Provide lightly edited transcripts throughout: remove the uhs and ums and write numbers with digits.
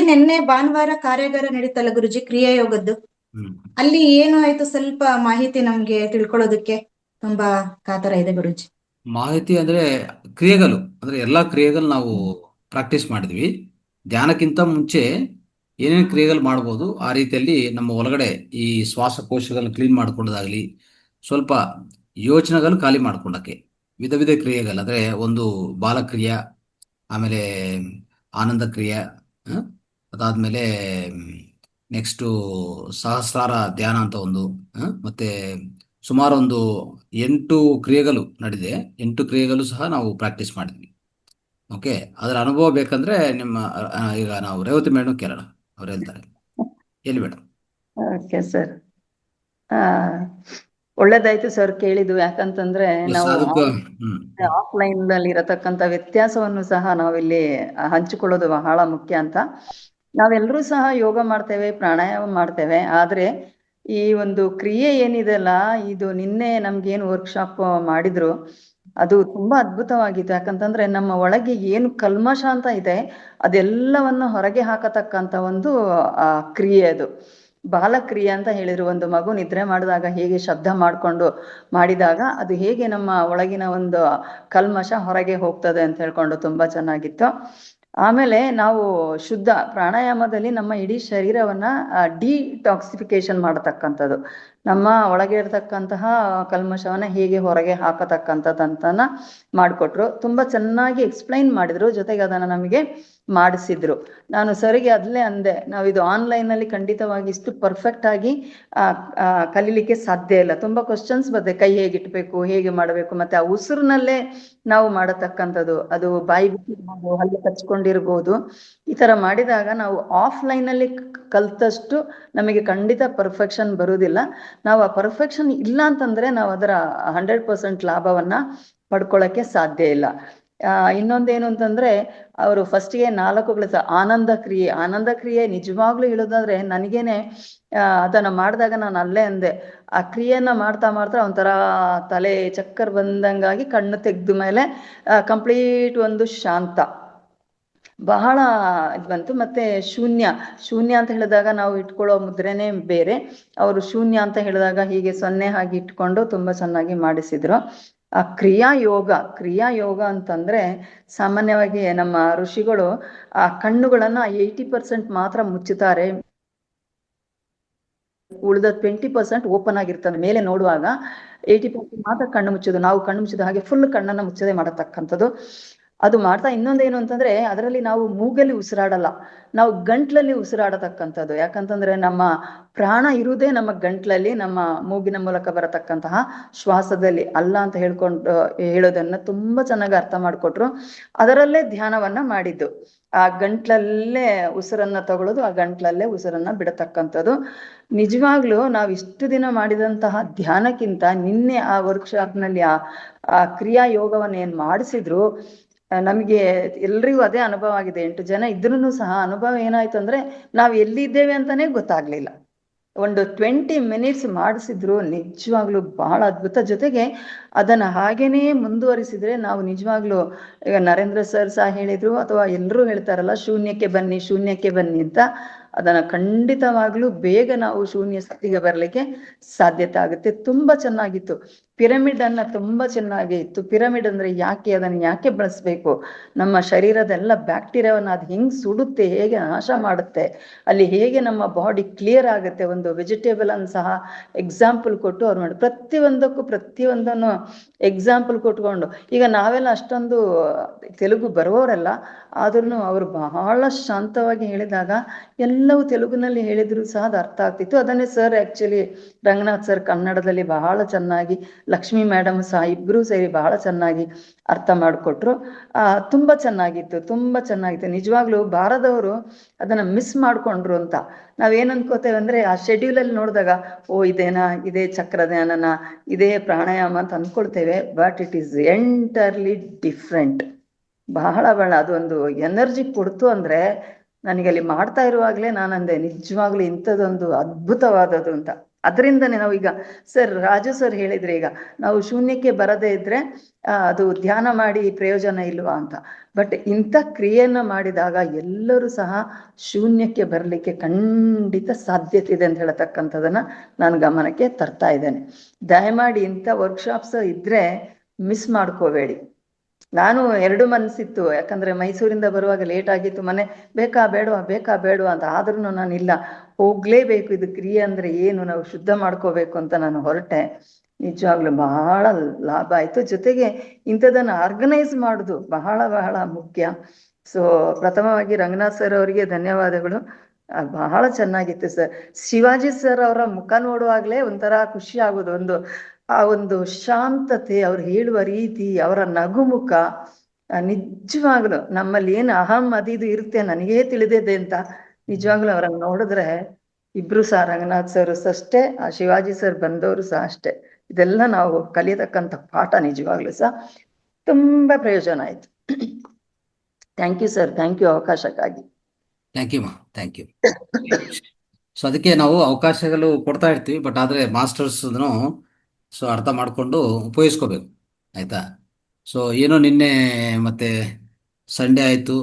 ಗುರುಜಿ ನಿನ್ನೆ ಭಾನುವಾರ ಕಾರ್ಯಾಗಾರ ನಡೀತಲ್ಲ ಗುರುಜಿ ಕ್ರಿಯಾಯೋಗದ್ದು. ಅಲ್ಲಿ ಏನು ಆಯ್ತು ಸ್ವಲ್ಪ ಮಾಹಿತಿ ನಮ್ಗೆ ತಿಳ್ಕೊಳ್ಳೋದಕ್ಕೆ ತುಂಬಾ ಕಾತರ ಇದೆ ಗುರುಜಿ. ಮಾಹಿತಿ ಅಂದ್ರೆ ಕ್ರಿಯೆಗಳು ಅಂದ್ರೆ ಎಲ್ಲಾ ಕ್ರಿಯೆಗಳು ನಾವು ಪ್ರಾಕ್ಟೀಸ್ ಮಾಡಿದ್ವಿ. ಧ್ಯಾನಕ್ಕಿಂತ ಮುಂಚೆ ಏನೇನು ಕ್ರಿಯೆಗಳು ಮಾಡ್ಬೋದು ಆ ರೀತಿಯಲ್ಲಿ ನಮ್ಮ ಒಳಗಡೆ ಈ ಶ್ವಾಸಕೋಶಗಳನ್ನು ಕ್ಲೀನ್ ಮಾಡ್ಕೊಳ್ಳೋದಾಗ್ಲಿ, ಸ್ವಲ್ಪ ಯೋಚನೆಗಳು ಖಾಲಿ ಮಾಡ್ಕೊಂಡಕ್ಕೆ ವಿಧ ವಿಧ ಕ್ರಿಯೆಗಳು ಅಂದ್ರೆ ಒಂದು ಬಾಲಕ್ರಿಯೆ, ಆಮೇಲೆ ಆನಂದ ಕ್ರಿಯೆ, ಆ, ಅದಾದ್ಮೇಲೆ ನೆಕ್ಸ್ಟು ಸಹಸ್ರಾರ ಧ್ಯಾನ ಅಂತ ಒಂದು, ಮತ್ತೆ ಸುಮಾರು ಒಂದು 8 ಕ್ರಿಯೆಗಳು ನಡೆದಿದೆ. 8 ಕ್ರಿಯೆಗಳು ಸಹ ನಾವು ಪ್ರಾಕ್ಟೀಸ್ ಮಾಡಿದ್ವಿ. ಓಕೆ, ಅದರ ಅನುಭವ ಬೇಕಂದ್ರೆ ನಿಮ್ಮ ಈಗ ನಾವು ರೇವತಿ ಮೇಡಮ್ ಕೇಳೋಣ, ಅವ್ರು ಹೇಳ್ತಾರೆ. ಎಲ್ಲಿ ಮೇಡಮ್? ಓಕೆ ಸರ್, ಒಳ್ಳೇದಾಯ್ತು ಸರ್ ಕೇಳಿದ್ದು. ಯಾಕಂತಂದ್ರೆ ನಾವು ಆಫ್ಲೈನ್ ನಲ್ಲಿ ಇರತಕ್ಕಂತ ವ್ಯತ್ಯಾಸವನ್ನು ಸಹ ನಾವಿಲ್ಲಿ ಹಂಚಿಕೊಳ್ಳೋದು ಬಹಳ ಮುಖ್ಯ ಅಂತ. ನಾವೆಲ್ಲರೂ ಸಹ ಯೋಗ ಮಾಡ್ತೇವೆ, ಪ್ರಾಣಾಯಾಮ ಮಾಡ್ತೇವೆ, ಆದ್ರೆ ಈ ಒಂದು ಕ್ರಿಯೆ ಏನಿದೆಲ್ಲ, ಇದು ನಿನ್ನೆ ನಮ್ಗೇನು ವರ್ಕ್ಶಾಪ್ ಮಾಡಿದ್ರು ಅದು ತುಂಬಾ ಅದ್ಭುತವಾಗಿತ್ತು. ಯಾಕಂತಂದ್ರೆ ನಮ್ಮ ಒಳಗೆ ಏನು ಕಲ್ಮಶ ಅಂತ ಇದೆ ಅದೆಲ್ಲವನ್ನು ಹೊರಗೆ ಹಾಕತಕ್ಕಂತ ಒಂದು ಕ್ರಿಯೆ ಅದು. ಬಾಲಕ್ರಿಯೆ ಅಂತ ಹೇಳಿದ್ರು. ಒಂದು ಮಗು ನಿದ್ರೆ ಮಾಡಿದಾಗ ಹೇಗೆ ಶಬ್ದ ಮಾಡ್ಕೊಂಡು ಮಾಡಿದಾಗ ಅದು ಹೇಗೆ ನಮ್ಮ ಒಳಗಿನ ಒಂದು ಕಲ್ಮಶ ಹೊರಗೆ ಹೋಗ್ತದೆ ಅಂತ ಹೇಳ್ಕೊಂಡು ತುಂಬಾ ಚೆನ್ನಾಗಿತ್ತು. ಆಮೇಲೆ ನಾವು ಶುದ್ಧ ಪ್ರಾಣಾಯಾಮದಲ್ಲಿ ನಮ್ಮ ಇಡೀ ಶರೀರವನ್ನ ಡಿಟಾಕ್ಸಿಫಿಕೇಶನ್ ಮಾಡತಕ್ಕಂಥದ್ದು, ನಮ್ಮ ಒಳಗೆ ಇರತಕ್ಕಂತಹ ಕಲ್ಮಶವನ್ನ ಹೇಗೆ ಹೊರಗೆ ಹಾಕತಕ್ಕಂಥದ್ದಂತನ ಮಾಡಿಕೊಟ್ರು. ತುಂಬಾ ಚೆನ್ನಾಗಿ ಎಕ್ಸ್ಪ್ಲೈನ್ ಮಾಡಿದ್ರು, ಜೊತೆಗೆ ಅದನ್ನ ನಮಗೆ ಮಾಡಿಸಿದ್ರು. ನಾನು ಸರಿಗೆ ಅದ್ಲೇ ಅಂದೆ, ನಾವು ಇದು ಆನ್ಲೈನ್ ನಲ್ಲಿ ಖಂಡಿತವಾಗಿ ಇಷ್ಟು ಪರ್ಫೆಕ್ಟ್ ಆಗಿ ಕಲೀಲಿಕ್ಕೆ ಸಾಧ್ಯ ಇಲ್ಲ. ತುಂಬಾ ಕ್ವಶನ್ಸ್ ಬರುತ್ತೆ, ಕೈ ಹೇಗೆ ಇಟ್ಬೇಕು, ಹೇಗೆ ಮಾಡಬೇಕು, ಮತ್ತೆ ಆ ಉಸಿರಿನಲ್ಲೇ ನಾವು ಮಾಡತಕ್ಕಂಥದ್ದು, ಅದು ಬಾಯಿ ಬಿಟ್ಟಿರ್ಬೋದು, ಹಲ್ಲು ಕಚ್ಕೊಂಡಿರ್ಬೋದು. ಈ ತರ ಮಾಡಿದಾಗ ನಾವು ಆಫ್ಲೈನ್ ಅಲ್ಲಿ ಕಲ್ತಷ್ಟು ನಮಗೆ ಖಂಡಿತ ಪರ್ಫೆಕ್ಷನ್ ಬರುವುದಿಲ್ಲ. ನಾವು ಆ ಪರ್ಫೆಕ್ಷನ್ ಇಲ್ಲ ಅಂತಂದ್ರೆ ನಾವು ಅದರ 100% ಲಾಭವನ್ನ ಪಡ್ಕೊಳ್ಳಕ್ಕೆ ಸಾಧ್ಯ ಇಲ್ಲ. ಇನ್ನೊಂದೇನು ಅಂತಂದ್ರೆ ಅವರು ಫಸ್ಟ್ಗೆ 4 ಆನಂದ ಕ್ರಿಯೆ ನಿಜವಾಗ್ಲೂ ಹೇಳೋದಾದ್ರೆ ನನಗೇನೆ ಅದನ್ನ ಮಾಡಿದಾಗ ನಾನು ಅಲ್ಲೇ ಅಂದೆ, ಆ ಕ್ರಿಯೆಯನ್ನ ಮಾಡ್ತಾ ಒಂಥರ ತಲೆ ಚಕ್ಕರ್ ಬಂದಂಗಾಗಿ ಕಣ್ಣು ತೆಗೆದ ಮೇಲೆ ಕಂಪ್ಲೀಟ್ ಒಂದು ಶಾಂತ ಬಹಳ ಇದು ಬಂತು. ಮತ್ತೆ ಶೂನ್ಯ ಅಂತ ಹೇಳಿದಾಗ ನಾವು ಇಟ್ಕೊಳ್ಳೋ ಮುದ್ರೆನೇ ಬೇರೆ, ಅವರು ಶೂನ್ಯ ಅಂತ ಹೇಳಿದಾಗ ಹೀಗೆ 0 ಹಾಗೆ ಇಟ್ಕೊಂಡು ತುಂಬಾ ಚೆನ್ನಾಗಿ ಮಾಡಿಸಿದ್ರು. ಆ ಕ್ರಿಯಾ ಯೋಗ ಅಂತಂದ್ರೆ ಸಾಮಾನ್ಯವಾಗಿ ನಮ್ಮ ಋಷಿಗಳು ಆ ಕಣ್ಣುಗಳನ್ನ 80% ಮಾತ್ರ ಮುಚ್ಚುತ್ತಾರೆ, ಉಳಿದ 20% ಓಪನ್ ಆಗಿರ್ತದೆ. ಮೇಲೆ ನೋಡುವಾಗ 80% ಮಾತ್ರ ಕಣ್ಣು ಮುಚ್ಚೋದು, ನಾವು ಕಣ್ಣು ಮುಚ್ಚಿದ ಹಾಗೆ ಫುಲ್ ಕಣ್ಣನ್ನ ಮುಚ್ಚದೆ ಮಾಡತಕ್ಕಂಥದ್ದು. ಅದು ಮಾಡ್ತಾ ಇನ್ನೊಂದೇನು ಅಂತಂದ್ರೆ ಅದರಲ್ಲಿ ನಾವು ಮೂಗಲ್ಲಿ ಉಸಿರಾಡಲ್ಲ, ನಾವು ಗಂಟ್ಲಲ್ಲಿ ಉಸಿರಾಡತಕ್ಕಂಥದ್ದು. ಯಾಕಂತಂದ್ರೆ ನಮ್ಮ ಪ್ರಾಣ ಇರುವುದೇ ನಮ್ಮ ಗಂಟ್ಲಲ್ಲಿ, ನಮ್ಮ ಮೂಗಿನ ಮೂಲಕ ಬರತಕ್ಕಂತಹ ಶ್ವಾಸದಲ್ಲಿ ಅಲ್ಲ ಅಂತ ಹೇಳೋದನ್ನ ತುಂಬಾ ಚೆನ್ನಾಗಿ ಅರ್ಥ ಮಾಡಿಕೊಟ್ರು. ಅದರಲ್ಲೇ ಧ್ಯಾನವನ್ನ ಮಾಡಿದ್ದು, ಆ ಗಂಟ್ಲಲ್ಲೇ ಉಸಿರನ್ನ ತಗೊಳ್ಳೋದು, ಆ ಗಂಟ್ಲಲ್ಲೇ ಉಸಿರನ್ನ ಬಿಡತಕ್ಕಂಥದ್ದು. ನಿಜವಾಗ್ಲೂ ನಾವು ಇಷ್ಟು ದಿನ ಮಾಡಿದಂತಹ ಧ್ಯಾನಕ್ಕಿಂತ ನಿನ್ನೆ ಆ ವರ್ಕ್ಶಾಪ್ನಲ್ಲಿ ಆ ಕ್ರಿಯಾ ಯೋಗವನ್ನ ಏನ್ ಮಾಡಿಸಿದ್ರು, ನಮಗೆ ಎಲ್ರಿಗೂ ಅದೇ ಅನುಭವ ಆಗಿದೆ. 8 ಜನ ಇದ್ರೂ ಸಹ ಅನುಭವ ಏನಾಯ್ತು ಅಂದ್ರೆ ನಾವು ಎಲ್ಲಿದ್ದೇವೆ ಅಂತಾನೆ ಗೊತ್ತಾಗ್ಲಿಲ್ಲ. ಒಂದು 20 ಮಿನಿಟ್ಸ್ ಮಾಡಿಸಿದ್ರು, ನಿಜವಾಗ್ಲೂ ಬಹಳ ಅದ್ಭುತ. ಜೊತೆಗೆ ಅದನ್ನ ಹಾಗೇನೇ ಮುಂದುವರಿಸಿದ್ರೆ ನಾವು ನಿಜವಾಗ್ಲೂ, ಈಗ ನರೇಂದ್ರ ಸರ್ ಸಹ ಹೇಳಿದ್ರು, ಅಥವಾ ಎಲ್ಲರೂ ಹೇಳ್ತಾರಲ್ಲ ಶೂನ್ಯಕ್ಕೆ ಬನ್ನಿ ಅಂತ, ಅದನ್ನ ಖಂಡಿತವಾಗ್ಲೂ ಬೇಗ ನಾವು ಶೂನ್ಯ ಸ್ಥಿತಿಗೆ ಬರ್ಲಿಕ್ಕೆ ಸಾಧ್ಯತೆ ಆಗುತ್ತೆ. ತುಂಬಾ ಚೆನ್ನಾಗಿತ್ತು. ಪಿರಮಿಡ್ ಅನ್ನ ತುಂಬಾ ಚೆನ್ನಾಗಿ ಇತ್ತು. ಪಿರಮಿಡ್ ಅಂದ್ರೆ ಅದನ್ನ ಯಾಕೆ ಬಳಸ್ಬೇಕು, ನಮ್ಮ ಶರೀರದೆಲ್ಲ ಬ್ಯಾಕ್ಟೀರಿಯಾವನ್ನ ಅದು ಹೆಂಗ್ ಸುಡುತ್ತೆ, ಹೇಗೆ ನಾಶ ಮಾಡುತ್ತೆ, ಅಲ್ಲಿ ಹೇಗೆ ನಮ್ಮ ಬಾಡಿ ಕ್ಲಿಯರ್ ಆಗುತ್ತೆ, ಒಂದು ವೆಜಿಟೇಬಲ್ ಅನ್ನು ಸಹ ಎಕ್ಸಾಂಪಲ್ ಕೊಟ್ಟು ಅವ್ರು ಮಾಡಿ ಪ್ರತಿಯೊಂದನ್ನು ಎಕ್ಸಾಂಪಲ್ ಕೊಟ್ಕೊಂಡು. ಈಗ ನಾವೆಲ್ಲ ಅಷ್ಟೊಂದು ತೆಲುಗು ಬರುವವರೆಲ್ಲ, ಆದ್ರೂ ಅವರು ಬಹಳ ಶಾಂತವಾಗಿ ಹೇಳಿದಾಗ ಎಲ್ಲವೂ ತೆಲುಗಿನಲ್ಲಿ ಹೇಳಿದ್ರು ಸಹ ಅದು ಅರ್ಥ ಆಗ್ತಿತ್ತು. ಅದನ್ನೇ ಸರ್ ಆಕ್ಚುಲಿ ರಂಗನಾಥ್ ಸರ್ ಕನ್ನಡದಲ್ಲಿ ಬಹಳ ಚೆನ್ನಾಗಿ, ಲಕ್ಷ್ಮಿ ಮೇಡಮ್ ಸಹ ಇಬ್ರು ಸೇರಿ ಬಹಳ ಚೆನ್ನಾಗಿ ಅರ್ಥ ಮಾಡಿಕೊಟ್ರು. ತುಂಬಾ ಚೆನ್ನಾಗಿತ್ತು. ನಿಜವಾಗ್ಲೂ ಬಾರದವರು ಅದನ್ನ ಮಿಸ್ ಮಾಡ್ಕೊಂಡ್ರು ಅಂತ ನಾವೇನ್ ಅನ್ಕೋತೇವೆ ಅಂದ್ರೆ, ಆ ಶೆಡ್ಯೂಲ್ ಅಲ್ಲಿ ನೋಡಿದಾಗ ಇದೇ ಚಕ್ರಧ್ಯಾನನ, ಇದೇ ಪ್ರಾಣಾಯಾಮ ಅಂತ ಅನ್ಕೊಳ್ತೇವೆ. But it is entirely different. ಬಹಳ ಅದೊಂದು ಎನರ್ಜಿ ಕೊಡ್ತು ಅಂದ್ರೆ, ನನಗೆ ಅಲ್ಲಿ ಮಾಡ್ತಾ ಇರುವಾಗ್ಲೇ ನಾನಂದೆ ನಿಜವಾಗ್ಲೂ ಇಂಥದ್ದೊಂದು ಅದ್ಭುತವಾದದ್ದು ಅಂತ. ಅದರಿಂದನೇ ನಾವು ಈಗ ರಾಜು ಸರ್ ಹೇಳಿದ್ರೆ, ಈಗ ನಾವು ಶೂನ್ಯಕ್ಕೆ ಬರದೇ ಇದ್ರೆ ಅದು ಧ್ಯಾನ ಮಾಡಿ ಪ್ರಯೋಜನ ಇಲ್ವಾ ಅಂತ. ಬಟ್ ಇಂಥ ಕ್ರಿಯೆಯನ್ನ ಮಾಡಿದಾಗ ಎಲ್ಲರೂ ಸಹ ಶೂನ್ಯಕ್ಕೆ ಬರಲಿಕ್ಕೆ ಖಂಡಿತ ಸಾಧ್ಯತೆ ಇದೆ ಅಂತ ಹೇಳತಕ್ಕಂಥದನ್ನ ನಾನು ಗಮನಕ್ಕೆ ತರ್ತಾ ಇದ್ದೇನೆ. ದಯಮಾಡಿ ಇಂಥ ವರ್ಕ್ಶಾಪ್ಸ್ ಇದ್ರೆ ಮಿಸ್ ಮಾಡ್ಕೋಬೇಡಿ. ನಾನು ಎರಡು ಮನಸ್ಸಿತ್ತು, ಯಾಕಂದ್ರೆ ಮೈಸೂರಿಂದ ಬರುವಾಗ ಲೇಟ್ ಆಗಿತ್ತು, ಮನೆ ಬೇಕಾ ಬೇಡವಾ ಅಂತ. ಆದ್ರೂ ನಾನು ಇಲ್ಲ, ಹೋಗ್ಲೇಬೇಕು, ಇದು ಕ್ರಿಯೆ ಅಂದ್ರೆ ಏನು, ನಾವು ಶುದ್ಧ ಮಾಡ್ಕೋಬೇಕು ಅಂತ ನಾನು ಹೊರಟೆ. ನಿಜವಾಗ್ಲೂ ಬಹಳ ಲಾಭ ಆಯ್ತು. ಜೊತೆಗೆ ಇಂಥದನ್ನ ಆರ್ಗನೈಸ್ ಮಾಡುದು ಬಹಳ ಬಹಳ ಮುಖ್ಯ. ಸೊ ಪ್ರಥಮವಾಗಿ ರಂಗನಾಥ್ ಸರ್ ಅವರಿಗೆ ಧನ್ಯವಾದಗಳು. ಬಹಳ ಚೆನ್ನಾಗಿತ್ತು ಸರ್. ಶಿವಾಜಿ ಸರ್ ಅವರ ಮುಖ ನೋಡುವಾಗ್ಲೇ ಒಂಥರ ಖುಷಿ ಆಗುದು. ಒಂದು ಶಾಂತತೆ, ಅವ್ರು ಹೇಳುವ ರೀತಿ, ಅವರ ನಗುಮುಖ, ನಿಜವಾಗ್ಲು ನಮ್ಮಲ್ಲಿ ಏನು ಅಹಂ ಅದಿದು ಇರುತ್ತೆ ನನಗೇ ತಿಳಿದಿದೆ ಅಂತ ನಿಜವಾಗ್ಲೂ ಅವರನ್ನು ನೋಡಿದ್ರೆ, ಇಬ್ರು ಸಹ ರಂಗನಾಥ್ ಸರ್ ಅಷ್ಟೇ, ಆ ಶಿವಾಜಿ ಸರ್ ಬಂದವರು ಸಹ ಅಷ್ಟೇ. ಇದೆಲ್ಲ ನಾವು ಕಲಿಯತಕ್ಕಂಥ ಪಾಠ. ನಿಜವಾಗ್ಲೂ ಸಹ ತುಂಬಾ ಪ್ರಯೋಜನ ಆಯ್ತು. Thank you sir, thank you ಅವಕಾಶಕ್ಕಾಗಿ. Thank you thank you. So ಅದಕ್ಕೆ ನಾವು ಅವಕಾಶಗಳು ಕೊಡ್ತಾ ಇರ್ತೀವಿ, ಬಟ್ ಆದರೆ ಮಾಸ್ಟರ್ಸ್ ಸೊ ಅರ್ಥ ಮಾಡಿಕೊಂಡು ಉಪಯೋಗಿಸ್ಕೋಬೇಕು, ಆಯಿತಾ. ಸೊ ಏನೋ ನಿನ್ನೆ ಮತ್ತೆ ಸಂಡೇ ಆಯಿತು,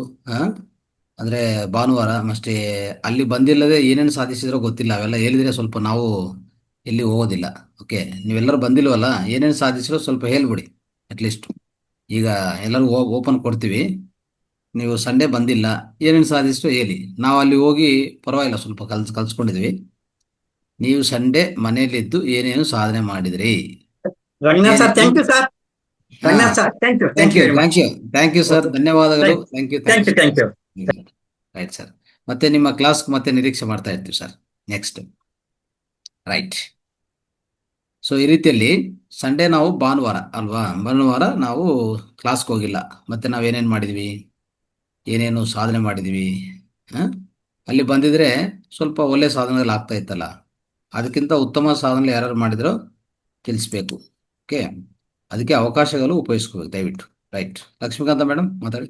ಅಂದರೆ ಭಾನುವಾರ ಮತ್ತೆ ಅಲ್ಲಿ ಬಂದಿಲ್ಲದೆ ಏನೇನು ಸಾಧಿಸಿದ್ರೋ ಗೊತ್ತಿಲ್ಲ. ಅವೆಲ್ಲ ಹೇಳಿದರೆ ಸ್ವಲ್ಪ ನಾವು ಎಲ್ಲಿ ಹೋಗೋದಿಲ್ಲ. ಓಕೆ, ನೀವೆಲ್ಲರೂ ಬಂದಿಲ್ವಲ್ಲ, ಏನೇನು ಸಾಧಿಸಿರೋ ಸ್ವಲ್ಪ ಹೇಳ್ಬಿಡಿ ಅಟ್ಲೀಸ್ಟ್. ಈಗ ಎಲ್ಲರೂ ಓಪನ್ ಕೊಡ್ತೀವಿ, ನೀವು ಸಂಡೇ ಬಂದಿಲ್ಲ, ಏನೇನು ಸಾಧಿಸಿರೋ ಹೇಳಿ. ನಾವು ಅಲ್ಲಿ ಹೋಗಿ ಪರವಾಗಿಲ್ಲ, ಸ್ವಲ್ಪ ಕಲ್ಸ್ಕೊಂಡಿದ್ವಿ. ನೀವು ಸಂಡೇ ಮನೆಯಲ್ಲಿದ್ದು ಏನೇನು ಸಾಧನೆ ಮಾಡಿದ್ರಿ? Ranganath sir, thank you sir. Ranganath sir, thank you, thank you very much. Thank you sir, ಧನ್ಯವಾದಗಳು. Thank you thank you, thank you. Right sir. ಮತ್ತೆ ನಿಮ್ಮ ಕ್ಲಾಸ್ ಮತ್ತೆ ನಿರೀಕ್ಷೆ ಮಾಡ್ತಾ ಇರ್ತೀವಿ ಸರ್ ನೆಕ್ಸ್ಟ್. ರೈಟ್. ಸೊ ಈ ರೀತಿಯಲ್ಲಿ ಸಂಡೇ ನಾವು ಭಾನುವಾರ ನಾವು ಕ್ಲಾಸ್ಗೆ ಹೋಗಿಲ್ಲ. ಮತ್ತೆ ನಾವೇನೇನು ಮಾಡಿದ್ವಿ, ಏನೇನು ಸಾಧನೆ ಮಾಡಿದ್ವಿ, ಅಲ್ಲಿ ಬಂದಿದ್ರೆ ಸ್ವಲ್ಪ ಒಳ್ಳೆ ಸಾಧನೆಗಳು ಆಗ್ತಾ ಇತ್ತಲ್ಲ, ಅದಕ್ಕಿಂತ ಉತ್ತಮ ಸಾಧನೆ ಯಾರು ಮಾಡಿದ್ರೋ ತಿಳಿಸ್ಬೇಕು. ಓಕೆ, ಅದಕ್ಕೆ ಅವಕಾಶಗಳು ಉಪಯೋಗಿಸ್ಕೋಬೇಕು ದಯವಿಟ್ಟು. ರೈಟ್, ಲಕ್ಷ್ಮೀಕಾಂತ ಮೇಡಮ್ ಮಾತಾಡಿ.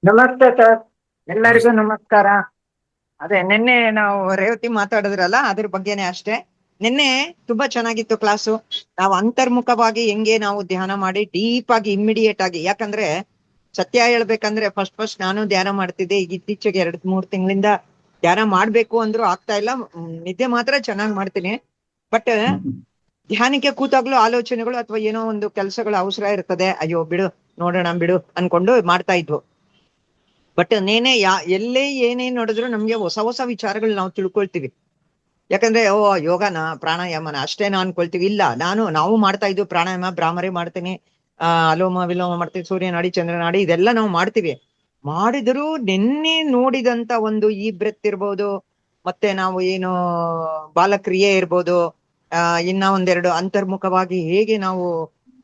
ನಮಸ್ತೆ ಸರ್, ಎಲ್ಲರಿಗೂ ನಮಸ್ಕಾರ. ಅದೇ ನಿನ್ನೆ ನಾವು ರೇವತಿ ಮಾತಾಡಿದ್ರಲ್ಲ, ಅದ್ರ ಬಗ್ಗೆನೆ ಅಷ್ಟೇ. ನಿನ್ನೆ ತುಂಬಾ ಚೆನ್ನಾಗಿತ್ತು ಕ್ಲಾಸು. ನಾವು ಅಂತರ್ಮುಖವಾಗಿ ಹೆಂಗೆ ನಾವು ಧ್ಯಾನ ಮಾಡಿ ಡೀಪ್ ಆಗಿ ಇಮ್ಮಿಡಿಯೇಟ್ ಆಗಿ, ಯಾಕಂದ್ರೆ ಸತ್ಯ ಹೇಳ್ಬೇಕಂದ್ರೆ ಫಸ್ಟ್ ನಾನು ಧ್ಯಾನ ಮಾಡ್ತಿದ್ದೆ. ಈಗ ಇತ್ತೀಚೆಗೆ 2-3 ತಿಂಗಳಿಂದ ಧ್ಯಾನ ಮಾಡ್ಬೇಕು ಅಂದ್ರೂ ಆಗ್ತಾ ಇಲ್ಲ. ನಿದ್ದೆ ಮಾತ್ರ ಚೆನ್ನಾಗಿ ಮಾಡ್ತೀನಿ, ಬಟ್ ಧ್ಯಾನಕ್ಕೆ ಕೂತಾಗ್ಲೂ ಆಲೋಚನೆಗಳು ಅಥವಾ ಏನೋ ಒಂದು ಕೆಲಸಗಳ ಅವಸರ ಇರ್ತದೆ. ಅಯ್ಯೋ ಬಿಡು, ನೋಡೋಣ ಬಿಡು ಅನ್ಕೊಂಡು ಮಾಡ್ತಾ ಇದ್ವು. ಬಟ್ ಎಲ್ಲೇ ಏನೇನ್ ನೋಡಿದ್ರು ನಮ್ಗೆ ಹೊಸ ಹೊಸ ವಿಚಾರಗಳು ನಾವು ತಿಳ್ಕೊಳ್ತೀವಿ. ಯಾಕಂದ್ರೆ ಯೋಗನ ಪ್ರಾಣಾಯಾಮನ ಅಷ್ಟೇನ ಅನ್ಕೊಳ್ತೀವಿ. ಇಲ್ಲ, ನಾವು ಮಾಡ್ತಾ ಇದ್ವು ಪ್ರಾಣಾಯಾಮ, ಭ್ರಾಮರಿ ಮಾಡ್ತೀನಿ, ಅಲೋಮ ವಿಲೋಮ ಮಾಡ್ತೀವಿ, ಸೂರ್ಯನಾಡಿ ಚಂದ್ರನಾಡಿ ಇದೆಲ್ಲ ನಾವು ಮಾಡ್ತೀವಿ. ಮಾಡಿದ್ರು ನಿನ್ನೆ ನೋಡಿದಂತ ಒಂದು ಈ ಬ್ರೆತ್ ಇರ್ಬೋದು, ಮತ್ತೆ ನಾವು ಏನು ಬಾಲಕ್ರಿಯೆ ಇರ್ಬೋದು, ಇನ್ನ ಒಂದೆರಡು ಅಂತರ್ಮುಖವಾಗಿ ಹೇಗೆ ನಾವು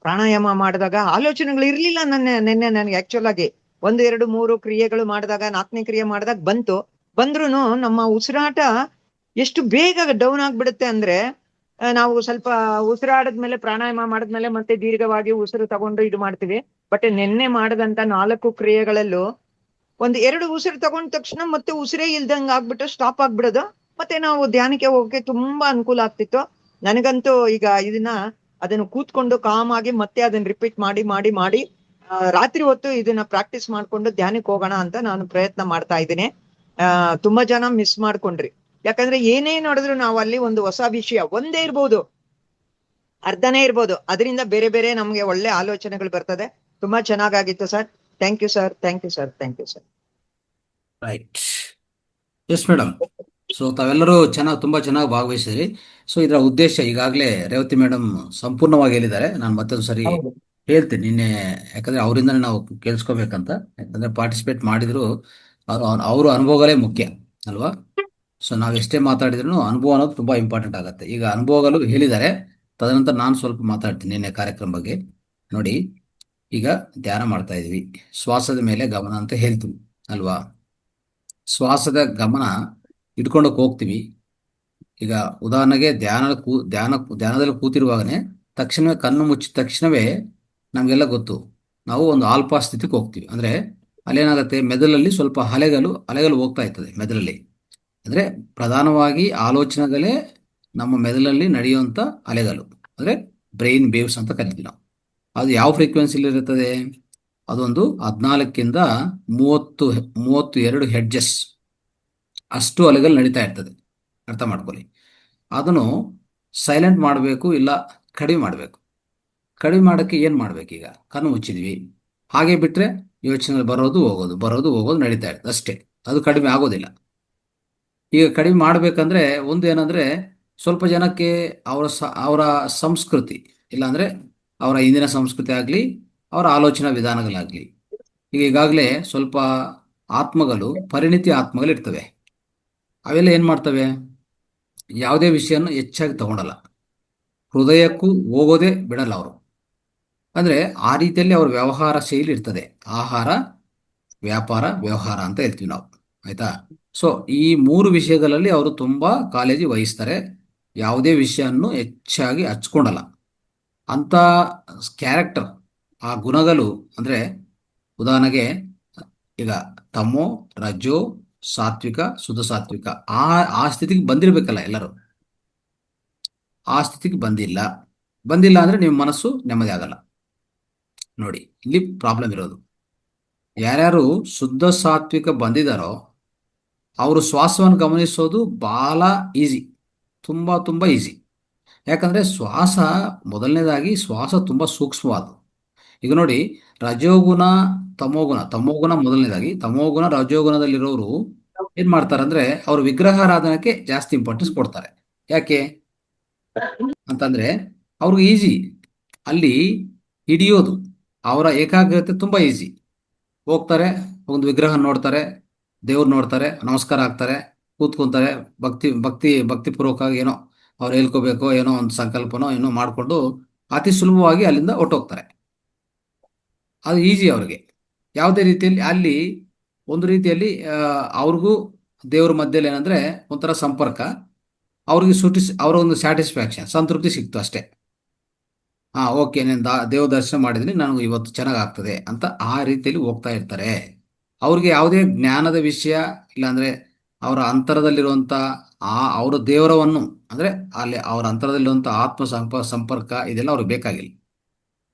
ಪ್ರಾಣಾಯಾಮ ಮಾಡಿದಾಗ ಆಲೋಚನೆಗಳು ಇರ್ಲಿಲ್ಲ. ನಿನ್ನೆ ನನಗೆ ಆಕ್ಚುಲ್ ಆಗಿ 1, 2, 3 ಕ್ರಿಯೆಗಳು ಮಾಡಿದಾಗ 4ನೇ ಕ್ರಿಯೆ ಮಾಡಿದಾಗ ಬಂದ್ರು ನಮ್ಮ ಉಸಿರಾಟ ಎಷ್ಟು ಬೇಗ ಡೌನ್ ಆಗ್ಬಿಡುತ್ತೆ ಅಂದ್ರೆ, ನಾವು ಸ್ವಲ್ಪ ಉಸಿರಾಡದ್ಮೇಲೆ ಪ್ರಾಣಾಯಾಮ ಮಾಡಿದ್ಮೇಲೆ ಮತ್ತೆ ದೀರ್ಘವಾಗಿ ಉಸಿರು ತಗೊಂಡು ಇದು ಮಾಡ್ತೀವಿ. ಬಟ್ ನಿನ್ನೆ ಮಾಡಿದಂತ 4 ಕ್ರಿಯೆಗಳಲ್ಲೂ 1-2 ಉಸಿರು ತಗೊಂಡ ತಕ್ಷಣ ಮತ್ತೆ ಉಸಿರೇ ಇಲ್ದಂಗ ಆಗ್ಬಿಟ್ಟು ಸ್ಟಾಪ್ ಆಗ್ಬಿಡೋದು. ಮತ್ತೆ ನಾವು ಧ್ಯಾನಕ್ಕೆ ಹೋಗಕ್ಕೆ ತುಂಬಾ ಅನುಕೂಲ ಆಗ್ತಿತ್ತು. ನನಗಂತೂ ಈಗ ಅದನ್ನು ಕೂತ್ಕೊಂಡು ಕಾಮ್ ಆಗಿ ಮತ್ತೆ ಅದನ್ನ ರಿಪೀಟ್ ಮಾಡಿ ರಾತ್ರಿ ಹೊತ್ತು ಇದನ್ನ ಪ್ರಾಕ್ಟೀಸ್ ಮಾಡ್ಕೊಂಡು ಧ್ಯಾನಕ್ಕೆ ಹೋಗೋಣ ಅಂತ ನಾನು ಪ್ರಯತ್ನ ಮಾಡ್ತಾ ಇದ್ದೀನಿ. ತುಂಬಾ ಜನ ಮಿಸ್ ಮಾಡ್ಕೊಂಡ್ರಿ. ಯಾಕಂದ್ರೆ ಏನೇ ನೋಡಿದ್ರು ನಾವು ಅಲ್ಲಿ ಒಂದು ಹೊಸ ವಿಷಯ ಒಂದೇ ಇರ್ಬೋದು, ಅರ್ಧನೇ ಇರ್ಬೋದು, ಅದರಿಂದ ಬೇರೆ ಬೇರೆ ನಮ್ಗೆ ಒಳ್ಳೆ ಆಲೋಚನೆಗಳು ಬರ್ತದೆ. ತುಂಬಾ ಚೆನ್ನಾಗಾಗಿತ್ತು sir. Thank you sir, thank you sir, thank you sir. Right, yes madam. So ತಾವೆಲ್ಲರೂ ತುಂಬಾ ಚೆನ್ನಾಗಿ ಭಾಗವಹಿಸಿದ್ರಿ. ಸೊ ಇದರ ಉದ್ದೇಶ ಈಗಾಗಲೇ ರೇವತಿ ಮೇಡಮ್ ಸಂಪೂರ್ಣವಾಗಿ ಹೇಳಿದ್ದಾರೆ. ನಾನು ಮತ್ತೊಂದು ಸರಿ ಹೇಳ್ತೀನಿ ನಿನ್ನೆ, ಯಾಕಂದ್ರೆ ಅವರಿಂದನೇ ನಾವು ಕೇಳಿಸ್ಕೋಬೇಕಂತ. ಯಾಕಂದ್ರೆ ಪಾರ್ಟಿಸಿಪೇಟ್ ಮಾಡಿದ್ರು ಅವ್ರ ಅನುಭವಗಳೇ ಮುಖ್ಯ ಅಲ್ವಾ. ಸೊ ನಾವೆಷ್ಟೇ ಮಾತಾಡಿದ್ರು ಅನುಭವ ಅನ್ನೋದು ತುಂಬಾ ಇಂಪಾರ್ಟೆಂಟ್ ಆಗುತ್ತೆ. ಈಗ ಅನುಭವಗಳು ಹೇಳಿದ್ದಾರೆ, ತದನಂತರ ನಾನು ಸ್ವಲ್ಪ ಮಾತಾಡ್ತೀನಿ ನಿನ್ನೆ ಕಾರ್ಯಕ್ರಮ ಬಗ್ಗೆ. ನೋಡಿ, ಈಗ ಧ್ಯಾನ ಮಾಡ್ತಾ ಇದೀವಿ, ಶ್ವಾಸದ ಮೇಲೆ ಗಮನ ಅಂತ ಹೇಳ್ತೀವಿ ಅಲ್ವಾ. ಶ್ವಾಸದ ಗಮನ ಇಟ್ಕೊಂಡೋಗಿ ಹೋಗ್ತೀವಿ. ಈಗ ಉದಾಹರಣೆಗೆ ಧ್ಯಾನದಲ್ಲಿ ಕೂತಿರುವಾಗನೇ ಕಣ್ಣು ಮುಚ್ಚಿದ ತಕ್ಷಣವೇ ನಮಗೆಲ್ಲ ಗೊತ್ತು, ನಾವು ಒಂದು ಆಲ್ಫಾ ಸ್ಥಿತಿಗೆ ಹೋಗ್ತೀವಿ. ಅಂದ್ರೆ ಅಲ್ಲೇನಾಗುತ್ತೆ, ಮೆದುಳಲ್ಲಿ ಸ್ವಲ್ಪ ಅಲೆಗಳು ಅಲೆಗಳು ಹೋಗ್ತಾ ಇರ್ತದೆ ಮೆದುಳಲ್ಲಿ. ಅಂದರೆ ಪ್ರಧಾನವಾಗಿ ಆಲೋಚನೆಗಳೇ ನಮ್ಮ ಮೆದುಳಲ್ಲಿ ನಡೆಯುವಂಥ ಅಲೆಗಳು, ಅಂದರೆ ಬ್ರೈನ್ ವೇವ್ಸ್ ಅಂತ ಕರಿತೀವಿ ನಾವು. ಅದು ಯಾವ ಫ್ರೀಕ್ವೆನ್ಸಿಲಿ ಇರುತ್ತದೆ? ಅದೊಂದು 14 32 ಹೆಡ್ಜಸ್ ಅಷ್ಟು ಅಲೆಗಳು ನಡೀತಾ ಇರ್ತದೆ. ಅರ್ಥ ಮಾಡ್ಕೊಳ್ಳಿ. ಅದನ್ನು ಸೈಲೆಂಟ್ ಮಾಡಬೇಕು, ಇಲ್ಲ ಕಡಿಮೆ ಮಾಡಬೇಕು. ಕಡಿಮೆ ಮಾಡೋಕ್ಕೆ ಏನು ಮಾಡಬೇಕೀಗ? ಕಣ್ಣು ಮುಚ್ಚಿದ್ವಿ, ಹಾಗೆ ಬಿಟ್ಟರೆ ಯೋಚನೆ ಬರೋದು ಹೋಗೋದು ನಡೀತಾ ಇರ್ತದೆ ಅಷ್ಟೇ. ಅದು ಕಡಿಮೆ ಆಗೋದಿಲ್ಲ. ಈಗ ಕಡಿಮೆ ಮಾಡಬೇಕಂದ್ರೆ ಒಂದು ಏನಂದರೆ, ಸ್ವಲ್ಪ ಜನಕ್ಕೆ ಅವರ ಸಂಸ್ಕೃತಿ, ಇಲ್ಲಾಂದರೆ ಅವರ ಇಂದಿನ ಸಂಸ್ಕೃತಿ ಆಗಲಿ, ಅವರ ಆಲೋಚನಾ ವಿಧಾನಗಳಾಗಲಿ, ಈಗ ಈಗಾಗಲೇ ಸ್ವಲ್ಪ ಆತ್ಮಗಳು, ಪರಿಣಿತಿ ಆತ್ಮಗಳು ಇರ್ತವೆ. ಅವೆಲ್ಲ ಏನು ಮಾಡ್ತವೆ? ಯಾವುದೇ ವಿಷಯನ ಹೆಚ್ಚಾಗಿ ತಗೊಳಲ್ಲ, ಹೃದಯಕ್ಕೂ ಹೋಗೋದೇ ಬಿಡಲ್ಲ ಅವರು. ಅಂದರೆ ಆ ರೀತಿಯಲ್ಲಿ ಅವ್ರ ವ್ಯವಹಾರ ಶೈಲಿ ಇರ್ತದೆ. ಆಹಾರ, ವ್ಯಾಪಾರ, ವ್ಯವಹಾರ ಅಂತ ಹೇಳ್ತೀವಿ ನಾವು. ಆಯಿತಾ? ಸೊ ಈ 3 ವಿಷಯಗಳಲ್ಲಿ ಅವರು ತುಂಬ ಕಾಳಜಿ ವಹಿಸ್ತಾರೆ. ಯಾವುದೇ ವಿಷಯನ್ನು ಹೆಚ್ಚಾಗಿ ಹಚ್ಕೊಂಡಲ್ಲ. ಅಂಥ ಕ್ಯಾರೆಕ್ಟರ್, ಆ ಗುಣಗಳು, ಅಂದರೆ ಉದಾಹರಣೆಗೆ ಈಗ ತಮೋ, ರಜೋ, ಸಾತ್ವಿಕ, ಶುದ್ಧ ಸಾತ್ವಿಕ, ಆ ಸ್ಥಿತಿಗೆ ಬಂದಿರಬೇಕಲ್ಲ ಎಲ್ಲರೂ. ಆ ಸ್ಥಿತಿಗೆ ಬಂದಿಲ್ಲ ಅಂದರೆ ನಿಮ್ಮ ಮನಸ್ಸು ನೆಮ್ಮದಿ ಆಗಲ್ಲ. ನೋಡಿ, ಇಲ್ಲಿ ಪ್ರಾಬ್ಲಮ್ ಇರೋದು. ಯಾರ್ಯಾರು ಶುದ್ಧ ಸಾತ್ವಿಕ ಬಂದಿದ್ದಾರೋ ಅವರು ಶ್ವಾಸವನ್ನು ಗಮನಿಸೋದು ಭಾಳ ಈಸಿ, ತುಂಬ ಈಸಿ. ಯಾಕಂದರೆ ಮೊದಲನೇದಾಗಿ ಶ್ವಾಸ ತುಂಬ ಸೂಕ್ಷ್ಮವಾದ. ಈಗ ನೋಡಿ, ರಜೋಗುಣ, ತಮೋಗುಣ ಮೊದಲನೇದಾಗಿ. ತಮೋಗುಣ, ರಜೋಗುಣದಲ್ಲಿರೋರು ಏನು ಮಾಡ್ತಾರೆ ಅಂದರೆ, ಅವರು ವಿಗ್ರಹಾರಾಧನಕ್ಕೆ ಜಾಸ್ತಿ ಇಂಪಾರ್ಟೆನ್ಸ್ ಕೊಡ್ತಾರೆ. ಯಾಕೆ ಅಂತಂದರೆ ಅವ್ರಿಗೆ ಈಸಿ ಅಲ್ಲಿ ಹಿಡಿಯೋದು. ಅವರ ಏಕಾಗ್ರತೆ ತುಂಬ ಈಸಿ. ಹೋಗ್ತಾರೆ, ಒಂದು ವಿಗ್ರಹ ನೋಡ್ತಾರೆ, ದೇವ್ರು ನೋಡ್ತಾರೆ, ನಮಸ್ಕಾರ ಆಗ್ತಾರೆ, ಕೂತ್ಕೊಂತಾರೆ, ಭಕ್ತಿಪೂರ್ವಕವಾಗಿ ಏನೋ ಅವ್ರು ಹೇಳ್ಕೋಬೇಕೋ, ಏನೋ ಒಂದು ಸಂಕಲ್ಪನೋ ಏನೋ ಮಾಡಿಕೊಂಡು ಅತಿ ಸುಲಭವಾಗಿ ಅಲ್ಲಿಂದ ಹೊಟ್ಟೋಗ್ತಾರೆ. ಅದು ಈಸಿ ಅವ್ರಿಗೆ. ಯಾವುದೇ ರೀತಿಯಲ್ಲಿ ಅಲ್ಲಿ ಒಂದು ರೀತಿಯಲ್ಲಿ ಅವ್ರಿಗೂ ದೇವ್ರ ಮಧ್ಯದಲ್ಲಿ ಏನಂದರೆ ಒಂಥರ ಸಂಪರ್ಕ, ಅವ್ರಿಗೆ ಅವರ ಒಂದು ಸ್ಯಾಟಿಸ್ಫ್ಯಾಕ್ಷನ್, ಸಂತೃಪ್ತಿ ಸಿಕ್ತು ಅಷ್ಟೇ. ಓಕೆ, ನಾನು ದೇವ್ರ ದರ್ಶನ ಮಾಡಿದ್ದೀನಿ, ನನಗೆ ಇವತ್ತು ಚೆನ್ನಾಗಾಗ್ತದೆ ಅಂತ ಆ ರೀತಿಯಲ್ಲಿ ಹೋಗ್ತಾ ಇರ್ತಾರೆ. ಅವ್ರಿಗೆ ಯಾವುದೇ ಜ್ಞಾನದ ವಿಷಯ, ಇಲ್ಲಾಂದರೆ ಅವರ ಅಂತರದಲ್ಲಿರುವಂಥ ಅವರ ದೇವರವನ್ನು, ಅಂದರೆ ಅಲ್ಲಿ ಅವರ ಅಂತರದಲ್ಲಿರುವಂಥ ಆತ್ಮ ಸಂಪರ್ಕ, ಇದೆಲ್ಲ ಅವ್ರಿಗೆ ಬೇಕಾಗಿಲ್ಲ.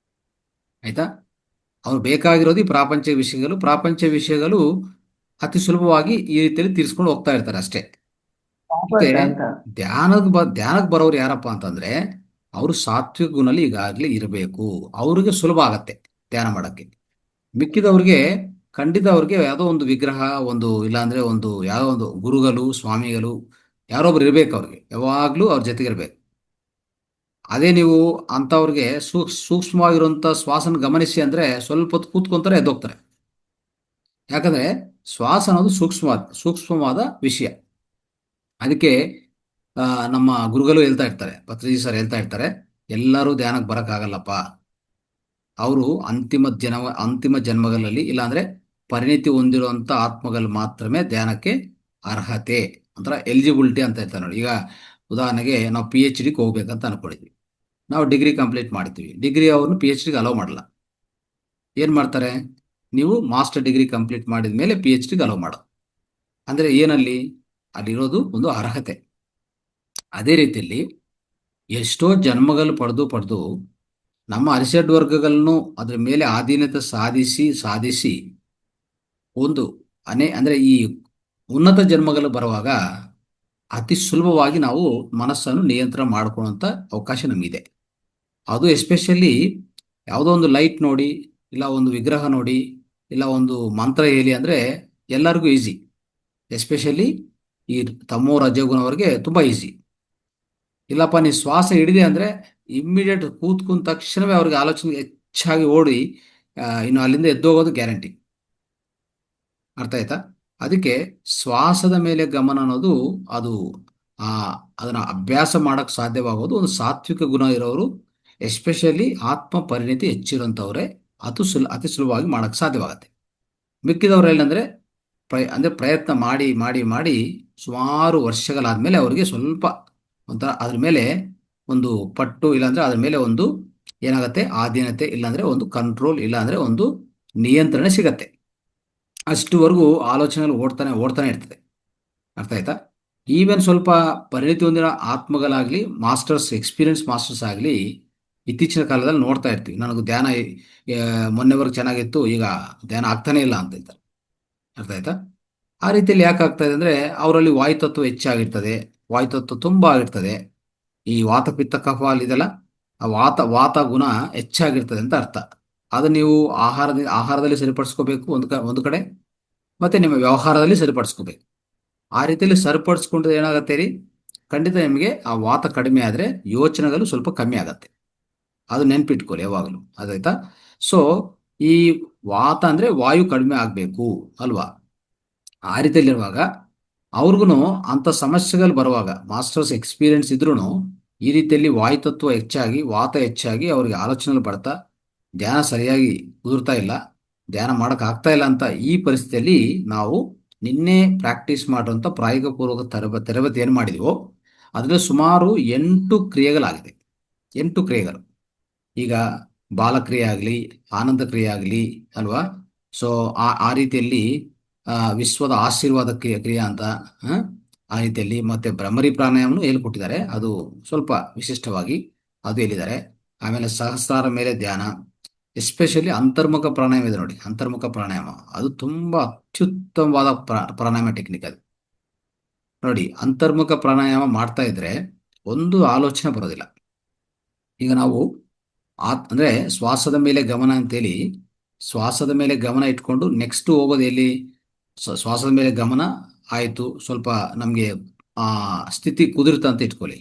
ಆಯಿತಾ? ಅವ್ರು ಬೇಕಾಗಿರೋದು ಈ ಪ್ರಾಪಂಚ ವಿಷಯಗಳು ಅತಿ ಸುಲಭವಾಗಿ ಈ ರೀತಿಯಲ್ಲಿ ತೀರಿಸ್ಕೊಂಡು ಹೋಗ್ತಾ ಇರ್ತಾರೆ ಅಷ್ಟೇ. ಮತ್ತೆ ಧ್ಯಾನಕ್ಕೆ ಬರೋರು ಯಾರಪ್ಪ ಅಂತಂದ್ರೆ, ಅವರು ಸಾತ್ವಿಕ ಗುಣಲ್ಲಿ ಈಗಾಗಲೇ ಇರಬೇಕು. ಅವ್ರಿಗೆ ಸುಲಭ ಆಗತ್ತೆ ಧ್ಯಾನ ಮಾಡಕ್ಕೆ. ಮಿಕ್ಕಿದವ್ರಿಗೆ ಖಂಡಿತ ಅವ್ರಿಗೆ ಯಾವುದೋ ಒಂದು ವಿಗ್ರಹ, ಒಂದು ಇಲ್ಲಾಂದ್ರೆ ಒಂದು ಯಾವುದೋ ಒಂದು ಗುರುಗಳು, ಸ್ವಾಮಿಗಳು ಯಾರೊಬ್ರು ಇರ್ಬೇಕು. ಅವ್ರಿಗೆ ಯಾವಾಗ್ಲೂ ಅವ್ರ ಜೊತೆಗೆ ಇರ್ಬೇಕು. ಅದೇ ನೀವು ಅಂಥವ್ರಿಗೆ ಸೂಕ್ಷ್ಮವಾಗಿರುವಂಥ ಶ್ವಾಸನ ಗಮನಿಸಿ ಅಂದರೆ ಸ್ವಲ್ಪ ಹೊತ್ತು ಕೂತ್ಕೊಂತಾರೆ, ಎದ್ದೋಗ್ತಾರೆ. ಯಾಕಂದರೆ ಶ್ವಾಸ ಅನ್ನೋದು ಸೂಕ್ಷ್ಮವಾದ ವಿಷಯ. ಅದಕ್ಕೆ ನಮ್ಮ ಗುರುಗಳು ಹೇಳ್ತಾ ಇರ್ತಾರೆ, ಪತ್ರಿಜಿ ಸರ್ ಹೇಳ್ತಾ ಇರ್ತಾರೆ, ಎಲ್ಲರೂ ಧ್ಯಾನಕ್ಕೆ ಬರೋಕ್ಕಾಗಲ್ಲಪ್ಪ. ಅವರು ಅಂತಿಮ ಜನ್ಮಗಳಲ್ಲಿ, ಇಲ್ಲಾಂದರೆ ಪರಿಣಿತಿ ಹೊಂದಿರುವಂಥ ಆತ್ಮಗಳು ಮಾತ್ರವೇ ಧ್ಯಾನಕ್ಕೆ ಅರ್ಹತೆ, ಒಂಥರ ಎಲಿಜಿಬಿಲಿಟಿ ಅಂತ ಇರ್ತಾರೆ ನೋಡಿ. ಈಗ ಉದಾಹರಣೆಗೆ ನಾವು PhDಗೆ ಹೋಗ್ಬೇಕಂತ ಅನ್ಕೊಂಡಿದ್ವಿ. ನಾವು ಡಿಗ್ರಿ ಕಂಪ್ಲೀಟ್ ಮಾಡ್ತೀವಿ. ಡಿಗ್ರಿ ಅವ್ರನ್ನ PhDಗೆ ಅಲೋ ಮಾಡಲ್ಲ. ಏನು ಮಾಡ್ತಾರೆ? ನೀವು ಮಾಸ್ಟರ್ ಡಿಗ್ರಿ ಕಂಪ್ಲೀಟ್ ಮಾಡಿದ ಮೇಲೆ PhDಗೆ ಅಲೋ ಮಾಡೋದು. ಅಂದರೆ ಏನಲ್ಲಿ ಅಲ್ಲಿರೋದು ಒಂದು ಅರ್ಹತೆ. ಅದೇ ರೀತಿಯಲ್ಲಿ ಎಷ್ಟೋ ಜನ್ಮಗಳು ಪಡೆದು ನಮ್ಮ ಅರಿಷಡ್ ವರ್ಗಗಳನ್ನು ಅದರ ಮೇಲೆ ಆಧೀನತೆ ಸಾಧಿಸಿ ಒಂದು ಅಂದರೆ ಈ ಉನ್ನತ ಜನ್ಮಗಳು ಬರುವಾಗ ಅತಿ ಸುಲಭವಾಗಿ ನಾವು ಮನಸ್ಸನ್ನು ನಿಯಂತ್ರಣ ಮಾಡ್ಕೊಳ್ಳುವಂಥ ಅವಕಾಶ ನಮಗಿದೆ. ಅದು ಎಸ್ಪೆಷಲಿ ಯಾವುದೋ ಒಂದು ಲೈಟ್ ನೋಡಿ, ಇಲ್ಲ ಒಂದು ವಿಗ್ರಹ ನೋಡಿ, ಇಲ್ಲ ಒಂದು ಮಂತ್ರ ಹೇಳಿ ಅಂದರೆ ಎಲ್ಲರಿಗೂ ಈಸಿ. ಎಸ್ಪೆಷಲಿ ಈ ತಮೋ ರಜೋಗುಣವರಿಗೆ ತುಂಬ ಈಸಿ. ಇಲ್ಲಪ್ಪ ನೀ ಶ್ವಾಸ ಹಿಡಿದೆ ಅಂದರೆ ಇಮ್ಮಿಡಿಯೇಟ್ ಕೂತ್ಕೊಂಡ ತಕ್ಷಣವೇ ಅವ್ರಿಗೆ ಆಲೋಚನೆ ಹೆಚ್ಚಾಗಿ ಓಡಿ ಇನ್ನು ಅಲ್ಲಿಂದ ಎದ್ದೋಗೋದು ಗ್ಯಾರಂಟಿ. ಅರ್ಥ ಆಯ್ತಾ? ಅದಕ್ಕೆ ಶ್ವಾಸದ ಮೇಲೆ ಗಮನ ಅನ್ನೋದು ಅದನ್ನು ಅಭ್ಯಾಸ ಮಾಡೋಕ್ಕೆ ಸಾಧ್ಯವಾಗೋದು ಒಂದು ಸಾತ್ವಿಕ ಗುಣ ಇರೋರು, ಎಸ್ಪೆಷಲಿ ಆತ್ಮ ಪರಿಣಿತಿ ಹೆಚ್ಚಿರೋಂಥವ್ರೆ ಅತಿ ಸುಲಭವಾಗಿ ಮಾಡೋಕ್ಕೆ ಸಾಧ್ಯವಾಗುತ್ತೆ. ಮಿಕ್ಕಿದವ್ರು ಏನಂದರೆ ಪ್ರಯತ್ನ ಮಾಡಿ ಸುಮಾರು ವರ್ಷಗಳಾದಮೇಲೆ ಅವರಿಗೆ ಸ್ವಲ್ಪ ಒಂಥರ ಅದ್ರ ಮೇಲೆ ಒಂದು ಪಟ್ಟು, ಇಲ್ಲಾಂದರೆ ಅದ್ರ ಮೇಲೆ ಒಂದು ಏನಾಗುತ್ತೆ, ಆಧೀನತೆ, ಇಲ್ಲಾಂದರೆ ಒಂದು ಕಂಟ್ರೋಲ್, ಇಲ್ಲಾಂದರೆ ಒಂದು ನಿಯಂತ್ರಣ ಸಿಗತ್ತೆ. ಅಷ್ಟುವರೆಗೂ ಆಲೋಚನೆಗಳು ಓಡ್ತಾನೆ ಇರ್ತದೆ. ಅರ್ಥ ಆಯ್ತಾ? ಈವನ್ ಸ್ವಲ್ಪ ಪರಿಣಿತಿ ಹೊಂದಿದ ಆತ್ಮಗಳಾಗ್ಲಿ, ಎಕ್ಸ್ಪೀರಿಯನ್ಸ್ ಮಾಸ್ಟರ್ಸ್ ಆಗಲಿ, ಇತ್ತೀಚಿನ ಕಾಲದಲ್ಲಿ ನೋಡ್ತಾ ಇರ್ತೀವಿ, ನನಗೆ ಧ್ಯಾನ ಮೊನ್ನೆವರೆಗೆ ಚೆನ್ನಾಗಿತ್ತು, ಈಗ ಧ್ಯಾನ ಆಗ್ತಾನೆ ಇಲ್ಲ ಅಂತ ಹೇಳ್ತಾರೆ. ಅರ್ಥ ಆಯ್ತಾ? ಆ ರೀತಿಯಲ್ಲಿ ಯಾಕೆ ಆಗ್ತಾ ಇದೆ ಅಂದರೆ, ಅವರಲ್ಲಿ ವಾಯುತತ್ವ ಹೆಚ್ಚಾಗಿರ್ತದೆ, ವಾಯುತತ್ವ ತುಂಬ ಆಗಿರ್ತದೆ. ಈ ವಾತ ಪಿತ್ತ ಕಫ ಇದೆಲ್ಲ, ಆ ವಾತ ಗುಣ ಹೆಚ್ಚಾಗಿರ್ತದೆ ಅಂತ ಅರ್ಥ. ಅದು ನೀವು ಆಹಾರದಲ್ಲಿ ಸರಿಪಡಿಸ್ಕೋಬೇಕು ಒಂದು ಕಡೆ, ಮತ್ತೆ ನಿಮ್ಮ ವ್ಯವಹಾರದಲ್ಲಿ ಸರಿಪಡಿಸ್ಕೋಬೇಕು. ಆ ರೀತಿಯಲ್ಲಿ ಸರಿಪಡಿಸ್ಕೊಂಡ್ರೆ ಏನಾಗತ್ತೆ ರೀ, ಖಂಡಿತ ನಿಮಗೆ ಆ ವಾತ ಕಡಿಮೆ ಆದರೆ ಯೋಚನೆಗಳು ಸ್ವಲ್ಪ ಕಮ್ಮಿ ಆಗತ್ತೆ. ಅದು ನೆನ್ಪಿಟ್ಕೊಳ್ಳಿ ಯಾವಾಗಲೂ. ಅದಾಯ್ತಾ? ಸೊ ಈ ವಾತ ಅಂದರೆ ವಾಯು ಕಡಿಮೆ ಆಗಬೇಕು ಅಲ್ವಾ? ಆ ರೀತಿಯಲ್ಲಿರುವಾಗ ಅವ್ರಿಗೂ ಅಂಥ ಸಮಸ್ಯೆಗಳು ಬರುವಾಗ, ಮಾಸ್ಟರ್ಸ್ ಎಕ್ಸ್ಪೀರಿಯನ್ಸ್ ಇದ್ರೂ ಈ ರೀತಿಯಲ್ಲಿ ವಾಯುತತ್ವ ಹೆಚ್ಚಾಗಿ, ವಾತ ಹೆಚ್ಚಾಗಿ ಅವ್ರಿಗೆ ಆಲೋಚನೆಗಳು ಬರ್ತಾ, ಧ್ಯಾನ ಸರಿಯಾಗಿ ಕುದುರ್ತಾ ಇಲ್ಲ, ಧ್ಯಾನ ಮಾಡೋಕ್ಕಾಗ್ತಾ ಇಲ್ಲ ಅಂತ ಈ ಪರಿಸ್ಥಿತಿಯಲ್ಲಿ ನಾವು ನಿನ್ನೆ ಪ್ರಾಕ್ಟೀಸ್ ಮಾಡುವಂಥ ಪ್ರಾಯೋಗಿಕಪೂರ್ವಕ ತರಬೇತಿ ಏನು ಮಾಡಿದೀವೋ ಅದರಲ್ಲಿ ಸುಮಾರು 8 ಕ್ರಿಯೆಗಳಾಗಿದೆ. 8 ಕ್ರಿಯೆಗಳು. ಈಗ ಬಾಲಕ್ರಿಯೆ ಆಗಲಿ, ಆನಂದ ಕ್ರಿಯೆ ಆಗಲಿ ಅಲ್ವಾ? ಸೊ ಆ ರೀತಿಯಲ್ಲಿ ವಿಶ್ವದ ಆಶೀರ್ವಾದ ಕ್ರಿಯೆ ಅಂತ ಆ ರೀತಿಯಲ್ಲಿ, ಮತ್ತೆ ಭ್ರಮರಿ ಪ್ರಾಣಾಯಾಮನು ಹೇಳ್ಕೊಟ್ಟಿದ್ದಾರೆ, ಅದು ಸ್ವಲ್ಪ ವಿಶಿಷ್ಟವಾಗಿ ಅದು ಹೇಳಿದ್ದಾರೆ. ಆಮೇಲೆ ಸಹಸ್ರಾರ ಮೇಲೆ ಧ್ಯಾನ, ಎಸ್ಪೆಷಲಿ ಅಂತರ್ಮುಖ ಪ್ರಾಣಾಯಾಮ ಇದೆ ನೋಡಿ, ಅಂತರ್ಮುಖ ಪ್ರಾಣಾಯಾಮ ಅದು ತುಂಬ ಅತ್ಯುತ್ತಮವಾದ ಪ್ರಾಣಾಯಾಮ ಟೆಕ್ನಿಕ್. ಅದು ನೋಡಿ, ಅಂತರ್ಮುಖ ಪ್ರಾಣಾಯಾಮ ಮಾಡ್ತಾ ಇದ್ರೆ ಒಂದು ಆಲೋಚನೆ ಬರೋದಿಲ್ಲ. ಈಗ ನಾವು ಅಂದರೆ ಶ್ವಾಸದ ಮೇಲೆ ಗಮನ ಅಂತೇಳಿ, ಶ್ವಾಸದ ಮೇಲೆ ಗಮನ ಇಟ್ಕೊಂಡು ನೆಕ್ಸ್ಟ್ ಹೋಗೋದು ಎಲ್ಲಿ? ಶ್ವಾಸದ ಮೇಲೆ ಗಮನ ಆಯಿತು, ಸ್ವಲ್ಪ ನಮಗೆ ಸ್ಥಿತಿ ಕುದುರಿತ ಅಂತ ಇಟ್ಕೊಳ್ಳಿ.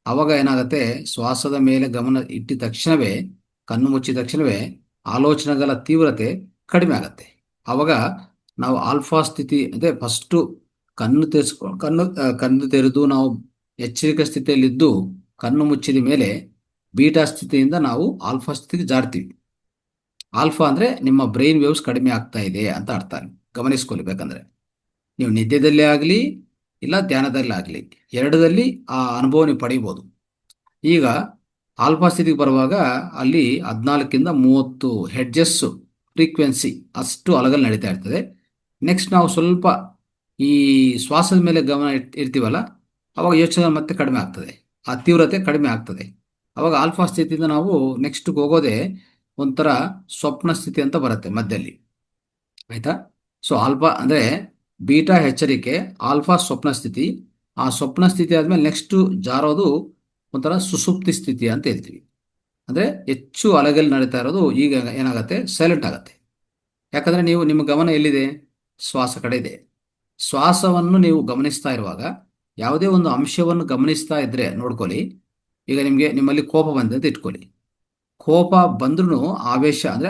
ಆವಾಗ ಏನಾಗುತ್ತೆ, ಶ್ವಾಸದ ಮೇಲೆ ಗಮನ ಇಟ್ಟಿದ ತಕ್ಷಣವೇ, ಕಣ್ಣು ಮುಚ್ಚಿದ ತಕ್ಷಣವೇ ಆಲೋಚನೆಗಳ ತೀವ್ರತೆ ಕಡಿಮೆ ಆಗತ್ತೆ. ಆವಾಗ ನಾವು ಆಲ್ಫಾ ಸ್ಥಿತಿ ಅಂದರೆ ಫಸ್ಟು ಕಣ್ಣು ತೆರೆದು ನಾವು ಎಚ್ಚರಿಕೆ ಸ್ಥಿತಿಯಲ್ಲಿದ್ದು ಕಣ್ಣು ಮುಚ್ಚಿದ ಮೇಲೆ ಬೀಟಾ ಸ್ಥಿತಿಯಿಂದ ನಾವು ಆಲ್ಫಾ ಸ್ಥಿತಿಗೆ ಜಾರ್ತೀವಿ. ಆಲ್ಫಾ ಅಂದರೆ ನಿಮ್ಮ ಬ್ರೈನ್ ವೇವ್ಸ್ ಕಡಿಮೆ ಆಗ್ತಾ ಇದೆ ಅಂತ ಅರ್ಥ. ಗಮನಿಸ್ಕೊಳ್ಳಿ, ಬೇಕಂದ್ರೆ ನೀವು ನಿದ್ದೆದಲ್ಲೇ ಆಗಲಿ ಇಲ್ಲ ಧ್ಯಾನದಲ್ಲೇ ಆಗಲಿ, ಎರಡರಲ್ಲಿ ಆ ಅನುಭವ ನೀವು ಪಡಿಬೋದು. ಈಗ ಆಲ್ಫಾ ಸ್ಥಿತಿಗೆ ಬರುವಾಗ ಅಲ್ಲಿ 14 ಇಂದ 30 ಹೆಡ್ಜಸ್ ಫ್ರೀಕ್ವೆನ್ಸಿ ಅಷ್ಟು ಅಲಗಲ್ಲಿ ನಡೀತಾ ಇರ್ತದೆ. ನೆಕ್ಸ್ಟ್ ನಾವು ಸ್ವಲ್ಪ ಈ ಶ್ವಾಸದ ಮೇಲೆ ಗಮನ ಇರ್ತೀವಲ್ಲ, ಅವಾಗ ಯೋಚನೆ ಮತ್ತೆ ಕಡಿಮೆ ಆಗ್ತದೆ, ಆ ತೀವ್ರತೆ ಕಡಿಮೆ ಆಗ್ತದೆ. ಅವಾಗ ಆಲ್ಫಾ ಸ್ಥಿತಿಯಿಂದ ನಾವು ನೆಕ್ಸ್ಟ್ಗೆ ಹೋಗೋದೇ ಒಂಥರ ಸ್ವಪ್ನ ಸ್ಥಿತಿ ಅಂತ ಬರುತ್ತೆ ಮಧ್ಯದಲ್ಲಿ. ಆಯ್ತಾ? ಸೊ ಆಲ್ಫಾ ಅಂದರೆ ಬೀಟಾ ಎಚ್ಚರಿಕೆ, ಆಲ್ಫಾ ಸ್ವಪ್ನ ಸ್ಥಿತಿ. ಆ ಸ್ವಪ್ನ ಸ್ಥಿತಿ ಆದಮೇಲೆ ನೆಕ್ಸ್ಟು ಜಾರೋದು ಒಂಥರ ಸುಸುಪ್ತಿ ಸ್ಥಿತಿ ಅಂತ ಹೇಳ್ತೀವಿ. ಅಂದರೆ ಹೆಚ್ಚು ಅಲೆಗಳು ನಡೀತಾ ಇರೋದು ಈಗ ಏನಾಗುತ್ತೆ, ಸೈಲೆಂಟ್ ಆಗುತ್ತೆ. ಯಾಕಂದರೆ ನಿಮ್ಮ ಗಮನ ಎಲ್ಲಿದೆ? ಶ್ವಾಸ ಕಡೆ ಇದೆ. ಶ್ವಾಸವನ್ನು ನೀವು ಗಮನಿಸ್ತಾ ಇರುವಾಗ ಯಾವುದೇ ಒಂದು ಅಂಶವನ್ನು ಗಮನಿಸ್ತಾ ಇದ್ರೆ ನೋಡ್ಕೊಳ್ಳಿ. ಈಗ ನಿಮ್ಮಲ್ಲಿ ಕೋಪ ಬಂದೆ ಅಂತ ಇಟ್ಕೊಳ್ಳಿ. ಕೋಪ ಬಂದ್ರೂ, ಆವೇಶ ಅಂದರೆ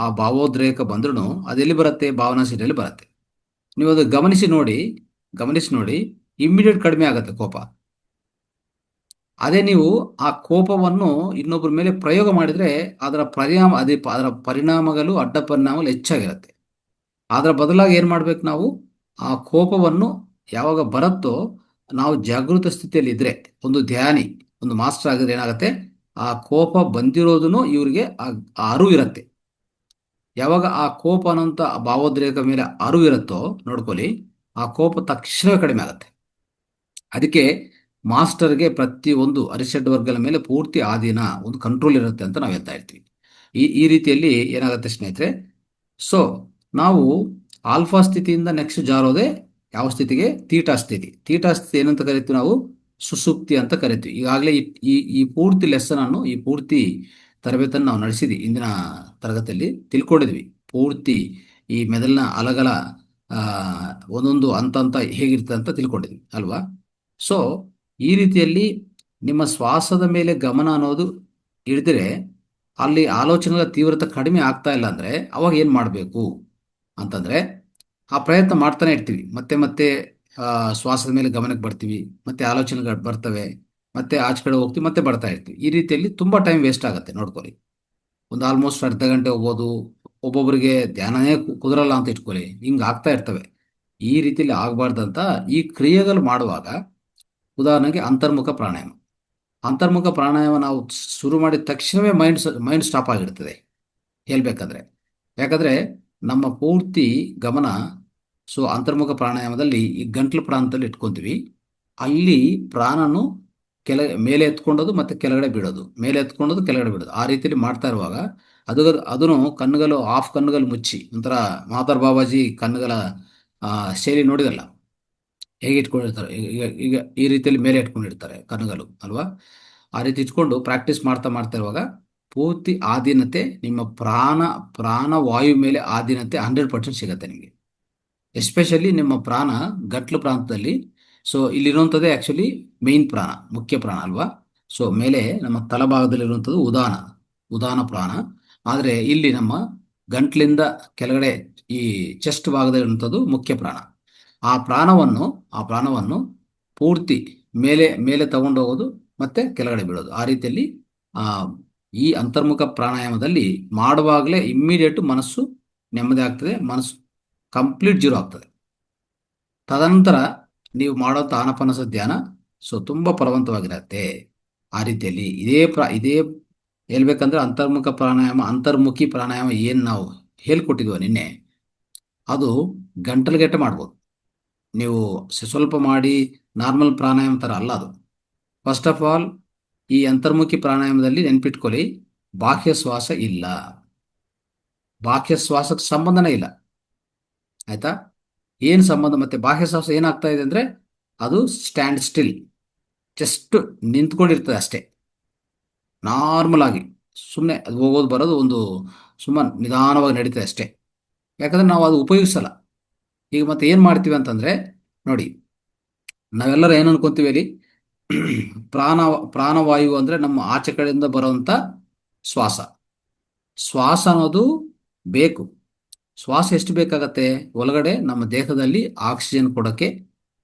ಆ ಭಾವೋದ್ರೇಕ ಬಂದ್ರೂ ಅದೆಲ್ಲಿ ಬರುತ್ತೆ? ಭಾವನಾ ಸ್ಥಿತಿಯಲ್ಲಿ ಬರುತ್ತೆ. ನೀವು ಅದು ಗಮನಿಸಿ ನೋಡಿ, ಇಮ್ಮಿಡಿಯೇಟ್ ಕಡಿಮೆ ಆಗುತ್ತೆ ಕೋಪ. ಅದೇ ನೀವು ಆ ಕೋಪವನ್ನು ಇನ್ನೊಬ್ಬರ ಮೇಲೆ ಪ್ರಯೋಗ ಮಾಡಿದರೆ ಅದರ ಪರಿಣಾಮಗಳು, ಅಡ್ಡ ಪರಿಣಾಮಗಳು ಹೆಚ್ಚಾಗಿರುತ್ತೆ. ಅದರ ಬದಲಾಗಿ ಏನು ಮಾಡ್ಬೇಕು ನಾವು? ಆ ಕೋಪವನ್ನು ಯಾವಾಗ ಬರುತ್ತೋ ನಾವು ಜಾಗೃತ ಸ್ಥಿತಿಯಲ್ಲಿ ಇದ್ರೆ, ಒಂದು ಧ್ಯಾನಿ, ಒಂದು ಮಾಸ್ಟರ್ ಆಗಿದ್ರೆ ಏನಾಗುತ್ತೆ, ಆ ಕೋಪ ಬಂದಿರೋದನ್ನು ಇವರಿಗೆ ಆ ಅರಿವು ಇರುತ್ತೆ. ಯಾವಾಗ ಆ ಕೋಪ ಅನ್ನೋಂಥ ಭಾವೋದ್ರೇಕ ಮೇಲೆ ಅರಿವು ಇರುತ್ತೋ ನೋಡ್ಕೊಳ್ಳಿ, ಆ ಕೋಪ ತಕ್ಷಣವೇ ಕಡಿಮೆ ಆಗುತ್ತೆ. ಅದಕ್ಕೆ ಮಾಸ್ಟರ್ಗೆ ಪ್ರತಿಯೊಂದು ಅರಿಷಡ್ ವರ್ಗಗಳ ಮೇಲೆ ಪೂರ್ತಿ ಆಧೀನ, ಒಂದು ಕಂಟ್ರೋಲ್ ಇರುತ್ತೆ ಅಂತ ನಾವು ಹೇಳ್ತಾ ಇರ್ತೀವಿ. ಈ ರೀತಿಯಲ್ಲಿ ಏನಾಗುತ್ತೆ ಸ್ನೇಹಿತರೆ, ಸೊ ನಾವು ಆಲ್ಫಾ ಸ್ಥಿತಿಯಿಂದ ನೆಕ್ಸ್ಟ್ ಜಾರೋದೇ ಯಾವ ಸ್ಥಿತಿಗೆ? ತೀಟಾ ಸ್ಥಿತಿ. ತೀಟಾ ಸ್ಥಿತಿ ಏನಂತ ಕರಿತೀವಿ ನಾವು? ಸುಸುಪ್ತಿ ಅಂತ ಕರಿತೀವಿ. ಈಗಾಗಲೇ ಈ ಪೂರ್ತಿ ಲೆಸನ್ ಅನ್ನು, ಈ ಪೂರ್ತಿ ತರಬೇತಿಯನ್ನು ನಾವು ನಡೆಸಿದ್ವಿ, ಇಂದಿನ ತರಗತಿಯಲ್ಲಿ ತಿಳ್ಕೊಂಡಿದ್ವಿ. ಪೂರ್ತಿ ಈ ಮೆದುಳಿನ ಅಲಗಳ ಒಂದೊಂದು ಹಂತ ಹೇಗಿರ್ತದೆ ಅಂತ ತಿಳ್ಕೊಂಡಿದ್ವಿ ಅಲ್ವಾ? ಸೊ ಈ ರೀತಿಯಲ್ಲಿ ನಿಮ್ಮ ಶ್ವಾಸದ ಮೇಲೆ ಗಮನ ಅನ್ನೋದು ಹಿಡಿದ್ರೆ ಅಲ್ಲಿ ಆಲೋಚನೆಗಳ ತೀವ್ರತೆ ಕಡಿಮೆ ಆಗ್ತಾ ಇಲ್ಲ ಅಂದರೆ ಅವಾಗ ಏನು ಮಾಡಬೇಕು ಅಂತಂದರೆ, ಆ ಪ್ರಯತ್ನ ಮಾಡ್ತಾನೆ ಇರ್ತೀವಿ, ಮತ್ತೆ ಶ್ವಾಸದ ಮೇಲೆ ಗಮನಕ್ಕೆ ಬರ್ತೀವಿ, ಮತ್ತೆ ಆಲೋಚನೆಗಳು ಬರ್ತವೆ, ಮತ್ತೆ ಆಚೆ ಕಡೆ ಹೋಗ್ತೀವಿ, ಮತ್ತೆ ಬರ್ತಾ ಇರ್ತೀವಿ. ಈ ರೀತಿಯಲ್ಲಿ ತುಂಬ ಟೈಮ್ ವೇಸ್ಟ್ ಆಗುತ್ತೆ ನೋಡ್ಕೊಳ್ಳಿ. ಒಂದು ಆಲ್ಮೋಸ್ಟ್ ಅರ್ಧ ಗಂಟೆ ಹೋಗ್ಬೋದು, ಒಬ್ಬೊಬ್ಬರಿಗೆ ಧ್ಯಾನನೇ ಕುದುರಲ್ಲ ಅಂತ ಇಟ್ಕೊಳ್ಳಿ, ಹಿಂಗೆ ಆಗ್ತಾ ಇರ್ತವೆ. ಈ ರೀತಿಯಲ್ಲಿ ಆಗಬಾರ್ದಂತ ಈ ಕ್ರಿಯೆಗಳು ಮಾಡುವಾಗ, ಉದಾಹರಣೆಗೆ ಅಂತರ್ಮುಖ ಪ್ರಾಣಾಯಾಮ ನಾವು ಶುರು ಮಾಡಿದ ತಕ್ಷಣವೇ ಮೈಂಡ್ ಸ್ಟಾಪ್ ಆಗಿರ್ತದೆ ಹೇಳ್ಬೇಕಂದ್ರೆ. ಯಾಕಂದರೆ ನಮ್ಮ ಪೂರ್ತಿ ಗಮನ ಸೊ ಅಂತರ್ಮುಖ ಪ್ರಾಣಾಯಾಮದಲ್ಲಿ ಈ ಗಂಟ್ಲು ಪ್ರಾಂತದಲ್ಲಿ ಇಟ್ಕೊಂತೀವಿ. ಅಲ್ಲಿ ಪ್ರಾಣನು ಮೇಲೆ ಎತ್ಕೊಂಡೋದು ಮತ್ತೆ ಕೆಳಗಡೆ ಬಿಡೋದು, ಮೇಲೆ ಎತ್ಕೊಂಡೋದು ಕೆಳಗಡೆ ಬಿಡೋದು, ಆ ರೀತಿಯಲ್ಲಿ ಮಾಡ್ತಾ ಇರುವಾಗ ಅದನ್ನು ಕಣ್ಣುಗಳು ಆಫ್ ಕಣ್ಣುಗಳು ಮುಚ್ಚಿ, ಒಂಥರ ಮಹಾತಾರ್ ಬಾಬಾಜಿ ಕಣ್ಣುಗಳ ಶೈಲಿ ನೋಡಿದಲ್ಲ, ಹೇಗೆ ಇಟ್ಕೊಂಡಿರ್ತಾರೆ, ಈಗ ಈಗ ಈ ರೀತಿಯಲ್ಲಿ ಮೇಲೆ ಇಟ್ಕೊಂಡಿರ್ತಾರೆ ಕಣ್ಣುಗಳು ಅಲ್ವಾ. ಆ ರೀತಿ ಇಟ್ಕೊಂಡು ಪ್ರಾಕ್ಟೀಸ್ ಮಾಡ್ತಾ ಇರುವಾಗ ಪೂರ್ತಿ ಆಧೀನತೆ ನಿಮ್ಮ ಪ್ರಾಣವಾಯು ಮೇಲೆ ಆಧೀನತೆ 100% ಸಿಗತ್ತೆ ನಿಮಗೆ. ಎಸ್ಪೆಷಲಿ ನಿಮ್ಮ ಪ್ರಾಣ ಗಂಟ್ಲು ಪ್ರಾಂತದಲ್ಲಿ. ಸೊ ಇಲ್ಲಿರುವಂಥದ್ದೇ ಆ್ಯಕ್ಚುಲಿ ಮೇನ್ ಪ್ರಾಣ, ಮುಖ್ಯ ಪ್ರಾಣ ಅಲ್ವಾ. ಸೊ ಮೇಲೆ ನಮ್ಮ ತಲಭಾಗದಲ್ಲಿರುವಂಥದ್ದು ಉದಾನ ಪ್ರಾಣ. ಆದರೆ ಇಲ್ಲಿ ನಮ್ಮ ಗಂಟ್ಲಿಂದ ಕೆಳಗಡೆ ಈ ಚೆಸ್ಟ್ ಭಾಗದಲ್ಲಿರುವಂಥದ್ದು ಮುಖ್ಯ ಪ್ರಾಣ. ಆ ಪ್ರಾಣವನ್ನು ಪೂರ್ತಿ ಮೇಲೆ ತಗೊಂಡೋಗೋದು ಮತ್ತೆ ಕೆಳಗಡೆ ಬಿಡೋದು. ಆ ರೀತಿಯಲ್ಲಿ ಈ ಅಂತರ್ಮುಖ ಪ್ರಾಣಾಯಾಮದಲ್ಲಿ ಮಾಡುವಾಗಲೇ ಇಮ್ಮಿಡಿಯೇಟ್ ಮನಸ್ಸು ನೆಮ್ಮದಿ ಆಗ್ತದೆ, ಮನಸ್ಸು ಕಂಪ್ಲೀಟ್ ಜೀರೋ ಆಗ್ತದೆ. ತದನಂತರ ನೀವು ಮಾಡೋಂಥ ಆನಪಾನಸ ಧ್ಯಾನ ಸೊ ತುಂಬ ಫಲವಂತವಾಗಿರುತ್ತೆ. ಆ ರೀತಿಯಲ್ಲಿ ಇದೇ ಹೇಳ್ಬೇಕಂದ್ರೆ ಅಂತರ್ಮುಖಿ ಪ್ರಾಣಾಯಾಮ ಏನು ನಾವು ಹೇಳ್ಕೊಟ್ಟಿದ್ವ ನಿನ್ನೆ, ಅದು ಗಂಟಲುಗಟ್ಟೆ ಮಾಡ್ಬೋದು. ನೀವು ಸ್ವಲ್ಪ ಮಾಡಿ ನಾರ್ಮಲ್ ಪ್ರಾಣಾಯಾಮ ಥರ ಅಲ್ಲ ಅದು. ಫಸ್ಟ್ ಆಫ್ ಆಲ್ ಈ ಅಂತರ್ಮುಖಿ ಪ್ರಾಣಾಯಾಮದಲ್ಲಿ ನೆನ್ಪಿಟ್ಕೊಳ್ಳಿ, ಬಾಹ್ಯ ಶ್ವಾಸ ಇಲ್ಲ, ಬಾಹ್ಯ ಶ್ವಾಸಕ್ಕೆ ಸಂಬಂಧನೇ ಇಲ್ಲ. ಆಯ್ತಾ? ಏನು ಸಂಬಂಧ? ಮತ್ತೆ ಬಾಹ್ಯ ಶ್ವಾಸ ಏನಾಗ್ತಾ ಇದೆ ಅಂದರೆ ಅದು ಸ್ಟ್ಯಾಂಡ್ ಸ್ಟಿಲ್, ಜಸ್ಟ್ ನಿಂತ್ಕೊಂಡಿರ್ತದೆ ಅಷ್ಟೇ, ನಾರ್ಮಲ್ ಆಗಿ ಸುಮ್ಮನೆ ಅದು ಹೋಗೋದು ಬರೋದು ಒಂದು ಸುಮ್ಮನೆ ನಿಧಾನವಾಗಿ ನಡೀತದೆ ಅಷ್ಟೇ. ಯಾಕಂದರೆ ನಾವು ಅದು ಉಪಯೋಗಿಸಲ್ಲ. ಈಗ ಮತ್ತೆ ಏನು ಮಾಡ್ತೀವಿ ಅಂತಂದರೆ ನೋಡಿ, ನಾವೆಲ್ಲರೂ ಏನು ಅನ್ಕೊಂತೀವಿ ಅಲ್ಲಿ, ಪ್ರಾಣವಾಯು ಅಂದರೆ ನಮ್ಮ ಆಚೆ ಕಡೆಯಿಂದ ಬರುವಂಥ ಶ್ವಾಸ ಅನ್ನೋದು ಬೇಕು. ಶ್ವಾಸ ಎಷ್ಟು ಬೇಕಾಗತ್ತೆ? ಒಳಗಡೆ ನಮ್ಮ ದೇಹದಲ್ಲಿ ಆಕ್ಸಿಜನ್ ಕೊಡೋಕ್ಕೆ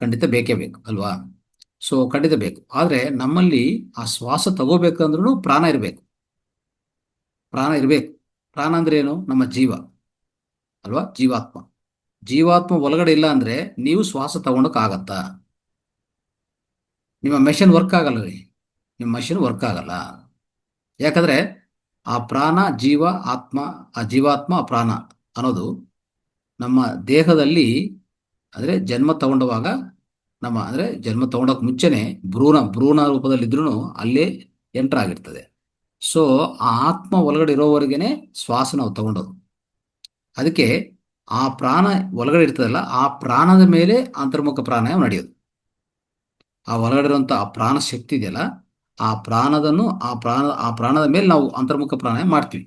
ಖಂಡಿತ ಬೇಕೇ ಬೇಕು ಅಲ್ವಾ. ಸೊ ಖಂಡಿತ ಬೇಕು. ಆದರೆ ನಮ್ಮಲ್ಲಿ ಆ ಶ್ವಾಸ ತಗೋಬೇಕಂದ್ರೂ ಪ್ರಾಣ ಇರಬೇಕು. ಪ್ರಾಣ ಅಂದ್ರೆ ಏನು? ನಮ್ಮ ಜೀವ ಅಲ್ವಾ, ಜೀವಾತ್ಮ ಒಳಗಡೆ ಇಲ್ಲ ಅಂದರೆ ನೀವು ಶ್ವಾಸ ತಗೊಂಡಕ್ಕಾಗತ್ತಾ? ನಿಮ್ಮ ಮೆಷಿನ್ ವರ್ಕ್ ಆಗಲ್ಲ ರೀ, ನಿಮ್ಮ ಮಷಿನ್ ವರ್ಕ್ ಆಗಲ್ಲ. ಯಾಕಂದರೆ ಆ ಪ್ರಾಣ ಆ ಜೀವಾತ್ಮ ಆ ಪ್ರಾಣ ಅನ್ನೋದು ನಮ್ಮ ದೇಹದಲ್ಲಿ ಅಂದರೆ ಜನ್ಮ ತಗೊಂಡವಾಗ ಜನ್ಮ ತಗೊಂಡೋಕೆ ಮುಂಚೆನೆ ಭ್ರೂಣ ರೂಪದಲ್ಲಿದ್ರೂ ಅಲ್ಲೇ ಎಂಟರ್ ಆಗಿರ್ತದೆ. ಸೊ ಆ ಆತ್ಮ ಒಳಗಡೆ ಇರೋವರೆಗೇನೆ ಶ್ವಾಸ ನಾವು ತಗೊಂಡೋದು. ಅದಕ್ಕೆ ಆ ಪ್ರಾಣ ಒಳಗಡೆ ಇರ್ತದಲ್ಲ, ಆ ಪ್ರಾಣದ ಮೇಲೆ ಅಂತರ್ಮುಖ ಪ್ರಾಣಾಯಾಮ ನಡೆಯೋದು. ಆ ಒಳಗಡೆ ಇರುವಂಥ ಆ ಪ್ರಾಣ ಶಕ್ತಿ ಇದೆಯಲ್ಲ, ಆ ಪ್ರಾಣದ ಮೇಲೆ ನಾವು ಅಂತರ್ಮುಖ ಪ್ರಾಣಾಯಾಮ ಮಾಡ್ತೀವಿ.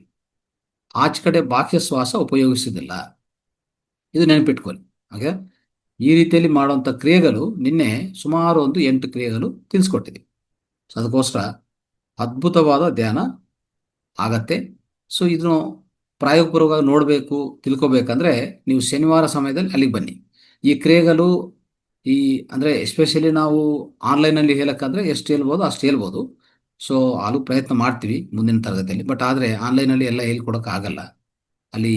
ಆಚೆ ಕಡೆ ಬಾಹ್ಯ ಶ್ವಾಸ ಉಪಯೋಗಿಸೋದಿಲ್ಲ. ಇದು ನೆನಪಿಟ್ಕೊಳ್ಳಿ. ಹಾಗೆ ಈ ರೀತಿಯಲ್ಲಿ ಮಾಡುವಂಥ ಕ್ರಿಯೆಗಳು ನಿನ್ನೆ ಸುಮಾರು 8 ಕ್ರಿಯೆಗಳು ತಿಳಿಸ್ಕೊಟ್ಟಿದ್ದೀವಿ. ಸೊ ಅದಕ್ಕೋಸ್ಕರ ಅದ್ಭುತವಾದ ಧ್ಯಾನ ಆಗತ್ತೆ. ಸೊ ಇದನ್ನು ಪ್ರಾಯೋಗಿಕವಾಗಿ ನೋಡಬೇಕು, ತಿಳ್ಕೊಬೇಕಂದ್ರೆ ನೀವು ಶನಿವಾರ ಸಮಯದಲ್ಲಿ ಅಲ್ಲಿಗೆ ಬನ್ನಿ. ಈ ಕ್ರಿಯೆಗಳು ಅಂದರೆ ಎಸ್ಪೆಷಲಿ ನಾವು ಆನ್ಲೈನಲ್ಲಿ ಹೇಳೋಕ್ಕಾದ್ರೆ ಎಷ್ಟು ಹೇಳ್ಬೋದು ಅಷ್ಟು ಹೇಳ್ಬೋದು. ಸೊ ಅಲ್ಲಿ ಪ್ರಯತ್ನ ಮಾಡ್ತೀವಿ ಮುಂದಿನ ತರಗತಿಯಲ್ಲಿ. ಬಟ್ ಆದರೆ ಆನ್ಲೈನಲ್ಲಿ ಎಲ್ಲ ಹೇಳ್ಕೊಡೋಕ್ಕಾಗಲ್ಲ. ಅಲ್ಲಿ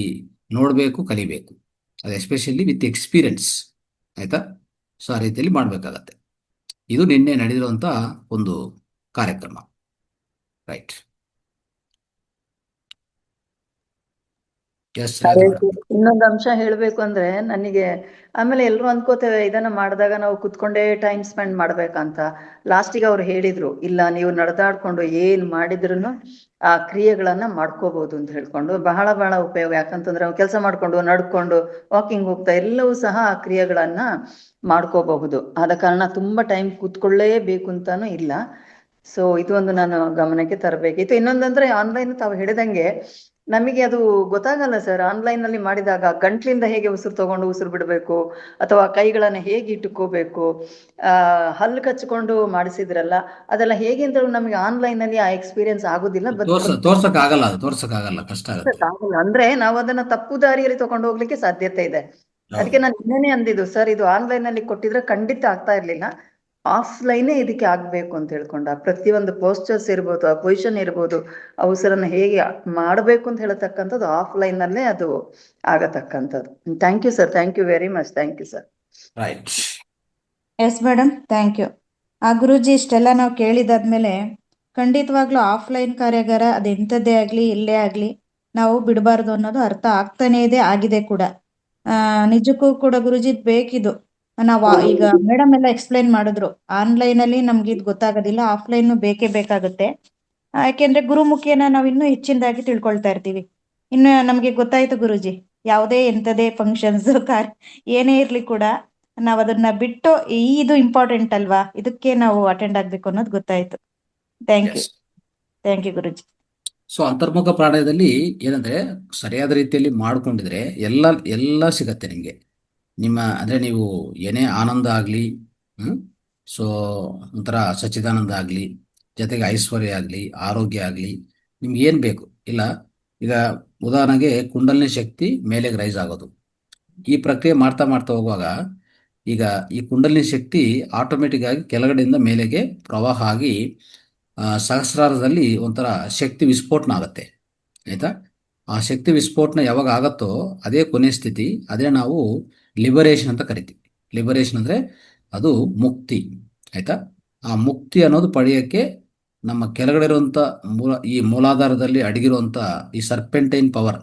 ನೋಡಬೇಕು, ಕಲಿಬೇಕು. ಅದು ಎಸ್ಪೆಷಲಿ ವಿತ್ ಎಕ್ಸ್ಪೀರಿಯನ್ಸ್. ಆಯಿತಾ? ಸೊ ಆ ರೀತಿಯಲ್ಲಿ ಮಾಡಬೇಕಾಗತ್ತೆ. ಇದು ನಿನ್ನೆ ನಡೆದಿರುವಂಥ ಒಂದು ಕಾರ್ಯಕ್ರಮ. ರೈಟ್. ಎಸ್ ಇನ್ನೊಂದು ಅಂಶ ಹೇಳ್ಬೇಕು ಅಂದ್ರೆ, ನನಗೆ ಆಮೇಲೆ ಎಲ್ಲರೂ ಅನ್ಕೋತೇವೆ ಇದನ್ನ ಮಾಡಿದಾಗ ನಾವು ಕುತ್ಕೊಂಡೇ ಟೈಮ್ ಸ್ಪೆಂಡ್ ಮಾಡ್ಬೇಕಂತ. ಲಾಸ್ಟಿಗೆ ಅವ್ರು ಹೇಳಿದ್ರು, ಇಲ್ಲ ನೀವು ನಡೆದಾಡ್ಕೊಂಡು ಏನ್ ಮಾಡಿದ್ರು ಆ ಕ್ರಿಯೆಗಳನ್ನ ಮಾಡ್ಕೋಬಹುದು ಅಂತ ಹೇಳ್ಕೊಂಡು, ಬಹಳ ಬಹಳ ಉಪಯೋಗ. ಯಾಕಂತಂದ್ರೆ ನಾವು ಕೆಲಸ ಮಾಡ್ಕೊಂಡು, ನಡ್ಕೊಂಡು, ವಾಕಿಂಗ್ ಹೋಗ್ತಾ ಎಲ್ಲವೂ ಸಹ ಆ ಕ್ರಿಯೆಗಳನ್ನ ಮಾಡ್ಕೋಬಹುದು. ಆದ ಕಾರಣ ತುಂಬಾ ಟೈಮ್ ಕೂತ್ಕೊಳ್ಳೇಬೇಕು ಅಂತಾನು ಇಲ್ಲ. ಸೊ ಇದು ಒಂದು ನಾನು ಗಮನಕ್ಕೆ ತರಬೇಕಿತ್ತು. ಇನ್ನೊಂದಂದ್ರೆ ಆನ್ಲೈನ್ ತಾವು ಹೇಳಿದಂಗೆ ನಮಗೆ ಅದು ಗೊತ್ತಾಗಲ್ಲ ಸರ್. ಆನ್ಲೈನ್ ನಲ್ಲಿ ಮಾಡಿದಾಗ ಗಂಟ್ಲಿಂದ ಹೇಗೆ ಉಸಿರು ತಗೊಂಡು ಉಸಿರು ಬಿಡಬೇಕು, ಅಥವಾ ಕೈಗಳನ್ನ ಹೇಗೆ ಇಟ್ಟುಕೋಬೇಕು, ಹಲ್ಲು ಕಚ್ಕೊಂಡು ಮಾಡಿಸಿದ್ರಲ್ಲ ಅದೆಲ್ಲ ಹೇಗೆ ಅಂತ ನಮಗೆ ಆನ್ಲೈನ್ ನಲ್ಲಿ ಆ ಎಕ್ಸ್ಪೀರಿಯನ್ಸ್ ಆಗುದಿಲ್ಲ. ತೋರ್ಸಕ್ಕಾಗಲ್ಲ, ಕಷ್ಟ ಆಗುತ್ತೆ. ಅಂದ್ರೆ ನಾವು ಅದನ್ನ ತಪ್ಪು ದಾರಿಯಲ್ಲಿ ತಗೊಂಡು ಹೋಗ್ಲಿಕ್ಕೆ ಸಾಧ್ಯತೆ ಇದೆ. ಅದಕ್ಕೆ ನಾನು ಇನ್ನೇನೆ ಅಂದಿದ್ದು, ಸರ್ ಇದು ಆನ್ಲೈನ್ ಅಲ್ಲಿ ಕೊಟ್ಟಿದ್ರೆ ಖಂಡಿತ ಆಗ್ತಾ ಇರ್ಲಿಲ್ಲ, ಆಫ್ಲೈನೇ ಇದಕ್ಕೆ ಆಗ್ಬೇಕು ಅಂತ ಹೇಳ್ಕೊಂಡ. ಪ್ರತಿಯೊಂದು ಪೋಸ್ಟರ್ಸ್ ಇರ್ಬೋದು, ಆ ಪೊಸಿಷನ್ ಇರ್ಬೋದು, ಆ ಉಸಿರನ್ನ ಹೇಗೆ ಮಾಡಬೇಕು ಅಂತ ಹೇಳತಕ್ಕಂಥದ್ದು ಆಫ್ಲೈನ್ ನಲ್ಲೇ ಅದು ಆಗತಕ್ಕಂಥದ್ದು. Thank you sir, thank you very much. Thank you sir. Right. Yes madam, thank you. ಗುರೂಜಿ ಇಷ್ಟೆಲ್ಲ ನಾವು ಕೇಳಿದಾದ್ಮೇಲೆ ಖಂಡಿತವಾಗ್ಲೂ ಆಫ್ಲೈನ್ ಕಾರ್ಯಾಗಾರ ಅದೆಂಥದ್ದೇ ಆಗಲಿ, ಇಲ್ಲೇ ಆಗಲಿ, ನಾವು ಬಿಡಬಾರ್ದು ಅನ್ನೋದು ಅರ್ಥ ಆಗ್ತಾನೇ ಇದೆ, ಆಗಿದೆ ಕೂಡ. ನಿಜಕ್ಕೂ ಕೂಡ ಗುರುಜಿ ಬೇಕಿದು. ನಾವು ಈಗ ಮೇಡಮ್ ಎಲ್ಲ ಎಕ್ಸ್ಪ್ಲೈನ್ ಮಾಡಿದ್ರು, ಆನ್ಲೈನ್ ಅಲ್ಲಿ ನಮ್ಗೆ ಇದು ಗೊತ್ತಾಗೋದಿಲ್ಲ, ಆಫ್ಲೈನ್ ಬೇಕೇ ಬೇಕಾಗುತ್ತೆ. ಯಾಕೆಂದ್ರೆ ಗುರುಮುಖೇನ ನಾವು ಇನ್ನೂ ಹೆಚ್ಚಿನದಾಗಿ ತಿಳ್ಕೊಳ್ತಾ ಇರ್ತೀವಿ. ಇನ್ನು ನಮ್ಗೆ ಗೊತ್ತಾಯ್ತು ಗುರುಜಿ, ಯಾವುದೇ ಎಂಥದೇ ಫಂಕ್ಷನ್ಸ್ ಏನೇ ಇರ್ಲಿ ಕೂಡ ನಾವ್ ಅದನ್ನ ಬಿಟ್ಟು ಇದು ಇಂಪಾರ್ಟೆಂಟ್ ಅಲ್ವಾ, ಇದಕ್ಕೆ ನಾವು ಅಟೆಂಡ್ ಆಗ್ಬೇಕು ಅನ್ನೋದು ಗೊತ್ತಾಯ್ತು. Thank you, yes. Thank you ಗುರುಜಿ. ಸೊ ಅಂತರ್ಮುಖ ಪ್ರಾಣಾಯಾಮದಲ್ಲಿ ಏನಂದ್ರೆ ಸರಿಯಾದ ರೀತಿಯಲ್ಲಿ ಮಾಡ್ಕೊಂಡಿದ್ರೆ ಎಲ್ಲ ಎಲ್ಲ ಸಿಗತ್ತೆ ನಿಮಗೆ. ಅಂದ್ರೆ ನೀವು ಏನೇ ಆನಂದ ಆಗಲಿ, ಸೊ ಒಂಥರ ಸಚ್ಚಿದಾನಂದ ಆಗಲಿ, ಜೊತೆಗೆ ಐಶ್ವರ್ಯ ಆಗಲಿ, ಆರೋಗ್ಯ ಆಗಲಿ, ನಿಮ್ಗೆ ಏನು ಬೇಕು ಇಲ್ಲ. ಈಗ ಉದಾಹರಣೆಗೆ ಕುಂಡಲಿನಿ ಶಕ್ತಿ ಮೇಲೆಗೆ ರೈಸ್ ಆಗೋದು, ಈ ಪ್ರಕ್ರಿಯೆ ಮಾಡ್ತಾ ಮಾಡ್ತಾ ಹೋಗುವಾಗ ಈಗ ಈ ಕುಂಡಲಿನಿ ಶಕ್ತಿ ಆಟೋಮೆಟಿಕ್ ಆಗಿ ಕೆಳಗಡೆಯಿಂದ ಮೇಲೆಗೆ ಪ್ರವಾಹ ಆಗಿ ಸಹಸ್ರಾರದಲ್ಲಿ ಒಂಥರ ಶಕ್ತಿ ವಿಸ್ಫೋಟನ ಆಗುತ್ತೆ. ಆಯ್ತಾ? ಆ ಶಕ್ತಿ ವಿಸ್ಫೋಟನ ಯಾವಾಗ ಆಗತ್ತೋ ಅದೇ ಕೊನೆ ಸ್ಥಿತಿ, ಅದೇ ನಾವು ಲಿಬರೇಷನ್ ಅಂತ ಕರಿತೀವಿ. ಲಿಬರೇಷನ್ ಅಂದ್ರೆ ಅದು ಮುಕ್ತಿ. ಆಯ್ತಾ? ಆ ಮುಕ್ತಿ ಅನ್ನೋದು ಪಡೆಯೋಕ್ಕೆ ನಮ್ಮ ಕೆಳಗಡೆ ಇರುವಂತ ಈ ಮೂಲಾಧಾರದಲ್ಲಿ ಅಡಗಿರುವಂತ ಈ ಸರ್ಪೆಂಟೈನ್ ಪವರ್,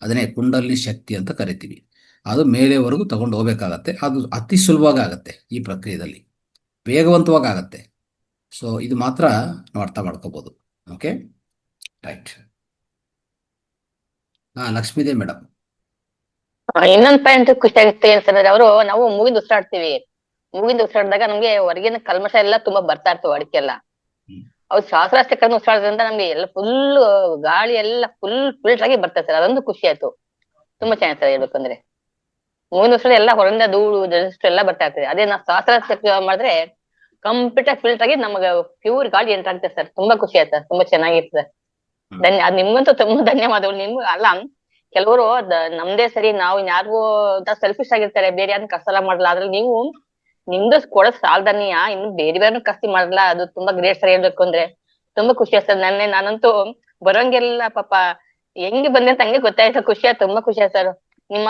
ಅದನ್ನೇ ಕುಂಡಲಿನಿ ಶಕ್ತಿ ಅಂತ ಕರಿತೀವಿ. ಅದು ಮೇಲೆವರೆಗೂ ತಗೊಂಡು ಹೋಗ್ಬೇಕಾಗತ್ತೆ. ಅದು ಅತಿ ಸುಲಭವಾಗಿ ಆಗತ್ತೆ, ಈ ಪ್ರಕ್ರಿಯೆಯಲ್ಲಿ ವೇಗವಂತವಾಗಿ ಆಗತ್ತೆ. ಸೊ ಇದು ಮಾತ್ರ ನಾವು ಅರ್ಥ ಮಾಡ್ಕೋಬಹುದು. Okay, right. ಲಕ್ಷ್ಮೀದೇವಿ ಮೇಡಮ್. ಇನ್ನೊಂದ್ ಪಾಯಿಂಟ್ ಖುಷಿ ಆಗುತ್ತೆ ಅಂತಂದ್ರೆ, ನಾವು ಮೂಗಿಂದ ಉಸಿರಾಡ್ತೀವಿ. ಮೂಗಿಂದ ಉಸಿರಾಡಿದಾಗ ನಮ್ಗೆ ಹೊರಗಿನ ಕಲ್ಮಶ ಎಲ್ಲ ತುಂಬಾ ಬರ್ತಾ ಇರ್ತವೆ, ಅಡಿಕೆಲ್ಲ. ಅವ್ರು ಶ್ವಾಸರಾಶಿ ಉಸಿರಾಡೋದ್ರಿಂದ ನಮ್ಗೆ ಎಲ್ಲ ಫುಲ್ ಗಾಳಿ ಎಲ್ಲ ಫುಲ್ ಫಿಲ್ಟರ್ ಆಗಿ ಬರ್ತದೆ ಸರ್. ಅದೊಂದು ಖುಷಿ ಆಯ್ತು, ತುಂಬಾ ಚೆನ್ನಾಗಿ ಸರ್ ಹೇಳ್ಬೇಕಂದ್ರೆ. ಮೂಗಿನ ಉಸಿರಾಡಿ ಎಲ್ಲ ಹೊರಗಿಂದ ಧೂಳು ಡಸ್ಟ್ ಎಲ್ಲ ಬರ್ತಾ ಇರ್ತದೆ. ಅದೇ ನಾವು ಶ್ವಾಸರಾಶಿ ಮಾಡಿದ್ರೆ ಕಂಪ್ಲೀಟ್ ಆಗಿ ಫಿಲ್ಟರ್ ಆಗಿ ನಮ್ಗೆ ಪ್ಯೂರ್ ಗಾಳಿ ಎಂಟರ್ ಆಗ್ತದೆ ಸರ್. ತುಂಬಾ ಖುಷಿ ಆಯ್ತು, ತುಂಬಾ ಚೆನ್ನಾಗಿರ್ತದೆ. ಅದ್ ನಿಮ್ಗಂತೂ ತುಂಬಾ ಧನ್ಯವಾದಗಳು. ನಿಮ್ಗೆ ಅಲ್ಲ, ಕೆಲವರು ನಮ್ದೇ ಸರಿ, ನಾವು ಯಾರಿಗೂ ಸೆಲ್ಫಿಶ್ ಆಗಿರ್ತಾರೆ, ಬೇರೆ ಯಾರನ್ನ ಕಷ್ಟ ಮಾಡಲ್ಲ. ಅದ್ರಲ್ಲಿ ನೀವು ನಿಮ್ದು ಕೊಡೋದ್ ಸಾಲ್ದನಿಯ ಇನ್ನು ಬೇರೆ ಬೇರೆ ಕಸ್ತಿ ಮಾಡಲ್ಲ. ಅದು ತುಂಬಾ ಗ್ರೇಟ್ ಸರ್ ಹೇಳ್ಬೇಕು ಅಂದ್ರೆ. ತುಂಬಾ ಖುಷಿ ಆಯ್ತು ನಾನಂತೂ ಬರೋಂಗೆಲ್ಲ ಪಾಪ ಹೆಂಗೆ ಬಂದೆ ಅಂತ ಹಂಗೆ ಗೊತ್ತಾಯ್ತು. ಖುಷಿ ಆಯ್ತು, ತುಂಬಾ ಖುಷಿ ಆಯ್ತು ಸರ್. ನಿಮ್ಮ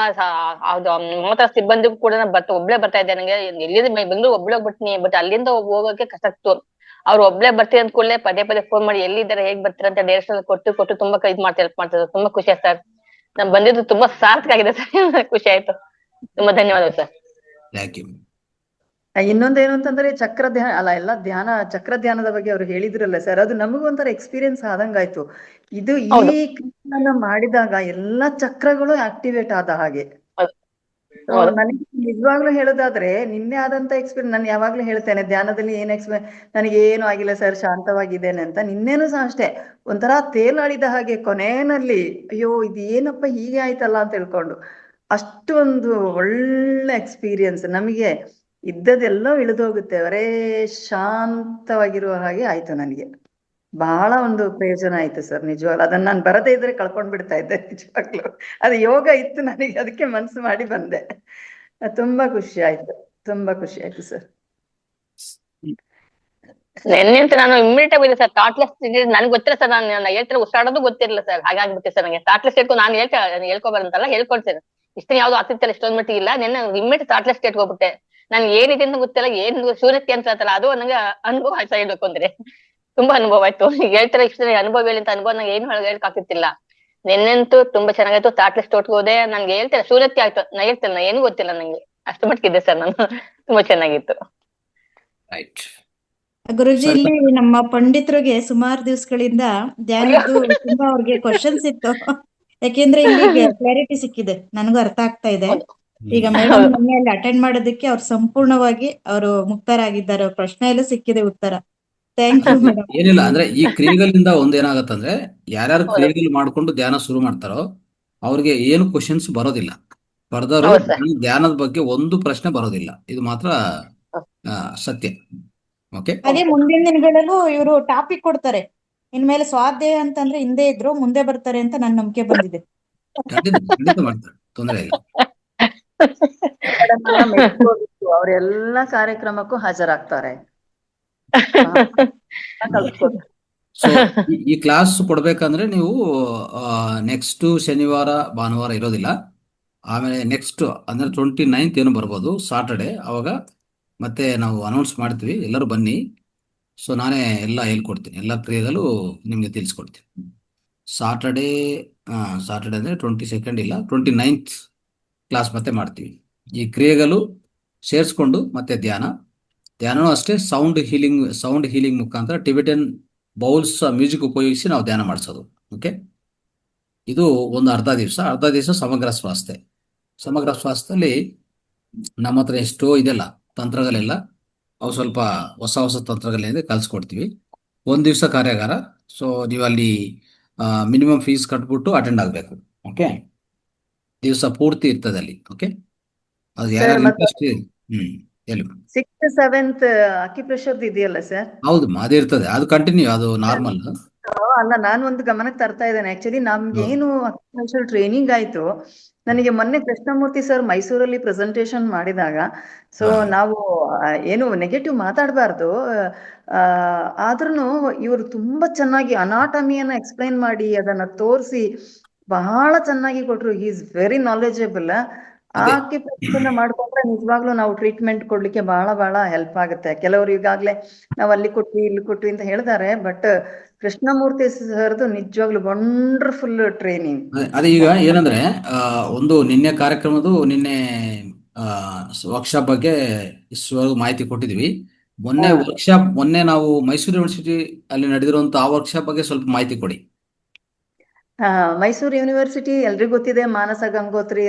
ಮಮತಾ ಸಿಬ್ಬಂದಿಗೂ ಕೂಡ ಒಬ್ಳೆ ಬರ್ತಾ ಇದ್ದೆ. ನಂಗೆ ಎಲ್ಲಿಂದ ಬೆಂಗಳೂರು ಒಬ್ಳೆ ಹೋಗ್ಬಿಡ್ತೀನಿ, ಬಟ್ ಅಲ್ಲಿಂದ ಹೋಗೋಕೆ ಕಷ್ಟ ಆಗ್ತು. ಅವ್ರು ಒಬ್ಳೆ ಬರ್ತೀವಿ ಅಂದ ಕೂಡಲೇ ಪದೇ ಪದೇ ಫೋನ್ ಮಾಡಿ ಎಲ್ಲಿದ್ದಾರೆ, ಹೇಗ್ ಬರ್ತೀರ ಅಂತ ಡೈರೆಕ್ಷನ್ ಕೊಟ್ಟು ತುಂಬಾ ಇದ್ ಹೆಲ್ಪ್ ಮಾಡ್ತಾರೆ. ತುಂಬಾ ಖುಷಿ ಆಯ್ತು ಸರ್. ನಾನ್ ಬಂದಿದ್ದು ತುಂಬಾ ಸಾರ್ಥಕ ಆಗಿದೆ ಸರ್. ಖುಷಿ ಆಯ್ತು, ತುಂಬಾ ಧನ್ಯವಾದ ಸರ್. Thank you. ಇನ್ನೊಂದೇನು ಅಂತಂದ್ರೆ ಚಕ್ರ ಧ್ಯಾನ ಅಲ್ಲ, ಎಲ್ಲ ಧ್ಯಾನ, ಚಕ್ರ ಧ್ಯಾನದ ಬಗ್ಗೆ ಅವ್ರು ಹೇಳಿದ್ರಲ್ಲ ಸರ್, ಅದು ನಮಗೂ ಒಂಥರ ಎಕ್ಸ್ಪೀರಿಯನ್ಸ್ ಆದಂಗಾಯ್ತು. ಇದು ಈ ಕ್ರಿಯೆಯನ್ನ ಮಾಡಿದಾಗ ಎಲ್ಲಾ ಚಕ್ರಗಳು ಆಕ್ಟಿವೇಟ್ ಆದ ಹಾಗೆ. ನನಗೆ ನಿಜವಾಗ್ಲೂ ಹೇಳೋದಾದ್ರೆ ನಿನ್ನೆ ಆದಂತ ಎಕ್ಸ್ಪೀರಿಯನ್ಸ್ ನಾನು ಯಾವಾಗ್ಲೂ ಹೇಳ್ತೇನೆ, ಧ್ಯಾನದಲ್ಲಿ ಏನ್ ನನಗೆ ಏನು ಆಗಿಲ್ಲ ಸರ್, ಶಾಂತವಾಗಿದ್ದೇನೆ ಅಂತ. ನಿನ್ನೆನೂ ಸಹ ಅಷ್ಟೇ, ಒಂಥರ ತೇಲಾಡಿದ ಹಾಗೆ. ಕೊನೆಯಲ್ಲಿ ಅಯ್ಯೋ ಇದೇನಪ್ಪ ಹೀಗೆ ಆಯ್ತಲ್ಲ ಅಂತ ಹೇಳ್ಕೊಂಡು, ಅಷ್ಟೊಂದು ಒಳ್ಳೆ ಎಕ್ಸ್ಪೀರಿಯನ್ಸ್. ನಮಗೆ ಇದ್ದದೆಲ್ಲ ಇಳಿದೋಗುತ್ತೆ, ಅವರೇ ಶಾಂತವಾಗಿರುವ ಹಾಗೆ ಆಯ್ತು. ನನಗೆ ಬಹಳ ಒಂದು ಪ್ರಯೋಜನ ಆಯ್ತು ಸರ್, ನಿಜವಾಗ್ಲು. ಅದನ್ನ ನಾನು ಬರದೇ ಇದ್ರೆ ಕಳ್ಕೊಂಡ್ ಬಿಡ್ತಾ ಇದ್ದೆ ನಿಜವಾಗ್ಲು. ಅದು ಯೋಗ ಇತ್ತು ನನಗೆ, ಅದಕ್ಕೆ ಮನ್ಸು ಮಾಡಿ ಬಂದೆ. ತುಂಬಾ ಖುಷಿ ಆಯ್ತು, ತುಂಬಾ ಖುಷಿ ಆಯ್ತು ಸರ್. ನೆನ್ನೆ ಅಂತ ನಾನು ಇಮ್ಮಿಡಿಯೇಟ್ ಆಗಿ ಸರ್ ಥಾಟ್ಲೆಸ್ ನನ್ಗೆ ಗೊತ್ತಿಲ್ಲ ಸರ್. ನಾನು ಹೇಳ್ತಾರೆ ಉಸಿರಾಡೋದು ಗೊತ್ತಿರಲಿಲ್ಲ ಸರ್. ಹಾಗಾಗ್ಬಿಟ್ಟೆ ಸರ್ ನನಗೆ. ಥಾಟ್ಲೆಸ್ ಹೇಳ್ಕೊ ನಾನು ಹೇಳ್ಕೊಬಾರಂತಲ್ಲ, ಹೇಳ್ಕೊಡ್ತೇನೆ. ಇಷ್ಟೇ ಯಾವ್ದು ಆತಿತ್ತಲ್ಲ ಇಷ್ಟೊಂದ್ ಮಟ್ಟಿಗೆ ಇಲ್ಲ. ನೆನ್ನೆ ಇಮ್ಮಿಡಿಯೇಟ್ ಥಾಟ್ಲೆಸ್ ಕೇಳ್ಕೊಬಿಟ್ಟೆ. ನನ್ಗೆ ಏನಿದೆ ಅಂತ ಗೊತ್ತಿಲ್ಲ, ಏನ್ ಶೂನ್ಯತೆ ಅಂತ ಹೇಳ್ತಲ್ಲ, ಅದು ನಂಗೆ ಅನುಭವ ಆಯ್ತು ಹೇಳ್ಬೇಕು ಅಂದ್ರೆ. ತುಂಬಾ ಅನುಭವ ಆಯ್ತು. ಹೇಳ್ತಾರೆ ಇಷ್ಟ ಅನುಭವ ಹೇಳಿ ಅಂತ ಅನುಭವ ನಂಗೆ ಏನು ಹೇಳಕ್ ಆಗ್ತಿತ್ತಿಲ್ಲ. ನೆನ್ನೆಂತೂ ತುಂಬಾ ಚೆನ್ನಾಗಾಯ್ತು. ಥಾಟ್ಲೆಸ್ ತೋಟ್ಗೆ ಹೋದೆ. ನನ್ಗೆ ಹೇಳ್ತಾರೆ ಶೂನ್ಯತೆ ಆಯ್ತು. ನಾ ಹೇಳ್ತೇನೆ ಏನು ಗೊತ್ತಿಲ್ಲ ನಂಗೆ, ಅಷ್ಟು ಮಟ್ಟಿಗೆ ಸರ್ ನಾನು. ತುಂಬಾ ಚೆನ್ನಾಗಿತ್ತು. ರೈಟ್. ಗುರುಜಿ, ಇಲ್ಲಿ ನಮ್ಮ ಪಂಡಿತರಿಗೆ ಸುಮಾರು ದಿವಸಗಳಿಂದ ಧ್ಯಾನದ್ದು ತುಂಬಾ ಅವ್ರಿಗೆ ಕ್ವಶನ್ಸ್ ಇತ್ತು. ಯಾಕೆಂದ್ರೆ ಇಲ್ಲಿ ಕ್ಲಾರಿಟಿ ಸಿಕ್ಕಿದೆ, ನನಗೂ ಅರ್ಥ ಆಗ್ತಾ ಇದೆ. ಈಗ ಮೇಡಮ್ ಮೊನ್ನೆ ಅಲ್ಲಿ ಅಟೆಂಡ್ ಮಾಡೋದಕ್ಕೆ ಅವ್ರು ಸಂಪೂರ್ಣವಾಗಿ ಅವರು ಮುಕ್ತರಾಗಿದ್ದಾರೆ. ಅವ್ರ ಪ್ರಶ್ನೆ ಎಲ್ಲ ಸಿಕ್ಕಿದೆ ಉತ್ತರ. Thank you madam. ಏನಿಲ್ಲ ಅಂದ್ರೆ ಈ ಕ್ರಿಯೆಗಳಿಂದ ಒಂದೇನಾಗತ್ತಂದ್ರೆ, ಯಾರ್ಯಾರು ಕ್ರಿಯೆಗಳು ಮಾಡ್ಕೊಂಡು ಧ್ಯಾನ ಶುರು ಮಾಡ್ತಾರೋ ಅವ್ರಿಗೆ ಏನು ಕ್ವಶನ್ಸ್ ಬರೋದಿಲ್ಲ. ಬರ್ದವರು ಧ್ಯಾನದ ಬಗ್ಗೆ ಒಂದು ಪ್ರಶ್ನೆ ಬರೋದಿಲ್ಲ. ಇದು ಮಾತ್ರ ಸತ್ಯ. ಓಕೆ, ಅದೇ ಮುಂದಿನ ದಿನಗಳಲ್ಲೂ ಇವರು ಟಾಪಿಕ್ ಕೊಡ್ತಾರೆ. ಇನ್ಮೇಲೆ ಸ್ವಾಧ್ಯಾಯ ಅಂತಂದ್ರೆ ಹಿಂದೆ ಇದ್ರು ಮುಂದೆ ಬರ್ತಾರೆ ಅಂತ ನನ್ನ ನಂಬಿಕೆ ಬಂದಿದೆ. ಖಂಡಿತ ಖಂಡಿತ ಮಾಡ್ತಾರೆ, ತೊಂದರೆ ಇಲ್ಲ. ಅವರೆಲ್ಲ ಕಾರ್ಯಕ್ರಮಕ್ಕೂ ಹಾಜರಾಗ್ತಾರೆ. ಸೊ ಈ ಕ್ಲಾಸ್ ಕೊಡ್ಬೇಕಂದ್ರೆ ನೀವು ನೆಕ್ಸ್ಟ್ ಶನಿವಾರ ಭಾನುವಾರ ಇರೋದಿಲ್ಲ. ಆಮೇಲೆ ನೆಕ್ಸ್ಟ್ ಅಂದ್ರೆ 29th ಏನು ಬರ್ಬೋದು, ಸಾಟರ್ಡೆ. ಅವಾಗ ಮತ್ತೆ ನಾವು ಅನೌನ್ಸ್ ಮಾಡ್ತೀವಿ, ಎಲ್ಲರೂ ಬನ್ನಿ. ಸೊ ನಾನೇ ಎಲ್ಲ ಹೇಳ್ಕೊಡ್ತೀನಿ, ಎಲ್ಲ ಕ್ರಿಯೆಗಳು ನಿಮ್ಗೆ ತಿಳಿಸ್ಕೊಡ್ತೀನಿ. ಸಾಟರ್ಡೇ ಸಾಟರ್ಡೇ ಅಂದರೆ 22 ಇಲ್ಲ, 29th ಕ್ಲಾಸ್ ಮತ್ತೆ ಮಾಡ್ತೀವಿ. ಈ ಕ್ರಿಯೆಗಳು ಸೇರಿಸ್ಕೊಂಡು ಮತ್ತೆ ಧ್ಯಾನನೂ ಅಷ್ಟೇ ಸೌಂಡ್ ಹೀಲಿಂಗ್ ಮುಖಾಂತರ ಟಿಬೆಟನ್ ಬೌಲ್ಸ್ ಮ್ಯೂಸಿಕ್ ಉಪಯೋಗಿಸಿ ನಾವು ಧ್ಯಾನ ಮಾಡಿಸೋದು. ಓಕೆ, ಇದು ಒಂದು ಅರ್ಧ ದಿವಸ ಸಮಗ್ರ ಸ್ವಾಸ್ಥ್ಯದಲ್ಲಿ ನಮ್ಮ ಹತ್ರ ಎಷ್ಟೋ ಇದೆಲ್ಲ ತಂತ್ರಗಳೆಲ್ಲ, ಅವು ಸ್ವಲ್ಪ ಹೊಸ ತಂತ್ರಗಳೇನಿದೆ ಕಲಿಸ್ಕೊಡ್ತೀವಿ. 1 ದಿವಸ ಕಾರ್ಯಾಗಾರ. ಸೊ ನೀವು ಅಲ್ಲಿ ಮಿನಿಮಮ್ ಫೀಸ್ ಕಟ್ಬಿಟ್ಟು ಅಟೆಂಡ್ ಆಗಬೇಕು. ಓಕೆ, ದಿವಸ ಪೂರ್ತಿ ಇರ್ತದೆ ಅಲ್ಲಿ. ಓಕೆ, ಅದು ಸರ್ ಯಾರ್ಯಾರು ಮತ್ತೆ ಇಂಟ್ರೆಸ್ಟ್ ಇದೆ ಹೇಳಿ. 6th 7th ಅಕ್ಯುಪ್ರೆಷರ್ ಇದೆಯಲ್ಲ ಸರ್? ಹೌದಮ್ಮ, ಅದು ಇರ್ತದೆ, ಅದು ಕಂಟಿನ್ಯೂ, ಅದು ನಾರ್ಮಲ್. ಅಲ್ಲ, ನಾನು ಒಂದು ಗಮನಕ್ಕೆ ತರ್ತಾ ಇದ್ದೇನೆ. ಆಕ್ಚುಲಿ ನಮ್ಗೇನು ಅಕ್ಯುಪ್ರೆಷರ್ ಟ್ರೈನಿಂಗ್ ಆಯ್ತು, ನನಗೆ ಮೊನ್ನೆ ಕೃಷ್ಣಮೂರ್ತಿ ಸರ್ ಮೈಸೂರಲ್ಲಿ ಪ್ರೆಸೆಂಟೇಶನ್ ಮಾಡಿದಾಗ, ಸೊ ನಾವು ಏನು ನೆಗೆಟಿವ್ ಮಾತಾಡಬಾರ್ದು, ಆದ್ರೂ ಇವರು ತುಂಬಾ ಚೆನ್ನಾಗಿ ಅನಾಟಮಿಯನ್ನ ಎಕ್ಸ್ಪ್ಲೈನ್ ಮಾಡಿ ಅದನ್ನ ತೋರಿಸಿ ಬಹಳ ಚೆನ್ನಾಗಿ ಕೊಟ್ರು. Is very knowledgeable. ಆ ಅಕ್ಯುಪ್ರೆಷರ್ ಮಾಡ್ಕೊಂಡ್ರೆ ನಿಜವಾಗ್ಲೂ ನಾವು ಟ್ರೀಟ್ಮೆಂಟ್ ಕೊಡ್ಲಿಕ್ಕೆ ಬಹಳ ಬಹಳ ಹೆಲ್ಪ್ ಆಗುತ್ತೆ. ಕೆಲವರು ಈಗಾಗ್ಲೇ ನಾವ್ ಅಲ್ಲಿ ಕೊಟ್ವಿ ಇಲ್ಲಿ ಕೊಟ್ವಿ ಅಂತ ಹೇಳ್ತಾರೆ, ಬಟ್ ಕೃಷ್ಣಮೂರ್ತಿ ಸರ್ದು ನಿಜವಾಗ್ಲೂ ವಂಡರ್ಫುಲ್ ಟ್ರೈನಿಂಗ್. ಅದೇ ಈಗ ಏನಂದ್ರೆ ಒಂದು ನಿನ್ನೆ ವರ್ಕ್ಶಾಪ್ ಬಗ್ಗೆ ಇಷ್ಟವರೆಗೂ ಮಾಹಿತಿ ಕೊಟ್ಟಿದ್ವಿ. ಮೊನ್ನೆ ನಾವು ಮೈಸೂರು ಯೂನಿವರ್ಸಿಟಿ ಅಲ್ಲಿ ನಡೆದಿರುವಂತ ಆ ವರ್ಕ್ಶಾಪ್ ಬಗ್ಗೆ ಸ್ವಲ್ಪ ಮಾಹಿತಿ ಕೊಡಿ. ಮೈಸೂರು ಯೂನಿವರ್ಸಿಟಿ ಎಲ್ರಿಗೂ ಗೊತ್ತಿದೆ, ಮಾನಸ ಗಂಗೋತ್ರಿ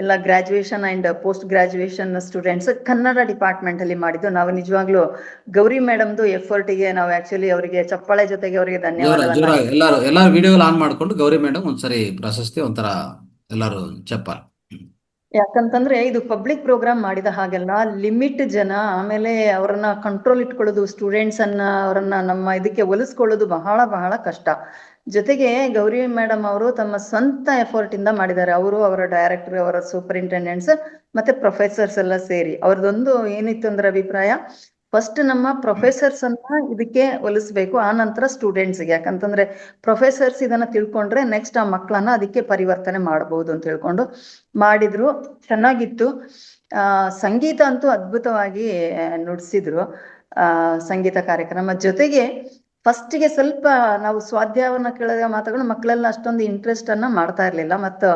ಎಲ್ಲ graduation and post graduation students Kannada department ಅಲ್ಲಿ ಮಾಡಿದ್ದು. ನಾವು ನಿಜವಾಗ್ಲೂ ಗೌರಿ ಮೇಡಮ್ದು ಎಫರ್ಟಿಗೆ ನಾವು ಆಕ್ಚುಲಿ ಅವರಿಗೆ ಚಪ್ಪಾಳೆ ಜೊತೆಗೆ ಅವರಿಗೆ ಧನ್ಯವಾದವನ್ನ. ಎಲ್ಲಾರು ವಿಡಿಯೋ ಆನ್ ಮಾಡ್ಕೊಂಡು ಗೌರಿ ಮೇಡಮ್ ಒಂದ್ಸರಿ ಪ್ರಶಸ್ತಿ ಒಂಥರ ಎಲ್ಲಾರು ಚಪ್ಪಾಳೆ. ಯಾಕಂತಂದ್ರೆ ಇದು ಪಬ್ಲಿಕ್ ಪ್ರೋಗ್ರಾಮ್ ಮಾಡಿದ ಹಾಗೆಲ್ಲ ಲಿಮಿಟ್ ಜನ, ಆಮೇಲೆ ಅವರನ್ನ ಕಂಟ್ರೋಲ್ ಇಟ್ಕೊಳ್ಳೋದು, ಸ್ಟೂಡೆಂಟ್ಸ್ ಅನ್ನ ಅವರನ್ನ ನಮ್ಮ ಇದಕ್ಕೆ ಒಲಿಸ್ಕೊಳ್ಳೋದು ಬಹಳ ಬಹಳ ಕಷ್ಟ. ಜೊತೆಗೆ ಗೌರಿ ಮೇಡಮ್ ಅವರು ತಮ್ಮ ಸ್ವಂತ ಎಫರ್ಟ್ ಇಂದ ಮಾಡಿದ್ದಾರೆ. ಅವರು, ಅವರ ಡೈರೆಕ್ಟರ್, ಅವರ ಸೂಪರಿಂಟೆಂಡೆಂಟ್ಸ್ ಮತ್ತೆ ಪ್ರೊಫೆಸರ್ಸ್ ಎಲ್ಲ ಸೇರಿ ಅವ್ರದ್ದೊಂದು ಏನಿತ್ತು ಅಂದ್ರೆ ಅಭಿಪ್ರಾಯ, ಫಸ್ಟ್ ನಮ್ಮ ಪ್ರೊಫೆಸರ್ಸ್ ಅನ್ನ ಇದಕ್ಕೆ ಒಲಿಸ್ಬೇಕು, ಆ ನಂತರ ಸ್ಟೂಡೆಂಟ್ಸ್ಗೆ. ಯಾಕಂತಂದ್ರೆ ಪ್ರೊಫೆಸರ್ಸ್ ಇದನ್ನ ತಿಳ್ಕೊಂಡ್ರೆ ನೆಕ್ಸ್ಟ್ ಆ ಮಕ್ಕಳನ್ನ ಅದಕ್ಕೆ ಪರಿವರ್ತನೆ ಮಾಡಬಹುದು ಅಂತ ಹೇಳ್ಕೊಂಡು ಮಾಡಿದ್ರು. ಚೆನ್ನಾಗಿತ್ತು. ಸಂಗೀತ ಅಂತೂ ಅದ್ಭುತವಾಗಿ ನುಡಿಸಿದ್ರು. ಸಂಗೀತ ಕಾರ್ಯಕ್ರಮ ಜೊತೆಗೆ ಫಸ್ಟಿಗೆ ಸ್ವಲ್ಪ ನಾವು ಸ್ವಾಧ್ಯಾಯವನ್ನ ಕೇಳಿದ ಮಾತುಗಳು ಮಕ್ಕಳೆಲ್ಲ ಅಷ್ಟೊಂದು ಇಂಟ್ರೆಸ್ಟ್ ಅನ್ನ ಮಾಡ್ತಾ ಇರ್ಲಿಲ್ಲ. ಮತ್ತು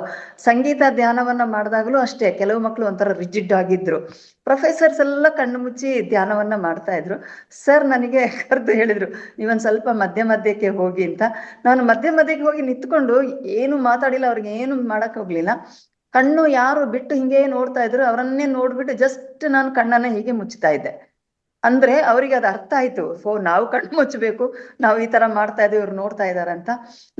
ಸಂಗೀತ ಧ್ಯಾನವನ್ನ ಮಾಡಿದಾಗಲೂ ಅಷ್ಟೇ ಕೆಲವು ಮಕ್ಕಳು ಒಂಥರ ರಿಜಿಡ್ ಆಗಿದ್ರು. ಪ್ರೊಫೆಸರ್ಸ್ ಎಲ್ಲ ಕಣ್ಣು ಮುಚ್ಚಿ ಧ್ಯಾನವನ್ನ ಮಾಡ್ತಾ ಇದ್ರು. ಸರ್ ನನಗೆ ಕರೆದು ಹೇಳಿದ್ರು, ನೀವೊಂದ್ ಸ್ವಲ್ಪ ಮಧ್ಯಕ್ಕೆ ಹೋಗಿ ಅಂತ. ನಾನು ಮಧ್ಯಕ್ಕೆ ಹೋಗಿ ನಿಂತ್ಕೊಂಡು ಏನು ಮಾತಾಡಿಲ್ಲ, ಅವ್ರಿಗೆ ಏನು ಮಾಡಕ್ ಹೋಗ್ಲಿಲ್ಲ. ಕಣ್ಣು ಯಾರು ಬಿಟ್ಟು ಹಿಂಗೆ ನೋಡ್ತಾ ಇದ್ರು, ಅವರನ್ನೇ ನೋಡ್ಬಿಟ್ಟು ಜಸ್ಟ್ ನಾನು ಕಣ್ಣನ್ನ ಹೀಗೆ ಮುಚ್ತಾ ಇದ್ದೆ. ಅಂದ್ರೆ ಅವರಿಗೆ ಅದು ಅರ್ಥ ಆಯ್ತು, ನಾವು ಕಣ್ಣು ಮುಚ್ಚಬೇಕು, ನಾವು ಈ ತರ ಮಾಡ್ತಾ ಇದ್ದೀವಿ, ಇವ್ರು ನೋಡ್ತಾ ಇದಾರೆ ಅಂತ.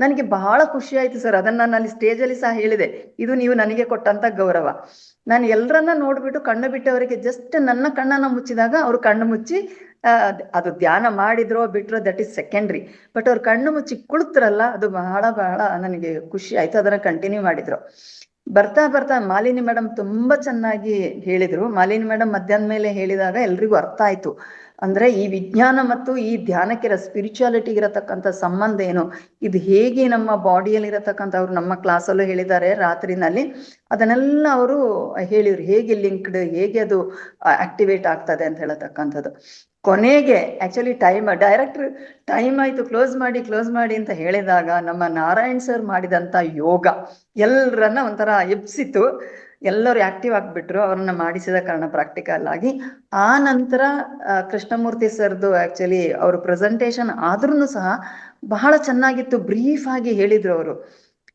ನನಗೆ ಬಹಳ ಖುಷಿ ಆಯ್ತು ಸರ್. ಅದನ್ನ ನಾನು ಅಲ್ಲಿ ಸ್ಟೇಜ್ ಅಲ್ಲಿ ಸಹ ಹೇಳಿದೆ, ಇದು ನೀವು ನನಗೆ ಕೊಟ್ಟಂತ ಗೌರವ. ನಾನು ಎಲ್ಲರನ್ನ ನೋಡ್ಬಿಟ್ಟು ಕಣ್ಣು ಬಿಟ್ಟವರಿಗೆ ಜಸ್ಟ್ ನನ್ನ ಕಣ್ಣನ್ನ ಮುಚ್ಚಿದಾಗ ಅವ್ರು ಕಣ್ಣು ಮುಚ್ಚಿ ಅದು ಧ್ಯಾನ ಮಾಡಿದ್ರೋ ಬಿಟ್ರೋ ದಟ್ ಇಸ್ ಸೆಕೆಂಡ್ರಿ, ಬಟ್ ಅವ್ರು ಕಣ್ಣು ಮುಚ್ಚಿ ಕುಳಿತ್ರಲ್ಲ, ಅದು ಬಹಳ ಬಹಳ ನನಗೆ ಖುಷಿ ಆಯ್ತು. ಅದನ್ನ ಕಂಟಿನ್ಯೂ ಮಾಡಿದ್ರು. ಬರ್ತಾ ಮಾಲಿನಿ ಮೇಡಮ್ ತುಂಬಾ ಚೆನ್ನಾಗಿ ಹೇಳಿದ್ರು. ಮಾಲಿನಿ ಮೇಡಮ್ ಮಧ್ಯಾಹ್ನ ಮೇಲೆ ಹೇಳಿದಾಗ ಎಲ್ರಿಗೂ ಅರ್ಥ ಆಯ್ತು. ಅಂದ್ರೆ ಈ ವಿಜ್ಞಾನ ಮತ್ತು ಈ ಧ್ಯಾನಕ್ಕಿರೋ ಸ್ಪಿರಿಚುಯಾಲಿಟಿಗೆ ಇರತಕ್ಕಂಥ ಸಂಬಂಧ ಏನು, ಇದು ಹೇಗೆ ನಮ್ಮ ಬಾಡಿಯಲ್ಲಿ ಇರತಕ್ಕಂಥ, ಅವ್ರು ನಮ್ಮ ಕ್ಲಾಸಲ್ಲೂ ಹೇಳಿದ್ದಾರೆ ರಾತ್ರಿನಲ್ಲಿ, ಅದನ್ನೆಲ್ಲ ಅವರು ಹೇಳಿದ್ರು, ಹೇಗೆ ಲಿಂಕ್ಡ್, ಹೇಗೆ ಅದು ಆಕ್ಟಿವೇಟ್ ಆಗ್ತದೆ ಅಂತ ಹೇಳತಕ್ಕಂಥದ್ದು. ಕೊನೆಗೆ ಆಕ್ಚುಲಿ ಡೈರೆಕ್ಟರ್ ಟೈಮ್ ಆಯ್ತು, ಕ್ಲೋಸ್ ಮಾಡಿ ಅಂತ ಹೇಳಿದಾಗ ನಮ್ಮ ನಾರಾಯಣ್ ಸರ್ ಮಾಡಿದಂತ ಯೋಗ ಎಲ್ಲರನ್ನ ಒಂಥರ ಎಬ್ಸಿತ್ತು. ಎಲ್ಲರೂ ಆಕ್ಟಿವ್ ಆಗ್ಬಿಟ್ರು ಅವ್ರನ್ನ ಮಾಡಿಸಿದ ಕಾರಣ ಪ್ರಾಕ್ಟಿಕಲ್ ಆಗಿ. ಆ ನಂತರ ಕೃಷ್ಣಮೂರ್ತಿ ಸರ್ದು ಆಕ್ಚುಲಿ ಅವ್ರ ಪ್ರೆಸೆಂಟೇಶನ್ ಆದ್ರೂ ಸಹ ಬಹಳ ಚೆನ್ನಾಗಿತ್ತು, ಬ್ರೀಫ್ ಆಗಿ ಹೇಳಿದ್ರು ಅವರು.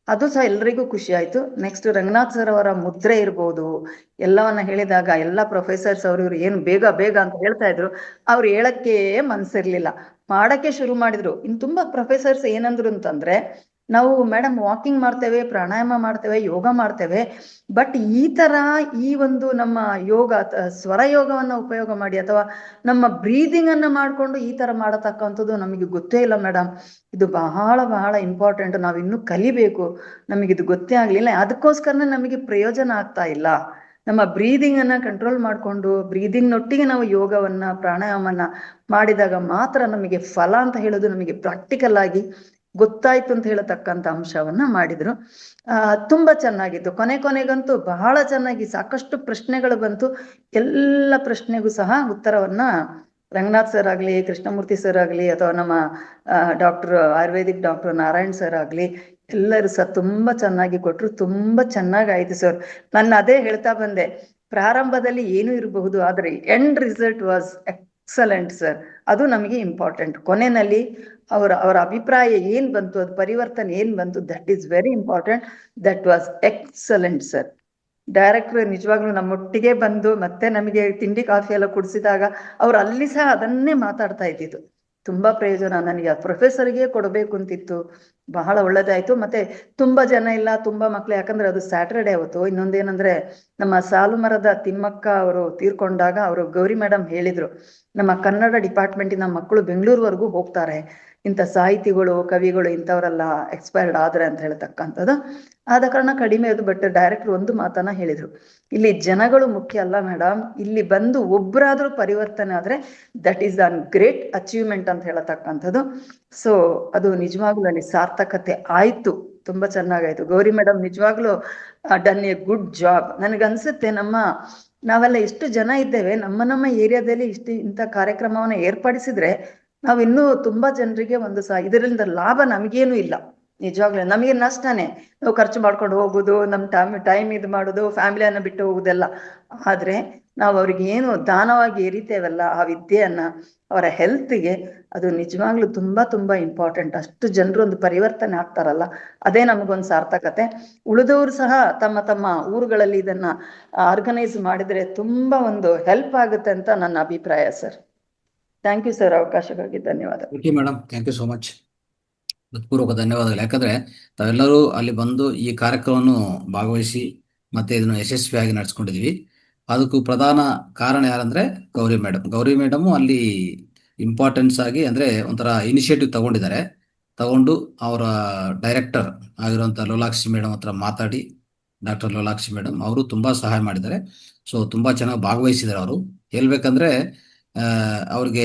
ಅದು ಸಹ ಎಲ್ರಿಗೂ ಖುಷಿ ಆಯ್ತು. ನೆಕ್ಸ್ಟ್ ರಂಗನಾಥ್ ಸರ್ ಅವರ ಮುದ್ರೆ ಇರ್ಬೋದು, ಎಲ್ಲವನ್ನ ಹೇಳಿದಾಗ ಎಲ್ಲ ಪ್ರೊಫೆಸರ್ಸ್ ಅವ್ರು ಇವ್ರು ಏನು ಬೇಗ ಅಂತ ಹೇಳ್ತಾ ಇದ್ರು, ಅವ್ರು ಹೇಳಕ್ಕೆ ಮನ್ಸಿರ್ಲಿಲ್ಲ, ಮಾಡಕ್ಕೆ ಶುರು ಮಾಡಿದ್ರು. ಇನ್ ತುಂಬಾ ಪ್ರೊಫೆಸರ್ಸ್ ಏನಂದ್ರು ಅಂತಂದ್ರೆ, ನಾವು ಮೇಡಮ್ ವಾಕಿಂಗ್ ಮಾಡ್ತೇವೆ, ಪ್ರಾಣಾಯಾಮ ಮಾಡ್ತೇವೆ, ಯೋಗ ಮಾಡ್ತೇವೆ, ಬಟ್ ಈ ತರ ಈ ಒಂದು ನಮ್ಮ ಯೋಗ ಸ್ವರ ಯೋಗವನ್ನ ಉಪಯೋಗ ಮಾಡಿ ಅಥವಾ ನಮ್ಮ ಬ್ರೀದಿಂಗ್ ಅನ್ನ ಮಾಡ್ಕೊಂಡು ಈ ತರ ಮಾಡತಕ್ಕಂಥದ್ದು ನಮಗೆ ಗೊತ್ತೇ ಇಲ್ಲ ಮೇಡಮ್, ಇದು ಬಹಳ ಬಹಳ ಇಂಪಾರ್ಟೆಂಟ್, ನಾವ್ ಇನ್ನೂ ಕಲಿಬೇಕು, ನಮಗಿದು ಗೊತ್ತೇ ಆಗ್ಲಿಲ್ಲ, ಅದಕ್ಕೋಸ್ಕರನೇ ನಮಗೆ ಪ್ರಯೋಜನ ಆಗ್ತಾ ಇಲ್ಲ. ನಮ್ಮ ಬ್ರೀದಿಂಗ್ ಅನ್ನ ಕಂಟ್ರೋಲ್ ಮಾಡ್ಕೊಂಡು ಬ್ರೀದಿಂಗ್ ನೊಟ್ಟಿಗೆ ನಾವು ಯೋಗವನ್ನ ಪ್ರಾಣಾಯಾಮನ ಮಾಡಿದಾಗ ಮಾತ್ರ ನಮಗೆ ಫಲ ಅಂತ ಹೇಳೋದು ನಮಗೆ ಪ್ರಾಕ್ಟಿಕಲ್ ಆಗಿ ಗೊತ್ತಾಯ್ತು ಅಂತ ಹೇಳತಕ್ಕಂಥ ಅಂಶವನ್ನ ಮಾಡಿದ್ರು. ತುಂಬಾ ಚೆನ್ನಾಗಿತ್ತು. ಕೊನೆಗಂತೂ ಬಹಳ ಚೆನ್ನಾಗಿ ಸಾಕಷ್ಟು ಪ್ರಶ್ನೆಗಳು ಬಂತು. ಎಲ್ಲ ಪ್ರಶ್ನೆಗೂ ಸಹ ಉತ್ತರವನ್ನ ರಂಗನಾಥ್ ಸರ್ ಆಗಲಿ, ಕೃಷ್ಣಮೂರ್ತಿ ಸರ್ ಆಗಲಿ, ಅಥವಾ ನಮ್ಮ doctor Ayurvedic doctor Narayan sir ಆಗಲಿ, ಎಲ್ಲರೂ ಸಹ ತುಂಬಾ ಚೆನ್ನಾಗಿ ಕೊಟ್ಟರು. ತುಂಬಾ ಚೆನ್ನಾಗಾಯ್ತು ಸರ್. ನಾನು ಅದೇ ಹೇಳ್ತಾ ಬಂದೆ, ಪ್ರಾರಂಭದಲ್ಲಿ ಏನೂ ಇರಬಹುದು, ಆದರೆ end result was excellent sir. ಅದು ನಮಗೆ ಇಂಪಾರ್ಟೆಂಟ್. ಕೊನೆಯಲ್ಲಿ ಅವರ ಅಭಿಪ್ರಾಯ ಏನ್ ಬಂತು, ಅದು ಪರಿವರ್ತನೆ ಏನ್ ಬಂತು, that is very important. That was excellent sir. Director ನಿಜವಾಗ್ಲೂ ನಮ್ಮೊಟ್ಟಿಗೆ ಬಂದು ಮತ್ತೆ ನಮಗೆ ತಿಂಡಿ ಕಾಫಿ ಎಲ್ಲ ಕುಡಿಸಿದಾಗ ಅವ್ರು ಅಲ್ಲಿ ಸಹ ಅದನ್ನೇ ಮಾತಾಡ್ತಾ ಇದ್ದಿದ್ದು. ತುಂಬಾ ಪ್ರಯೋಜನ. ನನಗೆ ಆ ಪ್ರೊಫೆಸರ್ಗೆ ಕೊಡಬೇಕು ಅಂತಿತ್ತು. ಬಹಳ ಒಳ್ಳೇದಾಯ್ತು. ಮತ್ತೆ ತುಂಬಾ ಜನ ಇಲ್ಲ, ತುಂಬಾ ಮಕ್ಳು, ಯಾಕಂದ್ರೆ ಅದು ಸ್ಯಾಟರ್ಡೆ ಅವತ್ತು. ಇನ್ನೊಂದೇನಂದ್ರೆ, ನಮ್ಮ ಸಾಲುಮರದ ತಿಮ್ಮಕ್ಕ ಅವರು ತೀರ್ಕೊಂಡಾಗ ಅವರು ಗೌರಿ ಮೇಡಮ್ ಹೇಳಿದ್ರು, ನಮ್ಮ ಕನ್ನಡ ಡಿಪಾರ್ಟ್ಮೆಂಟಿನ ಮಕ್ಕಳು ಬೆಂಗಳೂರುವರೆಗೂ ಹೋಗ್ತಾರೆ, ಇಂಥ ಸಾಹಿತಿಗಳು, ಕವಿಗಳು ಇಂಥವರೆಲ್ಲ ಎಕ್ಸ್ಪೈರ್ಡ್ ಆದ್ರೆ ಅಂತ ಹೇಳ್ತಕ್ಕಂಥದ್ದು. ಆದ ಕಾರಣ ಕಡಿಮೆ ಅದು. ಬಟ್ ಡೈರೆಕ್ಟರ್ ಒಂದು ಮಾತನ್ನ ಹೇಳಿದ್ರು, ಇಲ್ಲಿ ಜನಗಳು ಮುಖ್ಯ ಅಲ್ಲ ಮೇಡಮ್, ಇಲ್ಲಿ ಬಂದು ಒಬ್ಬರಾದ್ರೂ ಪರಿವರ್ತನೆ ಆದ್ರೆ that is an great achievement ಅಂತ ಹೇಳತಕ್ಕಂಥದ್ದು. ಸೊ ಅದು ನಿಜವಾಗ್ಲೂ ಅಲ್ಲಿ ಸಾರ್ಥಕತೆ ಆಯ್ತು. ತುಂಬಾ ಚೆನ್ನಾಗಾಯ್ತು. ಗೌರಿ ಮೇಡಮ್ ನಿಜವಾಗ್ಲೂ ಡನ್ ಎ ಗುಡ್ ಜಾಬ್. ನನಗನ್ಸುತ್ತೆ ನಾವೆಲ್ಲ ಎಷ್ಟು ಜನ ಇದ್ದೇವೆ, ನಮ್ಮ ಏರಿಯಾದಲ್ಲಿ ಇಂಥ ಕಾರ್ಯಕ್ರಮವನ್ನ ಏರ್ಪಡಿಸಿದ್ರೆ ನಾವು ಇನ್ನೂ ತುಂಬಾ ಜನರಿಗೆ ಇದರಿಂದ ಲಾಭ ನಮಗೇನು ಇಲ್ಲ. ನಿಜವಾಗ್ಲೂ ನಮಗೆ ನಷ್ಟನೇ. ನಾವು ಖರ್ಚು ಮಾಡ್ಕೊಂಡು ಹೋಗುದು, ನಮ್ಮ ಟೈಮ್ ಇದು ಮಾಡೋದು, ಫ್ಯಾಮಿಲಿಯನ್ನ ಬಿಟ್ಟು ಹೋಗುದೆಲ್ಲ. ಆದ್ರೆ ನಾವು ಅವ್ರಿಗೆ ಏನು ದಾನವಾಗಿ ಎರಿತೇವಲ್ಲ, ಆ ವಿದ್ಯೆಯನ್ನ, ಅವರ ಹೆಲ್ತ್ಗೆ, ಅದು ನಿಜವಾಗ್ಲೂ ತುಂಬಾ ತುಂಬಾ ಇಂಪಾರ್ಟೆಂಟ್. ಅಷ್ಟು ಜನರು ಒಂದು ಪರಿವರ್ತನೆ ಆಗ್ತಾರಲ್ಲ, ಅದೇ ನಮಗೊಂದು ಸಾರ್ಥಕತೆ. ಉಳಿದವರು ಸಹ ತಮ್ಮ ತಮ್ಮ ಊರುಗಳಲ್ಲಿ ಇದನ್ನ ಆರ್ಗನೈಸ್ ಮಾಡಿದ್ರೆ ತುಂಬಾ ಒಂದು ಹೆಲ್ಪ್ ಆಗುತ್ತೆ ಅಂತ ನನ್ನ ಅಭಿಪ್ರಾಯ ಸರ್. ಥ್ಯಾಂಕ್ ಯು ಸರ್, ಅವಕಾಶಕ್ಕಾಗಿ ಧನ್ಯವಾದ. Okay madam, thank you so much. ಹೃತ್ಪೂರ್ವಕ ಧನ್ಯವಾದಗಳು. ಯಾಕಂದ್ರೆ ತಾವೆಲ್ಲರೂ ಅಲ್ಲಿ ಬಂದು ಈ ಕಾರ್ಯಕ್ರಮವನ್ನು ಭಾಗವಹಿಸಿ ಮತ್ತೆ ಇದನ್ನು ಯಶಸ್ವಿಯಾಗಿ ನಡೆಸ್ಕೊಂಡಿದ್ವಿ. ಅದಕ್ಕೂ ಪ್ರಧಾನ ಕಾರಣ ಯಾರಂದ್ರೆ ಗೌರಿ ಮೇಡಮ್ ಅಲ್ಲಿ ಇಂಪಾರ್ಟೆನ್ಸ್ ಆಗಿ ಅಂದ್ರೆ ಒಂಥರ ಇನಿಷಿಯೇಟಿವ್ ತಗೊಂಡು ಅವರ ಡೈರೆಕ್ಟರ್ ಆಗಿರುವಂತ ಲೋಲಾಕ್ಷಿ ಮೇಡಮ್ ಹತ್ರ ಮಾತಾಡಿ, ಡಾಕ್ಟರ್ ಲೋಲಾಕ್ಷಿ ಮೇಡಮ್ ಅವರು ತುಂಬಾ ಸಹಾಯ ಮಾಡಿದ್ದಾರೆ. ಸೊ ತುಂಬಾ ಚೆನ್ನಾಗಿ ಭಾಗವಹಿಸಿದ್ದಾರೆ. ಅವರು ಹೇಳ್ಬೇಕಂದ್ರೆ ಅವ್ರಿಗೆ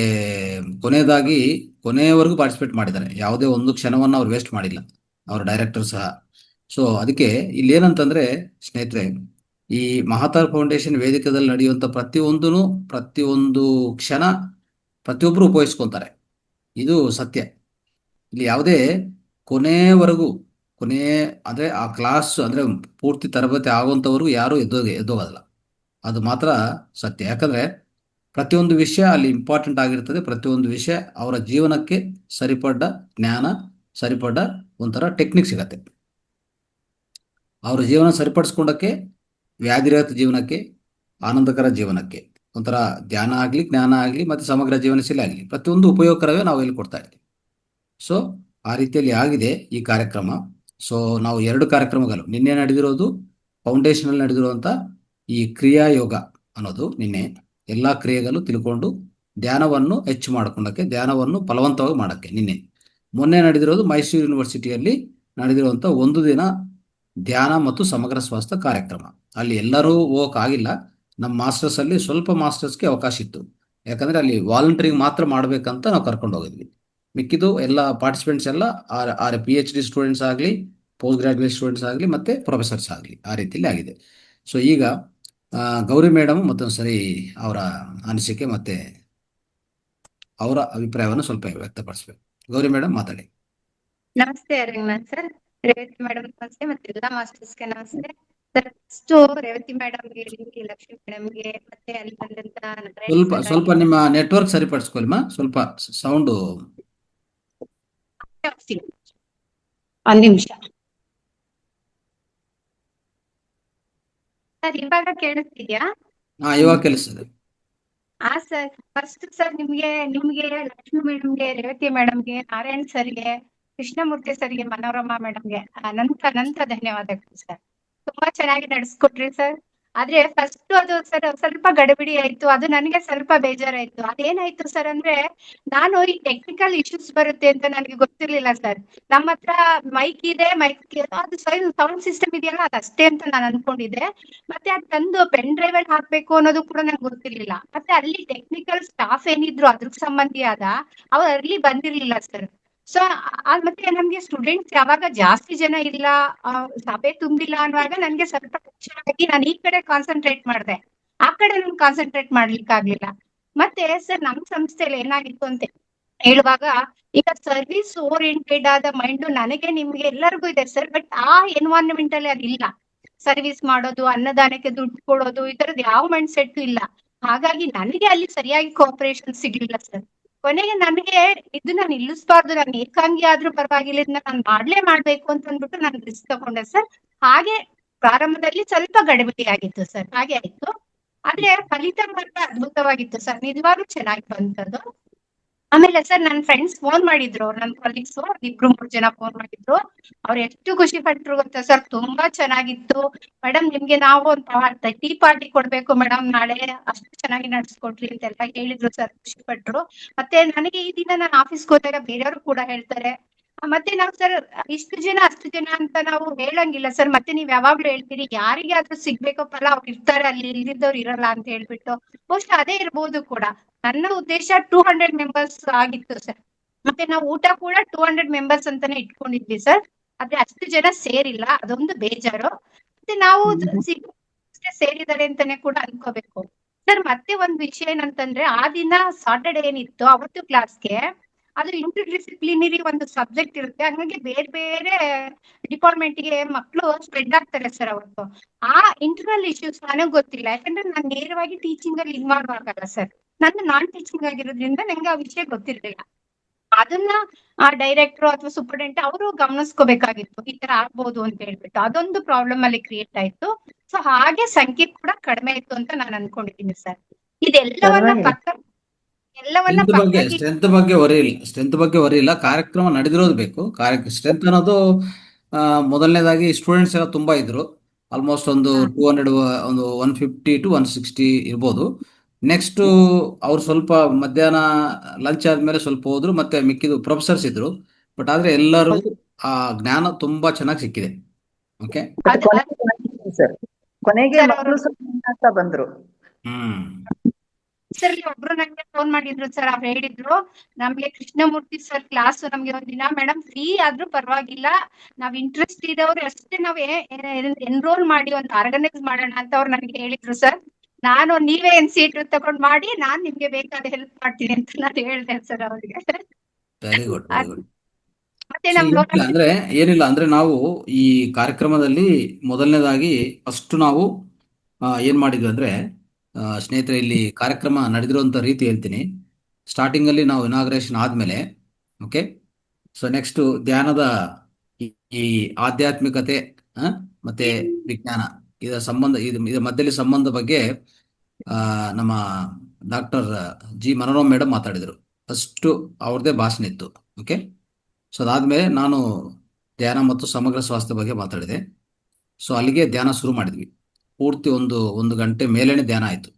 ಕೊನೆಯವರೆಗೂ ಪಾರ್ಟಿಸಿಪೇಟ್ ಮಾಡಿದ್ದಾರೆ. ಯಾವುದೇ ಒಂದು ಕ್ಷಣವನ್ನು ಅವ್ರು ವೇಸ್ಟ್ ಮಾಡಿಲ್ಲ, ಅವ್ರ ಡೈರೆಕ್ಟರ್ ಸಹ. ಸೊ ಅದಕ್ಕೆ ಇಲ್ಲಿ ಏನಂತಂದ್ರೆ ಸ್ನೇಹಿತರೆ, ಈ ಮಹಾತಾರ್ ಫೌಂಡೇಶನ್ ವೇದಿಕೆಯಲ್ಲಿ ನಡೆಯುವಂತ ಪ್ರತಿಯೊಂದು ಕ್ಷಣ ಪ್ರತಿಯೊಬ್ಬರು ಉಪಯೋಗಿಸ್ಕೊಂತಾರೆ. ಇದು ಸತ್ಯ. ಇಲ್ಲಿ ಯಾವುದೇ ಕೊನೆಯವರೆಗೂ ಅಂದ್ರೆ ಆ ಕ್ಲಾಸ್ ಅಂದ್ರೆ ಪೂರ್ತಿ ತರಬೇತಿ ಆಗುವಂತವರೆಗೂ ಯಾರು ಎದ್ದೋಗಲ್ಲ. ಅದು ಮಾತ್ರ ಸತ್ಯ. ಯಾಕಂದ್ರೆ ಪ್ರತಿಯೊಂದು ವಿಷಯ ಅಲ್ಲಿ ಇಂಪಾರ್ಟೆಂಟ್ ಆಗಿರ್ತದೆ. ಪ್ರತಿಯೊಂದು ವಿಷಯ ಅವರ ಜೀವನಕ್ಕೆ ಸರಿಪಡ್ಡ ಜ್ಞಾನ, ಸರಿಪಡ್ಡ ಒಂಥರ ಟೆಕ್ನಿಕ್ ಸಿಗತ್ತೆ. ಅವರ ಜೀವನ ಸರಿಪಡಿಸ್ಕೊಂಡಕ್ಕೆ, ವ್ಯಾಧಿರಹಿತ ಜೀವನಕ್ಕೆ, ಆನಂದಕರ ಜೀವನಕ್ಕೆ, ಒಂಥರ ಧ್ಯಾನ ಆಗಲಿ, ಜ್ಞಾನ ಆಗಲಿ, ಮತ್ತೆ ಸಮಗ್ರ ಜೀವನಶೈಲಿ ಆಗಲಿ, ಪ್ರತಿಯೊಂದು ಉಪಯೋಗಕರವೇ ನಾವು ಇಲ್ಲಿ ಕೊಡ್ತಾ ಇದ್ದೀವಿ. ಸೊ ಆ ರೀತಿಯಲ್ಲಿ ಆಗಿದೆ ಈ ಕಾರ್ಯಕ್ರಮ. ಸೊ ನಾವು 2 ಕಾರ್ಯಕ್ರಮಗಳು, ನಿನ್ನೆ ನಡೆದಿರೋದು ಫೌಂಡೇಶನ್ ಅಲ್ಲಿ ನಡೆದಿರುವಂತ ಈ ಕ್ರಿಯಾ ಯೋಗ ಅನ್ನೋದು, ನಿನ್ನೆ ಎಲ್ಲಾ ಕ್ರಿಯೆಗಳು ತಿಳ್ಕೊಂಡು ಧ್ಯಾನವನ್ನು ಹೆಚ್ಚು ಮಾಡ್ಕೊಂಡಕ್ಕೆ, ಧ್ಯಾನವನ್ನು ಫಲವಂತವಾಗಿ ಮಾಡಕ್ಕೆ. ಮೊನ್ನೆ ನಡೆದಿರೋದು ಮೈಸೂರು ಯೂನಿವರ್ಸಿಟಿಯಲ್ಲಿ ನಡೆದಿರುವಂತ 1 ದಿನ ಧ್ಯಾನ ಮತ್ತು ಸಮಗ್ರ ಸ್ವಾಸ್ಥ್ಯ ಕಾರ್ಯಕ್ರಮ. ಅಲ್ಲಿ ಎಲ್ಲರೂ ಹೋಗಕ್ಕಾಗಿಲ್ಲ. ನಮ್ಮ ಮಾಸ್ಟರ್ಸ್ ಅಲ್ಲಿ ಸ್ವಲ್ಪ ಮಾಸ್ಟರ್ಸ್ಗೆ ಅವಕಾಶ ಇತ್ತು. ಯಾಕಂದ್ರೆ ಅಲ್ಲಿ ವಾಲಂಟರಿಂಗ್ ಮಾತ್ರ ಮಾಡ್ಬೇಕಂತ ನಾವು ಕರ್ಕೊಂಡು ಹೋಗಿದ್ವಿ. ಮಿಕ್ಕಿದ್ದು ಎಲ್ಲ ಪಾರ್ಟಿಸಿಪೆಂಟ್ಸ್ ಎಲ್ಲ PhD ಸ್ಟೂಡೆಂಟ್ಸ್ ಆಗಲಿ, ಪೋಸ್ಟ್ ಗ್ರಾಜುಯೇಟ್ ಸ್ಟೂಡೆಂಟ್ಸ್ ಆಗಲಿ, ಮತ್ತೆ ಪ್ರೊಫೆಸರ್ಸ್ ಆಗಲಿ, ಆ ರೀತಿಯಲ್ಲಿ ಆಗಿದೆ. ಸೊ ಈಗ ಗೌರಿ ಮೇಡಮ್ ಮತ್ತೊಂದು ಸರಿ ಅವರ ಅನಿಸಿಕೆ ಮತ್ತೆ ಅವರ ಅಭಿಪ್ರಾಯವನ್ನು ಸ್ವಲ್ಪ ವ್ಯಕ್ತಪಡಿಸ್ಬೇಕು. ಗೌರಿ ಮೇಡಮ್ ಮಾತಾಡಿ. ನಮಸ್ತೆ ರಂಗನಾಥ್ ಸರ್, ರೇವತಿ ಮೇಡಮ್ ನಮಸ್ತೆ, ಮತ್ತೆ ಎಲ್ಲಾ ಮಾಸ್ಟರ್ಸ್ಗೆ ನಮಸ್ತೆ ಸರ್. ಫಸ್ಟ್ ರೇವತಿ ಮೇಡಮ್ಗೆ, ಲಕ್ಷ್ಮಿ ಮೇಡಮ್ಗೆ, ಮತ್ತೆ ಅಲ್ಲಿ ಬಂದಂತ ಸ್ವಲ್ಪ ನಿಮ್ಮ ನೆಟ್ವರ್ಕ್ ಸರಿಪಡಿಸ್ಕೊಳ್ಮ, ಸ್ವಲ್ಪ ಸೌಂಡ್. ಒಂದ್ ನಿಮಿಷ ಸರ್, ಇವಾಗ ಕೇಳಿಸ್ತಿದ್ಯಾ? ಇವಾಗ ಕೇಳಿಸ್ತದೆ. ಸರ್, ಫಸ್ಟ್ ಸರ್ ನಿಮ್ಗೆ ಲಕ್ಷ್ಮಿ ಮೇಡಮ್ಗೆ, ರೇವತಿ ಮೇಡಮ್ಗೆ, ನಾರಾಯಣ್ ಸರ್ಗೆ, ಕೃಷ್ಣಮೂರ್ತಿ ಸರ್ಗೆ, ಮನೋರಮಾ ಮೇಡಮ್ಗೆ ಅನಂತ ಧನ್ಯವಾದಗಳು ಸರ್. ತುಂಬಾ ಚೆನ್ನಾಗಿ ನಡೆಸ್ಕೊಟ್ರಿ ಸರ್. ಆದ್ರೆ ಫಸ್ಟ್ ಅದು ಸರ್ ಸ್ವಲ್ಪ ಗಡಿಬಿಡಿ ಆಯ್ತು. ಅದು ನನಗೆ ಸ್ವಲ್ಪ ಬೇಜಾರಾಯ್ತು. ಅದೇನಾಯ್ತು ಸರ್ ಅಂದ್ರೆ, ನಾನು ಈ ಟೆಕ್ನಿಕಲ್ ಇಶ್ಯೂಸ್ ಬರುತ್ತೆ ಅಂತ ನನಗೆ ಗೊತ್ತಿರ್ಲಿಲ್ಲ ಸರ್. ನಮ್ಮ ಹತ್ರ ಮೈಕ್ ಇದೆ, ಅದು ಸೌಂಡ್ ಸಿಸ್ಟಮ್ ಇದೆಯಲ್ಲ, ಅದಷ್ಟೇ ಅಂತ ನಾನು ಅನ್ಕೊಂಡಿದ್ದೆ. ಮತ್ತೆ ಅದ್ ತಂದು ಪೆನ್ ಡ್ರೈವ್ ಅಲ್ಲಿ ಹಾಕ್ಬೇಕು ಅನ್ನೋದು ಕೂಡ ನಂಗೆ ಗೊತ್ತಿರ್ಲಿಲ್ಲ. ಮತ್ತೆ ಅಲ್ಲಿ ಟೆಕ್ನಿಕಲ್ ಸ್ಟಾಫ್ ಏನಿದ್ರು ಅದ್ರ ಸಂಬಂಧಿಯಾದ ಅವ್ರು ಅಲ್ಲಿ ಬಂದಿರ್ಲಿಲ್ಲ ಸರ್. ಸೊ ಮತ್ತೆ ನಮ್ಗೆ ಸ್ಟೂಡೆಂಟ್ಸ್ ಯಾವಾಗ ಜಾಸ್ತಿ ಜನ ಇಲ್ಲ, ಸಭೆ ತುಂಬಿಲ್ಲ ಅನ್ನುವಾಗ ನನ್ಗೆ ಸ್ವಲ್ಪ ಆಗಿ ನಾನು ಈ ಕಡೆ ಕಾನ್ಸಂಟ್ರೇಟ್ ಮಾಡಿದೆ, ಆ ಕಡೆ ನನ್ ಕಾನ್ಸಂಟ್ರೇಟ್ ಮಾಡ್ಲಿಕ್ಕೆ ಆಗ್ಲಿಲ್ಲ. ಮತ್ತೆ ಸರ್ ನಮ್ಮ ಸಂಸ್ಥೆಯಲ್ಲಿ ಏನಾಗಿತ್ತು ಅಂತ ಹೇಳುವಾಗ, ಈಗ ಸರ್ವಿಸ್ ಓರಿಯೆಂಟೆಡ್ ಆದ ಮೈಂಡ್ ನನಗೆ ನಿಮ್ಗೆ ಎಲ್ಲರಿಗೂ ಇದೆ ಸರ್, ಬಟ್ ಆ ಎನ್ವೈರನ್ಮೆಂಟ್ ಅಲ್ಲಿ ಅದಿಲ್ಲ. ಸರ್ವಿಸ್ ಮಾಡೋದು, ಅನ್ನದಾನಕ್ಕೆ ದುಡ್ಡು ಕೊಡೋದು, ಈ ತರದ್ ಯಾವ ಮೈಂಡ್ ಸೆಟ್ ಇಲ್ಲ. ಹಾಗಾಗಿ ನನಗೆ ಅಲ್ಲಿ ಸರಿಯಾಗಿ ಕೋಆಪರೇಷನ್ ಸಿಗ್ಲಿಲ್ಲ ಸರ್. ಕೊನೆಗೆ ನನಗೆ ಇದನ್ನ ನಿಲ್ಲಿಸಬಾರ್ದು, ನಾನು ಏಕಾಂಗಿ ಆದ್ರೂ ಪರವಾಗಿಲ್ಲ, ಇದನ್ನ ನಾನು ಮಾಡ್ಬೇಕು ಅಂತ ಅಂದ್ಬಿಟ್ಟು ನಾನು ರಿಸ್ಕ್ ತಗೊಂಡೆ ಸರ್. ಹಾಗೆ ಪ್ರಾರಂಭದಲ್ಲಿ ಸ್ವಲ್ಪ ಗಡಿಬಿಡಿ ಆಗಿತ್ತು ಸರ್, ಹಾಗೆ ಆಯ್ತು. ಆದ್ರೆ ಫಲಿತ ಮಾತ್ರ ಅದ್ಭುತವಾಗಿತ್ತು ಸರ್, ನಿಜವಾಗ್ಲೂ ಚೆನ್ನಾಗಿ ಬಂತದ್ದು. ಆಮೇಲೆ ಸರ್ ನನ್ನ ಫ್ರೆಂಡ್ಸ್ ಫೋನ್ ಮಾಡಿದ್ರು, ನನ್ನ ಕೊಲೀಗ್ಸ್ 2-3 ಜನ ಫೋನ್ ಮಾಡಿದ್ರು. ಅವ್ರು ಎಷ್ಟು ಖುಷಿ ಪಟ್ರು ಗೊತ್ತಾ ಸರ್, ತುಂಬಾ ಚೆನ್ನಾಗಿತ್ತು ಮೇಡಮ್, ನಿಮ್ಗೆ ನಾವು ಒಂದು ಟೀ ಪಾರ್ಟಿ ಕೊಡ್ಬೇಕು ಮೇಡಮ್ ನಾಳೆ, ಅಷ್ಟು ಚೆನ್ನಾಗಿ ನಡ್ಸ್ಕೊಟ್ರಿ ಅಂತೆಲ್ಲ ಹೇಳಿದ್ರು ಸರ್, ಖುಷಿ ಪಟ್ರು. ಮತ್ತೆ ನನಗೆ ಈ ದಿನ ನಾನು ಆಫೀಸ್ಗೆ ಹೋದಾಗ ಬೇರೆಯವರು ಕೂಡ ಹೇಳ್ತಾರೆ. ಮತ್ತೆ ನಾವು ಸರ್ ಇಷ್ಟು ಜನ ಅಷ್ಟು ಜನ ಅಂತ ನಾವು ಹೇಳಂಗಿಲ್ಲ ಸರ್, ಮತ್ತೆ ನೀವ್ ಯಾವಾಗ್ಲೂ ಹೇಳ್ತೀರಿ ಯಾರಿಗಾದ್ರೂ ಸಿಗ್ಬೇಕಪ್ಪಲ್ಲ ಅವ್ರು ಇರ್ತಾರೆ ಅಲ್ಲಿ, ಇಲ್ದಿದ್ದವ್ರು ಇರಲ್ಲ ಅಂತ ಹೇಳ್ಬಿಟ್ಟು. ಬಹುಶಃ ಅದೇ ಇರ್ಬೋದು ಕೂಡ. ನನ್ನ ಉದ್ದೇಶ 200 ಮೆಂಬರ್ಸ್ ಆಗಿತ್ತು ಸರ್. ಮತ್ತೆ ನಾವು ಊಟ ಕೂಡ 200 ಮೆಂಬರ್ಸ್ ಅಂತಾನೆ ಇಟ್ಕೊಂಡಿದ್ವಿ ಸರ್. ಆದ್ರೆ ಅಷ್ಟು ಜನ ಸೇರಿಲ್ಲ, ಅದೊಂದು ಬೇಜಾರು. ಮತ್ತೆ ನಾವು ಸೇರಿದ್ದಾರೆ ಅಂತಾನೆ ಕೂಡ ಅನ್ಕೋಬೇಕು ಸರ್. ಮತ್ತೆ ಒಂದು ವಿಷಯ ಏನಂತಂದ್ರೆ, ಆ ದಿನ ಸಾಟರ್ಡೆ ಏನಿತ್ತು ಅವತ್ತು ಕ್ಲಾಸ್ಗೆ ಅದು ಇಂಟರ್ ಡಿಸಿಪ್ಲಿನರಿ ಒಂದು ಸಬ್ಜೆಕ್ಟ್ ಇರುತ್ತೆ, ಹಂಗಾಗಿ ಬೇರೆ ಬೇರೆ ಡಿಪಾರ್ಟ್ಮೆಂಟ್ ಗೆ ಮಕ್ಕಳು ಸ್ಪ್ರೆಡ್ ಆಗ್ತಾರೆ ಸರ್ ಅವತ್ತು. ಆ ಇಂಟರ್ನಲ್ ಇಶ್ಯೂಸ್ ನನಗ್ ಗೊತ್ತಿಲ್ಲ, ಯಾಕಂದ್ರೆ ನಾನು ನೇರವಾಗಿ ಟೀಚಿಂಗ್ ಅಲ್ಲಿ ಇನ್ವಾಲ್ವ್ ಆಗಲ್ಲ ಸರ್. ನಂದು ನಾನ್ ಟೀಚಿಂಗ್ ಆಗಿರೋದ್ರಿಂದ ನಂಗೆ ಆ ವಿಷಯ ಗೊತ್ತಿರ್ಲಿಲ್ಲ. ಅದನ್ನ ಆ ಡೈರೆಕ್ಟರ್ ಅಥವಾ ಸೂಪರ್ಡೆಂಟ್ ಅವರು ಗಮನಿಸ್ಕೋಬೇಕಾಗಿತ್ತು, ಈ ತರ ಆಗ್ಬೋದು ಅಂತ ಹೇಳ್ಬಿಟ್ಟು. ಅದೊಂದು ಪ್ರಾಬ್ಲಮ್ ಅಲ್ಲಿ ಕ್ರಿಯೇಟ್ ಆಯ್ತು. ಸೊ ಹಾಗೆ ಸಂಖ್ಯೆ ಕೂಡ ಕಡಿಮೆ ಇತ್ತು ಅಂತ ನಾನು ಅನ್ಕೊಂಡಿದ್ದೀನಿ ಸರ್. ಇದೆಲ್ಲವನ್ನ ಎಲ್ಲವನ್ನ ಸ್ಟ್ರೆಂತ್ ಬಗ್ಗೆ ವರಿ ಇಲ್ಲ, ಕಾರ್ಯಕ್ರಮ ನಡೆದಿರೋದು ಬೇಕು. ಸ್ಟ್ರೆಂತ್ ಅನ್ನೋದು ಮೊದಲನೇದಾಗಿ ಸ್ಟೂಡೆಂಟ್ಸ್ ಎಲ್ಲ ತುಂಬಾ ಇದ್ರು, ಆಲ್ಮೋಸ್ಟ್ ಒಂದು 200, ಒಂದು 150 to 160 ಇರ್ಬೋದು. ನೆಕ್ಸ್ಟ್ ಅವ್ರು ಸ್ವಲ್ಪ ಮಧ್ಯಾಹ್ನ ಲಂಚ್ ಆದ್ಮೇಲೆ ಸ್ವಲ್ಪ ಹೋದ್ರು, ಮತ್ತೆ ಮಿಕ್ಕಿದ್ದು ಪ್ರೊಫೆಸರ್ಸ್ ಇದ್ರು. ಬಟ್ ಆದ್ರೆ ಎಲ್ಲರೂ ಆ ಜ್ಞಾನ ತುಂಬಾ ಚೆನ್ನಾಗಿ ಸಿಕ್ಕಿದೆ. ಓಕೆ ಸರ್ ಕೊನೆಗೆ ಸರ್, ಮಕ್ಕಳು ಸ್ವಲ್ಪ ಬಂದ್ರು. ಸರ್ ಒಬ್ರು ನಂಗೆ ಫೋನ್ ಮಾಡಿದ್ರು ಸರ್, ಅವ್ರು ಹೇಳಿದ್ರು ನಮ್ಗೆ ಕೃಷ್ಣಮೂರ್ತಿ ಸರ್ ಕ್ಲಾಸ್ ನಮ್ಗೆ ಒಂದಿನ ಮೇಡಮ್ ಫ್ರೀ ಆದ್ರೂ ಪರವಾಗಿಲ್ಲ, ನಾವ್ ಇಂಟ್ರೆಸ್ಟ್ ಇದ್ದವ್ರು ಅಷ್ಟೇ ನಾವ್ ಎನ್ರೋಲ್ ಮಾಡಿ ಒಂದು ಆರ್ಗನೈಸ್ ಮಾಡೋಣ ಅಂತ ಅವ್ರು ನನಗೆ ಹೇಳಿದ್ರು ಸರ್. ನಾನು ನೀವೇ ಸೀಟ್ ತಗೊಂಡ್ ಮಾಡಿ ನಾನ್ ನಿಮ್ಗೆ ಬೇಕಾದ ಹೆಲ್ಪ್ ಮಾಡ್ತೀನಿ ಅಂತ ನಾನು ಹೇಳಿದೆ ಸರ್ ಅವ್ರಿಗೆ. Very good. ಮತ್ತೆ ನಮ್ ಅಂದ್ರೆ ಏನಿಲ್ಲ ಅಂದ್ರೆ, ನಾವು ಈ ಕಾರ್ಯಕ್ರಮದಲ್ಲಿ ಮೊದಲನೇದಾಗಿ ಫಸ್ಟ್ ನಾವು ಏನ್ ಮಾಡಿದ್ವಿ ಅಂದ್ರೆ, ಸ್ನೇಹಿತರೆ ಇಲ್ಲಿ ಕಾರ್ಯಕ್ರಮ ನಡೆದಿರುವಂತ ರೀತಿ ಹೇಳ್ತೀನಿ. ಸ್ಟಾರ್ಟಿಂಗ್ ಅಲ್ಲಿ ನಾವು ಇನಾಗ್ರೇಷನ್ ಆದ್ಮೇಲೆ, ಓಕೆ, ಸೊ ನೆಕ್ಸ್ಟ್ ಧ್ಯಾನದ ಈ ಆಧ್ಯಾತ್ಮಿಕತೆ ಮತ್ತೆ ವಿಜ್ಞಾನ ಇದರ ಸಂಬಂಧ, ಇದರ ಮಧ್ಯದಲ್ಲಿ ಸಂಬಂಧ ಬಗ್ಗೆ ನಮ್ಮ ಡಾಕ್ಟರ್ ಜಿ ಮನೋರಮ್ ಮೇಡಮ್ ಮಾತಾಡಿದರು. ಫಸ್ಟ್ ಅವ್ರದ್ದೇ ಭಾಷಣ ಇತ್ತು. ಓಕೆ, ಸೊ ಅದಾದ್ಮೇಲೆ ನಾನು ಧ್ಯಾನ ಮತ್ತು ಸಮಗ್ರ ಸ್ವಾಸ್ಥ್ಯ ಬಗ್ಗೆ ಮಾತಾಡಿದೆ. ಸೊ ಅಲ್ಲಿಗೆ ಧ್ಯಾನ ಶುರು ಮಾಡಿದ್ವಿ. ಪೂರ್ತಿ ಒಂದು ಗಂಟೆ ಮೇಲೇನೆ ಧ್ಯಾನ ಆಯಿತು.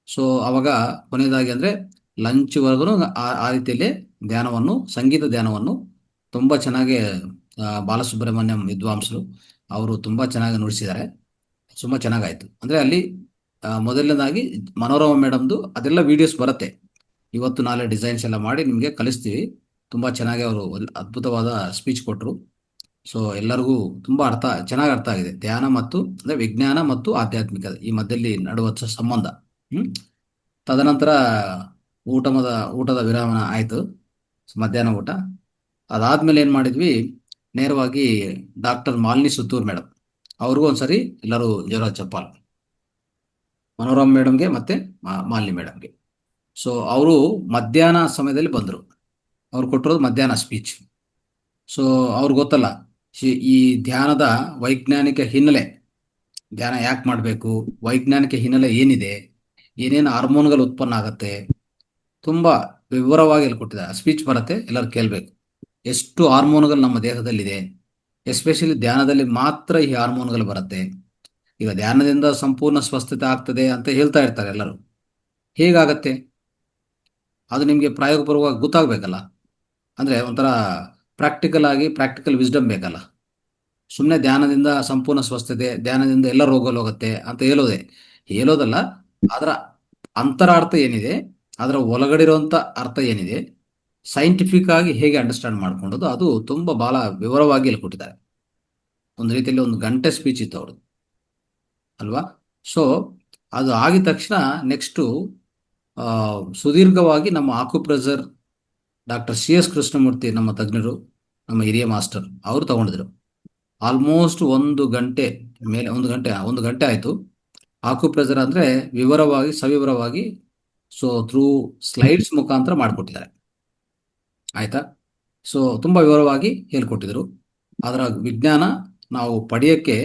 ಸೊ ಅವಾಗ ಕೊನೆಯದಾಗಿ ಅಂದರೆ ಲಂಚ್ವರೆಗೂ ಆ ರೀತಿಯಲ್ಲಿ ಧ್ಯಾನವನ್ನು, ಸಂಗೀತ ಧ್ಯಾನವನ್ನು ತುಂಬ ಚೆನ್ನಾಗಿ ಬಾಲಸುಬ್ರಹ್ಮಣ್ಯಂ ವಿದ್ವಾಂಸರು ಅವರು ತುಂಬ ಚೆನ್ನಾಗಿ ನುಡಿಸಿದ್ದಾರೆ. ತುಂಬ ಚೆನ್ನಾಗಾಯಿತು. ಅಂದರೆ ಅಲ್ಲಿ ಮೊದಲನೇದಾಗಿ ಮನೋರಮ ಮೇಡಮ್ದು ಅದೆಲ್ಲ ವಿಡಿಯೋಸ್ ಬರುತ್ತೆ, ಇವತ್ತು ನಾಳೆ ಡಿಸೈನ್ಸ್ ಎಲ್ಲ ಮಾಡಿ ನಿಮಗೆ ಕಲಿಸ್ತೀವಿ. ತುಂಬ ಚೆನ್ನಾಗಿ ಅವರು ಅದ್ಭುತವಾದ ಸ್ಪೀಚ್ ಕೊಟ್ಟರು. ಸೊ ಎಲ್ಲರಿಗೂ ತುಂಬ ಚೆನ್ನಾಗಿ ಅರ್ಥ ಆಗಿದೆ. ಧ್ಯಾನ ಮತ್ತು ಅಂದರೆ ವಿಜ್ಞಾನ ಮತ್ತು ಆಧ್ಯಾತ್ಮಿಕತೆ ಈ ಮಧ್ಯದಲ್ಲಿ ನಡುವ ಸಂಬಂಧ. ತದನಂತರ ಊಟದ ವಿರಾಮ ಆಯಿತು, ಮಧ್ಯಾಹ್ನ ಊಟ. ಅದಾದ್ಮೇಲೆ ಏನು ಮಾಡಿದ್ವಿ, ನೇರವಾಗಿ ಡಾಕ್ಟರ್ ಮಾಲಿನಿ ಸುತ್ತೂರ್ ಮೇಡಮ್ ಅವ್ರಿಗೂ ಒಂದ್ಸರಿ ಎಲ್ಲರೂ ಜೋರ ಚಪ್ಪಾಲ್, ಮನೋರಮ್ ಮೇಡಮ್ಗೆ ಮತ್ತೆ ಮಾಲಿನಿ ಮೇಡಮ್ಗೆ. ಸೊ ಅವರು ಮಧ್ಯಾಹ್ನ ಸಮಯದಲ್ಲಿ ಬಂದರು, ಅವ್ರು ಕೊಟ್ಟಿರೋದು ಮಧ್ಯಾಹ್ನ ಸ್ಪೀಚ್. ಸೊ ಅವ್ರಿಗೆ ಗೊತ್ತಲ್ಲ ಈ ಧ್ಯಾನದ ವೈಜ್ಞಾನಿಕ ಹಿನ್ನೆಲೆ, ಧ್ಯಾನ ಯಾಕೆ ಮಾಡಬೇಕು, ವೈಜ್ಞಾನಿಕ ಹಿನ್ನೆಲೆ ಏನಿದೆ, ಏನೇನು ಹಾರ್ಮೋನ್ಗಳು ಉತ್ಪನ್ನ ಆಗುತ್ತೆ, ತುಂಬ ವಿವರವಾಗಿ ಹೇಳ್ಕೊಟ್ಟಿದ್ದಾರೆ. ಸ್ಪೀಚ್ ಬರುತ್ತೆ, ಎಲ್ಲರೂ ಕೇಳಬೇಕು. ಎಷ್ಟು ಹಾರ್ಮೋನ್ಗಳು ನಮ್ಮ ದೇಹದಲ್ಲಿದೆ, ಎಸ್ಪೆಷಲಿ ಧ್ಯಾನದಲ್ಲಿ ಮಾತ್ರ ಈ ಹಾರ್ಮೋನ್ಗಳು ಬರುತ್ತೆ. ಈಗ ಧ್ಯಾನದಿಂದ ಸಂಪೂರ್ಣ ಸ್ವಸ್ಥತೆ ಆಗ್ತದೆ ಅಂತ ಹೇಳ್ತಾ ಇರ್ತಾರೆ ಎಲ್ಲರೂ. ಹೇಗಾಗತ್ತೆ ಅದು ನಿಮಗೆ ಪ್ರಾಯೋಗಪೂರ್ವವಾಗಿ ಗೊತ್ತಾಗಬೇಕಲ್ಲ. ಅಂದರೆ ಒಂಥರ ಪ್ರಾಕ್ಟಿಕಲ್ ವಿಸ್ಡಮ್ ಬೇಕಲ್ಲ. ಸುಮ್ಮನೆ ಧ್ಯಾನದಿಂದ ಸಂಪೂರ್ಣ ಸ್ವಸ್ಥತೆ, ಧ್ಯಾನದಿಂದ ಎಲ್ಲ ರೋಗಗಳು ಹೋಗುತ್ತೆ ಅಂತ ಹೇಳೋದಲ್ಲ. ಅದರ ಅಂತರಾರ್ಥ ಏನಿದೆ, ಅದರ ಒಳಗಡೆ ಇರುವಂಥ ಅರ್ಥ ಏನಿದೆ, ಸೈಂಟಿಫಿಕ್ ಆಗಿ ಹೇಗೆ ಅಂಡರ್ಸ್ಟ್ಯಾಂಡ್ ಮಾಡ್ಕೊಂಡದ್ದು, ಅದು ತುಂಬ ಭಾಳ ವಿವರವಾಗಿ ಹೇಳ್ಕೊಟ್ಟಿದ್ದಾರೆ. ಒಂದು ರೀತಿಯಲ್ಲಿ 1 ಗಂಟೆ ಸ್ಪೀಚ್ ಇತ್ತು ಅವ್ರದ್ದು ಅಲ್ವಾ. ಸೊ ಅದು ಆಗಿದ ತಕ್ಷಣ ನೆಕ್ಸ್ಟು ಸುದೀರ್ಘವಾಗಿ ನಮ್ಮ ಆಕ್ಯುಪ್ರೆಷರ್ ಡಾಕ್ಟರ್ CS ಕೃಷ್ಣಮೂರ್ತಿ ನಮ್ಮ ತಜ್ಞರು, ನಮ್ಮ ಹಿರಿಯ ಮಾಸ್ಟರ್ ಅವರು ತಗೊಂಡಿದ್ರು. ಆಲ್ಮೋಸ್ಟ್ 1 ಗಂಟೆ ಮೇಲೆ, 1 ಗಂಟೆ ಆಯಿತು. ಆಕ್ಯುಪ್ರೆಷರ್ ಅಂದರೆ ವಿವರವಾಗಿ, ಸವಿವರವಾಗಿ, ಸೊ ಥ್ರೂ ಸ್ಲೈಡ್ಸ್ ಮುಖಾಂತರ ಮಾಡಿಕೊಟ್ಟಿದ್ದಾರೆ. ಆಯಿತಾ? ಸೊ ತುಂಬ ವಿವರವಾಗಿ ಹೇಳ್ಕೊಟ್ಟಿದ್ರು. ಅದರ ವಿಜ್ಞಾನ ನಾವು ಪಡೆಯೋಕ್ಕೆ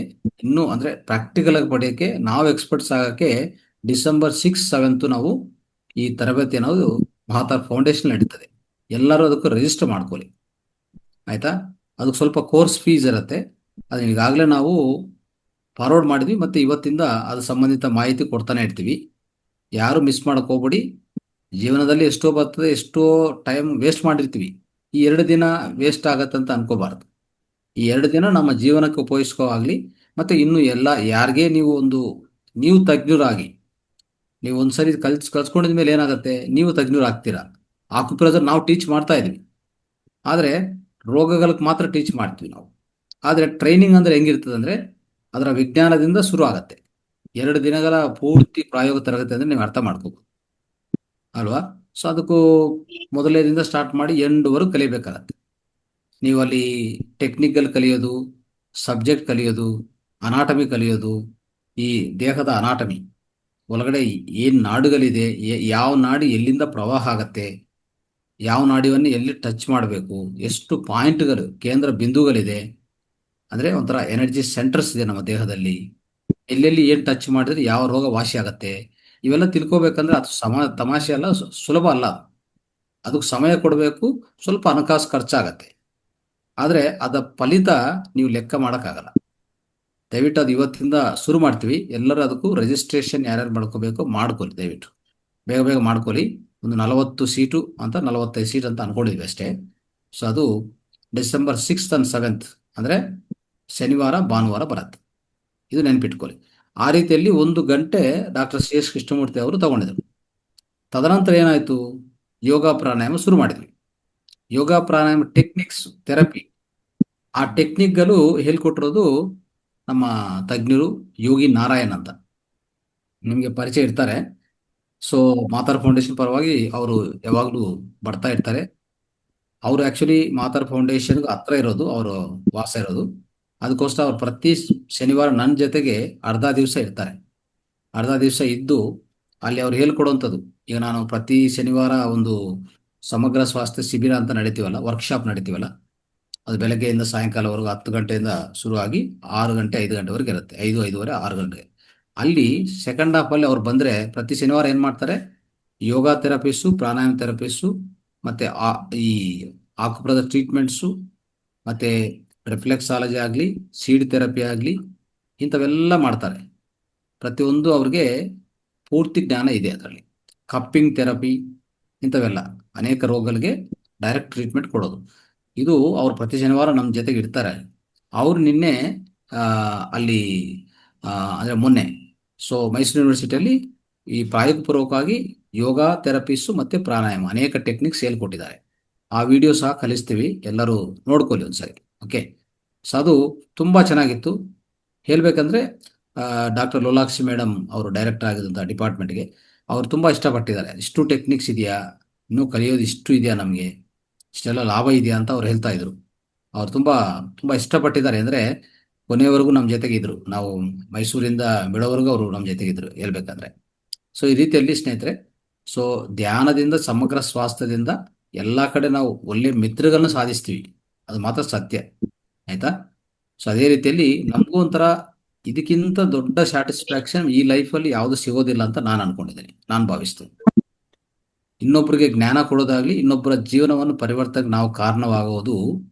ಇನ್ನೂ ಅಂದರೆ ಪ್ರಾಕ್ಟಿಕಲ್ ಆಗಿ ಪಡೆಯೋಕ್ಕೆ, ನಾವು ಎಕ್ಸ್ಪರ್ಟ್ಸ್ ಆಗೋಕ್ಕೆ ಡಿಸೆಂಬರ್ 6, 7 ನಾವು ಈ ತರಬೇತಿ ಅನ್ನೋದು ಮಹಾತಾರ್ ಫೌಂಡೇಶನ್ ನಡೀತದೆ. ಎಲ್ಲರೂ ಅದಕ್ಕೆ ರಿಜಿಸ್ಟರ್ ಮಾಡ್ಕೊಳ್ಳಿ. ಆಯಿತಾ? ಅದಕ್ಕೆ ಸ್ವಲ್ಪ ಕೋರ್ಸ್ ಫೀಸ್ ಇರುತ್ತೆ. ಅದನ್ನ ಈಗಾಗಲೇ ನಾವು ಫಾರ್ವರ್ಡ್ ಮಾಡಿದ್ವಿ ಮತ್ತು ಇವತ್ತಿಂದ ಅದು ಸಂಬಂಧಿತ ಮಾಹಿತಿ ಕೊಡ್ತಾನೆ ಇರ್ತೀವಿ. ಯಾರು ಮಿಸ್ ಮಾಡೋಕೆ ಹೋಗ್ಬೇಡಿ. ಜೀವನದಲ್ಲಿ ಎಷ್ಟೋ ಬರ್ತದೆ, ಎಷ್ಟೋ ಟೈಮ್ ವೇಸ್ಟ್ ಮಾಡಿರ್ತೀವಿ. ಈ 2 ದಿನ ವೇಸ್ಟ್ ಆಗತ್ತಂತ ಅನ್ಕೋಬಾರ್ದು. ಈ 2 ದಿನ ನಮ್ಮ ಜೀವನಕ್ಕೆ ಉಪಯೋಗಿಸ್ಕೋ ಆಗಲಿ. ಮತ್ತು ಇನ್ನು ಎಲ್ಲ ಯಾರಿಗೇ ನೀವು ತಜ್ಞರಾಗಿ, ನೀವು ಒಂದ್ಸರಿ ಕಲ್ಸ್ಕೊಂಡಿದ ಮೇಲೆ ಏನಾಗುತ್ತೆ, ನೀವು ತಜ್ಞರಾಗ್ತೀರಾ. ಆಕ್ಯುಪ್ರೆಷರ್ ನಾವು ಟೀಚ್ ಮಾಡ್ತಾ ಇದ್ವಿ, ಆದರೆ ರೋಗಗಳಿಗೆ ಮಾತ್ರ ಟೀಚ್ ಮಾಡ್ತೀವಿ ನಾವು. ಆದರೆ ಟ್ರೈನಿಂಗ್ ಅಂದರೆ ಹೆಂಗಿರ್ತದೆ ಅಂದರೆ ಅದರ ವಿಜ್ಞಾನದಿಂದ ಶುರು ಆಗತ್ತೆ. 2 ದಿನಗಳ ಪೂರ್ತಿ ಪ್ರಾಯೋಗ ತರಗತಿ ಅಂದರೆ ನೀವು ಅರ್ಥ ಮಾಡ್ಕೋಬೋದು ಅಲ್ವಾ? ಸೊ ಅದಕ್ಕೂ ಮೊದಲನೇದಿಂದ ಸ್ಟಾರ್ಟ್ ಮಾಡಿ ಎಂಡ್ವರೆಗೂ ಕಲಿಬೇಕಾಗತ್ತೆ. ನೀವು ಅಲ್ಲಿ ಟೆಕ್ನಿಕಲ್ ಕಲಿಯೋದು, ಸಬ್ಜೆಕ್ಟ್ ಕಲಿಯೋದು, ಅನಾಟಮಿ ಕಲಿಯೋದು, ಈ ದೇಹದ ಅನಾಟಮಿ ಒಳಗಡೆ ಏನು ನಾಡುಗಳಿದೆ, ಯಾವ ನಾಡಿ ಎಲ್ಲಿಂದ ಪ್ರವಾಹ ಆಗತ್ತೆ, ಯಾವ ನಾಡಿಯನ್ನು ಎಲ್ಲಿ ಟಚ್ ಮಾಡಬೇಕು, ಎಷ್ಟು ಪಾಯಿಂಟ್ಗಳು, ಕೇಂದ್ರ ಬಿಂದುಗಳಿದೆ, ಅಂದರೆ ಒಂಥರ ಎನರ್ಜಿ ಸೆಂಟರ್ಸ್ ಇದೆ ನಮ್ಮ ದೇಹದಲ್ಲಿ, ಎಲ್ಲೆಲ್ಲಿ ಏನು ಟಚ್ ಮಾಡಿದ್ರೆ ಯಾವ ರೋಗ ವಾಸಿ ಆಗತ್ತೆ, ಇವೆಲ್ಲ ತಿಳ್ಕೊಬೇಕಂದ್ರೆ ಅದು ತಮಾಷೆ ಅಲ್ಲ, ಸುಲಭ ಅಲ್ಲ. ಅದಕ್ಕೆ ಸಮಯ ಕೊಡಬೇಕು, ಸ್ವಲ್ಪ ಹಣಕಾಸು ಖರ್ಚಾಗತ್ತೆ. ಆದರೆ ಅದ ಫಲಿತ ನೀವು ಲೆಕ್ಕ ಮಾಡೋಕ್ಕಾಗಲ್ಲ. ದಯವಿಟ್ಟು ಅದು ಇವತ್ತಿಂದ ಶುರು ಮಾಡ್ತೀವಿ. ಎಲ್ಲರೂ ಅದಕ್ಕೂ ರಿಜಿಸ್ಟ್ರೇಷನ್ ಯಾರ್ಯಾರು ಮಾಡ್ಕೋಬೇಕು ಮಾಡ್ಕೊಳ್ಳಿ, ದಯವಿಟ್ಟು ಬೇಗ ಬೇಗ ಮಾಡ್ಕೊಳ್ಳಿ. ಒಂದು 40 ಸೀಟು ಅಂತ 45 ಸೀಟ್ ಅಂತ ಅನ್ಕೊಂಡಿದ್ವಿ ಅಷ್ಟೇ. ಸೊ ಅದು ಡಿಸೆಂಬರ್ 6 and 7 ಅಂದರೆ ಶನಿವಾರ ಭಾನುವಾರ ಬರುತ್ತೆ. ಇದು ನೆನ್ಪಿಟ್ಕೊಳ್ಳಿ. ಆ ರೀತಿಯಲ್ಲಿ 1 ಗಂಟೆ ಡಾಕ್ಟರ್ CS ಕೃಷ್ಣಮೂರ್ತಿ ಅವರು ತಗೊಂಡಿದ್ರು. ತದನಂತರ ಏನಾಯಿತು, ಯೋಗ ಪ್ರಾಣಾಯಾಮ ಶುರು ಮಾಡಿದ್ವಿ. ಯೋಗ ಪ್ರಾಣಾಯಾಮ ಟೆಕ್ನಿಕ್ಸ್, ಥೆರಪಿ, ಆ ಟೆಕ್ನಿಕ್ಗಳು ಹೇಳ್ಕೊಟ್ಟಿರೋದು ನಮ್ಮ ತಜ್ಞರು ಯೋಗಿ ನಾರಾಯಣ್ ಅಂತ, ನಿಮಗೆ ಪರಿಚಯ ಇರ್ತಾರೆ. ಸೊ ಮಾತಾರ್ ಫೌಂಡೇಶನ್ ಪರವಾಗಿ ಅವರು ಯಾವಾಗಲೂ ಬರ್ತಾ ಇರ್ತಾರೆ. ಅವರು ಆ್ಯಕ್ಚುಲಿ ಮಾತಾರ್ ಫೌಂಡೇಶನ್ಗೆ ಹತ್ರ ಇರೋದು, ಅವರು ವಾಸ ಇರೋದು. ಅದಕ್ಕೋಸ್ಕರ ಅವ್ರು ಪ್ರತಿ ಶನಿವಾರ ನನ್ನ ಜೊತೆಗೆ ಅರ್ಧ ದಿವಸ ಇರ್ತಾರೆ. ಅರ್ಧ ದಿವಸ ಇದ್ದು ಅಲ್ಲಿ ಅವ್ರು ಹೇಳ್ಕೊಡೋವಂಥದ್ದು. ಈಗ ನಾನು ಪ್ರತಿ ಶನಿವಾರ ಒಂದು ಸಮಗ್ರ ಸ್ವಾಸ್ಥ್ಯ ಶಿಬಿರ ಅಂತ ನಡೀತೀವಲ್ಲ, ವರ್ಕ್ಶಾಪ್ ನಡೀತೀವಲ್ಲ, ಅದು ಬೆಳಗ್ಗೆಯಿಂದ ಸಾಯಂಕಾಲವರೆಗೂ 10 ಗಂಟೆಯಿಂದ ಶುರುವಾಗಿ 6 ಗಂಟೆ 5 ಗಂಟೆವರೆಗೆ ಇರುತ್ತೆ. 5, 5:30, 6 ಗಂಟೆಗೆ. ಅಲ್ಲಿ ಸೆಕೆಂಡ್ ಹಾಫಲ್ಲಿ ಅವ್ರು ಬಂದರೆ ಪ್ರತಿ ಶನಿವಾರ ಏನು ಮಾಡ್ತಾರೆ, ಯೋಗ ಥೆರಪಿಸ್ಟು, ಪ್ರಾಣಾಯಾಮ ಥೆರಪಿಸ್ಟು, ಮತ್ತು ಈ ಆಕ್ಯುಪ್ರೆಷರ್ ಟ್ರೀಟ್ಮೆಂಟ್ಸು, ಮತ್ತು ರಿಫ್ಲೆಕ್ಸಾಲಜಿ ಆಗಲಿ, ಸೀಡ್ ಥೆರಪಿ ಆಗಲಿ, ಇಂಥವೆಲ್ಲ ಮಾಡ್ತಾರೆ. ಪ್ರತಿಯೊಂದು ಅವ್ರಿಗೆ ಪೂರ್ತಿ ಜ್ಞಾನ ಇದೆ ಅದರಲ್ಲಿ. ಕಪ್ಪಿಂಗ್ ಥೆರಪಿ, ಇಂಥವೆಲ್ಲ ಅನೇಕ ರೋಗಗಳಿಗೆ ಡೈರೆಕ್ಟ್ ಟ್ರೀಟ್ಮೆಂಟ್ ಕೊಡೋದು. ಇದು ಅವ್ರು ಪ್ರತಿ ಶನಿವಾರ ನಮ್ಮ ಜೊತೆಗೆ ಇರ್ತಾರೆ. ಅವರು ನಿನ್ನೆ ಅಲ್ಲಿ ಅಂದರೆ ಮೊನ್ನೆ ಮೈಸೂರು ಯೂನಿವರ್ಸಿಟಿಯಲ್ಲಿ ಈ ಪ್ರಾಯೋಗಪೂರ್ವಕವಾಗಿ ಯೋಗ ಥೆರಪಿಸು ಮತ್ತು ಪ್ರಾಣಾಯಾಮ ಅನೇಕ ಟೆಕ್ನಿಕ್ಸ್ ಹೇಳ್ಕೊಟ್ಟಿದ್ದಾರೆ. ಆ ವಿಡಿಯೋ ಸಹ ಕಲಿಸ್ತೀವಿ, ಎಲ್ಲರೂ ನೋಡ್ಕೊಳ್ಳಿ ಒಂದ್ಸರಿ. ಓಕೆ. ಸೊ ಅದು ತುಂಬ ಚೆನ್ನಾಗಿತ್ತು. ಹೇಳಬೇಕಂದ್ರೆ ಡಾಕ್ಟರ್ ಲೋಲಾಕ್ಷಿ ಮೇಡಮ್ ಅವರು ಡೈರೆಕ್ಟರ್ ಆಗಿದ್ದಂಥ ಡಿಪಾರ್ಟ್ಮೆಂಟ್ಗೆ ಅವರು ತುಂಬ ಇಷ್ಟಪಟ್ಟಿದ್ದಾರೆ. ಇಷ್ಟು ಟೆಕ್ನಿಕ್ಸ್ ಇದೆಯಾ, ಇನ್ನೂ ಕಲಿಯೋದು ಇಷ್ಟು ಇದೆಯಾ, ನಮಗೆ ಇಷ್ಟೆಲ್ಲ ಲಾಭ ಇದೆಯಾ ಅಂತ ಅವ್ರು ಹೇಳ್ತಾ ಇದ್ರು. ಅವ್ರು ತುಂಬ ತುಂಬ ಇಷ್ಟಪಟ್ಟಿದ್ದಾರೆ. ಅಂದರೆ ಕೊನೆಯವರೆಗೂ ನಮ್ಮ ಜೊತೆಗಿದ್ರು. ನಾವು ಮೈಸೂರಿಂದ ಬಿಡೋವರೆಗೂ ಅವರು ನಮ್ಮ ಜೊತೆಗಿದ್ರು ಹೇಳ್ಬೇಕಂದ್ರೆ. ಸೊ ಈ ರೀತಿಯಲ್ಲಿ ಸ್ನೇಹಿತರೆ, ಸೊ ಧ್ಯಾನದಿಂದ, ಸಮಗ್ರ ಸ್ವಾಸ್ಥ್ಯದಿಂದ ಎಲ್ಲ ಕಡೆ ನಾವು ಒಳ್ಳೆ ಮಿತ್ರಗಳನ್ನ ಸಾಧಿಸ್ತೀವಿ, ಅದು ಮಾತ್ರ ಸತ್ಯ. ಆಯ್ತಾ? ಸೊ ಅದೇ ರೀತಿಯಲ್ಲಿ ನಮಗೂ ಒಂಥರ ಇದಕ್ಕಿಂತ ದೊಡ್ಡ ಸ್ಯಾಟಿಸ್ಫ್ಯಾಕ್ಷನ್ ಈ ಲೈಫಲ್ಲಿ ಯಾವುದು ಸಿಗೋದಿಲ್ಲ ಅಂತ ನಾನು ಅನ್ಕೊಂಡಿದ್ದೀನಿ, ನಾನು ಭಾವಿಸ್ತೀನಿ. ಇನ್ನೊಬ್ಬರಿಗೆ ಜ್ಞಾನ ಕೊಡೋದಾಗ್ಲಿ, ಇನ್ನೊಬ್ಬರ ಜೀವನವನ್ನು ಪರಿವರ್ತನೆಗೆ ನಾವು ಕಾರಣವಾಗುವುದು,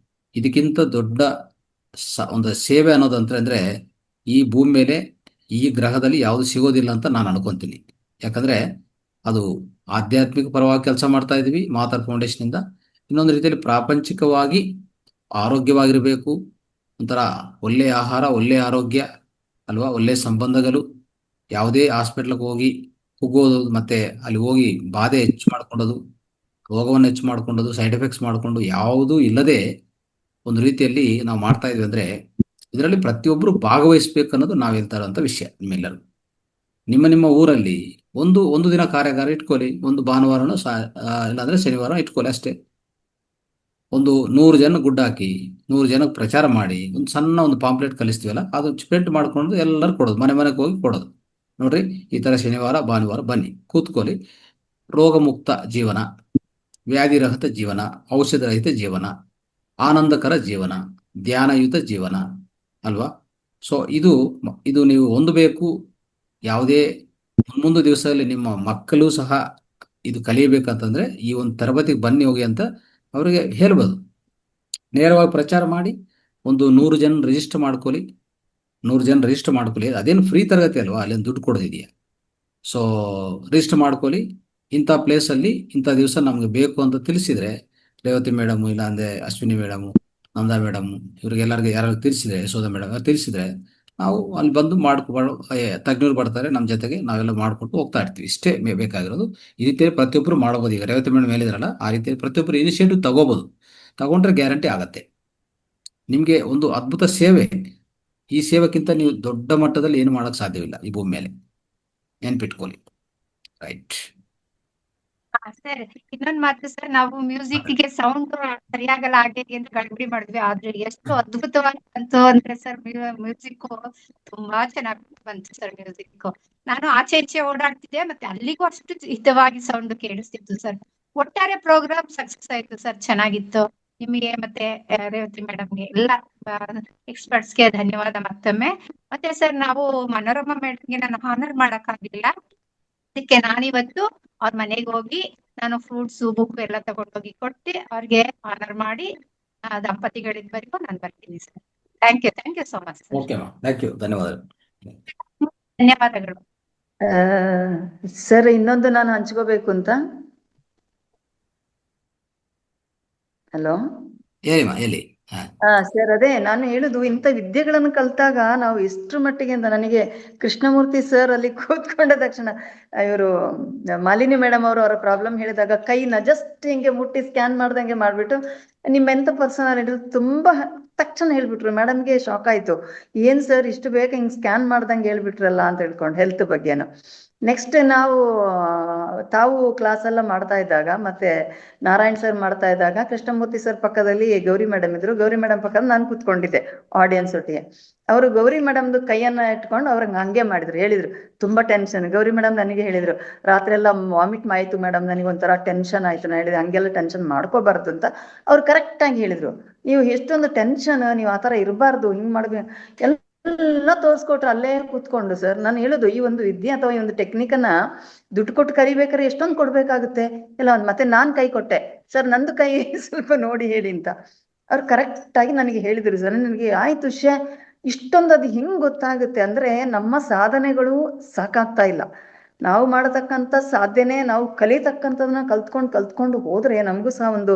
ಇದಕ್ಕಿಂತ ದೊಡ್ಡ ಒಂದು ಸೇವೆ ಅನ್ನೋದಂದ್ರೆ ಈ ಭೂಮಿ ಮೇಲೆ, ಈ ಗ್ರಹದಲ್ಲಿ ಯಾವುದು ಸಿಗೋದಿಲ್ಲ ಅಂತ ನಾನು ಅನ್ಕೊಂತೀನಿ. ಯಾಕಂದ್ರೆ ಅದು ಆಧ್ಯಾತ್ಮಿಕ ಪರವಾಗಿ ಕೆಲಸ ಮಾಡ್ತಾ ಇದ್ವಿ ಮಾತಾರ್ ಫೌಂಡೇಶನ್ನಿಂದ. ಇನ್ನೊಂದು ರೀತಿಯಲ್ಲಿ ಪ್ರಾಪಂಚಿಕವಾಗಿ ಆರೋಗ್ಯವಾಗಿರಬೇಕು, ಒಂಥರ ಒಳ್ಳೆಯ ಆಹಾರ, ಒಳ್ಳೆಯ ಆರೋಗ್ಯ ಅಲ್ವಾ, ಒಳ್ಳೆಯ ಸಂಬಂಧಗಳು, ಯಾವುದೇ ಹಾಸ್ಪಿಟ್ಲಿಗೆ ಹೋಗೋದು ಮತ್ತೆ ಅಲ್ಲಿ ಹೋಗಿ ಬಾಧೆ ಹೆಚ್ಚು ಮಾಡ್ಕೊಂಡೋದು, ರೋಗವನ್ನು ಹೆಚ್ಚು ಮಾಡ್ಕೊಂಡೋದು, ಸೈಡ್ ಎಫೆಕ್ಟ್ಸ್ ಮಾಡಿಕೊಂಡು ಯಾವುದೂ ಇಲ್ಲದೆ ಒಂದು ರೀತಿಯಲ್ಲಿ ನಾವು ಮಾಡ್ತಾ ಇದ್ವಿ ಅಂದರೆ ಇದರಲ್ಲಿ ಪ್ರತಿಯೊಬ್ಬರು ಭಾಗವಹಿಸ್ಬೇಕು ಅನ್ನೋದು ನಾವು ಹೇಳ್ತಾ ಇರೋಂಥ ವಿಷಯ. ನಿಮ್ಮೆಲ್ಲರೂ ನಿಮ್ಮ ಊರಲ್ಲಿ ಒಂದು ದಿನ ಕಾರ್ಯಾಗಾರ ಇಟ್ಕೊಳ್ಳಿ, ಒಂದು ಭಾನುವಾರನೂ ಇಲ್ಲಾಂದ್ರೆ ಶನಿವಾರ ಇಟ್ಕೊಳ್ಳಿ ಅಷ್ಟೇ. ಒಂದು 100 ಜನ ಗುಡ್ಡ ಹಾಕಿ 100 ಜನಕ್ಕೆ ಪ್ರಚಾರ ಮಾಡಿ ಒಂದು ಸಣ್ಣ ಒಂದು ಪಾಂಪ್ಲೆಟ್ ಕಲಿಸ್ತೀವಲ್ಲ, ಅದು ಪ್ರಿಂಟ್ ಮಾಡ್ಕೊಂಡು ಎಲ್ಲರೂ ಕೊಡೋದು, ಮನೆ ಮನೆಗೆ ಹೋಗಿ ಕೊಡೋದು. ನೋಡ್ರಿ, ಈ ಥರ ಶನಿವಾರ ಭಾನುವಾರ ಬನ್ನಿ, ಕೂತ್ಕೊಳ್ಳಿ. ರೋಗಮುಕ್ತ ಜೀವನ, ವ್ಯಾಧಿರಹಿತ ಜೀವನ, ಔಷಧರಹಿತ ಜೀವನ, ಆನಂದಕರ ಜೀವನ, ಧ್ಯಾನಯುತ ಜೀವನ ಅಲ್ವಾ? ಸೊ ಇದು ನೀವು ಹೊಂದಬೇಕು. ಯಾವುದೇ ಮುಂದೊಂದು ದಿವಸದಲ್ಲಿ ನಿಮ್ಮ ಮಕ್ಕಳು ಸಹ ಇದು ಕಲಿಯಬೇಕಂತಂದ್ರೆ ಈ ಒಂದು ತರಬೇತಿಗೆ ಬನ್ನಿ ಹೋಗಿ ಅಂತ ಅವರಿಗೆ ಹೇಳ್ಬೋದು. ನೇರವಾಗಿ ಪ್ರಚಾರ ಮಾಡಿ, ಒಂದು 100 ಜನ ರಿಜಿಸ್ಟರ್ ಮಾಡ್ಕೊಳ್ಳಿ. 100 ಜನ ರಿಜಿಸ್ಟರ್ ಮಾಡ್ಕೊಳ್ಳಿ. ಅದೇನು ಫ್ರೀ ತರಗತಿ ಅಲ್ವಾ, ಅಲ್ಲೇನು ದುಡ್ಡು ಕೊಡೋದಿದೆಯಾ? ಸೊ ರಿಜಿಸ್ಟರ್ ಮಾಡ್ಕೊಳ್ಳಿ. ಇಂಥ ಪ್ಲೇಸಲ್ಲಿ ಇಂಥ ದಿವಸ ನಮ್ಗೆ ಬೇಕು ಅಂತ ತಿಳಿಸಿದ್ರೆ, ರೇವತಿ ಮೇಡಮು, ಇಲ್ಲಾಂದ್ರೆ ಅಶ್ವಿನಿ ಮೇಡಮು, ನಂದಾ ಮೇಡಮು, ಇವ್ರಿಗೆಲ್ಲರಿಗೆ ಯಾರು ತಿಳಿಸಿದ್ರೆ, ಯಶೋಧ ಮೇಡಮ್ ತಿಳಿಸಿದ್ರೆ, ನಾವು ಅಲ್ಲಿ ಬಂದು ತಜ್ಞರು ಬರ್ತಾರೆ ನಮ್ಮ ಜೊತೆಗೆ, ನಾವೆಲ್ಲ ಮಾಡ್ಕೊಟ್ಟು ಹೋಗ್ತಾ ಇರ್ತೀವಿ. ಇಷ್ಟೇ ಬೇಕಾಗಿರೋದು. ಈ ರೀತಿಯಲ್ಲಿ ಪ್ರತಿಯೊಬ್ಬರು ಮಾಡ್ಬೋದು. ಈಗ ರೇವತಿ ಮೇಡಮ್ ಹೇಳಿದ್ರಲ್ಲ, ಆ ರೀತಿಯಲ್ಲಿ ಪ್ರತಿಯೊಬ್ಬರು ಇನಿಷಿಯೇಟಿವ್ ತಗೋಬಹುದು. ತಗೊಂಡ್ರೆ ಗ್ಯಾರಂಟಿ ಆಗತ್ತೆ ನಿಮಗೆ ಒಂದು ಅದ್ಭುತ ಸೇವೆ. ಈ ಸೇವೆಕ್ಕಿಂತ ನೀವು ದೊಡ್ಡ ಮಟ್ಟದಲ್ಲಿ ಏನು ಮಾಡೋಕ್ಕೆ ಸಾಧ್ಯವಿಲ್ಲ ಈ ಭೂಮಿ ಮೇಲೆ, ನೆನ್ಪಿಟ್ಕೊಳ್ಳಿ. ರೈಟ್. ಸರ್, ಇನ್ನೊಂದ್ ಮಾತು ಸರ್, ನಾವು ಮ್ಯೂಸಿಕ್ ಗೆ ಸೌಂಡ್ ಸರಿಯಾಗಲ್ಲ ಹಾಗೆ ಅಂತ ಗಡ್ಬಿಡಿ ಮಾಡಿದ್ವಿ, ಆದ್ರೆ ಎಷ್ಟು ಅದ್ಭುತವಾಗಿ ಬಂತು ಅಂದ್ರೆ ಸರ್, ಮ್ಯೂಸಿಕ್ ತುಂಬಾ ಚೆನ್ನಾಗಿ ಬಂತು ಸರ್. ಮ್ಯೂಸಿಕ್ ನಾನು ಆಚೆ ಈಚೆ ಓಡಾಡ್ತಿದ್ದೆ, ಮತ್ತೆ ಅಲ್ಲಿಗೂ ಅಷ್ಟು ಹಿತವಾಗಿ ಸೌಂಡ್ ಕೇಳಿಸ್ತಿತ್ತು ಸರ್. ಒಟ್ಟಾರೆ ಪ್ರೋಗ್ರಾಮ್ ಸಕ್ಸಸ್ ಆಯ್ತು ಸರ್, ಚೆನ್ನಾಗಿತ್ತು. ನಿಮಗೆ ಮತ್ತೆ ರೇವತಿ ಮೇಡಮ್ಗೆ ಎಲ್ಲ ಎಕ್ಸ್ಪರ್ಟ್ಸ್ ಗೆ ಧನ್ಯವಾದ ಮತ್ತೊಮ್ಮೆ. ಮತ್ತೆ ಸರ್, ನಾವು ಮನೋರಮಾ ಮೇಡಮ್ಗೆ ನಾನು ಹಾನರ್ ಮಾಡಕ್ಕಾಗಿಲ್ಲ, ಅದಕ್ಕೆ ನಾನಿವತ್ತು ಅವ್ರ ಮನೆಗೆ ಹೋಗಿ ನಾನು ಫ್ರೂಟ್ಸ್ ಬುಕ್ ಎಲ್ಲ ತಗೊಂಡೋಗಿ ಕೊಟ್ಟು ಅವ್ರಿಗೆ ಆನರ್ ಮಾಡಿ ದಂಪತಿಗಳಿಬ್ಬರಿಗೂ ನಾನು ಬರ್ತೀನಿ sir. Thank you so much sir. Okay ma'am, thank you, ಧನ್ಯವಾದಗಳು. ಧನ್ಯವಾದಗಳು ಸರ್. ಇನ್ನೊಂದು ನಾನು ಹಂಚ್ಕೋಬೇಕು ಅಂತ. ಹಲೋ, ಹೇಳಿ. ಸರ್, ಅದೇ ನಾನು ಹೇಳುದು, ಇಂಥ ವಿದ್ಯೆಗಳನ್ನು ಕಲ್ತಾಗ ನಾವು ಎಷ್ಟು ಮಟ್ಟಿಗೆ ಅಂತ, ನನಗೆ ಕೃಷ್ಣಮೂರ್ತಿ ಸರ್ ಅಲ್ಲಿ ಕೂತ್ಕೊಂಡ ತಕ್ಷಣ ಇವರು ಮಾಲಿನಿ ಮೇಡಮ್ ಅವರು ಅವರ ಪ್ರಾಬ್ಲಮ್ ಹೇಳಿದಾಗ ಕೈನ ಜಸ್ಟ್ ಹಿಂಗೆ ಮುಟ್ಟಿ ಸ್ಕ್ಯಾನ್ ಮಾಡ್ದಂಗೆ ಮಾಡ್ಬಿಟ್ಟು, ನಿಮ್ಮೆಂತ ಪರ್ಸನಾಲಿಟಿ ತುಂಬಾ ತಕ್ಷಣ ಹೇಳ್ಬಿಟ್ರು. ಮೇಡಮ್ಗೆ ಶಾಕ್ ಆಯ್ತು, ಏನ್ ಸರ್ ಇಷ್ಟು ಬೇಗ ಹಿಂಗ್ ಸ್ಕ್ಯಾನ್ ಮಾಡ್ದಂಗೆ ಹೇಳ್ಬಿಟ್ರಲ್ಲ ಅಂತ ಹೇಳ್ಕೊಂಡು, ಹೆಲ್ತ್ ಬಗ್ಗೆನು. ನೆಕ್ಸ್ಟ್ ತಾವು ಕ್ಲಾಸ್ ಎಲ್ಲ ಮಾಡ್ತಾ ಇದ್ದಾಗ, ಮತ್ತೆ ನಾರಾಯಣ್ ಸರ್ ಮಾಡ್ತಾ ಇದ್ದಾಗ, ಕೃಷ್ಣಮೂರ್ತಿ ಸರ್ ಪಕ್ಕದಲ್ಲಿ ಗೌರಿ ಮೇಡಮ್ ಇದ್ರು. ಗೌರಿ ಮೇಡಮ್ ಪಕ್ಕದ ನಾನು ಕೂತ್ಕೊಂಡಿದ್ದೆ ಆಡಿಯನ್ಸ್ ಒಟ್ಟಿಗೆ. ಅವರು ಗೌರಿ ಮೇಡಮ್ದು ಕೈಯನ್ನ ಇಟ್ಕೊಂಡು ಅವ್ರಂಗೆ ಹಂಗೆ ಮಾಡಿದ್ರು, ಹೇಳಿದ್ರು ತುಂಬಾ ಟೆನ್ಷನ್. ಗೌರಿ ಮೇಡಮ್ ನನಗೆ ಹೇಳಿದ್ರು, ರಾತ್ರಿ ಎಲ್ಲ ವಾಮಿಟ್ ಆಯ್ತು ಮೇಡಮ್, ನನಗೆ ಒಂಥರ ಟೆನ್ಷನ್ ಆಯ್ತು. ನಾನು ಹೇಳಿದೆ ಹಂಗೆಲ್ಲ ಟೆನ್ಷನ್ ಮಾಡ್ಕೋಬಾರ್ದು ಅಂತ. ಅವ್ರು ಕರೆಕ್ಟ್ ಆಗಿ ಹೇಳಿದ್ರು, ನೀವು ಎಷ್ಟೊಂದು ಟೆನ್ಷನ್, ನೀವು ಆತರ ಇರಬಾರ್ದು, ಹಿಂಗ್ ಮಾಡ್ಬೇಕು ಎಲ್ಲ ತೋರಿಸ್ಕೊಟ್ರು ಅಲ್ಲೇ ಕೂತ್ಕೊಂಡು. ಸರ್, ನಾನು ಹೇಳುದು, ಈ ಒಂದು ವಿದ್ಯೆ ಅಥವಾ ಈ ಒಂದು ಟೆಕ್ನಿಕನ್ನ ದುಡ್ಡು ಕೊಟ್ಟು ಕರಿಬೇಕಾದ್ರೆ ಎಷ್ಟೊಂದು ಕೊಡ್ಬೇಕಾಗುತ್ತೆ ಇಲ್ಲ. ಮತ್ತೆ ನಾನ್ ಕೈ ಕೊಟ್ಟೆ, ಸರ್ ನಂದು ಕೈ ಸ್ವಲ್ಪ ನೋಡಿ ಹೇಳಿ ಅಂತ. ಅವ್ರು ಕರೆಕ್ಟ್ ಆಗಿ ನನಗೆ ಹೇಳಿದ್ರು. ಸರ್, ನನಗೆ ಆಯ್ತು, ಇಷ್ಟೊಂದು ಅದು ಹಿಂಗ್ ಗೊತ್ತಾಗುತ್ತೆ ಅಂದ್ರೆ, ನಮ್ಮ ಸಾಧನೆಗಳು ಸಾಕಾಗ್ತಾ ಇಲ್ಲ. ನಾವು ಮಾಡತಕ್ಕಂಥ ಸಾಧ್ಯನೆ, ನಾವು ಕಲಿತಕ್ಕಂಥದನ್ನ ಕಲ್ತ್ಕೊಂಡು ಹೋದ್ರೆ, ನಮಗೂ ಸಹ ಒಂದು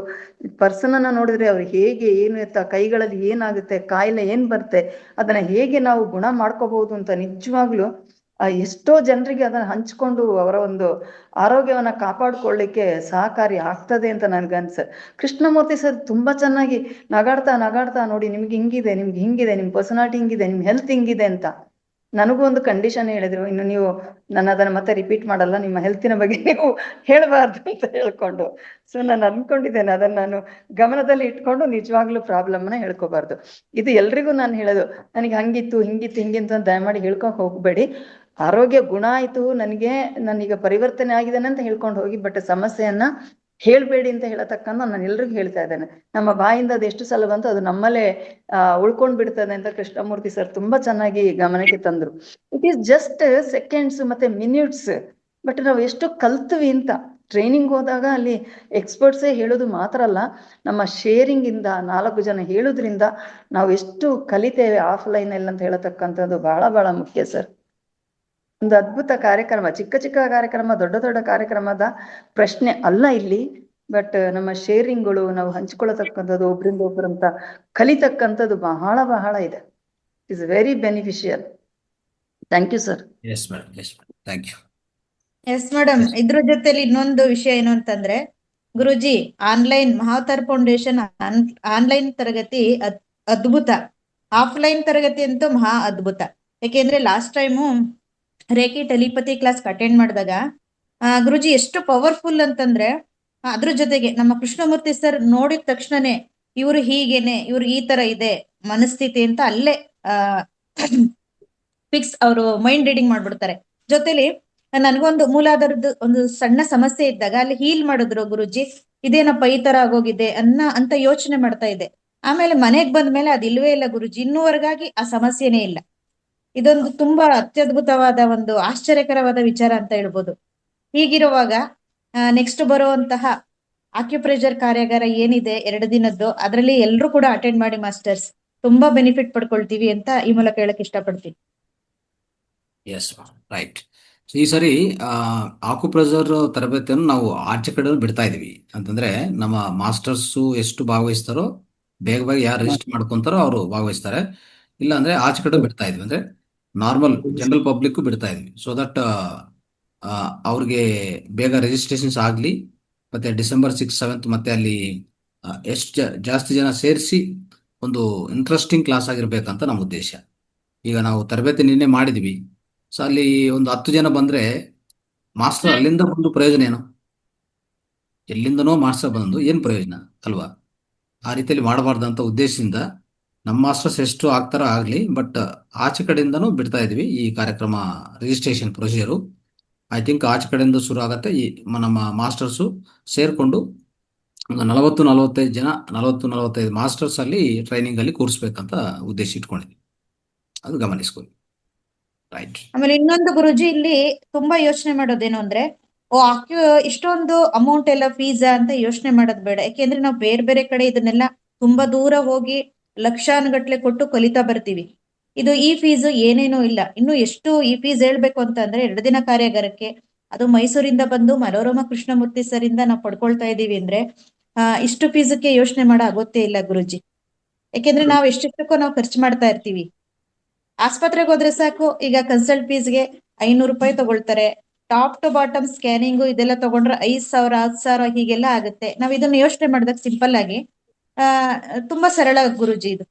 ಪರ್ಸನ್ ಅನ್ನ ನೋಡಿದ್ರೆ ಅವ್ರು ಹೇಗೆ, ಏನು ಎತ್ತ, ಕೈಗಳಲ್ಲಿ ಏನಾಗುತ್ತೆ, ಕಾಯಿಲೆ ಏನ್ ಬರುತ್ತೆ, ಅದನ್ನ ಹೇಗೆ ನಾವು ಗುಣ ಮಾಡ್ಕೋಬಹುದು ಅಂತ ನಿಜವಾಗ್ಲು ಎಷ್ಟೋ ಜನರಿಗೆ ಅದನ್ನ ಹಂಚ್ಕೊಂಡು ಅವರ ಒಂದು ಆರೋಗ್ಯವನ್ನ ಕಾಪಾಡ್ಕೊಳ್ಳಿಕ್ಕೆ ಸಹಕಾರಿ ಆಗ್ತದೆ ಅಂತ ನನ್ಗನ್ಸ. ಕೃಷ್ಣಮೂರ್ತಿ ಸರ್ ತುಂಬಾ ಚೆನ್ನಾಗಿ ನಗಾಡ್ತಾ ನೋಡಿ, ನಿಮ್ಗೆ ಹಿಂಗಿದೆ, ನಿಮ್ ಪರ್ಸನಾಲಿಟಿ ಹಿಂಗಿದೆ, ನಿಮ್ ಹೆಲ್ತ್ ಹಿಂಗಿದೆ ಅಂತ ನನಗೂ ಒಂದು ಕಂಡೀಷನ್ ಹೇಳಿದ್ರು. ಇನ್ನು ನೀವು ನಾನು ಅದನ್ನ ಮತ್ತೆ ರಿಪೀಟ್ ಮಾಡಲ್ಲ, ನಿಮ್ಮ ಹೆಲ್ತಿನ ಬಗ್ಗೆ ನೀವು ಹೇಳ್ಬಾರ್ದು ಅಂತ ಹೇಳ್ಕೊಂಡು. ಸೊ ನಾನು ಅನ್ಕೊಂಡಿದ್ದೇನೆ, ಅದನ್ನ ನಾನು ಗಮನದಲ್ಲಿ ಇಟ್ಕೊಂಡು ನಿಜವಾಗ್ಲೂ ಪ್ರಾಬ್ಲಮ್ನ ಹೇಳ್ಕೋಬಾರ್ದು. ಇದು ಎಲ್ರಿಗೂ ನಾನು ಹೇಳೋದು, ನನಗೆ ಹಂಗಿತ್ತು ಹಿಂಗಿಂತ ದಯಮಾಡಿ ಹೇಳ್ಕೊಂಡು ಹೋಗ್ಬೇಡಿ. ಆರೋಗ್ಯ ಗುಣ ಆಯ್ತು, ನಾನೀಗ ಪರಿವರ್ತನೆ ಆಗಿದ್ದೇನೆ ಅಂತ ಹೇಳ್ಕೊಂಡು ಹೋಗಿ, ಬಟ್ ಸಮಸ್ಯೆಯನ್ನ ಹೇಳ್ಬೇಡಿ ಅಂತ ಹೇಳತಕ್ಕಂಥ ನಾನು ಎಲ್ರಿಗೂ ಹೇಳ್ತಾ ಇದ್ದೇನೆ. ನಮ್ಮ ಬಾಯಿಂದ ಅದು ಎಷ್ಟು ಸಲ ಬಂತು ಅದು ನಮ್ಮಲ್ಲೇ ಉಳ್ಕೊಂಡ್ ಬಿಡ್ತದೆ ಅಂತ ಕೃಷ್ಣಮೂರ್ತಿ ಸರ್ ತುಂಬಾ ಚೆನ್ನಾಗಿ ಗಮನಕ್ಕೆ ತಂದ್ರು. ಇಟ್ ಈಸ್ ಜಸ್ಟ್ ಸೆಕೆಂಡ್ಸ್ ಮತ್ತೆ ಮಿನಿಟ್ಸ್, ಬಟ್ ನಾವು ಎಷ್ಟು ಕಲ್ತ್ವಿ ಅಂತ. ಟ್ರೈನಿಂಗ್ ಹೋದಾಗ ಅಲ್ಲಿ ಎಕ್ಸ್ಪರ್ಟ್ಸೇ ಹೇಳೋದು ಮಾತ್ರ ಅಲ್ಲ, ನಮ್ಮ ಶೇರಿಂಗ್ ಇಂದ 4 ಜನ ಹೇಳೋದ್ರಿಂದ ನಾವು ಎಷ್ಟು ಕಲಿತೇವೆ ಆಫ್ಲೈನ್ ಅಲ್ಲಿ ಅಂತ ಹೇಳತಕ್ಕಂಥದ್ದು ಬಹಳ ಬಹಳ ಮುಖ್ಯ ಸರ್. ಒಂದು ಅದ್ಭುತ ಕಾರ್ಯಕ್ರಮ, ಚಿಕ್ಕ ಕಾರ್ಯಕ್ರಮ, ದೊಡ್ಡ ಕಾರ್ಯಕ್ರಮದ ಪ್ರಶ್ನೆ ಅಲ್ಲ ಇಲ್ಲಿ. ಬಟ್ ನಮ್ಮ ಶೇರಿಂಗ್ಗಳು, ನಾವು ಹಂಚ್ಕೊಳ್ತಕ್ಕಂಥದ್ದು, ಒಬ್ರಿಂದ ಒಬ್ಬರಂತ ಕಲಿತಕ್ಕಂಥದ್ದು ಬಹಳ ಇದೆ. Is very beneficial. Thank you sir. Yes madam, thank you. Yes madam, ಇದ್ರ ಜೊತೆಲಿ ಇನ್ನೊಂದು ವಿಷಯ ಏನು ಅಂತಂದ್ರೆ, Guruji online Mahavatar foundation online ತರಗತಿ ಅದ್ಭುತ, ಆಫ್ಲೈನ್ ತರಗತಿ ಅಂತೂ ಮಹಾ ಅದ್ಭುತ. ಯಾಕೆಂದ್ರೆ last time reiki telepathy class attend ಮಾಡಿದಾಗ ಗುರುಜಿ ಎಷ್ಟು ಪವರ್ಫುಲ್ ಅಂತಂದ್ರೆ ಅದ್ರ ಜೊತೆಗೆ ನಮ್ಮ ಕೃಷ್ಣಮೂರ್ತಿ ಸರ್ ನೋಡಿದ ತಕ್ಷಣನೇ ಇವ್ರು ಹೀಗೇನೆ ಇವ್ರಿಗೆ ಈ ತರ ಇದೆ ಮನಸ್ಥಿತಿ ಅಂತ ಅಲ್ಲೇ ಫಿಕ್ಸ್ ಅವರು ಮೈಂಡ್ ರೀಡಿಂಗ್ ಮಾಡ್ಬಿಡ್ತಾರೆ. ಜೊತೆಲಿ ನನ್ಗೊಂದು ಮೂಲಾಧಾರದ ಒಂದು ಸಣ್ಣ ಸಮಸ್ಯೆ ಇದ್ದಾಗ ಅಲ್ಲಿ ಹೀಲ್ ಮಾಡಿದ್ರು ಗುರುಜಿ. ಇದೇನಪ್ಪ ಈ ತರ ಆಗೋಗಿದೆ ಅಂತ ಯೋಚನೆ ಮಾಡ್ತಾ ಇದ್ದೆ. ಆಮೇಲೆ ಮನೆಗ್ ಬಂದ್ಮೇಲೆ ಅದು ಇಲ್ವೇ ಇಲ್ಲ ಗುರುಜಿ, ಇನ್ನೂವರೆಗಾಗಿ ಆ ಸಮಸ್ಯೆನೇ ಇಲ್ಲ. ಇದೊಂದು ತುಂಬಾ ಅತ್ಯದ್ಭುತವಾದ ಒಂದು ಆಶ್ಚರ್ಯಕರವಾದ ವಿಚಾರ ಅಂತ ಹೇಳ್ಬೋದು. ಹೀಗಿರುವಾಗ ನೆಕ್ಸ್ಟ್ ಬರುವಂತಹ ಆಕ್ಯುಪ್ರೆಷರ್ ಕಾರ್ಯಾಗಾರ ಏನಿದೆ 2 ದಿನದ್ದು, ಅದರಲ್ಲಿ ಎಲ್ಲರೂ ಕೂಡ ಅಟೆಂಡ್ ಮಾಡಿ ಮಾಸ್ಟರ್ಸ್. ತುಂಬಾ ಬೆನಿಫಿಟ್ ಪಡ್ಕೊಳ್ತೀವಿ ಅಂತ ಈ ಮೂಲಕ ಹೇಳಕ್ ಇಷ್ಟಪಡ್ತೀನಿ. Yes right. ಈ ಸರಿ ಆಕುಪ್ರೆಷರ್ ತರಬೇತಿಯನ್ನು ನಾವು ಆಚೆ ಕಡೆ ಬಿಡ್ತಾ ಇದೀವಿ. ಅಂತಂದ್ರೆ ನಮ್ಮ ಮಾಸ್ಟರ್ಸು ಎಷ್ಟು ಭಾಗವಹಿಸ್ತಾರೋ ಬೇಗ ಬೇಗ ಯಾರು ರಿಜಿಸ್ಟರ್ ಮಾಡ್ಕೊಂತಾರೋ ಅವರು ಭಾಗವಹಿಸ್ತಾರೆ. ಇಲ್ಲ ಅಂದ್ರೆ ಆಚೆ ಕಡೆ ಬಿಡ್ತಾ ಇದೀವಿ, ಅಂದ್ರೆ ನಾರ್ಮಲ್ ಜನರಲ್ ಪಬ್ಲಿಕ್ ಬಿಡ್ತಾ ಇದೀವಿ. ಸೊ ದಟ್ ಅವ್ರಿಗೆ ಬೇಗ ರಿಜಿಸ್ಟ್ರೇಷನ್ಸ್ ಆಗಲಿ, ಮತ್ತೆ ಡಿಸೆಂಬರ್ 6, 7 ಮತ್ತೆ ಅಲ್ಲಿ ಎಷ್ಟು ಜಾಸ್ತಿ ಜನ ಸೇರಿಸಿ ಒಂದು ಇಂಟ್ರೆಸ್ಟಿಂಗ್ ಕ್ಲಾಸ್ ಆಗಿರ್ಬೇಕಂತ ನಮ್ಮ ಉದ್ದೇಶ. ಈಗ ನಾವು ತರಬೇತಿ ನಿನ್ನೆ ಮಾಡಿದ್ವಿ. ಸೊ ಅಲ್ಲಿ ಒಂದು 10 ಜನ ಬಂದ್ರೆ ಮಾಸ್ಟರ್ ಅಲ್ಲಿಂದ ಬಂದು ಪ್ರಯೋಜನ ಏನು? ಎಲ್ಲಿಂದನೋ ಮಾಸ್ಟರ್ ಬಂದು ಏನು ಪ್ರಯೋಜನ ಅಲ್ವಾ? ಆ ರೀತಿಯಲ್ಲಿ ಮಾಡಬಾರ್ದಂತ ಉದ್ದೇಶದಿಂದ ನಮ್ಮ ಮಾಸ್ಟರ್ಸ್ ಎಷ್ಟು ಆಗ್ತಾರೋ ಆಗಲಿ, ಬಟ್ ಆಚೆ ಕಡೆಯಿಂದನೂ ಬಿಡ್ತಾ ಇದ್ವಿ ಈ ಕಾರ್ಯಕ್ರಮ. ರಿಜಿಸ್ಟ್ರೇಷನ್ ಪ್ರೊಸೀಜರು ಐ ಥಿಂಕ್ ಆಚೆ ಕಡೆಯಿಂದ ಶುರು ಆಗತ್ತೆ. ಈ ನಮ್ಮ ಮಾಸ್ಟರ್ಸು ಸೇರಿಕೊಂಡು ಒಂದು 40-45 ಜನ, 40-45 ಮಾಸ್ಟರ್ಸ್ ಅಲ್ಲಿ ಟ್ರೈನಿಂಗ್ ಅಲ್ಲಿ ಕೂರಿಸ್ಬೇಕಂತ ಉದ್ದೇಶ ಇಟ್ಕೊಂಡಿದ್ವಿ. ಅದು ಗಮನಿಸ್ಕೊಳ್ಳಿ. ರೈಟ್. ಆಮೇಲೆ ಇನ್ನೊಂದು ಗುರುಜಿ ಇಲ್ಲಿ ತುಂಬಾ ಯೋಚನೆ ಮಾಡೋದೇನು ಅಂದ್ರೆ, ಇಷ್ಟೊಂದು ಅಮೌಂಟ್ ಎಲ್ಲ ಫೀಸ್ ಅಂತ ಯೋಚನೆ ಮಾಡೋದು ಬೇಡ. ಯಾಕೆಂದ್ರೆ ನಾವು ಬೇರೆ ಬೇರೆ ಕಡೆ ಇದನ್ನೆಲ್ಲ ತುಂಬಾ ದೂರ ಹೋಗಿ ಲಕ್ಷಾನುಗಟ್ಲೆ ಕೊಟ್ಟು ಕಲಿತಾ ಬರ್ತೀವಿ. ಇದು ಈ ಫೀಸು ಏನೇನೂ ಇಲ್ಲ. ಇನ್ನು ಎಷ್ಟು ಈ ಫೀಸ್ ಹೇಳ್ಬೇಕು ಅಂತ ಅಂದ್ರೆ 2 ದಿನ ಕಾರ್ಯಾಗಾರಕ್ಕೆ, ಅದು ಮೈಸೂರಿಂದ ಬಂದು ಮನೋರಮಾ ಕೃಷ್ಣಮೂರ್ತಿ ಸರ್ ಇಂದ ನಾವು ಪಡ್ಕೊಳ್ತಾ ಇದೀವಿ ಅಂದ್ರೆ ಇಷ್ಟು ಫೀಸಕ್ಕೆ ಯೋಚನೆ ಮಾಡೋ ಅಗತ್ಯ ಇಲ್ಲ ಗುರುಜಿ. ಯಾಕೆಂದ್ರೆ ನಾವು ಎಷ್ಟೆಷ್ಟಕ್ಕೋ ನಾವು ಖರ್ಚು ಮಾಡ್ತಾ ಇರ್ತೀವಿ. ಆಸ್ಪತ್ರೆಗೆ ಹೋದ್ರೆ ಸಾಕು, ಈಗ ಕನ್ಸಲ್ಟ್ ಫೀಸ್ಗೆ 500 ರೂಪಾಯಿ ತಗೊಳ್ತಾರೆ. ಟಾಪ್ ಟು ಬಾಟಮ್ ಸ್ಕ್ಯಾನಿಂಗು ಇದೆಲ್ಲ ತಗೊಂಡ್ರೆ 5,000, 10,000 ಹೀಗೆಲ್ಲ ಆಗುತ್ತೆ. ನಾವ್ ಇದನ್ನ ಯೋಚನೆ ಮಾಡಿದಾಗ ಸಿಂಪಲ್ ಆಗಿ ತುಂಬಾ ಸರಳ ಗುರುಜಿ ಇದು.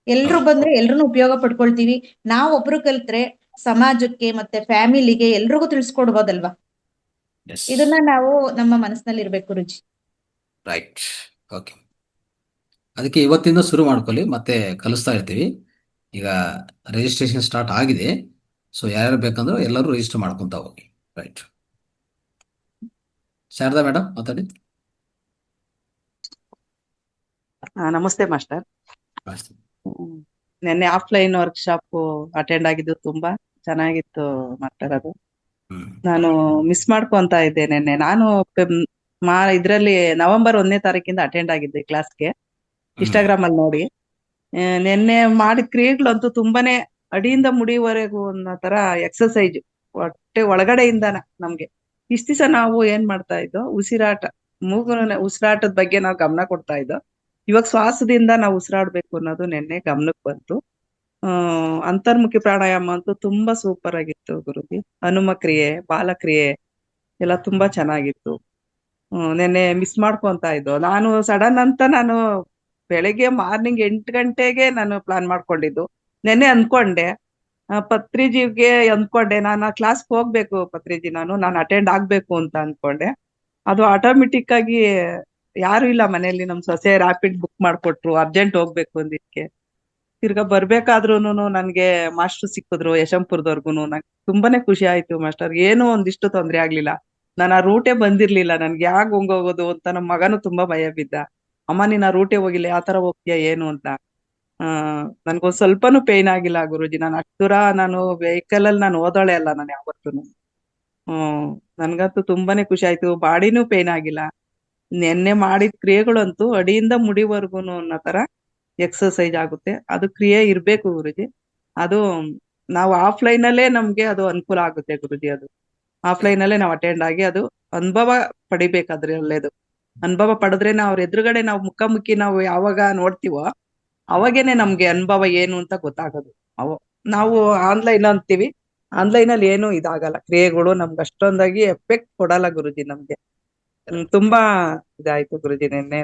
ಎಲ್ರು ಬಂದ್ರೆ ಎಲ್ರು ಉಪಯೋಗ ಪಡ್ಕೊಳ್ತೀವಿ. ನಾವ್ ಒಬ್ರು ಕಲ್ತ್ರೆ ಸಮಾಜಕ್ಕೆ ಮತ್ತೆ ಫ್ಯಾಮಿಲಿಗೆ ಎಲ್ರಿಗೂ ತಿಳಿಸ್ಕೊಡ್ಬೋದಲ್ವಾ? ಎಸ್ ಇದನ್ನ ನಾವು ನಮ್ಮ ಮನಸ್ಸಿನಲ್ಲಿ ಇರ್ಬೇಕು ಗುರುಜಿ. ರೈಟ್. ಓಕೆ. ಅದಕ್ಕೆ ಇವತ್ತಿಂದ ಶುರು ಮಾಡ್ಕೊಳ್ಳಿ, ಮತ್ತೆ ಕಲಿಸ್ತಾ ಇರ್ತೀವಿ. ಈಗ ರಿಜಿಸ್ಟ್ರೇಷನ್ ಸ್ಟಾರ್ಟ್ ಆಗಿದೆ. ಸೊ ಯಾರ್ಯಾರು ಬೇಕಂದ್ರೆ ಎಲ್ಲರೂ ರಿಜಿಸ್ಟರ್ ಮಾಡ್ಕೊಂತ ಹೋಗಿ. ರೈಟ್. ಶಾರದಾ ಮೇಡಮ್ ಮಾತಾಡಿ. ನಮಸ್ತೆ ಮಾಸ್ಟರ್. ನಿನ್ನೆ ಆಫ್ಲೈನ್ ವರ್ಕ್ಶಾಪ್ ಅಟೆಂಡ್ ಆಗಿದ್ದು ತುಂಬಾ ಚೆನ್ನಾಗಿತ್ತು ಮಾಸ್ಟರ್. ಅದು ನಾನು ಮಿಸ್ ಮಾಡ್ಕೊಂತ ಇದ್ದೆ. ನಿನ್ನೆ ನಾನು ಇದ್ರಲ್ಲಿ ನವೆಂಬರ್ 1ನೇ ತಾರೀಕಿಂದ ಅಟೆಂಡ್ ಆಗಿದ್ದೆ ಕ್ಲಾಸ್ಗೆ, ಇನ್ಸ್ಟಾಗ್ರಾಮ್ ಅಲ್ಲಿ ನೋಡಿ. ನಿನ್ನೆ ಮಾಡಿದ ಕ್ರಿಯೆಗಳಂತೂ ತುಂಬಾನೇ ಅಡಿಯಿಂದ ಮುಡಿವರೆಗೂ ಅನ್ನೋ ತರ ಎಕ್ಸರ್ಸೈಜ್, ಹೊಟ್ಟೆ ಒಳಗಡೆಯಿಂದಾನ ನಮ್ಗೆ. ಇಷ್ಟ ದಿವಸ ನಾವು ಏನ್ ಮಾಡ್ತಾ ಇದ್ದೋ ಉಸಿರಾಟ, ಉಸಿರಾಟದ ಬಗ್ಗೆ ನಾವು ಗಮನ ಕೊಡ್ತಾ ಇದ್ದೋ. ಇವಾಗ ಶ್ವಾಸದಿಂದ ನಾವು ಉಸಿರಾಡ್ಬೇಕು ಅನ್ನೋದು ನಿನ್ನೆ ಗಮನಕ್ಕೆ ಬಂತು. ಅಂತರ್ಮುಖಿ ಪ್ರಾಣಾಯಾಮ ಅಂತೂ ತುಂಬಾ ಸೂಪರ್ ಆಗಿತ್ತು ಗುರುಜಿ. ಹನುಮ ಕ್ರಿಯೆ, ಬಾಲಕ್ರಿಯೆ ಎಲ್ಲ ತುಂಬಾ ಚೆನ್ನಾಗಿತ್ತು. ನಿನ್ನೆ ಮಿಸ್ ಮಾಡ್ಕೊಂತ ಇದ್ದೋ. ನಾನು ಸಡನ್ ಅಂತ ನಾನು ಬೆಳಿಗ್ಗೆ ಮಾರ್ನಿಂಗ್ 8 ಗಂಟೆಗೆ ನಾನು ಪ್ಲಾನ್ ಮಾಡ್ಕೊಂಡಿದ್ದು. ನೆನ್ನೆ ಅಂದ್ಕೊಂಡೆ ಪತ್ರಿಜಿಗೆ ಅಂದ್ಕೊಂಡೆ, ನಾನು ಆ ಕ್ಲಾಸ್ಗೆ ಹೋಗ್ಬೇಕು ಪತ್ರಿಜಿ, ನಾನು ಅಟೆಂಡ್ ಆಗ್ಬೇಕು ಅಂತ ಅಂದ್ಕೊಂಡೆ. ಅದು ಆಟೋಮೆಟಿಕ್ ಆಗಿ ಯಾರು ಇಲ್ಲ ಮನೆಯಲ್ಲಿ. ನಮ್ ಸೊಸೆ ರ್ಯಾಪಿಡ್ ಬುಕ್ ಮಾಡ್ಕೊಟ್ರು, ಅರ್ಜೆಂಟ್ ಹೋಗ್ಬೇಕು ಅಂದಿದ್ಕೆ. ತಿರ್ಗಾ ಬರ್ಬೇಕಾದ್ರೂನು ನನ್ಗೆ ಮಾಸ್ಟರ್ ಸಿಕ್ಕಿದ್ರು ಯಶವಂತಪುರದವರ್ಗುನು. ನಂಗೆ ತುಂಬಾನೇ ಖುಷಿ ಆಯ್ತು ಮಾಸ್ಟರ್. ಏನೂ ಒಂದಿಷ್ಟು ತೊಂದ್ರೆ ಆಗ್ಲಿಲ್ಲ. ನಾನು ಆ ರೂಟೇ ಬಂದಿರ್ಲಿಲ್ಲ. ನನ್ಗೆ ಯಾಕೆ ಹೋಗೋದು ಅಂತ ನಮ್ ಮಗನು ತುಂಬಾ ಭಯ ಬಿದ್ದ. ಅಮ್ಮ ನೀನ್ ಆ ರೂಟೇ ಹೋಗಿಲ್ಲ, ಯಾವ ತರ ಹೋಗ್ತೀಯ ಏನು ಅಂತ. ನನ್ಗೊಂದ್ ಸ್ವಲ್ಪನೂ ಪೇನ್ ಆಗಿಲ್ಲ ಗುರುಜಿ. ನಾನು ಅಷ್ಟು ದೂರ ನಾನು ವೆಹಿಕಲ್ ಅಲ್ಲಿ ನಾನು ಓದೋಳೆ ಅಲ್ಲ ನಾನು ಯಾವತ್ತೂನು. ನನ್ಗಂತೂ ತುಂಬಾನೇ ಖುಷಿ ಆಯ್ತು. ಬಾಡಿನೂ ಪೇನ್ ಆಗಿಲ್ಲ. ನೆನ್ನೆ ಮಾಡಿದ ಕ್ರಿಯೆಗಳಂತೂ ಅಡಿಯಿಂದ ಮುಡಿವರ್ಗುನು ಅನ್ನೋ ತರ ಎಕ್ಸರ್ಸೈಜ್ ಆಗುತ್ತೆ. ಅದು ಕ್ರಿಯೆ ಇರ್ಬೇಕು ಗುರುಜಿ. ಅದು ನಾವು ಆಫ್ಲೈನ್ ಅಲ್ಲೇ ನಮ್ಗೆ ಅದು ಅನುಕೂಲ ಆಗುತ್ತೆ ಗುರುಜಿ. ಅದು ಆಫ್ಲೈನ್ ಅಲ್ಲೇ ನಾವು ಅಟೆಂಡ್ ಆಗಿ ಅದು ಅನುಭವ ಪಡಿಬೇಕಾದ್ರೆ ಒಳ್ಳೇದು. ಅನುಭವ ಪಡೆದ್ರೆ ಅವ್ರ ಎದುರುಗಡೆ ನಾವು ಮುಖಾಮುಖಿ ನಾವು ಯಾವಾಗ ನೋಡ್ತೀವೋ ಅವಾಗೇನೆ ನಮ್ಗೆ ಅನುಭವ ಏನು ಅಂತ ಗೊತ್ತಾಗೋದು. ನಾವು ಆನ್ಲೈನ್ ಅಂತೀವಿ, ಆನ್ಲೈನ್ ಅಲ್ಲಿ ಏನು ಇದಾಗಲ್ಲ. ಕ್ರಿಯೆಗಳು ನಮ್ಗೆ ಅಷ್ಟೊಂದಾಗಿ ಎಫೆಕ್ಟ್ ಕೊಡಲ್ಲ ಗುರುಜಿ ನಮ್ಗೆ. ತುಂಬಾ ಇದಾಯ್ತು ಗುರುಜಿ. ನಿನ್ನೆ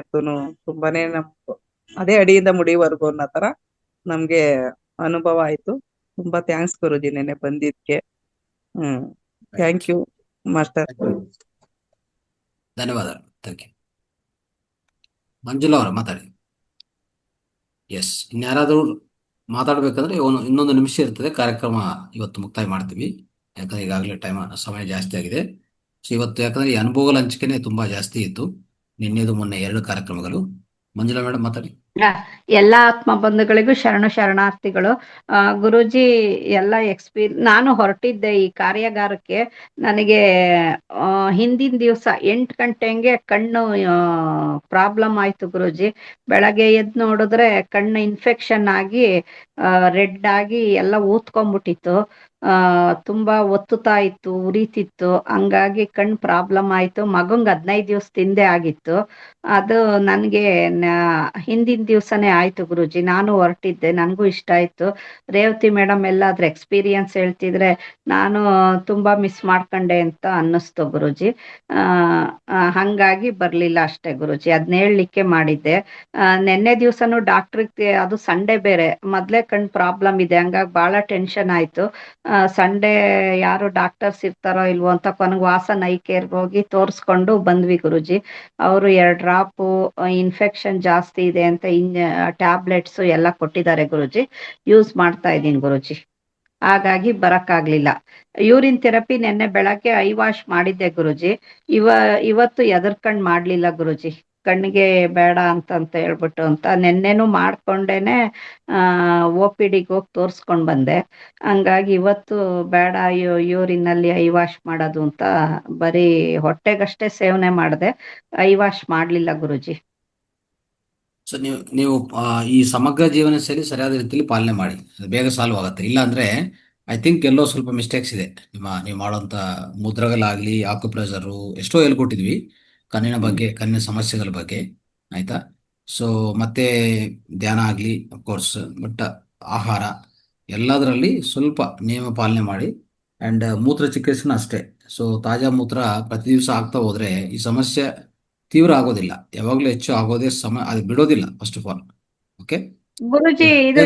ತುಂಬಾನೇ ಅದೇ ಅಡಿಯಿಂದ ಮುಡಿವರೆಗೂ ಅನ್ನೋ ತರ ನಮ್ಗೆ ಅನುಭವ ಆಯ್ತು. ತುಂಬಾ ಥ್ಯಾಂಕ್ಸ್ ಗುರುಜಿ ನಿನ್ನೆ ಬಂದಿದ್ಕೆ. Thank you master. ಧನ್ಯವಾದಗಳು. Thank you. ಮಂಜುಳಾ ಅವರ ಮಾತಾಡಿ. ಎಸ್, ಇನ್ಯಾರಾದರೂ ಮಾತಾಡಬೇಕಂದ್ರೆ ಇನ್ನೊಂದು ನಿಮಿಷ ಇರ್ತದೆ, ಕಾರ್ಯಕ್ರಮ ಇವತ್ತು ಮುಕ್ತಾಯ ಮಾಡ್ತೀವಿ. ಯಾಕಂದ್ರೆ ಈಗಾಗಲೇ ಸಮಯ ಜಾಸ್ತಿ ಆಗಿದೆ. ಸೊ ಇವತ್ತು ಯಾಕಂದ್ರೆ ಈ ಅನುಭವಗಳ ಹಂಚಿಕೆನೆ ತುಂಬಾ ಜಾಸ್ತಿ ಇತ್ತು, ನಿನ್ನೆದು ಮೊನ್ನೆ 2 ಕಾರ್ಯಕ್ರಮಗಳು. ಮಂಜುಳಾ ಮೇಡಮ್ ಮಾತಾಡಿ. ಎಲ್ಲಾ ಆತ್ಮ ಬಂಧುಗಳಿಗೂ ಶರಣಾರ್ಥಿಗಳು. ಗುರೂಜಿ ಎಲ್ಲ ನಾನು ಹೊರಟಿದ್ದೆ ಈ ಕಾರ್ಯಾಗಾರಕ್ಕೆ. ನನಗೆ ಹಿಂದಿನ ದಿವಸ 8 ಗಂಟೆಗೆ ಕಣ್ಣು ಪ್ರಾಬ್ಲಮ್ ಆಯ್ತು ಗುರೂಜಿ. ಬೆಳಗ್ಗೆ ಎದ್ದು ನೋಡಿದ್ರೆ ಕಣ್ಣು ಇನ್ಫೆಕ್ಷನ್ ಆಗಿ ರೆಡ್ ಆಗಿ ಎಲ್ಲ ಊದ್ಕೊಂಡ್ಬಿಟ್ಟಿತ್ತು. ತುಂಬಾ ಒತ್ತುತ್ತಾ ಇತ್ತು, ಉರಿತಿತ್ತು. ಹಂಗಾಗಿ ಕಣ್ಣು ಪ್ರಾಬ್ಲಮ್ ಆಯ್ತು. ಮಗಂಗ್ 15 ದಿವಸದಿಂದೆ ಆಗಿತ್ತು. ಅದು ನನಗೆ ಹಿಂದಿನ ದಿವಸನೇ ಆಯ್ತು ಗುರೂಜಿ. ನಾನು ಹೊರಟಿದ್ದೆ, ನನಗೂ ಇಷ್ಟ ಆಯ್ತು. ರೇವತಿ ಮೇಡಮ್ ಎಲ್ಲ ಅದ್ರ ಎಕ್ಸ್ಪೀರಿಯನ್ಸ್ ಹೇಳ್ತಿದ್ರೆ ನಾನು ತುಂಬಾ ಮಿಸ್ ಮಾಡ್ಕೊಂಡೆ ಅಂತ ಅನ್ನಿಸ್ತು ಗುರೂಜಿ. ಹಂಗಾಗಿ ಬರ್ಲಿಲ್ಲ ಅಷ್ಟೇ ಗುರೂಜಿ, ಅದನ್ನ ಹೇಳಲಿಕ್ಕೆ ಮಾಡಿದ್ದೆ. ನೆನ್ನೆ ದಿವಸನು ಡಾಕ್ಟ್ರಿಗೆ, ಅದು ಸಂಡೇ ಬೇರೆ, ಮೊದ್ಲೇ ಕಣ್ ಪ್ರಾಬ್ಲಮ್ ಇದೆ, ಹಂಗಾಗಿ ಬಹಳ ಟೆನ್ಷನ್ ಆಯ್ತು. ಸಂಡೇ ಯಾರು ಡಾಕ್ಟರ್ಸ್ ಇರ್ತಾರೋ ಇಲ್ವೋ ಅಂತ ಕೊನೆಗೆ ವಾಸನ್ ಐ ಕೇರ್ಗೆ ಹೋಗಿ ತೋರಿಸ್ಕೊಂಡು ಬಂದ್ವಿ ಗುರೂಜಿ. ಅವರು 2 ಡ್ರಾಪು ಇನ್ಫೆಕ್ಷನ್ ಜಾಸ್ತಿ ಇದೆ ಅಂತ ಟ್ಯಾಬ್ಲೆಟ್ಸ್ ಎಲ್ಲ ಕೊಟ್ಟಿದ್ದಾರೆ ಗುರೂಜಿ. ಯೂಸ್ ಮಾಡ್ತಾ ಇದ್ದೀನಿ ಗುರೂಜಿ. ಹಾಗಾಗಿ ಬರಕ್ಕಾಗ್ಲಿಲ್ಲ. ಯೂರಿನ್ ಥೆರಪಿ ನೆನ್ನೆ ಬೆಳಗ್ಗೆ ಐ ವಾಶ್ ಮಾಡಿದ್ದೆ ಗುರೂಜಿ. ಇವತ್ತು ಎದರ್ಕಂಡ್ ಮಾಡ್ಲಿಲ್ಲ ಗುರೂಜಿ, ಕಣ್ಣಿಗೆ ಬೇಡ ಅಂತ ಹೇಳ್ಬಿಟ್ಟು ಅಂತ. ನೆನ್ನೆನೂ ಮಾಡ್ಕೊಂಡೇನೆ OPDಗೆ ಹೋಗಿ ತೋರ್ಸ್ಕೊಂಡ್ ಬಂದೆ. ಹಂಗಾಗಿ ಇವತ್ತು ಬೇಡ ಯೂರಿನ್ ಅಲ್ಲಿ ಐ ವಾಶ್ ಮಾಡೋದು ಅಂತ ಬರೀ ಹೊಟ್ಟೆಗಷ್ಟೇ ಸೇವನೆ ಮಾಡಿದೆ, ಐ ವಾಶ್ ಮಾಡ್ಲಿಲ್ಲ ಗುರೂಜಿ. ಸೊ ನೀವು ಈ ಸಮಗ್ರ ಜೀವನ ಶೈಲಿ ಸರಿಯಾದ ರೀತಿಯಲ್ಲಿ ಪಾಲನೆ ಮಾಡಿ, ಅದು ಬೇಗ ಸಾಲ್ವ್ ಆಗುತ್ತೆ. ಇಲ್ಲಾಂದ್ರೆ ಐ ಥಿಂಕ್ ಎಲ್ಲೋ ಸ್ವಲ್ಪ ಮಿಸ್ಟೇಕ್ಸ್ ಇದೆ. ನೀವು ಮಾಡುವಂಥ ಮುದ್ರಗಳಾಗಲಿ, ಆಕ್ಯುಪ್ರೆಷರು ಎಷ್ಟೋ ಹೇಳ್ಕೊಟ್ಟಿದ್ವಿ ಕಣ್ಣಿನ ಬಗ್ಗೆ, ಕಣ್ಣಿನ ಸಮಸ್ಯೆಗಳ ಬಗ್ಗೆ, ಆಯ್ತಾ. ಸೊ ಮತ್ತೆ ಧ್ಯಾನ ಆಗಲಿ ಅಫ್ಕೋರ್ಸ್, ಬಟ್ ಆಹಾರ ಎಲ್ಲದರಲ್ಲಿ ಸ್ವಲ್ಪ ನಿಯಮ ಪಾಲನೆ ಮಾಡಿ. ಆ್ಯಂಡ್ ಮೂತ್ರ ಚಿಕಿತ್ಸೆನೂ ಅಷ್ಟೇ. ಸೊ ತಾಜಾ ಮೂತ್ರ ಪ್ರತಿ ದಿವಸ ಆಗ್ತಾ ಹೋದ್ರೆ ಈ ಸಮಸ್ಯೆ ತೀವ್ರ ಆಗೋದಿಲ್ಲ, ಯಾವಾಗಲೂ ಹೆಚ್ಚು ಆಗೋದೇ ಅದು ಬಿಡೋದಿಲ್ಲ ಫಸ್ಟ್ ಆಫ್ ಆಲ್. ಓಕೆ ಗುರುಜಿ, ಇದು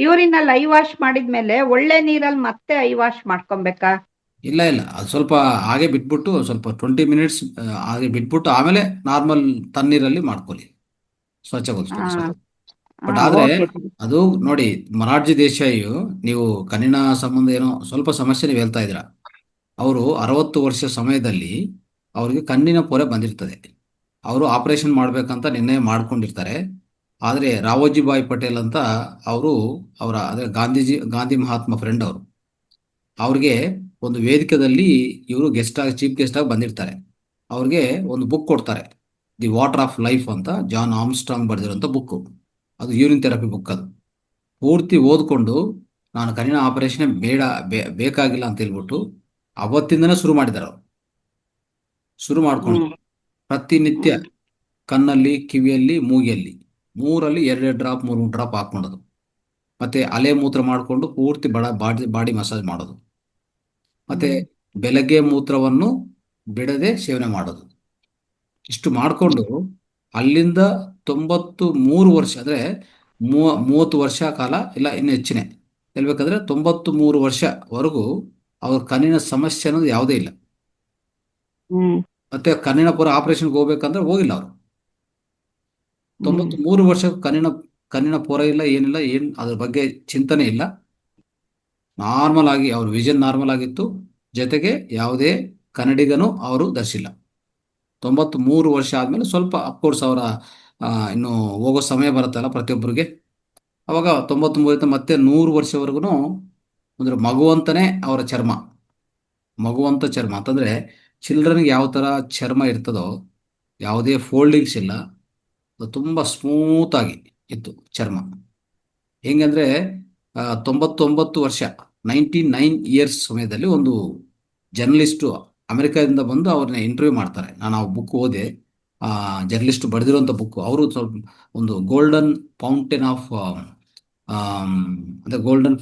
ಯೂರಿನ್ ಅಲ್ಲಿ ಐ ವಾಶ್ ಮಾಡಿದ್ಮೇಲೆ ಒಳ್ಳೆ ನೀರಲ್ಲಿ ಮತ್ತೆ ಐ ವಾಶ್ ಮಾಡ್ಕೊಬೇಕಾ? ಇಲ್ಲ, ಅದು ಸ್ವಲ್ಪ ಹಾಗೆ ಬಿಟ್ಬಿಟ್ಟು ಸ್ವಲ್ಪ 20 ಮಿನಿಟ್ಸ್ ಹಾಗೆ ಬಿಟ್ಬಿಟ್ಟು ಆಮೇಲೆ ನಾರ್ಮಲ್ ತಣ್ಣೀರಲ್ಲಿ ಮಾಡ್ಕೊಳ್ಳಿ, ಸ್ವಚ್ಛಗೊಳಿಸ್ಕೊಳ್ಳಿ. ಬಟ್ ಆದ್ರೆ ಅದು ನೋಡಿ, ಮೊರಾರ್ಜಿ ದೇಸಾಯಿಯು, ನೀವು ಕಣ್ಣಿನ ಸಂಬಂಧ ಏನೋ ಸ್ವಲ್ಪ ಸಮಸ್ಯೆ ನೀವು ಹೇಳ್ತಾ ಇದ್ದೀರಾ. ಅವರು 60 ವರ್ಷ ಸಮಯದಲ್ಲಿ ಅವ್ರಿಗೆ ಕಣ್ಣಿನ ಪೊರೆ ಬಂದಿರ್ತದೆ. ಅವರು ಆಪರೇಷನ್ ಮಾಡ್ಬೇಕಂತ ನಿರ್ಣಯ ಮಾಡ್ಕೊಂಡಿರ್ತಾರೆ. ಆದರೆ ರಾವೋಜಿ ಭಾಯ್ ಪಟೇಲ್ ಅಂತ ಅದೇ ಗಾಂಧಿ ಮಹಾತ್ಮ ಫ್ರೆಂಡ್ ಅವರು, ಅವ್ರಿಗೆ ಒಂದು ವೇದಿಕೆಯಲ್ಲಿ ಇವರು ಚೀಫ್ ಗೆಸ್ಟ್ ಆಗಿ ಬಂದಿರ್ತಾರೆ. ಅವ್ರಿಗೆ ಒಂದು ಬುಕ್ ಕೊಡ್ತಾರೆ, ದಿ ವಾಟರ್ ಆಫ್ ಲೈಫ್ ಅಂತ, ಜಾನ್ ಆರ್ಮ್ಸ್ಟ್ರಾಂಗ್ ಬರೆದಿರುವಂಥ ಬುಕ್ಕು. ಅದು ಯೂರಿನ್ ಥೆರಪಿ ಬುಕ್. ಅದು ಪೂರ್ತಿ ಓದ್ಕೊಂಡು ನಾನು ಕಣ್ಣಿನ ಆಪರೇಷನ್ ಬೇಕಾಗಿಲ್ಲ ಅಂತ ಹೇಳ್ಬಿಟ್ಟು ಅವತ್ತಿಂದನೇ ಶುರು ಮಾಡಿದ್ದಾರೆ. ಅವರು ಶುರು ಮಾಡ್ಕೊಂಡು ಪ್ರತಿನಿತ್ಯ ಕಣ್ಣಲ್ಲಿ, ಕಿವಿಯಲ್ಲಿ, ಮೂಗಿಯಲ್ಲಿ 3ರಲ್ಲಿ 2 ಡ್ರಾಪ್ 3 ಡ್ರಾಪ್ ಹಾಕ್ಕೊಳ್ಳೋದು. ಮತ್ತೆ ಅಲೆ ಮೂತ್ರ ಮಾಡಿಕೊಂಡು ಪೂರ್ತಿ ಬಾಡಿ ಮಸಾಜ್ ಮಾಡೋದು. ಮತ್ತೆ ಬೆಳಗ್ಗೆ ಮೂತ್ರವನ್ನು ಬಿಡದೆ ಸೇವನೆ ಮಾಡೋದು. ಇಷ್ಟು ಮಾಡಿಕೊಂಡು ಅಲ್ಲಿಂದ 93 ವರ್ಷ, ಅಂದರೆ 30 ವರ್ಷ ಕಾಲ, ಇಲ್ಲ ಇನ್ನು ಹೆಚ್ಚಿನ ಹೇಳ್ಬೇಕಂದ್ರೆ 93 ವರ್ಷವರೆಗೂ ಅವ್ರ ಕಣ್ಣಿನ ಸಮಸ್ಯೆ ಅನ್ನೋದು ಯಾವುದೇ ಇಲ್ಲ. ಮತ್ತೆ ಕಣ್ಣಿನ ಪೊರೆ ಆಪರೇಷನ್ಗೆ ಹೋಗ್ಬೇಕಂದ್ರೆ ಹೋಗಿಲ್ಲ ಅವರು. 93 ವರ್ಷ ಕಣ್ಣಿನ ಪೊರೆ ಇಲ್ಲ, ಏನಿಲ್ಲ, ಅದ್ರ ಬಗ್ಗೆ ಚಿಂತನೆ ಇಲ್ಲ. ನಾರ್ಮಲ್ ಆಗಿ ಅವ್ರ ವಿಷನ್ ನಾರ್ಮಲ್ ಆಗಿತ್ತು. ಜೊತೆಗೆ ಯಾವುದೇ ಕನ್ನಡಿಗನೂ ಅವರು ಧರಿಸಿಲ್ಲ. 93 ವರ್ಷ ಆದ್ಮೇಲೆ ಸ್ವಲ್ಪ ಅಫ್ಕೋರ್ಸ್ ಅವರ ಇನ್ನು ಹೋಗೋ ಸಮಯ ಬರುತ್ತಲ್ಲ ಪ್ರತಿಯೊಬ್ಬರಿಗೆ, ಅವಾಗ 93 ಮತ್ತೆ 100 ವರ್ಷವರೆಗೂ ಅಂದ್ರೆ ಮಗುವಂತನೇ ಅವರ ಚರ್ಮ. ಮಗುವಂತ ಚರ್ಮ ಅಂತಂದ್ರೆ ಚಿಲ್ಡ್ರನ್ಗೆ ಯಾವ ಥರ ಚರ್ಮ ಇರ್ತದೋ, ಯಾವುದೇ ಫೋಲ್ಡಿಂಗ್ಸ್ ಇಲ್ಲ, ತುಂಬ ಸ್ಮೂತ್ ಆಗಿ ಇತ್ತು ಚರ್ಮ. ಹೆಂಗಂದ್ರೆ 99 ವರ್ಷ 99 ಇಯರ್ಸ್ ಸಮಯದಲ್ಲಿ ಒಂದು ಜರ್ನಲಿಸ್ಟು ಅಮೆರಿಕದಿಂದ ಬಂದು ಅವ್ರನ್ನ ಇಂಟರ್ವ್ಯೂ ಮಾಡ್ತಾರೆ. ನಾನು ಆ ಬುಕ್ ಓದೆ, ಜರ್ನಲಿಸ್ಟ್ ಬರೆದಿರುವಂಥ ಬುಕ್. ಅವರು ಸ್ವಲ್ಪ ಒಂದು ಗೋಲ್ಡನ್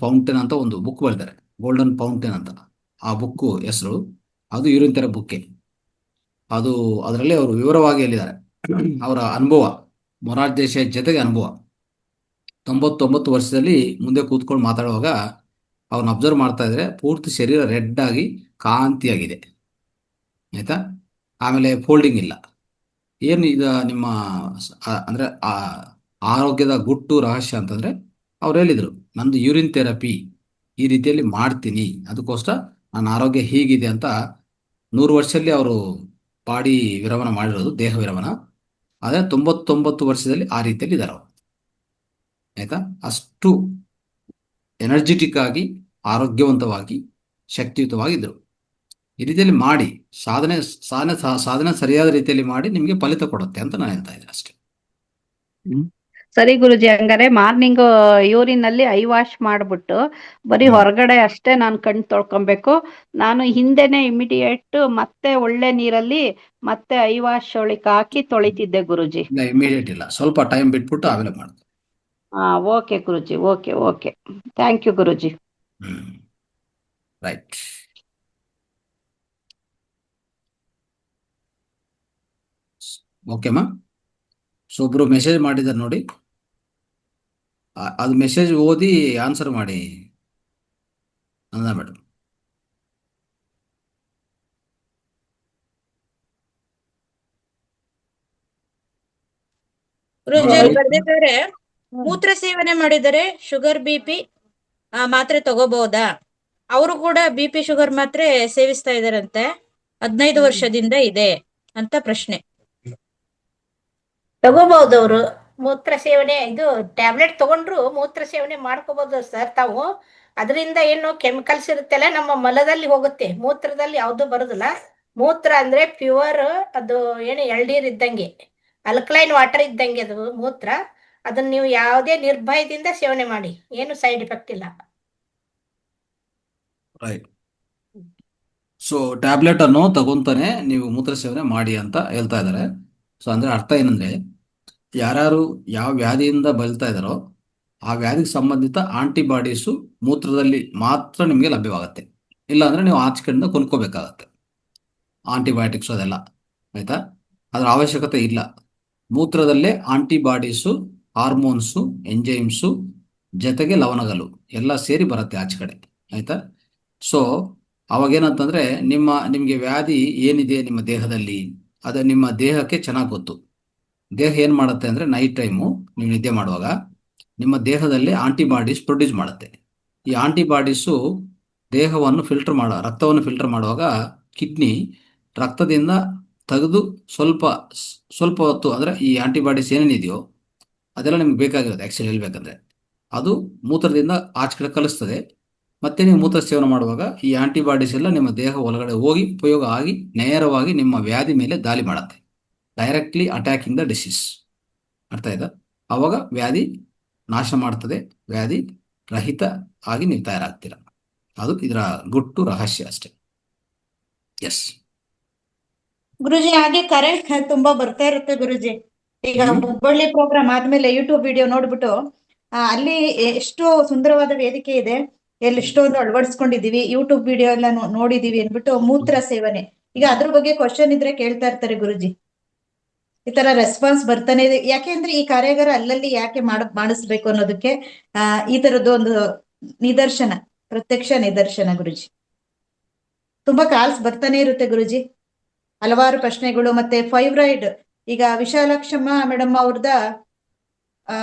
ಫೌಂಟೇನ್ ಅಂತ ಒಂದು ಬುಕ್ ಬರೆದಿದ್ದಾರೆ, ಗೋಲ್ಡನ್ ಫೌಂಟೇನ್ ಅಂತ ಆ ಬುಕ್ಕು ಹೆಸರು. ಅದು ಯೂರಿನ್ ಥೆರಪಿ ಬುಕ್ಕೆ. ಅದರಲ್ಲಿ ಅವರು ವಿವರವಾಗಿ ಹೇಳಿದ್ದಾರೆ ಅವರ ಅನುಭವ, ಮೊರಾರ್ಜಿ ದೇಸಾಯಿ ಜೊತೆಗೆ ಅನುಭವ. 99 ವರ್ಷದಲ್ಲಿ ಮುಂದೆ ಕೂತ್ಕೊಂಡು ಮಾತಾಡುವಾಗ ಅವ್ರನ್ನ ಅಬ್ಸರ್ವ್ ಮಾಡ್ತಾ ಇದ್ರೆ ಪೂರ್ತಿ ಶರೀರ ರೆಡ್ ಆಗಿ ಕಾಂತಿಯಾಗಿದೆ, ಆಯ್ತಾ. ಆಮೇಲೆ ಫೋಲ್ಡಿಂಗ್ ಇಲ್ಲ. ಏನು ಈಗ ನಿಮ್ಮ ಅಂದ್ರೆ ಆರೋಗ್ಯದ ಗುಟ್ಟು ರಹಸ್ಯ ಅಂತಂದ್ರೆ ಅವ್ರು ಹೇಳಿದ್ರು, ನಂದು ಯೂರಿನ್ ಥೆರಪಿ ಈ ರೀತಿಯಲ್ಲಿ ಮಾಡ್ತೀನಿ, ಅದಕ್ಕೋಸ್ಕರ ನನ್ನ ಆರೋಗ್ಯ ಹೀಗಿದೆ ಅಂತ 100 ವರ್ಷದಲ್ಲಿ ಅವರು ಬಾಡಿ ವಿರಮಣ ಮಾಡಿರೋದು, ದೇಹ ವಿರಮಣ. ಆದರೆ 99 ವರ್ಷದಲ್ಲಿ ಆ ರೀತಿಯಲ್ಲಿ ಇದ್ದಾರೆ ಅವರು, ಆಯ್ತಾ. ಅಷ್ಟು ಎನರ್ಜೆಟಿಕ್ ಆಗಿ, ಆರೋಗ್ಯವಂತವಾಗಿ, ಶಕ್ತಿಯುತವಾಗಿದ್ದರು. ಈ ರೀತಿಯಲ್ಲಿ ಮಾಡಿ ಸಾಧನೆ ಸಾಧನೆ ಸಾಧನೆ ಸರಿಯಾದ ರೀತಿಯಲ್ಲಿ ಮಾಡಿ ನಿಮಗೆ ಫಲಿತ ಕೊಡುತ್ತೆ ಅಂತ ನಾನು ಹೇಳ್ತಾ ಇದ್ದೀನಿ ಅಷ್ಟೇ. ಸರಿ ಗುರುಜಿ, ಹಂಗಾರೆ ಮಾರ್ನಿಂಗ್ ಯೂರಿನ್ ಅಲ್ಲಿ ಐ ವಾಶ್ ಮಾಡ್ಬಿಟ್ಟು ಬರೀ ಹೊರಗಡೆ ಅಷ್ಟೇ ನಾನು ಕಣ್ ತೊಳ್ಕೊಬೇಕು. ನಾನು ಹಿಂದೆನೆ ಇಮಿಡಿಯೇಟ್ ಮತ್ತೆ ಒಳ್ಳೆ ನೀರಲ್ಲಿ ಮತ್ತೆ ಐ ವಾಶ್ ಒಳಕ್ಕೆ ಹಾಕಿ ತೊಳಿತಿದ್ದೆ ಗುರುಜಿ. ಇಲ್ಲ, ಇಮಿಡಿಯೇಟ್ ಇಲ್ಲ, ಸ್ವಲ್ಪ ಟೈಮ್ ಬಿಟ್ಬಿಟ್ಟು ಆಮೇಲೆ ಮಾಡಿ. ಹಾ, ಓಕೆ ಗುರುಜಿ, ಓಕೆ ಓಕೆ, ಥ್ಯಾಂಕ್ ಯು ಗುರುಜಿ. ರೈಟ್. ಓಕೆಮ್ಮ. ಸೊ ಒಬ್ರು ಮೆಸೇಜ್ ಮಾಡಿದ್ದಾರೆ ನೋಡಿ, ಅದು ಮೆಸೇಜ್ ಓದಿ ಆನ್ಸರ್ ಮಾಡಿ ಅಂದ ಮೇಡಮ್. ಗುರುಜಿ ಬರ್ದಿದ್ದಾರೆ, ಮೂತ್ರ ಸೇವನೆ ಮಾಡಿದರೆ ಶುಗರ್ BP ಮಾತ್ರೆ ತಗೋಬಹುದಾ? ಅವರು ಕೂಡ BP ಶುಗರ್ ಮಾತ್ರೆ ಸೇವಿಸ್ತಾ ಇದಾರಂತೆ, 15 ವರ್ಷದಿಂದ ಇದೆ ಅಂತ ಪ್ರಶ್ನೆ. ತಗೋಬಹುದು. ಅವರು ಮೂತ್ರ ಸೇವನೆ ಇದು ಟ್ಯಾಬ್ಲೆಟ್ ತಗೊಂಡ್ರು ಮೂತ್ರ ಸೇವನೆ ಮಾಡ್ಕೋಬಹುದು ಸರ್ ತಾವು. ಅದರಿಂದ ಏನು ಕೆಮಿಕಲ್ಸ್ ಇರುತ್ತಲ್ಲ ನಮ್ಮ ಮಲದಲ್ಲಿ ಹೋಗುತ್ತೆ, ಮೂತ್ರದಲ್ಲಿ ಯಾವುದು ಬರುದಿಲ್ಲ. ಮೂತ್ರ ಅಂದ್ರೆ ಪ್ಯೂರ್, ಅದು ಏನು ಎಳ್ನೀರ್ ಇದ್ದಂಗೆ, ಅಲ್ಕಲೈನ್ ವಾಟರ್ ಇದ್ದಂಗೆ ಅದು ಮೂತ್ರ. ಅದನ್ನ ನೀವು ಯಾವುದೇ ನಿರ್ಭಯದಿಂದ ಸೇವನೆ ಮಾಡಿ, ಏನು ಸೈಡ್ ಎಫೆಕ್ಟ್ ಇಲ್ಲ. ರೈಟ್. ಸೊ ಟ್ಯಾಬ್ಲೆಟ್ ಅನ್ನು ತಗೊಂತಾನೆ ನೀವು ಮೂತ್ರ ಸೇವನೆ ಮಾಡಿ ಅಂತ ಹೇಳ್ತಾ ಇದ್ದಾರೆ. ಸೊ ಅಂದ್ರೆ ಅರ್ಥ ಏನಂದ್ರೆ, ಯಾರ್ಯಾರು ಯಾವ ವ್ಯಾಧಿಯಿಂದ ಬಳಲ್ತಾ ಇದ್ದಾರೋ ಆ ವ್ಯಾಧಿಗೆ ಸಂಬಂಧಿತ ಆಂಟಿಬಾಡೀಸು ಮೂತ್ರದಲ್ಲಿ ಮಾತ್ರ ನಿಮಗೆ ಲಭ್ಯವಾಗುತ್ತೆ. ಇಲ್ಲಾಂದ್ರೆ ನೀವು ಆಚೆ ಕಡೆಯಿಂದ ಕೊಂಡ್ಕೋಬೇಕಾಗತ್ತೆ ಆಂಟಿಬಯೋಟಿಕ್ಸ್ ಅದೆಲ್ಲ, ಆಯ್ತಾ. ಅದರ ಅವಶ್ಯಕತೆ ಇಲ್ಲ. ಮೂತ್ರದಲ್ಲೇ ಆಂಟಿಬಾಡೀಸು, ಹಾರ್ಮೋನ್ಸು, ಎಂಜೈಮ್ಸು ಜೊತೆಗೆ ಲವಣಗಳು ಎಲ್ಲ ಸೇರಿ ಬರುತ್ತೆ ಆಚೆ ಕಡೆ, ಆಯ್ತಾ. ಸೊ ಅವಾಗೇನಂತಂದ್ರೆ ನಿಮಗೆ ವ್ಯಾಧಿ ಏನಿದೆ ನಿಮ್ಮ ದೇಹದಲ್ಲಿ ಅದು ನಿಮ್ಮ ದೇಹಕ್ಕೆ ಚೆನ್ನಾಗಿ ಗೊತ್ತು. ದೇಹ ಏನು ಮಾಡುತ್ತೆ ಅಂದರೆ, ನೈಟ್ ಟೈಮು ನೀವು ನಿದ್ದೆ ಮಾಡುವಾಗ ನಿಮ್ಮ ದೇಹದಲ್ಲಿ ಆಂಟಿಬಾಡೀಸ್ ಪ್ರೊಡ್ಯೂಸ್ ಮಾಡುತ್ತೆ. ಈ ಆಂಟಿಬಾಡೀಸು ದೇಹವನ್ನು ರಕ್ತವನ್ನು ಫಿಲ್ಟರ್ ಮಾಡುವಾಗ ಕಿಡ್ನಿ ರಕ್ತದಿಂದ ತೆಗೆದು ಸ್ವಲ್ಪ ಹೊತ್ತು, ಅಂದರೆ ಈ ಆಂಟಿಬಾಡೀಸ್ ಏನೇನಿದೆಯೋ ಅದೆಲ್ಲ ನಿಮ್ಗೆ ಬೇಕಾಗಿರುತ್ತೆ. ಆ್ಯಕ್ಚುಲಿ ಹೇಳ್ಬೇಕಂದ್ರೆ ಅದು ಮೂತ್ರದಿಂದ ಆಚೆ ಕಡೆ ಕಲಿಸ್ತದೆ. ಮತ್ತೆ ನೀವು ಮೂತ್ರ ಸೇವನೆ ಮಾಡುವಾಗ ಈ ಆಂಟಿಬಾಡೀಸ್ ಎಲ್ಲ ನಿಮ್ಮ ದೇಹ ಒಳಗಡೆ ಹೋಗಿ ಉಪಯೋಗ ಆಗಿ ನೇರವಾಗಿ ನಿಮ್ಮ ವ್ಯಾಧಿ ಮೇಲೆ ದಾಳಿ ಮಾಡುತ್ತೆ, ಡೈರೆಕ್ಟ್ಲಿ ಅಟ್ಯಾಕಿಂಗ್ ದ ಡಿಸೀಸ್. ಅರ್ಥ ಆಯ್ತಾ? ಅವಾಗ ವ್ಯಾಧಿ ನಾಶ ಮಾಡ್ತದೆ, ವ್ಯಾಧಿ ರಹಿತ ಆಗಿ ನೀವು ತಯಾರಾಗ್ತೀರ. ಅದು ಇದರ ಗುಟ್ಟು ರಹಸ್ಯ ಅಷ್ಟೇ. ಎಸ್ ಗುರುಜಿ, ಹಾಗೆ ಕರೆಂಟ್ ತುಂಬಾ ಬರ್ತಾ ಇರುತ್ತೆ ಗುರುಜಿ. ಈಗ ಹುಬ್ಬಳ್ಳಿ ಪ್ರೋಗ್ರಾಮ್ ಆದ್ಮೇಲೆ ಯೂಟ್ಯೂಬ್ ವಿಡಿಯೋ ನೋಡ್ಬಿಟ್ಟು ಅಲ್ಲಿ ಎಷ್ಟು ಸುಂದರವಾದ ವೇದಿಕೆ ಇದೆ, ಎಷ್ಟೊಂದು ಅಳವಡಿಸ್ಕೊಂಡಿದೀವಿ, ಯೂಟ್ಯೂಬ್ ವಿಡಿಯೋ ಎಲ್ಲ ನೋಡಿದೀವಿ ಅಂದ್ಬಿಟ್ಟು ಮೂತ್ರ ಸೇವನೆ. ಈಗ ಅದ್ರ ಬಗ್ಗೆ ಕ್ವಶನ್ ಇದ್ರೆ ಕೇಳ್ತಾ ಇರ್ತಾರೆ ಗುರುಜಿ. ಈ ತರ ರೆಸ್ಪಾನ್ಸ್ ಬರ್ತಾನೆ ಇದೆ. ಯಾಕೆಂದ್ರೆ ಈ ಕಾರ್ಯಾಗಾರ ಅಲ್ಲಲ್ಲಿ ಯಾಕೆ ಮಾಡಿಸ್ಬೇಕು ಅನ್ನೋದಕ್ಕೆ ಈ ತರದ್ದು ಒಂದು ನಿದರ್ಶನ, ಪ್ರತ್ಯಕ್ಷ ನಿದರ್ಶನ ಗುರುಜಿ. ತುಂಬಾ ಕಾಲ್ಸ್ ಬರ್ತಾನೆ ಇರುತ್ತೆ ಗುರುಜಿ, ಹಲವಾರು ಪ್ರಶ್ನೆಗಳು. ಮತ್ತೆ ಫೈಬ್ರಾಯ್ಡ್, ಈಗ ವಿಶಾಲಾಕ್ಷಮ್ಮ ಮೇಡಮ್ ಅವ್ರದ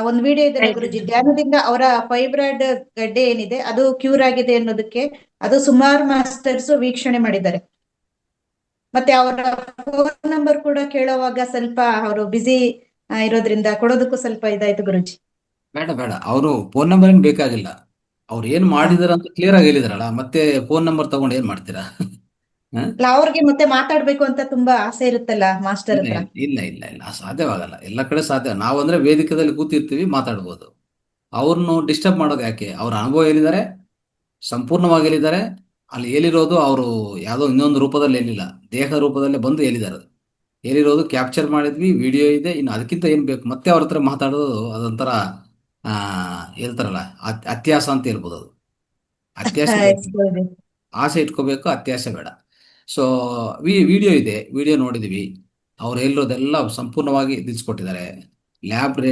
ಒಂದು ವಿಡಿಯೋ ಇದೆ ಗುರುಜಿ, ಧ್ಯಾನದಿಂದ ಅವರ ಫೈಬ್ರಾಯ್ಡ್ ಗಡ್ಡೆ ಏನಿದೆ ಅದು ಕ್ಯೂರ್ ಆಗಿದೆ ಅನ್ನೋದಕ್ಕೆ ಅದು ಸುಮಾರು ಮಾಸ್ಟರ್ಸ್ ವೀಕ್ಷಣೆ ಮಾಡಿದ್ದಾರೆ. ಮತ್ತೆ ಅವರ ಫೋನ್ ನಂಬರ್ ಕೂಡ ಕೇಳೋವಾಗ ಸ್ವಲ್ಪ ಅವರು ಬಿಸಿ ಇರೋದ್ರಿಂದ ಕೊಡೋದಕ್ಕೂ ಸ್ವಲ್ಪ ಇದಾಯ್ತು ಗುರುಜಿ. ಬೇಡ ಅವರು ಫೋನ್ ನಂಬರ್ ಏನು ಬೇಕಾಗಿಲ್ಲ, ಅವ್ರು ಏನ್ ಮಾಡಿದಾರ ಅಂತ ಕ್ಲಿಯರ್ ಆಗಿ ಹೇಳಿದಾರಲ್ಲ, ಮತ್ತೆ ಫೋನ್ ನಂಬರ್ ತಗೊಂಡು ಏನ್ ಮಾಡ್ತೀರಾ? ಅಲ್ಲ, ಅವ್ರಿಗೆ ಮತ್ತೆ ಮಾತಾಡ್ಬೇಕು ಅಂತ ತುಂಬಾ ಆಸೆ ಇರುತ್ತಲ್ಲ ಮಾಸ್ಟರ್ ಇಲ್ಲ ಹತ್ರ. ಇಲ್ಲ ಇಲ್ಲ ಇಲ್ಲ ಸಾಧ್ಯವಾಗಲ್ಲ. ಎಲ್ಲ ಕಡೆ ಸಾಧ್ಯ. ನಾವಂದ್ರೆ ವೇದಿಕೆಯಲ್ಲಿ ಕೂತಿರ್ತೀವಿ, ಮಾತಾಡ್ಬೋದು. ಅವ್ರನ್ನು ಡಿಸ್ಟರ್ಬ್ ಮಾಡೋದು ಯಾಕೆ? ಅವ್ರ ಅನುಭವ ಹೇಳಿದ್ದಾರೆ, ಸಂಪೂರ್ಣವಾಗಿ ಹೇಳಿದ್ದಾರೆ. ಅಲ್ಲಿ ಹೇಳಿರೋದು ಅವರು ಯಾವುದೋ ಇನ್ನೊಂದು ರೂಪದಲ್ಲಿ ಹೇಳಿಲ್ಲ, ದೇಹ ರೂಪದಲ್ಲೇ ಬಂದು ಹೇಳಿದ್ದಾರೆ. ಹೇಳಿರೋದು ಕ್ಯಾಪ್ಚರ್ ಮಾಡಿದ್ವಿ, ವಿಡಿಯೋ ಇದೆ. ಇನ್ನು ಅದಕ್ಕಿಂತ ಏನ್ ಬೇಕು? ಮತ್ತೆ ಅವ್ರ ಹತ್ರ ಮಾತಾಡೋದು ಅದೊಂಥರ ಹೇಳ್ತಾರಲ್ಲ, ಅತ್ಯಾಸ ಅಂತ ಹೇಳ್ಬೋದು. ಅದು ಅತ್ಯಾಸೆ ಬೇಡ. ಆಸೆ ಇಟ್ಕೋಬೇಕು, ಅತ್ಯಾಸೆ ಬೇಡ. ಸೊ ವಿಡಿಯೋ ಇದೆ, ವಿಡಿಯೋ ನೋಡಿದೀವಿ. ಅವ್ರು ಹೇಳಿರೋದೆಲ್ಲ ಸಂಪೂರ್ಣವಾಗಿ ತಿಳಿಸ್ಕೊಟ್ಟಿದ್ದಾರೆ.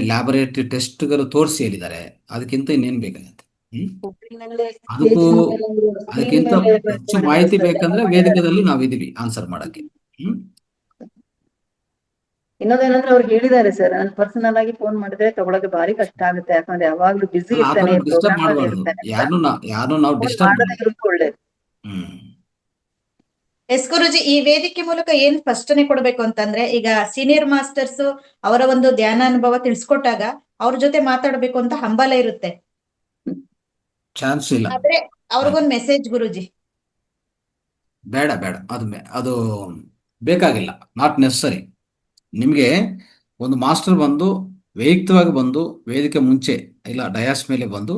ಲ್ಯಾಬರೇಟರಿ ಟೆಸ್ಟ್ಗಳು ತೋರಿಸಿ ಹೇಳಿದ್ದಾರೆ. ಅದಕ್ಕಿಂತ ಇನ್ನೇನು ಬೇಕಾಗುತ್ತೆ? ಹ್ಮ್ ಹುಬ್ಳಿನಲ್ಲೇ ಅದಕ್ಕೂ ಸ್ಟೇಜ್ ಮೇಲೆ ಸ್ಕ್ರೀನ್ ಅದಕ್ಕಿಂತ ಮೇಲೆ ಹೆಚ್ಚು ಮಾಹಿತಿ ಬೇಕಂದ್ರೆ ಮಾಡಿದ್ದಾರೆ. ವೇದಿಕೆದಲ್ಲಿ ನಾವಿದೀವಿ ಆನ್ಸರ್ ಮಾಡಕ್ಕೆ. ಹ್ಮ್ ಇನ್ನೊಂದೇನಂದ್ರೆ ಅವ್ರು ಹೇಳಿದ್ದಾರೆ ಸರ್, ನಾನು ಪರ್ಸನಲ್ ಆಗಿ ಫೋನ್ ಮಾಡಿದ್ರೆ ತಗೊಳಕ್ಕೆ ಭಾರಿ ಕಷ್ಟ ಆಗುತ್ತೆ, ಯಾಕಂದ್ರೆ ಯಾವಾಗ್ಲೂ ಬಿಸಿ ಆ ತರ ಇರ್ತಾನೆ, ಡಿಸ್ಟರ್ಬ್ ಪ್ರೋಗ್ರಾಮ್ ಅಲ್ಲಿ ಮಾಡಬಾರ್ದು. ಇರ್ತಾನೆ ಅಂತ. ಯಾರನ್ನು ನಾವು ಫೋನ್ ಡಿಸ್ಟರ್ಬ್ ಮಾಡದೇ ಮಾಡಿ. ಇರೋದು ಒಳ್ಳೇದು. ಹ್ಮ್ ಎಸ್ ಗುರುಜಿ, ಈ ವೇದಿಕೆ ಮೂಲಕ ಏನ್ ಸ್ಪಷ್ಟನೆ ಕೊಡ್ಬೇಕು ಅಂತಂದ್ರೆ, ಈಗ ಸೀನಿಯರ್ ಮಾಸ್ಟರ್ಸ್ ಅವರ ಒಂದು ಧ್ಯಾನ ಅನುಭವ ತಿಳಿಸ್ಕೊಟ್ಟಾಗ ಅವ್ರ ಜೊತೆ ಮಾತಾಡ್ಬೇಕು ಅಂತ ಹಂಬಲ ಇರುತ್ತೆ, ಚಾನ್ಸ್ ಇಲ್ಲ. ಆದ್ರೆ ಅವ್ರಿಗೊಂದ್ ಮೆಸೇಜ್ ಗುರುಜಿ. ಬೇಡ ಬೇಡ, ಅದು ಬೇಕಾಗಿಲ್ಲ, ನಾಟ್ ನೆಸಸರಿ. ನಿಮಗೆ ಒಂದು ಮಾಸ್ಟರ್ ಬಂದು ವೈಯಕ್ತಿಕವಾಗಿ ಬಂದು ವೇದಿಕೆ ಮುಂಚೆ ಇಲ್ಲ ಡಯಾಸ್ ಮೇಲೆ ಬಂದು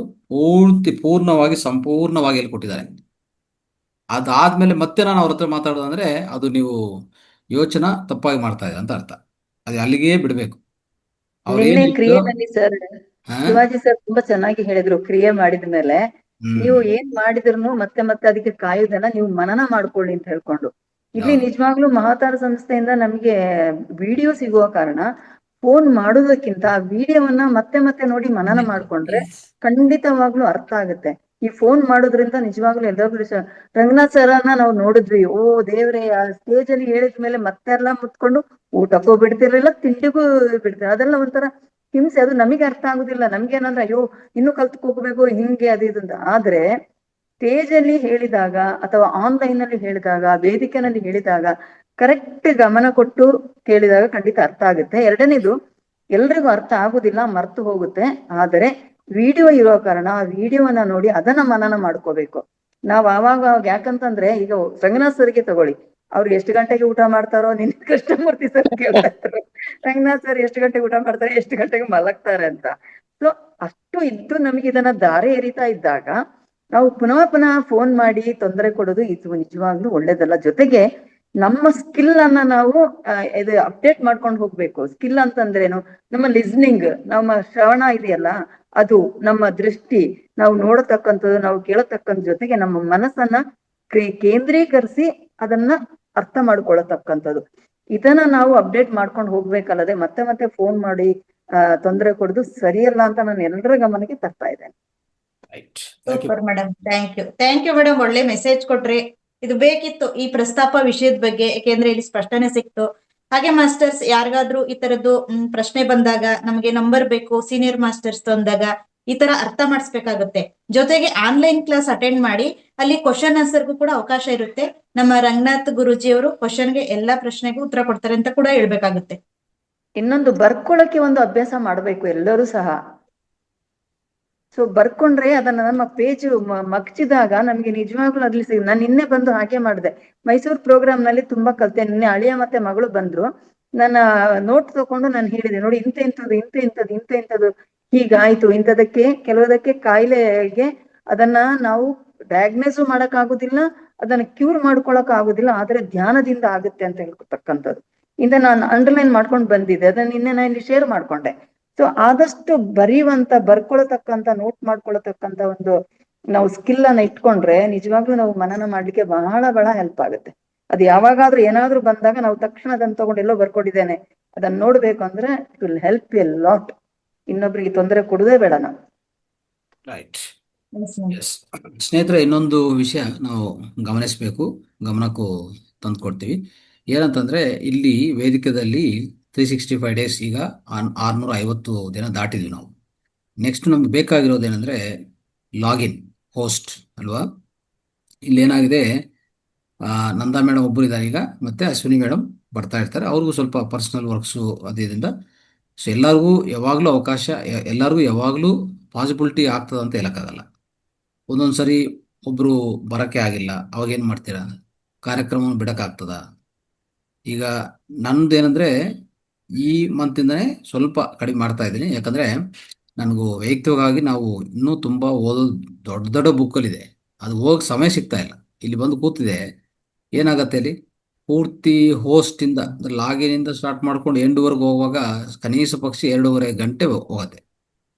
ಪೂರ್ಣವಾಗಿ ಸಂಪೂರ್ಣವಾಗಿ ಹೇಳ್ಕೊಟ್ಟಿದ್ದಾರೆ. ಅದಾದ್ಮೇಲೆ ಮತ್ತೆ ನಾನು ಅವ್ರ ಹತ್ರ ಮಾತಾಡೋದಂದ್ರೆ ಅದು ನೀವು ಯೋಚನಾ ತಪ್ಪಾಗಿ ಮಾಡ್ತಾ ಇದೆ ಅಂತ ಅರ್ಥ. ಅದು ಅಲ್ಲಿಗೆ ಬಿಡಬೇಕು. ನಿನ್ನೆ ಅವ್ರೇನು ಕ್ರಿಯೆನಲ್ಲಿ ಸರ್ ಶಿವಾಜಿ ಸರ್ ತುಂಬಾ ಚೆನ್ನಾಗಿ ಹೇಳಿದ್ರು, ಕ್ರಿಯೆ ಮಾಡಿದ ಮೇಲೆ ನೀವು ಏನ್ ಮಾಡಿದ್ರು ಮತ್ತೆ ಮತ್ತೆ ಅದಕ್ಕೆ ಕಾಯುದನ್ನ ನೀವು ಮನನ ಮಾಡ್ಕೊಳ್ಳಿ ಅಂತ ಹೇಳ್ಕೊಂಡು. ಇಲ್ಲಿ ನಿಜವಾಗ್ಲೂ ಮಹಾತಾರ ಸಂಸ್ಥೆಯಿಂದ ನಮ್ಗೆ ವಿಡಿಯೋ ಸಿಗುವ ಕಾರಣ ಫೋನ್ ಮಾಡೋದಕ್ಕಿಂತ ಆ ವಿಡಿಯೋವನ್ನ ಮತ್ತೆ ಮತ್ತೆ ನೋಡಿ ಮನನ ಮಾಡ್ಕೊಂಡ್ರೆ ಖಂಡಿತವಾಗ್ಲೂ ಅರ್ಥ ಆಗುತ್ತೆ. ಈ ಫೋನ್ ಮಾಡೋದ್ರಿಂದ ನಿಜವಾಗ್ಲೂ ಎಲ್ಲರಿಗೂ ರಂಗನಾಥ್ ಸರನ್ನ ನಾವು ನೋಡಿದ್ವಿ, ಓ ದೇವ್ರೆ, ಆ ಸ್ಟೇಜ್ ಅಲ್ಲಿ ಹೇಳಿದ್ಮೇಲೆ ಮತ್ತೆ ಎಲ್ಲ ಮುತ್ಕೊಂಡು ಊಟಕ್ಕೂ ಬಿಡ್ತಿರ್ಲಿಲ್ಲ, ತಿಂಡಿಗೂ ಬಿಡ್ತಿರ್ಲಿಲ್ಲ. ಅದೆಲ್ಲ ಒಂಥರ ಹಿಂಸೆ, ಅದು ನಮಗೆ ಅರ್ಥ ಆಗುದಿಲ್ಲ. ನಮ್ಗೇನಂದ್ರೆ ಅಯ್ಯೋ ಇನ್ನು ಕಲ್ತ್ಕೋಬೇಕು ಹಿಂಗೆ ಅದು ಇದು ಅಂತ. ಆದ್ರೆ ಸ್ಟೇಜ್ ಅಲ್ಲಿ ಹೇಳಿದಾಗ ಅಥವಾ ಆನ್ಲೈನ್ ಅಲ್ಲಿ ಹೇಳಿದಾಗ, ವೇದಿಕೆನಲ್ಲಿ ಹೇಳಿದಾಗ ಕರೆಕ್ಟ್ ಗಮನ ಕೊಟ್ಟು ಕೇಳಿದಾಗ ಖಂಡಿತ ಅರ್ಥ ಆಗುತ್ತೆ. ಎರಡನೇದು, ಎಲ್ರಿಗೂ ಅರ್ಥ ಆಗುದಿಲ್ಲ, ಮರ್ತು ಹೋಗುತ್ತೆ. ಆದರೆ ವಿಡಿಯೋ ಇರೋ ಕಾರಣ ಆ ವಿಡಿಯೋವನ್ನ ನೋಡಿ ಅದನ್ನ ಮನನ ಮಾಡ್ಕೋಬೇಕು ನಾವ್ ಆವಾಗ. ಯಾಕಂತಂದ್ರೆ ಈಗ ರಂಗನಾಥ್ ಸರ್ಗೆ ತಗೊಳ್ಳಿ, ಅವ್ರು ಎಷ್ಟು ಗಂಟೆಗೆ ಊಟ ಮಾಡ್ತಾರೋ ನಿನ್ನ ಕೃಷ್ಣಮೂರ್ತಿ ಸರ್ ಕೇಳ್ತಾ ಇರ್ತಾರೆ, ರಂಗನಾಥ್ ಸರ್ ಎಷ್ಟು ಗಂಟೆಗೆ ಊಟ ಮಾಡ್ತಾರೆ, ಎಷ್ಟು ಗಂಟೆಗೆ ಮಲಗ್ತಾರೆ ಅಂತ. ಸೊ ಅಷ್ಟು ಇದ್ದು ನಮಗೆ ಇದನ್ನ ದಾರಿ ಎರಿತಾ ಇದ್ದಾಗ ನಾವು ಪುನಃ ಪುನಃ ಫೋನ್ ಮಾಡಿ ತೊಂದರೆ ಕೊಡೋದು ಇದು ನಿಜವಾಗ್ಲೂ ಒಳ್ಳೇದಲ್ಲ. ಜೊತೆಗೆ ನಮ್ಮ ಸ್ಕಿಲ್ ಅನ್ನ ನಾವು ಇದು ಅಪ್ಡೇಟ್ ಮಾಡ್ಕೊಂಡು ಹೋಗ್ಬೇಕು. ಸ್ಕಿಲ್ ಅಂತಂದ್ರೇನು, ನಮ್ಮ ಲಿಸ್ನಿಂಗ್, ನಮ್ಮ ಶ್ರವಣ ಇದೆಯಲ್ಲ ಅದು, ನಮ್ಮ ದೃಷ್ಟಿ, ನಾವು ನೋಡತಕ್ಕಂಥದ್ದು, ನಾವು ಕೇಳತಕ್ಕಂಥ, ಜೊತೆಗೆ ನಮ್ಮ ಮನಸ್ಸನ್ನ ಕೇಂದ್ರೀಕರಿಸಿ ಅದನ್ನ ಅರ್ಥ ಮಾಡ್ಕೊಳತಕ್ಕಂಥದ್ದು, ಇದನ್ನ ನಾವು ಅಪ್ಡೇಟ್ ಮಾಡ್ಕೊಂಡು ಹೋಗ್ಬೇಕಲ್ಲದೆ ಮತ್ತೆ ಮತ್ತೆ ಫೋನ್ ಮಾಡಿ ತೊಂದರೆ ಕೊಡೋದು ಸರಿಯಲ್ಲ ಅಂತ ನಾನು ಎಲ್ಲರ ಗಮನಕ್ಕೆ ತರ್ತಾ ಇದ್ದೇನೆ. Super madam, thank you madam, ಒಳ್ಳೆ ಮೆಸೇಜ್ ಕೊಟ್ರಿ. ಇದು ಬೇಕಿತ್ತು ಈ ಪ್ರಸ್ತಾಪ ವಿಷಯದ ಬಗ್ಗೆ, ಯಾಕೆಂದ್ರೆ ಇಲ್ಲಿ ಸ್ಪಷ್ಟನೆ ಸಿಕ್ತು. ಹಾಗೆ ಮಾಸ್ಟರ್ಸ್ ಯಾರಿಗಾದ್ರೂ ಈ ತರದ್ದು ಪ್ರಶ್ನೆ ಬಂದಾಗ ನಮಗೆ ನಂಬರ್ ಬೇಕು ಸೀನಿಯರ್ ಮಾಸ್ಟರ್ಸ್ ಅಂದಾಗ ಈ ತರ ಅರ್ಥ ಮಾಡಿಸ್ಬೇಕಾಗುತ್ತೆ. ಜೊತೆಗೆ ಆನ್ಲೈನ್ ಕ್ಲಾಸ್ ಅಟೆಂಡ್ ಮಾಡಿ ಅಲ್ಲಿ ಕ್ವಶನ್ ಆನ್ಸರ್ಗೂ ಕೂಡ ಅವಕಾಶ ಇರುತ್ತೆ. ನಮ್ಮ ರಂಗನಾಥ್ ಗುರುಜಿ ಅವರು ಕ್ವಶನ್ಗೆ ಎಲ್ಲಾ ಪ್ರಶ್ನೆಗೂ ಉತ್ತರ ಕೊಡ್ತಾರೆ ಅಂತ ಕೂಡ ಹೇಳ್ಬೇಕಾಗುತ್ತೆ. ಇನ್ನೊಂದು, ಬರ್ಕೊಳಕ್ಕೆ ಒಂದು ಅಭ್ಯಾಸ ಮಾಡ್ಬೇಕು ಎಲ್ಲರೂ ಸಹ. ಸೊ ಬರ್ಕೊಂಡ್ರೆ ಅದನ್ನ ನಮ್ಮ ಪೇಜ್ ಮಗ್ಚಿದಾಗ ನಮ್ಗೆ ನಿಜವಾಗ್ಲೂ ಅದ್ಲಿ ನಾನು ನಿನ್ನೆ ಬಂದು ಹಾಗೆ ಮಾಡಿದೆ. ಮೈಸೂರು ಪ್ರೋಗ್ರಾಮ್ ನಲ್ಲಿ ತುಂಬಾ ಕಲ್ತೆ. ನಿನ್ನೆ ಅಳಿಯ ಮತ್ತೆ ಮಗಳು ಬಂದ್ರು, ನನ್ನ ನೋಟ್ ತಕೊಂಡು ನಾನು ಹೇಳಿದೆ, ನೋಡಿ ಇಂಥದ್ದು ಹೀಗಾಯ್ತು, ಇಂಥದಕ್ಕೆ ಕೆಲವುದಕ್ಕೆ ಕಾಯಿಲೆಗೆ ಅದನ್ನ ನಾವು ಡಯಾಗ್ನೈಸು ಮಾಡಕ್ ಆಗುದಿಲ್ಲ, ಅದನ್ನ ಕ್ಯೂರ್ ಮಾಡ್ಕೊಳಕ್ ಆಗುದಿಲ್ಲ, ಆದ್ರೆ ಧ್ಯಾನದಿಂದ ಆಗುತ್ತೆ ಅಂತ ಹೇಳ್ಕೊತಕ್ಕಂಥದ್ದು. ಇಂದ ನಾನು ಅಂಡರ್ಲೈನ್ ಮಾಡ್ಕೊಂಡು ಬಂದಿದ್ದೆ, ಅದನ್ನ ನಿನ್ನೆ ನಾನು ಇಲ್ಲಿ ಶೇರ್ ಮಾಡ್ಕೊಂಡೆ. ಸೊ ಆದಷ್ಟು ಬರ್ಕೊಳತಕ್ಕಂತ ನೋಟ್ ಮಾಡ್ಕೊಳತಕ್ಕಂತ ಒಂದು ನಾವು ಸ್ಕಿಲ್ ಅನ್ನ ಇಟ್ಕೊಂಡ್ರೆ ನಿಜವಾಗ್ಲೂ ನಾವು ಮನನ ಮಾಡ್ಲಿಕ್ಕೆ ಬಹಳ ಬಹಳ ಹೆಲ್ಪ್ ಆಗುತ್ತೆ. ಅದು ಯಾವಾಗಾದ್ರೂ ಏನಾದ್ರೂ ಬಂದಾಗ ನಾವು ತಕ್ಷಣ ಅದನ್ನ ತಗೊಂಡು ಎಲ್ಲೋ ಬರ್ಕೊಂಡಿದ್ದೇನೆ ಅದನ್ನ ನೋಡ್ಬೇಕು ಅಂದ್ರೆ it will help A lot. ಇನ್ನೊಬ್ರಿಗೆ ತೊಂದರೆ ಕೊಡುದೇ ಬೇಡ ನಾವು. ರೈಟ್. ಸ್ನೇಹಿತರೆ, ಇನ್ನೊಂದು ವಿಷಯ ನಾವು ಗಮನಿಸಬೇಕು, ಗಮನಕ್ಕೂ ತಂದುಕೊಡ್ತೀವಿ. ಏನಂತಂದ್ರೆ, ಇಲ್ಲಿ ವೇದಿಕೆಯಲ್ಲಿ 365 ಡೇಸ್, ಈಗ 650 ದಿನ ದಾಟಿದ್ವಿ ನಾವು. ನೆಕ್ಸ್ಟ್ ನಮ್ಗೆ ಬೇಕಾಗಿರೋದೇನೆಂದ್ರೆ ಲಾಗಿನ್ ಹೋಸ್ಟ್ ಅಲ್ವಾ. ಇಲ್ಲೇನಾಗಿದೆ, ನಂದಾ ಮೇಡಮ್ ಒಬ್ಬರು ಇದ್ದಾರೆ ಈಗ, ಮತ್ತೆ ಅಶ್ವಿನಿ ಮೇಡಮ್ ಬರ್ತಾ ಇರ್ತಾರೆ. ಅವ್ರಿಗೂ ಸ್ವಲ್ಪ ಪರ್ಸನಲ್ ವರ್ಕ್ಸು ಅದರಿಂದ. ಸೊ ಎಲ್ಲರಿಗೂ ಯಾವಾಗಲೂ ಅವಕಾಶ, ಎಲ್ಲರಿಗೂ ಯಾವಾಗಲೂ ಪಾಸಿಬಿಲಿಟಿ ಆಗ್ತದೆ ಅಂತ ಹೇಳೋಕ್ಕಾಗಲ್ಲ. ಒಂದೊಂದು ಸರಿ ಒಬ್ಬರು ಬರೋಕ್ಕೆ ಆಗಿಲ್ಲ, ಅವಾಗೇನು ಮಾಡ್ತೀರಾ, ಕಾರ್ಯಕ್ರಮವನ್ನು ಬಿಡೋಕ್ಕಾಗ್ತದ? ಈಗ ನನ್ನದೇನೆಂದರೆ ಈ ಮಂತಿಂದನೇ ಸ್ವಲ್ಪ ಕಡಿಮೆ ಮಾಡ್ತಾ ಇದ್ದೀನಿ. ಯಾಕಂದರೆ ನನಗೂ ವೈಯಕ್ತಿಕವಾಗಿ ನಾವು ಇನ್ನೂ ತುಂಬ ಓದೋದು ದೊಡ್ಡ ದೊಡ್ಡ ಬುಕ್ಕಲ್ಲಿದೆ, ಅದು ಹೋಗಿ ಸಮಯ ಸಿಗ್ತಾ ಇಲ್ಲ. ಇಲ್ಲಿ ಬಂದು ಕೂತಿದೆ, ಏನಾಗತ್ತೆ ಅಲ್ಲಿ ಪೂರ್ತಿ ಹೋಸ್ಟಿಂದ ಲಾಗಿನಿಂದ ಸ್ಟಾರ್ಟ್ ಮಾಡ್ಕೊಂಡು ಎಂಡ್ವರೆಗೆ ಹೋಗುವಾಗ ಕನಿಷ್ಠ ಪಕ್ಷ 2.5 ಗಂಟೆ ಹೋಗುತ್ತೆ.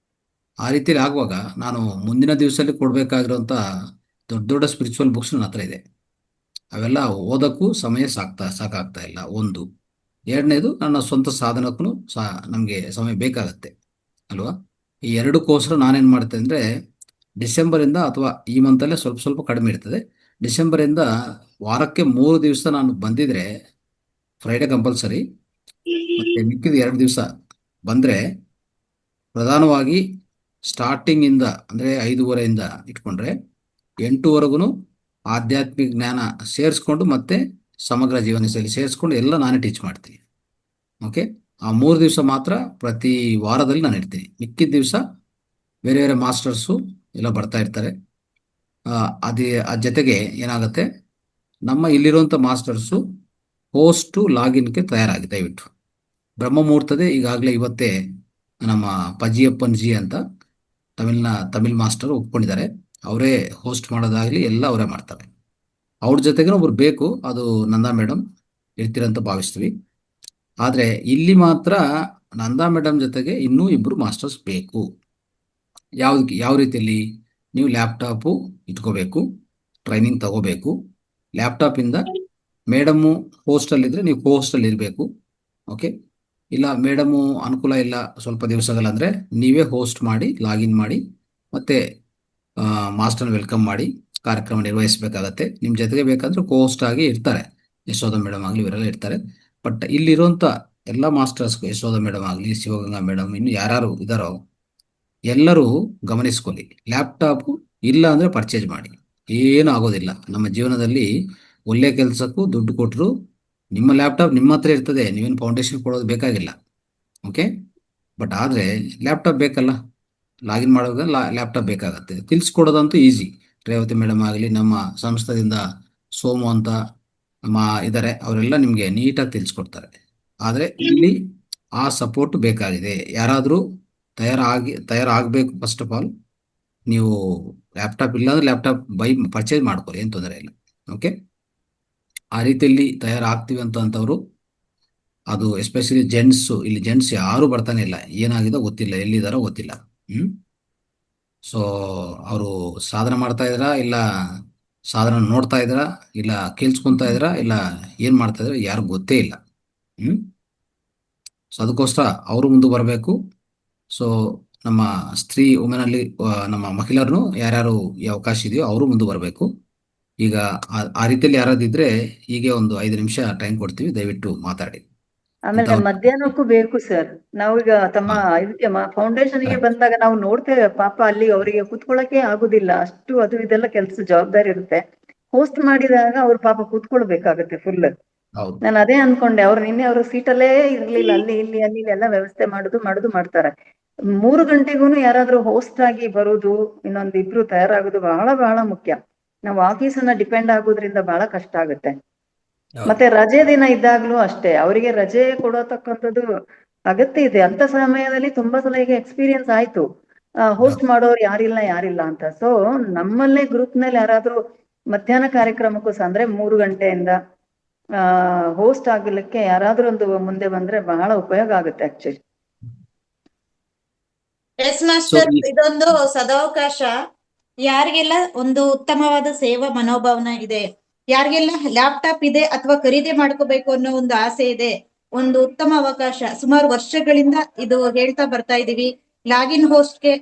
ಆ ರೀತಿಯಲ್ಲಿ ಆಗುವಾಗ ನಾನು ಮುಂದಿನ ದಿವಸದಲ್ಲಿ ಕೊಡಬೇಕಾಗಿರೋಂಥ ದೊಡ್ಡ ದೊಡ್ಡ ಸ್ಪಿರಿಚುವಲ್ ಬುಕ್ಸ್ ನನ್ನ ಹತ್ರ ಇದೆ. ಅವೆಲ್ಲ ಓದೋಕ್ಕೂ ಸಮಯ ಸಾಕಾಗ್ತಾ ಇಲ್ಲ. ಒಂದು. ಎರಡನೇದು, ನನ್ನ ಸ್ವಂತ ಸಾಧನಕ್ಕೂ ನಮಗೆ ಸಮಯ ಬೇಕಾಗತ್ತೆ ಅಲ್ವಾ. ಈ ಎರಡಕ್ಕೋಸ್ಕರ ನಾನೇನು ಮಾಡ್ತೇನೆ ಅಂದರೆ, ಡಿಸೆಂಬರಿಂದ ಅಥವಾ ಈ ಮಂತಲ್ಲೇ ಸ್ವಲ್ಪ ಸ್ವಲ್ಪ ಕಡಿಮೆ ಇರ್ತದೆ. ಡಿಸೆಂಬರಿಂದ ವಾರಕ್ಕೆ 3 ದಿವಸ ನಾನು ಬಂದಿದ್ರೆ ಫ್ರೈಡೆ ಕಂಪಲ್ಸರಿ, ಮತ್ತೆ ಮಿಕ್ಕಿದ 2 ದಿವಸ ಬಂದರೆ ಪ್ರಧಾನವಾಗಿ ಸ್ಟಾರ್ಟಿಂಗಿಂದ ಅಂದರೆ 5:30 ಇಟ್ಕೊಂಡ್ರೆ 8ವರೆಗೂ ಆಧ್ಯಾತ್ಮಿಕ ಜ್ಞಾನ ಸೇರಿಸ್ಕೊಂಡು ಮತ್ತೆ ಸಮಗ್ರ ಜೀವನ ಶೈಲಿ ಸೇರಿಸ್ಕೊಂಡು ಎಲ್ಲ ನಾನೇ ಟೀಚ್ ಮಾಡ್ತೀನಿ. ಓಕೆ, ಆ 3 ದಿವಸ ಮಾತ್ರ ಪ್ರತಿ ವಾರದಲ್ಲಿ ನಾನು ಇರ್ತೀನಿ. ಮಿಕ್ಕಿದ ದಿವಸ ಬೇರೆ ಬೇರೆ ಮಾಸ್ಟರ್ಸು ಎಲ್ಲ ಬರ್ತಾ ಇರ್ತಾರೆ. ಅದ್ರ ಜೊತೆಗೆ ಏನಾಗುತ್ತೆ, ನಮ್ಮ ಇಲ್ಲಿರುವಂಥ ಮಾಸ್ಟರ್ಸು ಹೋಸ್ಟು ಲಾಗಿನ್ಗೆ ತಯಾರಾಗಿ ದಯವಿಟ್ಟು ಬ್ರಹ್ಮಮುಹೂರ್ತದೇ ಈಗಾಗಲೇ ಇವತ್ತೇ ನಮ್ಮ ಪಜಿಯಪ್ಪನ್ ಜಿ ಅಂತ ತಮಿಳ್ ಮಾಸ್ಟರ್ ಒಪ್ಕೊಂಡಿದ್ದಾರೆ. ಅವರೇ ಹೋಸ್ಟ್ ಮಾಡೋದಾಗಲಿ ಎಲ್ಲ ಅವರೇ ಮಾಡ್ತಾರೆ. ಅವ್ರ ಜೊತೆಗೆ ಒಬ್ರು ಬೇಕು, ಅದು ನಂದಾ ಮೇಡಮ್ ಇರ್ತೀರಂತ ಭಾವಿಸ್ತೀವಿ. ಆದರೆ ಇಲ್ಲಿ ಮಾತ್ರ ನಂದಾ ಮೇಡಮ್ ಜೊತೆಗೆ ಇನ್ನೂ 2 ಮಾಸ್ಟರ್ಸ್ ಬೇಕು. ಯಾವ ರೀತಿಯಲ್ಲಿ, ನೀವು ಲ್ಯಾಪ್ಟಾಪು ಇಟ್ಕೋಬೇಕು, ಟ್ರೈನಿಂಗ್ ತಗೋಬೇಕು. ಲ್ಯಾಪ್ಟಾಪಿಂದ ಮೇಡಮು ಹೋಸ್ಟಲ್ಲಿದ್ದರೆ ನೀವು ಹೋಸ್ಟಲ್ಲಿ ಇರಬೇಕು. ಓಕೆ, ಇಲ್ಲ ಮೇಡಮು ಅನುಕೂಲ ಇಲ್ಲ ಸ್ವಲ್ಪ ದಿವಸಗಳಂದರೆ ನೀವೇ ಹೋಸ್ಟ್ ಮಾಡಿ ಲಾಗಿನ್ ಮಾಡಿ ಮತ್ತು ಮಾಸ್ಟರ್ನ ವೆಲ್ಕಮ್ ಮಾಡಿ ಕಾರ್ಯಕ್ರಮ ನಿರ್ವಹಿಸಬೇಕಾಗತ್ತೆ. ನಿಮ್ಮ ಜೊತೆಗೆ ಬೇಕಂದ್ರೆ ಹೋಸ್ಟ್ ಆಗಿ ಇರ್ತಾರೆ, ಯಶೋಧ ಮೇಡಮ್ ಆಗಲಿ ಇವರೆಲ್ಲ ಇರ್ತಾರೆ. ಬಟ್ ಇಲ್ಲಿರುವಂಥ ಎಲ್ಲ ಮಾಸ್ಟರ್ಸ್ಗೂ ಯಶೋಧ ಮೇಡಮ್ ಆಗಲಿ, ಶಿವಗಂಗಾ ಮೇಡಮ್, ಇನ್ನು ಯಾರು ಇದ್ದಾರೋ ಎಲ್ಲರೂ ಗಮನಿಸ್ಕೊಳ್ಳಿ. ಲ್ಯಾಪ್ಟಾಪು ಇಲ್ಲ ಅಂದರೆ ಪರ್ಚೇಸ್ ಮಾಡಿ, ಏನೂ ಆಗೋದಿಲ್ಲ. ನಮ್ಮ ಜೀವನದಲ್ಲಿ ಒಳ್ಳೆಯ ಕೆಲಸಕ್ಕೂ ದುಡ್ಡು ಕೊಟ್ಟರು ನಿಮ್ಮ ಲ್ಯಾಪ್ಟಾಪ್ ನಿಮ್ಮ ಹತ್ರ ಇರ್ತದೆ, ನೀವೇನು ಫೌಂಡೇಶನ್ ಕೊಡೋದು ಬೇಕಾಗಿಲ್ಲ. ಓಕೆ, ಬಟ್ ಆದರೆ ಲ್ಯಾಪ್ಟಾಪ್ ಬೇಕಲ್ಲ, ಲಾಗಿನ್ ಮಾಡೋದು ಲ್ಯಾಪ್ಟಾಪ್ ಬೇಕಾಗತ್ತೆ. ತಿಳಿಸ್ಕೊಡೋದಂತೂ ಈಸಿ. ರೇವತಿ ಮೇಡಮ್ ಆಗಲಿ, ನಮ್ಮ ಸಂಸ್ಥೆಯಿಂದ ಸೋಮು ಅಂತ ಇದ್ದಾರೆ, ಅವರೆಲ್ಲ ನಿಮಗೆ ನೀಟಾಗಿ ತಿಳಿಸ್ಕೊಡ್ತಾರೆ. ಆದರೆ ಇಲ್ಲಿ ಆ ಸಪೋರ್ಟ್ ಬೇಕಾಗಿದೆ. ಯಾರಾದರೂ ತಯಾರಾಗಬೇಕು. ಫಸ್ಟ್ ಆಫ್ ಆಲ್ ನೀವು ಲ್ಯಾಪ್ಟಾಪ್ ಇಲ್ಲಾಂದ್ರೆ ಲ್ಯಾಪ್ಟಾಪ್ ಪರ್ಚೇಸ್ ಮಾಡ್ಕೊಳ್ಳಿ, ಏನು ತೊಂದರೆ ಇಲ್ಲ. ಓಕೆ, ಆ ರೀತಿಯಲ್ಲಿ ತಯಾರಾಗ್ತೀವಿ ಅಂತಂಥವ್ರು, ಅದು ಎಸ್ಪೆಷಲಿ ಜೆಂಟ್ಸು, ಇಲ್ಲಿ ಜೆಂಟ್ಸ್ ಯಾರೂ ಬರ್ತಾನೆ ಇಲ್ಲ, ಏನಾಗಿದೋ ಗೊತ್ತಿಲ್ಲ, ಎಲ್ಲಿದ್ದಾರೋ ಗೊತ್ತಿಲ್ಲ. ಸೊ ಅವರು ಸಾಧನೆ ಮಾಡ್ತಾ ಇದ್ದಾರಾ, ಇಲ್ಲ ಸಾಧನ ನೋಡ್ತಾ ಇದ್ದಾರಾ, ಇಲ್ಲ ಕೇಳಿಸ್ಕೊತಾ ಇದ್ದಾರಾ, ಇಲ್ಲ ಏನು ಮಾಡ್ತಾ ಇದ್ದಾರಾ ಯಾರು ಗೊತ್ತೇ ಇಲ್ಲ. ಸೊ ಅದಕ್ಕೋಸ್ಕರ ಅವರು ಮುಂದೆ ಬರಬೇಕು. ಸೊ ನಮ್ಮ ಸ್ತ್ರೀ ವುಮೆನಲ್ಲಿ ನಮ್ಮ ಮಹಿಳೆಯರು ಯಾರ್ಯಾರು ಈ ಅವಕಾಶ ಇದೆಯೋ ಅವರು ಮುಂದೆ ಬರಬೇಕು. ಈಗ ಆ ರೀತಿಯಲ್ಲಿ ಯಾರಾದಿದ್ರೆ ಹೀಗೆ ಒಂದು 5 ನಿಮಿಷ ಟೈಮ್ ಕೊಡ್ತೀವಿ, ದಯವಿಟ್ಟು ಮಾತಾಡಿ. ಆಮೇಲೆ ಮಧ್ಯಾಹ್ನಕ್ಕೂ ಬೇಕು ಸರ್. ನಾವೀಗ ತಮ್ಮ ಇದಕ್ಕೆ ಫೌಂಡೇಶನ್ಗೆ ಬಂದಾಗ ನಾವು ನೋಡ್ತೇವೆ, ಪಾಪ ಅಲ್ಲಿ ಅವರಿಗೆ ಕೂತ್ಕೊಳ್ಳಕ್ಕೆ ಆಗುದಿಲ್ಲ, ಅಷ್ಟು ಅದು ಇದೆಲ್ಲ ಕೆಲಸ ಜವಾಬ್ದಾರಿ ಇರುತ್ತೆ. ಹೋಸ್ಟ್ ಮಾಡಿದಾಗ ಅವ್ರು ಪಾಪ ಕೂತ್ಕೊಳ್ಬೇಕಾಗತ್ತೆ ಫುಲ್. ನಾನು ಅದೇ ಅನ್ಕೊಂಡೆ, ಅವ್ರು ನಿನ್ನೆ ಅವ್ರ ಸೀಟಲ್ಲೇ ಇರ್ಲಿಲ್ಲ, ಅಲ್ಲಿ ಇಲ್ಲಿ ಅಲ್ಲಿ ಎಲ್ಲ ವ್ಯವಸ್ಥೆ ಮಾಡುದು ಮಾಡ್ತಾರೆ. 3 ಗಂಟೆಗೂನು ಯಾರಾದ್ರೂ ಹೋಸ್ಟ್ ಆಗಿ ಬರುದು, ಇನ್ನೊಂದಿಬ್ರು ತಯಾರಾಗುದು ಬಹಳ ಬಹಳ ಮುಖ್ಯ. ನಾವು ಆಫೀಸನ್ನ ಡಿಪೆಂಡ್ ಆಗೋದ್ರಿಂದ ಬಹಳ ಕಷ್ಟ ಆಗುತ್ತೆ. ಮತ್ತೆ ರಜೆ ದಿನ ಇದ್ದಾಗ್ಲೂ ಅಷ್ಟೇ, ಅವರಿಗೆ ರಜೆ ಕೊಡತಕ್ಕಂಥದ್ದು ಅಗತ್ಯ ಇದೆ. ಅಂತ ಸಮಯದಲ್ಲಿ ತುಂಬಾ ಸಲ ಈಗ ಎಕ್ಸ್ಪೀರಿಯನ್ಸ್ ಆಯ್ತು, ಹೋಸ್ಟ್ ಮಾಡೋರು ಯಾರಿಲ್ಲ ಅಂತ. ಸೊ ನಮ್ಮಲ್ಲೇ ಗ್ರೂಪ್ ನಲ್ಲಿ ಯಾರಾದ್ರೂ ಮಧ್ಯಾಹ್ನ ಕಾರ್ಯಕ್ರಮಕ್ಕೂ ಅಂದ್ರೆ 3 ಗಂಟೆಯಿಂದ ಹೋಸ್ಟ್ ಆಗಲಿಕ್ಕೆ ಯಾರಾದ್ರೂ ಒಂದು ಮುಂದೆ ಬಂದ್ರೆ ಬಹಳ ಉಪಯೋಗ ಆಗುತ್ತೆ ಆಕ್ಚುಲಿ. ಎಸ್ ಮಾಸ್ಟರ್, ಇದೊಂದು ಸದಾವಕಾಶ. ಯಾರಿಗೆಲ್ಲ ಒಂದು ಉತ್ತಮವಾದ ಸೇವಾ ಮನೋಭಾವನೆ ಇದೆ, ಯಾರಿಗೆಲ್ಲ ಲ್ಯಾಪ್ಟಾಪ್ ಇದೆ ಅಥವಾ ಖರೀದಿ ಮಾಡ್ಕೋಬೇಕು ಅನ್ನೋ ಒಂದು ಆಸೆ ಇದೆ, ಒಂದು ಉತ್ತಮ ಅವಕಾಶ. ಸುಮಾರು ವರ್ಷಗಳಿಂದ ಇದು ಹೇಳ್ತಾ ಬರ್ತಾ ಇದೀವಿ. ಲಾಗಿನ್ ಹೋಸ್ಟ್ಗೆ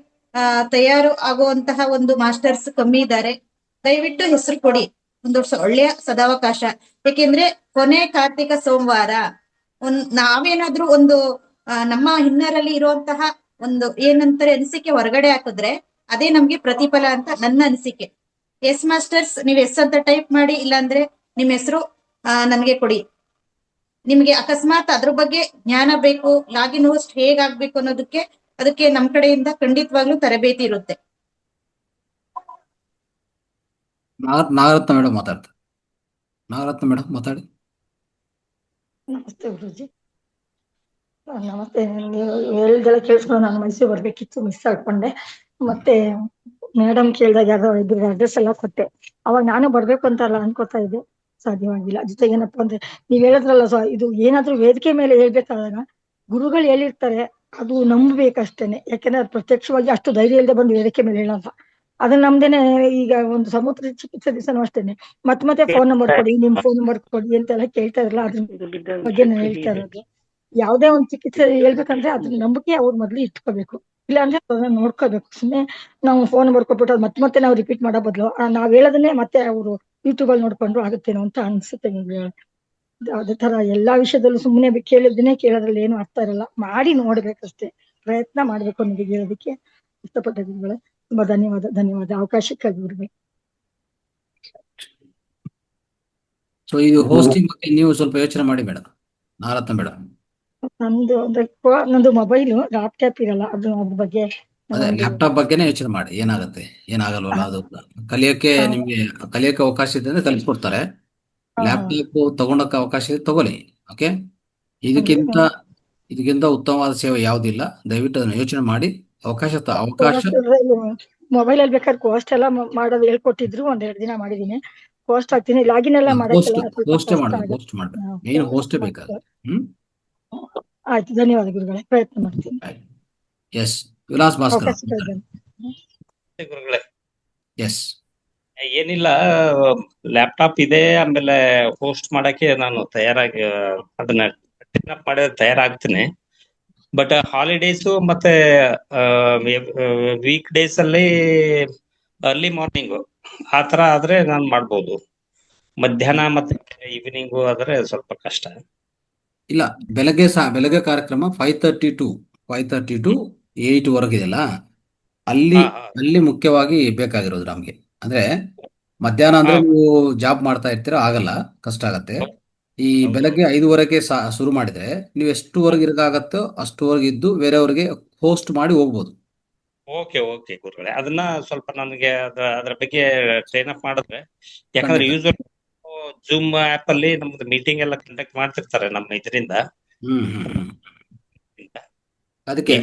ತಯಾರು ಆಗುವಂತಹ ಒಂದು ಮಾಸ್ಟರ್ಸ್ ಕಮ್ಮಿ ಇದ್ದಾರೆ. ದಯವಿಟ್ಟು ಹೆಸರು ಕೊಡಿ, ಒಂದು ಒಳ್ಳೆಯ ಸದಾವಕಾಶ. ಏಕೆಂದ್ರೆ ಕೊನೆ ಕಾರ್ತಿಕ ಸೋಮವಾರ ನಾವೇನಾದ್ರೂ ಒಂದು ನಮ್ಮ ಹಿನ್ನರಲ್ಲಿ ಇರುವಂತಹ ಒಂದು ಏನಂತಾರೆ ಅನಿಸಿಕೆ ಹೊರಗಡೆ ಹಾಕಿದ್ರೆ ಅದೇ ನಮ್ಗೆ ಪ್ರತಿಫಲ ಅಂತ ನನ್ನ ಅನಿಸಿಕೆ. ಎಸ್ ಮಾಸ್ಟರ್ಸ್, ನೀವ್ ಎಸ್ ಅಂತ ಟೈಪ್ ಮಾಡಿ, ಇಲ್ಲಾಂದ್ರೆ ನಿಮ್ ಹೆಸರು ನನ್ಗೆ ಕೊಡಿ. ನಿಮ್ಗೆ ಅಕಸ್ಮಾತ್ ಅದ್ರ ಬಗ್ಗೆ ಜ್ಞಾನ ಬೇಕು, ಲಾಗಿನ್ ಹೋಸ್ಟ್ ಹೇಗಾಗ್ಬೇಕು ಅನ್ನೋದಕ್ಕೆ ಅದಕ್ಕೆ ನಮ್ ಕಡೆಯಿಂದ ಖಂಡಿತವಾಗ್ಲೂ ತರಬೇತಿ ಇರುತ್ತೆ. ನಾಗರತ್ನ ಮೇಡಮ್ ಮಾತಾಡ್ತಾರೆ. ನಾಗರತ್ನ ಮೇಡಮ್ ಮಾತಾಡಿ. ನಮಸ್ತೆ ಗುರುಜಿ. ನಮಸ್ತೆ. ನೀವು ಹೇಳಿದೆಲ್ಲ ಕೇಳಿಸ್ಕೊಂಡು ನಾನು ಮೈಸೂರು ಬರ್ಬೇಕಿತ್ತು, ಮಿಸ್ ಆಗ್ಕೊಂಡೆ. ಮತ್ತೆ ಮೇಡಮ್ ಕೇಳಿದಾಗ ಯಾರೋ ಇದ್ರ ಅಡ್ರೆಸ್ ಎಲ್ಲ ಕೊಟ್ಟೆ. ಅವಾಗ ನಾನು ಬರ್ಬೇಕು ಅಂತ ಅಲ್ಲ ಅನ್ಕೋತಾ ಇದ್ದೆ, ಸಾಧ್ಯವಾಗಿಲ್ಲ. ಜೊತೆಗೆ ಏನಪ್ಪಾ ಅಂದ್ರೆ ನೀವ್ ಹೇಳಿದ್ರಲ್ಲ, ಇದು ಏನಾದ್ರೂ ವೇದಿಕೆ ಮೇಲೆ ಹೇಳ್ಬೇಕಾದಾಗ ಗುರುಗಳು ಹೇಳಿರ್ತಾರೆ, ಅದು ನಂಬಬೇಕಷ್ಟೇನೆ. ಯಾಕಂದ್ರೆ ಅದು ಪ್ರತ್ಯಕ್ಷವಾಗಿ ಅಷ್ಟು ಧೈರ್ಯ ಇಲ್ಲದೆ ಬಂದು ವೇದಿಕೆ ಮೇಲೆ ಹೇಳಲ್ಲ. ಅದನ್ನ ನಮ್ದೇನೆ. ಈಗ ಒಂದು ಸಮುದ್ರ ಚಿಕಿತ್ಸೆ ದಿವಸನೂ ಅಷ್ಟೇನೆ ಮತ್ತೆ ಫೋನ್ ನಂಬರ್ ಕೊಡಿ, ನಿಮ್ ಫೋನ್ ನಂಬರ್ ಕೊಡಿ ಅಂತೆಲ್ಲ ಕೇಳ್ತಾ ಇರಲ್ಲ. ಅದ್ರ ಬಗ್ಗೆ ನಾನು ಹೇಳ್ತಾ ಇರೋದು, ಯಾವ್ದೇ ಒಂದು ಚಿಕಿತ್ಸೆ ಹೇಳ್ಬೇಕಂದ್ರೆ ಅದ್ರ ನಂಬಿಕೆ ಅವ್ರು ಮೊದ್ಲು ಇಟ್ಕೋಬೇಕು. ಇಲ್ಲ ಅಂದ್ರೆ ಅದನ್ನ ನೋಡ್ಕೋಬೇಕು. ಸುಮ್ಮನೆ ನಾವು ಫೋನ್ ಬರ್ಕೊಬಿಟ್ಟು ಮತ್ತೆ ಮತ್ತೆ ನಾವು ರಿಪೀಟ್ ಮಾಡೋ ಬದಲು ನಾವ್ ಹೇಳೋದನ್ನೇ ಮತ್ತೆ ಅವರು ಯೂಟ್ಯೂಬ್ ಅಲ್ಲಿ ನೋಡ್ಕೊಂಡ್ರು ಆಗುತ್ತೇನೋ ಅಂತ ಅನ್ಸುತ್ತೆ ನಿಮ್ಗೆ. ಅದೇ ತರ ಎಲ್ಲಾ ವಿಷಯದಲ್ಲೂ ಸುಮ್ಮನೆ ಕೇಳಿದ್ದನ್ನೇ ಕೇಳೋದ್ರಲ್ಲಿ ಏನು ಅರ್ಥ ಇರಲ್ಲ. ಮಾಡಿ ನೋಡ್ಬೇಕಷ್ಟೇ, ಪ್ರಯತ್ನ ಮಾಡ್ಬೇಕು ನಿಮಗೆ ಹೇಳೋದಕ್ಕೆ ಇಷ್ಟಪಟ್ಟಿದ್ದೀವಿ. ತುಂಬಾ ಧನ್ಯವಾದ ಅವಕಾಶಕ್ಕಾಗಿ ಗುರುಗಳೇ. ಸೊ ಇದು ಹೋಸ್ಟಿಂಗ್ ಬಗ್ಗೆ ನೀವು ಸ್ವಲ್ಪ ಯೋಚನೆ ಮಾಡಿ ಮೇಡಮ್, ನಾರತ್ನ ಮೇಡಮ್. ನಂದು ಮೊಬೈಲು ಲ್ಯಾಪ್ಟಾಪ್ ಇರಲ್ಲ, ಅದ್ರ ಬಗ್ಗೆ ಅದೇ ಒಂದು ಲ್ಯಾಪ್ಟಾಪ್ ಬಗ್ಗೆನೇ ಯೋಚನೆ ಮಾಡಿ, ಏನಾಗುತ್ತೆ ಏನಾಗಲ್ವಲ್ಲ. ಅದು ಕಲಿಯೋಕೆ ನಿಮ್ಗೆ ಕಲಿಯೋಕೆ ಅವಕಾಶ ಇದೆ ಅಂದ್ರೆ ಕಲಿಸ್ಕೊಡ್ತಾರೆ. ಲ್ಯಾಪ್ಟಾಪ್ ತಗೊಳಕ್ಕೆ ಅವಕಾಶ ಇದೆ, ತಗೊಳ್ಳಿ. ಓಕೆ, ಇದಕ್ಕಿಂತ ಇದಕ್ಕಿಂತ ಉತ್ತಮವಾದ ಸೇವೆ ಯಾವುದಿಲ್ಲ. ದಯವಿಟ್ಟು ಅದನ್ನು ಯೋಚನೆ ಮಾಡಿ. ಅವಕಾಶ ಮೊಬೈಲ್ ಅಲ್ಲಿ ಬೇಕಾದ್ರೆ ಕೋಸ್ಟ್ ಎಲ್ಲ ಮಾಡೋದು ಹೇಳ್ಕೊಟ್ಟಿದ್ರು, 1-2 ದಿನ ಮಾಡಿದೀನಿ. ಹೋಸ್ಟ್ ಆಗ್ತೀನಿ, ಲಾಗಿನ್ ಎಲ್ಲ ಮಾಡಕ್ಕೆಲ್ಲ ಸ್ವಲ್ಪ ಹೋಸ್ಟೇ ಕಷ್ಟ ಮಾಡಬೇಕು, ಹೋಸ್ಟ್ ಮಾಡಬೇಕು, ಮೇನ್ ಹೋಸ್ಟೇ ಬೇಕಾದ್ರೆ. ಆಯ್ತು, ಧನ್ಯವಾದ ಗುರುಗಳೇ, ಪ್ರಯತ್ನ ಮಾಡ್ತೀನಿ. ಎಸ್, ವಿಲಾಸ್ ಭಾಸ್ಕರ್. ಅವಕಾಶಕ್ಕಾಗಿ ಗುರುಗಳೇ, ಎಸ್, ಏನಿಲ್ಲ, ಲ್ಯಾಪ್ಟಾಪ್ ಇದೆ, ಆಮೇಲೆ ಹೋಸ್ಟ್ ಮಾಡಕ್ಕೆ ನಾನು ತಯಾರಾಗಿ ಅದನ್ನ ಟ್ರೈನ್ ಅಪ್ ಮಾಡಿ ತಯಾರಾಗ್ತೀನಿ. ಬಟ್ ಹಾಲಿಡೇಸು ಮತ್ತೆ ವೀಕ್ ಡೇಸ್ ಅಲ್ಲಿ ಅರ್ಲಿ ಮಾರ್ನಿಂಗು ಆ ತರ ಆದ್ರೆ ನಾನು ಮಾಡ್ಬೋದು. ಮಧ್ಯಾಹ್ನ ಮತ್ತೆ ಈವ್ನಿಂಗು ಆದ್ರೆ ಸ್ವಲ್ಪ ಕಷ್ಟ. ಇಲ್ಲ, ಬೆಳಗ್ಗೆ ಕಾರ್ಯಕ್ರಮ 5:30 to 8 ವರೆಗಿದೆಯಲ್ಲ, ಅಲ್ಲಿ ಮುಖ್ಯವಾಗಿ ಬೇಕಾಗಿರೋದು ನಮ್ಗೆ. ಅಂದ್ರೆ ಮಧ್ಯಾಹ್ನ ಅಂದ್ರೆ ನೀವು ಜಾಬ್ ಮಾಡ್ತಾ ಇರ್ತೀರಾ, ಆಗಲ್ಲ, ಕಷ್ಟ ಆಗತ್ತೆ. ಈ ಬೆಳಗ್ಗೆ 5 ಶುರು ಮಾಡಿದ್ರೆ ನೀವು ಎಷ್ಟುವರೆಗೆ ಇರಕಾಗತ್ತೋ ಅಷ್ಟುವರೆಗೆ ಇದ್ದು ಬೇರೆಯವ್ರಿಗೆ ಹೋಸ್ಟ್ ಮಾಡಿ ಹೋಗ್ಬೋದು. ಓಕೆ ಗುರುಗಳೇ, ಅದನ್ನ ಸ್ವಲ್ಪ ನನಗೆ ಅದ್ರ ಬಗ್ಗೆ ಟ್ರೈನ್ ಅಪ್ ಮಾಡಿದ್ರೆ, ಯಾಕಂದ್ರೆ ಯೂಶುವಲ್ ಜೂಮ್ ಆಪ್ ಅಲ್ಲಿ ನಮ್ದು ಮೀಟಿಂಗ್ ಎಲ್ಲ ಕಂಡಕ್ಟ್ ಮಾಡ್ತಿರ್ತಾರೆ ನಮ್ಮ ಇದರಿಂದ. ಅದಕ್ಕೆ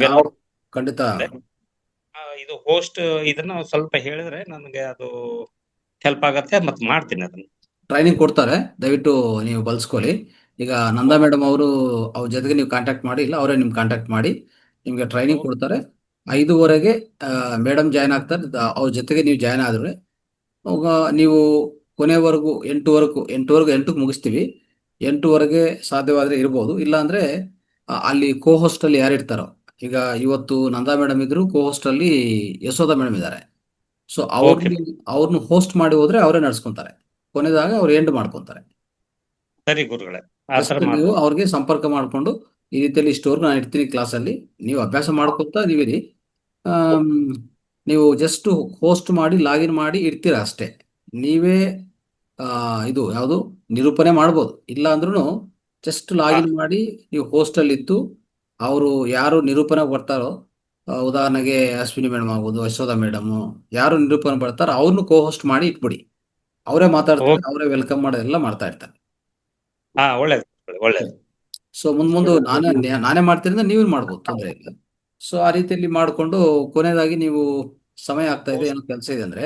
ಖಂಡಿತ ಇದು ಹೋಸ್ಟ್ ಇದನ್ನ ಸ್ವಲ್ಪ ಹೇಳಿದ್ರೆ ನನಗೆ ಅದು ಹೆಲ್ಪ್ ಆಗತ್ತೆ, ಮತ್ತೆ ಮಾಡ್ತೀನಿ ಅದನ್ನ. ಟ್ರೈನಿಂಗ್ ಕೊಡ್ತಾರೆ, ದಯವಿಟ್ಟು ನೀವು ಬಳಸ್ಕೊಳ್ಳಿ. ಈಗ ನಂದಾ ಮೇಡಮ್ ಅವ್ರ ಜೊತೆಗೆ ನೀವು ಕಾಂಟ್ಯಾಕ್ಟ್ ಮಾಡಿ, ಇಲ್ಲ ಅವರೇ ನಿಮ್ಗೆ ಕಾಂಟ್ಯಾಕ್ಟ್ ಮಾಡಿ ನಿಮ್ಗೆ ಟ್ರೈನಿಂಗ್ ಕೊಡ್ತಾರೆ. 5:30 ಮೇಡಮ್ ಜಾಯ್ನ್ ಆಗ್ತಾರೆ, ಅವ್ರ ಜೊತೆಗೆ ನೀವು ಜಾಯ್ನ್ ಆದ್ರೆ ನೀವು ಕೊನೆವರೆಗೂ 8ಕ್ಕೆ ಮುಗಿಸ್ತೀವಿ. 8 ಸಾಧ್ಯವಾದ್ರೆ ಇರ್ಬೋದು, ಇಲ್ಲಾಂದ್ರೆ ಅಲ್ಲಿ ಕೋ ಹೋಸ್ಟ್ ಅಲ್ಲಿ ಯಾರು ಇರ್ತಾರೋ, ಈಗ ಇವತ್ತು ನಂದಾ ಮೇಡಮ್ ಇದ್ರು, ಕೋ ಹೋಸ್ಟ್ ಅಲ್ಲಿ ಯಶೋಧ ಮೇಡಮ್ ಇದ್ದಾರೆ. ಸೊ ಅವ್ರನ್ನ ಹೋಸ್ಟ್ ಮಾಡಿ ಹೋದ್ರೆ ಅವರೇ ನಡ್ಸ್ಕೊಂತಾರೆ, ಕೊನೆದಾಗ ಅವ್ರು ಎಂಡ್ ಮಾಡ್ಕೊಂತಾರೆ. ಸರಿ ಗುರುಗಳೇ, ನೀವು ಅವ್ರಿಗೆ ಸಂಪರ್ಕ ಮಾಡ್ಕೊಂಡು ಈ ರೀತಿಯಲ್ಲಿ ಇಷ್ಟವರೆಗೂ ನಾನು ಇರ್ತೀನಿ ಕ್ಲಾಸಲ್ಲಿ, ನೀವು ಅಭ್ಯಾಸ ಮಾಡ್ಕೊತಾ ನೀವಿರಿ. ನೀವು ಜಸ್ಟ್ ಹೋಸ್ಟ್ ಮಾಡಿ ಲಾಗಿನ್ ಮಾಡಿ ಇರ್ತೀರ ಅಷ್ಟೇ. ನೀವೇ ಇದು ಯಾವುದು ನಿರೂಪಣೆ ಮಾಡ್ಬೋದು, ಇಲ್ಲ ಅಂದ್ರೂ ಜಸ್ಟ್ ಲಾಗಿನ್ ಮಾಡಿ ನೀವು ಹೋಸ್ಟಲ್ಲಿ ಇದ್ದು ಅವರು ಯಾರು ನಿರೂಪಣೆ ಬರ್ತಾರೋ, ಉದಾಹರಣೆಗೆ ಅಶ್ವಿನಿ ಮೇಡಮ್ ಆಗ್ಬೋದು, ಯಶೋಧ ಮೇಡಮ್, ಯಾರು ನಿರೂಪಣೆ ಬರ್ತಾರೋ ಅವ್ರನ್ನು ಕೋ ಹೋಸ್ಟ್ ಮಾಡಿ ಇಟ್ಬಿಡಿ. ಅವರೇ ಮಾತಾಡ್ತಾರೆ, ಅವರೇ ವೆಲ್ಕಮ್ ಮಾಡೋದೆಲ್ಲ ಮಾಡ್ತಾ ಇರ್ತಾರೆ. ಒಳ್ಳೇದು. ಸೊ ಮುಂದೆ ನಾನೇ ಮಾಡ್ತೀನಿ, ನೀವು ಮಾಡ್ಬೋದು, ತೊಂದರೆ ಇಲ್ಲ. ಸೊ ಆ ರೀತಿಯಲ್ಲಿ ಮಾಡಿಕೊಂಡು ಕೊನೆಯದಾಗಿ ನೀವು ಸಮಯ ಆಗ್ತಾ ಇದೆ, ಏನೋ ಕೆಲಸ ಇದೆ ಅಂದ್ರೆ,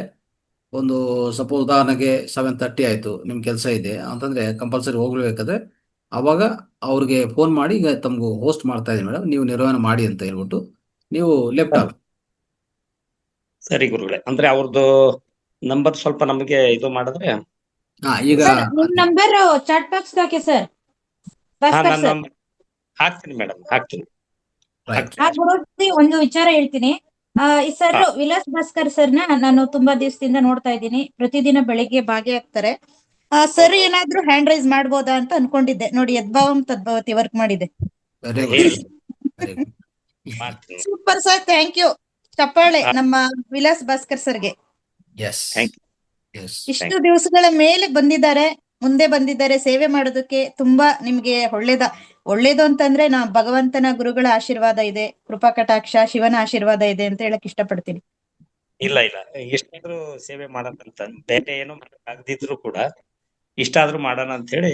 ಒಂದು ಸಪೋಸ್ ಉದಾಹರಣೆಗೆ 7:30 ಆಯ್ತು, ನಿಮ್ ಕೆಲಸ ಇದೆ ಅಂತಂದ್ರೆ ಕಂಪಲ್ಸರಿ ಹೋಗ್ಲೇಬೇಕಾದ್ರೆ ಅವಾಗ ಅವ್ರಿಗೆ ಫೋನ್ ಮಾಡಿ, ಈಗ ತಮ್ಗೆ ಹೋಸ್ಟ್ ಮಾಡ್ತಾ ಇದೀನಿ ಮೇಡಮ್, ನೀವು ನಿರ್ವಹಣೆ ಮಾಡಿ ಅಂತ ಹೇಳ್ಬಿಟ್ಟು ನೀವು ಲೆಫ್ಟ್ ಆಗ. ಸರಿ ಗುರುಗಳೇ, ಅಂದ್ರೆ ಅವ್ರದ್ದು ನಂಬರ್ ಸ್ವಲ್ಪ ನಮಗೆ ಇದು ಮಾಡಿದ್ರೆ. ಈಗ ನಂಬರ್ ಚಾಟ್ ಬಾಕ್ಸ್ ಹಾಕಿ ಸರ್. ಹಾಕ್ತೀನಿ ಮೇಡಮ್, ಹಾಕ್ತೀನಿ. ಒಂದು ವಿಚಾರ ಹೇಳ್ತೀನಿ. ಈ ಸರ್ ವಿಲಾಸ್ ಭಾಸ್ಕರ್ ಸರ್ನ ನಾನು ತುಂಬಾ ದಿವಸದಿಂದ ನೋಡ್ತಾ ಇದ್ದೀನಿ, ಪ್ರತಿದಿನ ಬೆಳಿಗ್ಗೆ ಭಾಗಿಯಾಗ್ತಾರೆ. ಸರ್ ಏನಾದ್ರೂ ಹ್ಯಾಂಡ್ ರೈಸ್ ಮಾಡ್ಬೋದಾ ಅಂತ ಅನ್ಕೊಂಡಿದ್ದೆ, ನೋಡಿ ಯದ್ಭಾವಂ ತದ್ಭವತಿ ವರ್ಕ್ ಮಾಡಿದೆ. Super sir, thank you. ಚಪ್ಪಾಳೆ ನಮ್ಮ ವಿಲಾಸ್ ಭಾಸ್ಕರ್ ಸರ್ಗೆ. ಇಷ್ಟು ದಿವಸಗಳ ಮೇಲೆ ಬಂದಿದ್ದಾರೆ, ಮುಂದೆ ಬಂದಿದ್ದಾರೆ ಸೇವೆ ಮಾಡೋದಕ್ಕೆ. ತುಂಬಾ ನಿಮ್ಗೆ ಒಳ್ಳೇದು ಅಂತಂದ್ರೆ ಭಗವಂತನ ಗುರುಗಳ ಆಶೀರ್ವಾದ ಇದೆ, ಕೃಪಾ ಕಟಾಕ್ಷ, ಶಿವನ ಆಶೀರ್ವಾದ ಇದೆ ಅಂತ ಹೇಳಕ್ ಇಷ್ಟಪಡ್ತೀನಿ. ಇಲ್ಲ ಎಷ್ಟಾದ್ರೂ ಸೇವೆ ಮಾಡೋದಂತ, ಬೇರೆ ಏನೋ ಆಗದಿದ್ರು ಕೂಡ ಇಷ್ಟಾದ್ರೂ ಮಾಡೋಣ ಅಂತ ಹೇಳಿ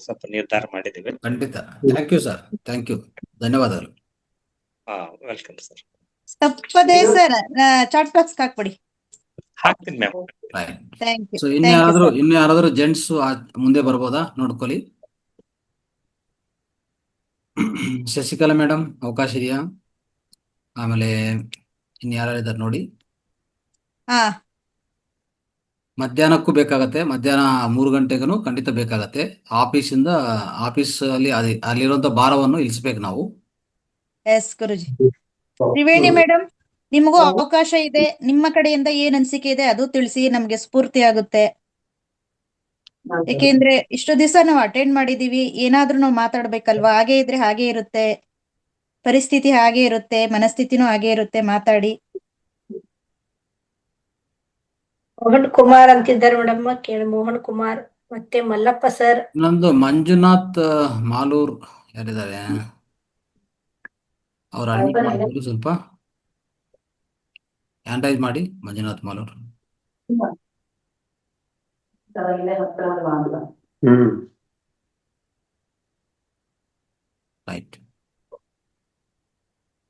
ಸ್ವಲ್ಪ ನಿರ್ಧಾರ ಮಾಡಿದ್ದೀವಿ. ಖಂಡಿತ. Thank you sir, thank you, ಧನ್ಯವಾದಗಳು. Welcome sir. ತಪ್ಪದೇ ಸರ್ ಚಾಟ್ ಬಾಕ್ಸ್ ಹಾಕ್ಬಿಡಿ. ಹಾಕ್ತೀನಿ ಮ್ಯಾಮ್. Thank you. ಸೊ ಇನ್ನು ಯಾರಾದ್ರೂ ಜೆಂಟ್ಸ್ ಮುಂದೆ ಬರ್ಬೋದಾ ನೋಡ್ಕೊಳ್ಳಿ. ಶಶಿಕಲಾ ಮೇಡಮ್ ಅವಕಾಶ ಇದೆಯಾ? ಆಮೇಲೆ ಇನ್ನು ಯಾರಿದ್ದಾರೆ ನೋಡಿ. ಮಧ್ಯಾಹ್ನಕ್ಕೂ ಬೇಕಾಗತ್ತೆ, ಮಧ್ಯಾಹ್ನ 3 ಗಂಟೆಗೂ ಖಂಡಿತ ಬೇಕಾಗತ್ತೆ. ಆಫೀಸ್ ಅಲ್ಲಿ ಅಲ್ಲಿರುವಂತ ಭಾರವನ್ನು ಇಳಿಸ್ಬೇಕು ನಾವು. ಎಸ್ ಗುರುಜಿ. ತ್ರಿವೇಣಿ ಮೇಡಮ್, ನಿಮಗೂ ಅವಕಾಶ ಇದೆ. ನಿಮ್ಮ ಕಡೆಯಿಂದ ಏನ್ ಅನ್ಸಿಕೆ ಇದೆ ಅದು ತಿಳಿಸಿ, ನಮ್ಗೆ ಸ್ಫೂರ್ತಿ ಆಗುತ್ತೆ. ಯಾಕೆಂದ್ರೆ ಇಷ್ಟು ದಿವಸ ನಾವು ಅಟೆಂಡ್ ಮಾಡಿದೀವಿ, ಏನಾದ್ರೂ ನಾವು ಮಾತಾಡ್ಬೇಕಲ್ವಾ? ಹಾಗೆ ಇದ್ರೆ ಹಾಗೆ ಇರುತ್ತೆ, ಪರಿಸ್ಥಿತಿ ಹಾಗೆ ಇರುತ್ತೆ, ಮನಸ್ಥಿತಿನೂ ಹಾಗೆ ಇರುತ್ತೆ. ಮಾತಾಡಿ. ಮೋಹನ್ ಕುಮಾರ್ ಅಂತಿದ್ದಾರೆ ಮೇಡಮ್, ಕೇಳಿ. ಮೋಹನ್ ಕುಮಾರ್ ಮತ್ತೆ ಮಲ್ಲಪ್ಪ ಸರ್. ಇನ್ನೊಂದು ಮಂಜುನಾಥ್ ಮಾಲೂರ್ ಯಾರಿದ್ದಾರೆ, ಅವ್ರು ಅಡ್ಮಿಟ್ ಮಾಡ್ಬೋದು, ಸ್ವಲ್ಪ ಹ್ಯಾಂಡ್ ಮಾಡಿ. ಮಂಜುನಾಥ್ ಮಾಲೂರ್. ರೈಟ್.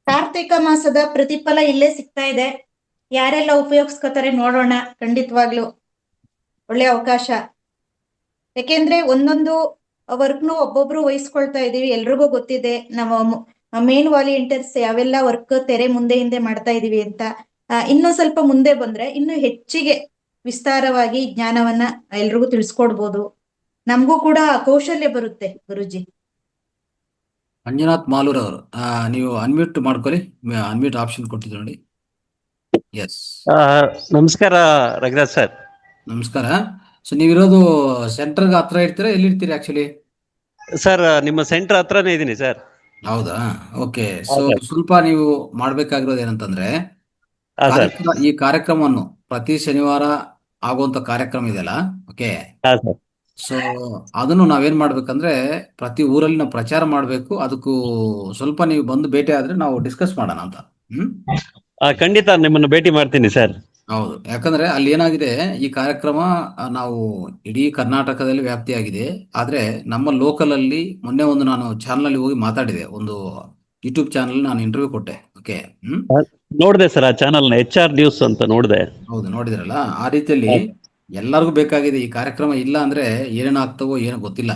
ಕಾರ್ತಿಕ ಮಾಸದ ಪ್ರತಿಫಲ ಇಲ್ಲೇ ಸಿಗ್ತಾ ಇದೆ. ಯಾರೆಲ್ಲ ಉಪಯೋಗಿಸ್ಕೋತಾರೆ ನೋಡೋಣ. ಖಂಡಿತವಾಗ್ಲು ಒಳ್ಳೆ ಅವಕಾಶ. ಯಾಕೆಂದ್ರೆ ಒಂದೊಂದು ವರ್ಕ್ನು ಒಬ್ಬೊಬ್ರು ವಹಿಸ್ಕೊಳ್ತಾ ಇದೀವಿ. ಎಲ್ರಿಗೂ ಗೊತ್ತಿದೆ ನಾವು ಮೇನ್ ವಾಲಿಯಂಟರ್ಸ್ ಯಾವೆಲ್ಲ ವರ್ಕ್ ತೆರೆ ಮುಂದೆ ಹಿಂದೆ ಮಾಡ್ತಾ ಇದೀವಿ ಅಂತ. ಇನ್ನೂ ಸ್ವಲ್ಪ ಮುಂದೆ ಬಂದ್ರೆ ಇನ್ನು ಹೆಚ್ಚಿಗೆ ವಿಸ್ತಾರವಾಗಿ ಜ್ಞಾನವನ್ನ ಎಲ್ರಿಗೂ ತಿಳಿಸ್ಕೊಡ್ಬೋದು. ನಮಗೂ ಕೂಡ ಕೌಶಲ್ಯ ಬರುತ್ತೆ ಗುರುಜಿ. ಮಂಜುನಾಥ್ ಮಾಲೂರ್ ಅವರು, ನೀವು ಅನ್ಮ್ಯೂಟ್ ಮಾಡ್ಕೊಳ್ಳಿ. ಅನ್ಮ್ಯೂಟ್ ಆಪ್ಷನ್ ಕೊಟ್ಟಿದ್ರು ನೋಡಿ. ಎಸ್, ನಮಸ್ಕಾರ ರಘುರಾಜ್ ಸರ್. ನಮಸ್ಕಾರ. ಸೊ ನೀವಿರೋದು ಸೆಂಟರ್ಗೆ ಹತ್ರ ಇರ್ತೀರಾ, ಎಲ್ಲಿರ್ತೀರಿ ಆಕ್ಚುಲಿ? ಸರ್ ನಿಮ್ಮ ಸೆಂಟರ್ ಹತ್ರನೇ ಇದ್ದೀನಿ ಸರ್. ಹೌದಾ? ಓಕೆ. ಹಾ ಸೊ ಸರ್. ಸ್ವಲ್ಪ ನೀವು ಮಾಡ್ಬೇಕಾಗಿರೋದು ಏನಂತಂದ್ರೆ, ಹಾ ಸರ್. ಈ ಕಾರ್ಯಕ್ರಮವನ್ನು ಪ್ರತಿ ಶನಿವಾರ ಆಗುವಂತ ಕಾರ್ಯಕ್ರಮ ಇದೆಯಲ್ಲ, ಓಕೆ. ಹಾ ಸರ್. ಸೊ ಅದನ್ನು ನಾವೇನ್ ಮಾಡ್ಬೇಕಂದ್ರೆ ಪ್ರತಿ ಊರಲ್ಲಿ ನಾವು ಪ್ರಚಾರ ಮಾಡ್ಬೇಕು. ಅದಕ್ಕೂ ಸ್ವಲ್ಪ ನೀವು ಬಂದು ಭೇಟಿ ಆದ್ರೆ ನಾವು ಡಿಸ್ಕಸ್ ಮಾಡೋಣ ಅಂತ. ಖಂಡಿತ ನಿಮ್ಮನ್ನು ಭೇಟಿ ಮಾಡ್ತೀನಿ ಸರ್. ಹೌದು, ಯಾಕಂದ್ರೆ ಅಲ್ಲಿ ಏನಾಗಿದೆ, ಈ ಕಾರ್ಯಕ್ರಮ ನಾವು ಇಡೀ ಕರ್ನಾಟಕದಲ್ಲಿ ವ್ಯಾಪ್ತಿಯಾಗಿದೆ. ಆದ್ರೆ ನಮ್ಮ ಲೋಕಲ್ ಅಲ್ಲಿ ಮೊನ್ನೆ ಒಂದು ನಾನು ಚಾನಲ್ ಅಲ್ಲಿ ಹೋಗಿ ಮಾತಾಡಿದೆ, ಒಂದು ಯೂಟ್ಯೂಬ್ ಚಾನಲ್ ನಾನು ಇಂಟರ್ವ್ಯೂ ಕೊಟ್ಟೆ. ಓಕೆ. ನೋಡಿದೆ ಸರ್ ಆ ಚಾನಲ್ನ, HR ನ್ಯೂಸ್ ಅಂತ ನೋಡಿದೆ. ಹೌದು, ನೋಡಿದ್ರಲ್ಲ. ಆ ರೀತಿಯಲ್ಲಿ ಎಲ್ಲರಿಗೂ ಬೇಕಾಗಿದೆ ಈ ಕಾರ್ಯಕ್ರಮ. ಇಲ್ಲ ಅಂದ್ರೆ ಏನೇನಾಗ್ತವೋ ಏನೋ ಗೊತ್ತಿಲ್ಲ.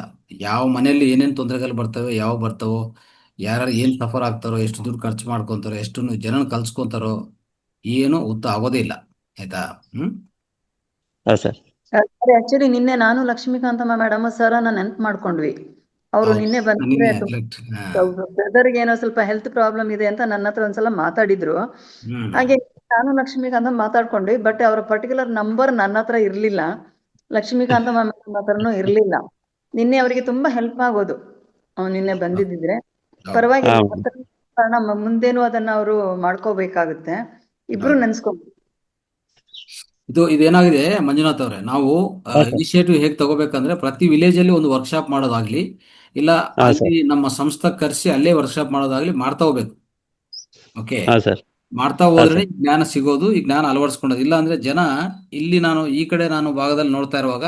ಯಾವ ಮನೆಯಲ್ಲಿ ಏನೇನ್ ತೊಂದರೆಗಳು ಬರ್ತವೆ, ಯಾವ ಬರ್ತಾವೋ, ಯಾರು ಏನ್ ಸಫರ್ ಆಗ್ತಾರೋ, ಎಷ್ಟು ದುಡ್ಡು ಖರ್ಚು ಮಾಡ್ಕೊಂತಾರೋ, ಎಷ್ಟು ಜನನ ಕಲ್ಸ್ಕೊಂತಾರೋ, ಏನು ಉತ್ತ ಆಗೋದೇ ಇಲ್ಲ. ಆಯ್ತಾ? ಹಾ ಸರ್. ಆಕ್ಚುಲಿ ನಿನ್ನೆ ನಾನು ಲಕ್ಷ್ಮೀಕಾಂತಮ್ಮ ಮೇಡಮ್ ಸರ್ ನೆನ್ಪು ಮಾಡ್ಕೊಂಡ್ವಿ. ಅವರು ನಿನ್ನೆ ಬಂದಿದ್ರೆ ಬ್ರದರ್ಗೆ ಏನೋ ಸ್ವಲ್ಪ ಹೆಲ್ತ್ ಪ್ರಾಬ್ಲಮ್ ಇದೆ ಅಂತ ನನ್ನ ಹತ್ರ ಒಂದ್ಸಲ ಮಾತಾಡಿದ್ರು. ಹಾಗೆ ನಾನು ಲಕ್ಷ್ಮೀಕಾಂತಮ್ಮ ಮಾತಾಡ್ಕೊಂಡ್ವಿ. ಬಟ್ ಅವರ ಪರ್ಟಿಕ್ಯುಲರ್ ನಂಬರ್ ನನ್ನ ಹತ್ರ ಇರ್ಲಿಲ್ಲ, ಲಕ್ಷ್ಮೀಕಾಂತಮ್ಮ ಮೇಡಮ್ ಹತ್ರನೂ ಇರ್ಲಿಲ್ಲ. ನಿನ್ನೆ ಅವರಿಗೆ ತುಂಬಾ ಹೆಲ್ಪ್ ಆಗೋದು ನಿನ್ನೆ ಬಂದಿದ್ದಿದ್ರೆ. ಪರವಾಗಿಲ್ಲ, ಕಾರಣ ಮುಂದೇನು ಅದನ್ನ ಅವರು ಮಾಡ್ಕೋಬೇಕಾಗುತ್ತೆ. ಇಬ್ರು ನೆನ್ಸ್ಕೊಂಡು ಇದೇನಾಗಿದೆ ಮಂಜುನಾಥ್ ಅವರೇ, ನಾವು ಇನಿಷಿಯೇಟಿವ್ ಹೇಗೆ ತಗೋಬೇಕಂದ್ರೆ, ಪ್ರತಿ ವಿಲೇಜ್ ಅಲ್ಲಿ ಒಂದು ವರ್ಕ್ಶಾಪ್ ಮಾಡೋದಾಗ್ಲಿ, ಇಲ್ಲ ಅಲ್ಲಿ ನಮ್ಮ ಸಂಸ್ಥೆ ಕರೆಸಿ ಅಲ್ಲೇ ವರ್ಕ್ಶಾಪ್ ಮಾಡೋದಾಗ್ಲಿ ಮಾಡ್ತಾ ಹೋಗ್ಬೇಕು. ಓಕೆ. ಮಾಡ್ತಾ ಹೋದ್ರೆ ಜ್ಞಾನ ಸಿಗೋದು, ಈ ಜ್ಞಾನ ಅಳವಡಿಸ್ಕೊಳ್ಳೋದು. ಇಲ್ಲ ಅಂದ್ರೆ ಜನ ಇಲ್ಲಿ ನಾನು ಈ ಕಡೆ ನಾನು ಭಾಗದಲ್ಲಿ ನೋಡ್ತಾ ಇರುವಾಗ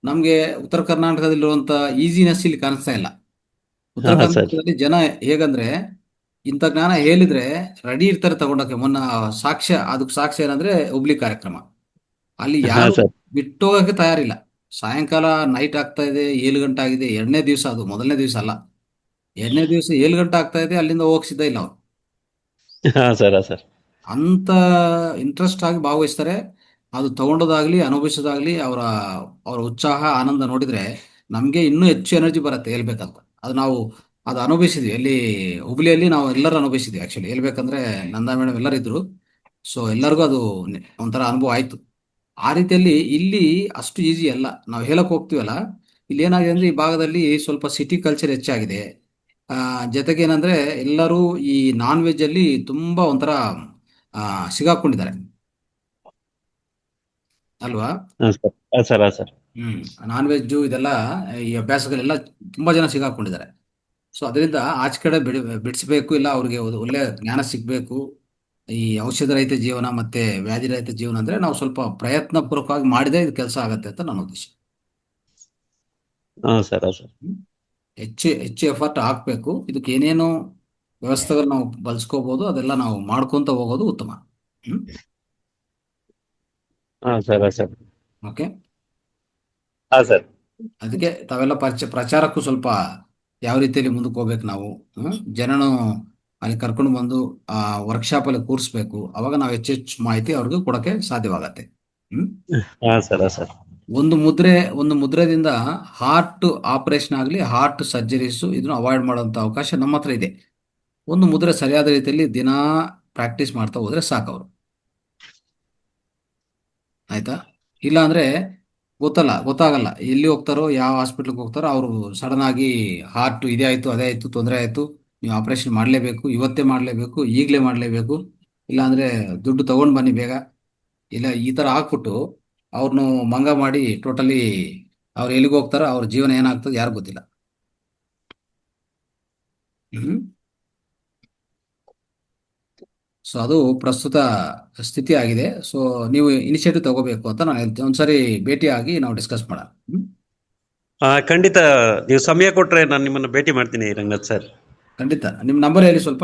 ನಮ್ಗೆ ಉತ್ತರ ಕರ್ನಾಟಕದಲ್ಲಿರುವಂತ ಈಸಿನೆಸ್ ಇಲ್ಲಿ ಕಾಣಿಸ್ತಾ ಇಲ್ಲ. ಉತ್ತರ ಕರ್ನಾಟಕದಲ್ಲಿ ಜನ ಹೇಗಂದ್ರೆ, ಇಂಥ ಜ್ಞಾನ ಹೇಳಿದ್ರೆ ರೆಡಿ ಇರ್ತಾರೆ ತಗೊಂಡೋಕೆ. ಮೊನ್ನ ಅದಕ್ಕೆ ಸಾಕ್ಷ್ಯ ಏನಂದ್ರೆ ಹುಬ್ಳಿ ಕಾರ್ಯಕ್ರಮ. ಅಲ್ಲಿ ಯಾರು ಬಿಟ್ಟೋಗಕ್ಕೆ ತಯಾರಿಲ್ಲ. ಸಾಯಂಕಾಲ ನೈಟ್ ಆಗ್ತಾ ಇದೆ, 7 ಗಂಟೆ ಆಗಿದೆ. 2ನೇ ದಿವಸ, ಅದು ಮೊದಲನೇ ದಿವಸ ಅಲ್ಲ, 2ನೇ ದಿವಸ 7 ಗಂಟೆ ಆಗ್ತಾ ಇದೆ. ಅಲ್ಲಿಂದ ಹೋಗ್ಸಿದ್ದ ಇಲ್ಲ ಅವ್ರು. ಅಂತ ಇಂಟ್ರೆಸ್ಟ್ ಆಗಿ ಭಾಗವಹಿಸ್ತಾರೆ. ಅದು ತಗೊಂಡೋದಾಗ್ಲಿ ಅನುಭವಿಸೋದಾಗ್ಲಿ, ಅವರ ಉತ್ಸಾಹ ಆನಂದ ನೋಡಿದ್ರೆ ನಮ್ಗೆ ಇನ್ನೂ ಹೆಚ್ಚು ಎನರ್ಜಿ ಬರುತ್ತೆ ಹೇಳ್ಬೇಕಂತ. ಅದು ಅನುಭವಿಸಿದ್ವಿ. ಅಲ್ಲಿ ಹುಬ್ಳಿಯಲ್ಲಿ ನಾವು ಎಲ್ಲರೂ ಅನುಭವಿಸಿದ್ವಿ ಆಕ್ಚುಲಿ ಹೇಳ್ಬೇಕಂದ್ರೆ. ನಂದಾ ಮೇಡಮ್ ಎಲ್ಲರೂ ಇದ್ರು. ಸೊ ಎಲ್ಲರಿಗೂ ಅದು ಒಂಥರ ಅನುಭವ ಆಯ್ತು. ಆ ರೀತಿಯಲ್ಲಿ ಇಲ್ಲಿ ಅಷ್ಟು ಈಸಿ ಅಲ್ಲ. ನಾವು ಹೇಳಕ್ ಹೋಗ್ತೀವಲ್ಲ, ಇಲ್ಲಿ ಏನಾಗಿದೆ ಅಂದ್ರೆ ಈ ಭಾಗದಲ್ಲಿ ಸ್ವಲ್ಪ ಸಿಟಿ ಕಲ್ಚರ್ ಹೆಚ್ಚಾಗಿದೆ. ಜೊತೆಗೆ ಏನಂದ್ರೆ ಎಲ್ಲರೂ ಈ ನಾನ್ ವೆಜ್ ಅಲ್ಲಿ ತುಂಬಾ ಒಂಥರ ಸಿಗಾಕೊಂಡಿದ್ದಾರೆ ಅಲ್ವಾ? ನಾನ್ ವೆಜ್ ಇದೆಲ್ಲ ಈ ಅಭ್ಯಾಸಗಳೆಲ್ಲ ತುಂಬಾ ಜನ ಸಿಗಾಕೊಂಡಿದ್ದಾರೆ. ಸೊ ಅದರಿಂದ ಆಚೆ ಕಡೆ ಬಿಡಿಸ್ಬೇಕು. ಇಲ್ಲ ಅವ್ರಿಗೆ ಒಳ್ಳೆ ಜ್ಞಾನ ಸಿಗ್ಬೇಕು. ಈ ಔಷಧ ರಹಿತ ಜೀವನ ಮತ್ತೆ ವ್ಯಾಧಿ ರಹಿತ ಜೀವನ ಅಂದ್ರೆ ನಾವು ಸ್ವಲ್ಪ ಪ್ರಯತ್ನ ಪೂರ್ವಕವಾಗಿ ಮಾಡಿದ್ರೆ ಇದು ಕೆಲಸ ಆಗತ್ತೆ ಅಂತ ನನ್ನ ಉದ್ದೇಶ. ಹೆಚ್ಚು ಎಫರ್ಟ್ ಹಾಕ್ಬೇಕು. ಇದಕ್ಕೆ ಏನೇನು ವ್ಯವಸ್ಥೆಗಳು ನಾವು ಬಳಸ್ಕೋಬಹುದು ಅದೆಲ್ಲ ನಾವು ಮಾಡ್ಕೊಂತ ಹೋಗೋದು ಉತ್ತಮ. ಓಕೆ. ಅದಕ್ಕೆ ತಾವೆಲ್ಲ ಪ್ರಚಾರಕ್ಕೂ ಸ್ವಲ್ಪ ಯಾವ ರೀತಿಯಲ್ಲಿ ಮುಂದಕ್ಕೆ ಹೋಗ್ಬೇಕು ನಾವು. ಜನನು ಅಲ್ಲಿ ಕರ್ಕೊಂಡು ಬಂದು ಆ ವರ್ಕ್ಶಾಪ್ ಅಲ್ಲಿ ಕೂರಿಸ್ಬೇಕು. ಅವಾಗ ನಾವು ಹೆಚ್ಚೆಚ್ಚು ಮಾಹಿತಿ ಅವ್ರಿಗೆ ಕೊಡಕ್ಕೆ ಸಾಧ್ಯವಾಗತ್ತೆ. ಒಂದು ಮುದ್ರೆದಿಂದ ಹಾರ್ಟ್ ಆಪರೇಷನ್ ಆಗಲಿ, ಹಾರ್ಟ್ ಸರ್ಜರೀಸ್ ಇದನ್ನು ಅವಾಯ್ಡ್ ಮಾಡುವಂತ ಅವಕಾಶ ನಮ್ಮ ಹತ್ರ ಇದೆ. ಒಂದು ಮುದ್ರೆ ಸರಿಯಾದ ರೀತಿಯಲ್ಲಿ ದಿನ ಪ್ರಾಕ್ಟೀಸ್ ಮಾಡ್ತಾ ಹೋದ್ರೆ ಸಾಕು ಅವರು. ಆಯ್ತಾ? ಇಲ್ಲ ಅಂದ್ರೆ ಗೊತ್ತಾಗಲ್ಲ ಎಲ್ಲಿ ಹೋಗ್ತಾರೋ, ಯಾವ ಹಾಸ್ಪಿಟ್ಲಿಗೆ ಹೋಗ್ತಾರೋ, ಅವರು ಸಡನ್ ಆಗಿ ಹಾರ್ಟ್ ಇದೇ ಆಯ್ತು ಅದೇ ಆಯ್ತು ತೊಂದರೆ ಆಯ್ತು, ನೀವು ಆಪರೇಷನ್ ಮಾಡಲೇಬೇಕು, ಇವತ್ತೇ ಮಾಡಲೇಬೇಕು, ಈಗಲೇ ಮಾಡಲೇಬೇಕು, ಇಲ್ಲ ಅಂದ್ರೆ ದುಡ್ಡು ತಗೊಂಡು ಬನ್ನಿ ಬೇಗ, ಇಲ್ಲ ಈ ತರ ಹಾಕ್ಬಿಟ್ಟು ಅವ್ರನ್ನು ಮಂಗ ಮಾಡಿ ಟೋಟಲಿ ಅವ್ರು ಎಲ್ಲಿಗೆ ಹೋಗ್ತಾರೋ ಅವ್ರ ಜೀವನ ಏನಾಗ್ತದೆ ಯಾರು ಗೊತ್ತಿಲ್ಲ. ಸೊ ಅದು ಪ್ರಸ್ತುತ ಸ್ಥಿತಿ ಆಗಿದೆ. ಸೊ ನೀವು ಇನಿಷಿಯೇಟಿವ್ ತಗೋಬೇಕು ಅಂತ ನಾನು ಹೇಳ್ತೀನಿ. ಒಂದ್ಸರಿ ಭೇಟಿಯಾಗಿ ನಾವು ಡಿಸ್ಕಸ್ ಮಾಡೋಣ. ಖಂಡಿತ, ನೀವು ಸಮಯ ಕೊಟ್ರೆ ನಾನು ನಿಮ್ಮನ್ನು ಭೇಟಿ ಮಾಡ್ತೀನಿ ರಂಗನಾಥ್ ಸರ್. ಖಂಡಿತ. ನಿಮ್ಮ ನಂಬರ್ ಹೇಳಿ ಸ್ವಲ್ಪ.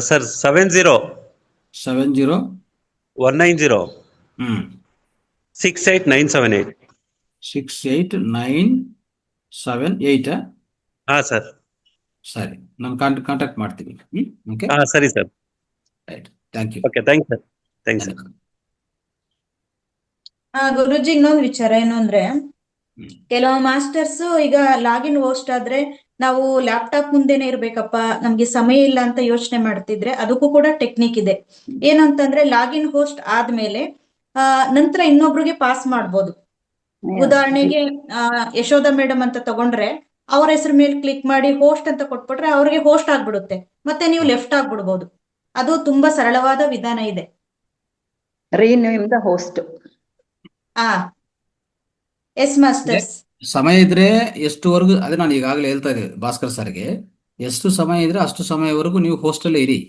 ಸರ್ 70 190 68978. 68978. ಹಾ ಸರ್. ಸರಿ, ನಾನು ಕಾಂಟ್ಯಾಕ್ಟ್ ಮಾಡ್ತೀನಿ. ಓಕೆ, ಹಾ ಸರಿ sir. Right, thank you. Okay, thanks sir. Thanks sir. ಗುರುಜಿ, ಇನ್ನೊಂದು ವಿಚಾರ ಏನು ಅಂದ್ರೆ, ಕೆಲವು ಮಾಸ್ಟರ್ಸ್ ಈಗ ಲಾಗಿನ್ ಹೋಸ್ಟ್ ಆದ್ರೆ ನಾವು ಲ್ಯಾಪ್ಟಾಪ್ ಮುಂದೆನೆ ಇರ್ಬೇಕಪ್ಪ, ನಮ್ಗೆ ಸಮಯ ಇಲ್ಲ ಅಂತ ಯೋಚನೆ ಮಾಡ್ತಿದ್ರೆ ಅದಕ್ಕೂ ಕೂಡ ಟೆಕ್ನಿಕ್ ಇದೆ. ಏನಂತಂದ್ರೆ ಲಾಗಿನ್ ಹೋಸ್ಟ್ ಆದ್ಮೇಲೆ ನಂತರ ಇನ್ನೊಬ್ರಿಗೆ ಪಾಸ್ ಮಾಡ್ಬೋದು. ಉದಾಹರಣೆಗೆ ಯಶೋಧ ಮೇಡಮ್ ಅಂತ ತಗೊಂಡ್ರೆ ಅವ್ರ ಹೆಸರು ಮೇಲೆ ಕ್ಲಿಕ್ ಮಾಡಿ ಹೋಸ್ಟ್ ಅಂತ ಕೊಟ್ಬಿಟ್ರೆ ಅವ್ರಿಗೆ ಹೋಸ್ಟ್ ಆಗ್ಬಿಡುತ್ತೆ, ಮತ್ತೆ ನೀವು ಲೆಫ್ಟ್ ಆಗ್ಬಿಡ್ಬೋದು. ಅದು ತುಂಬಾ ಸರಳವಾದ ವಿಧಾನ ಇದೆ. Rename the host. Yes masters. ಸಮಯ ಇದ್ರೆ ಎಷ್ಟುವರೆಗೂ, ಅದೇ ನಾನು ಈಗಾಗಲೇ ಹೇಳ್ತಾ ಇದ್ದೆ ಭಾಸ್ಕರ್ ಸರ್ಗೆ, ಎಷ್ಟು ಸಮಯ ಇದ್ರೆ ಅಷ್ಟು ಸಮಯವರೆಗೂ ನೀವು ಹೋಸ್ಟಲ್ಲೇ ಇರಿ.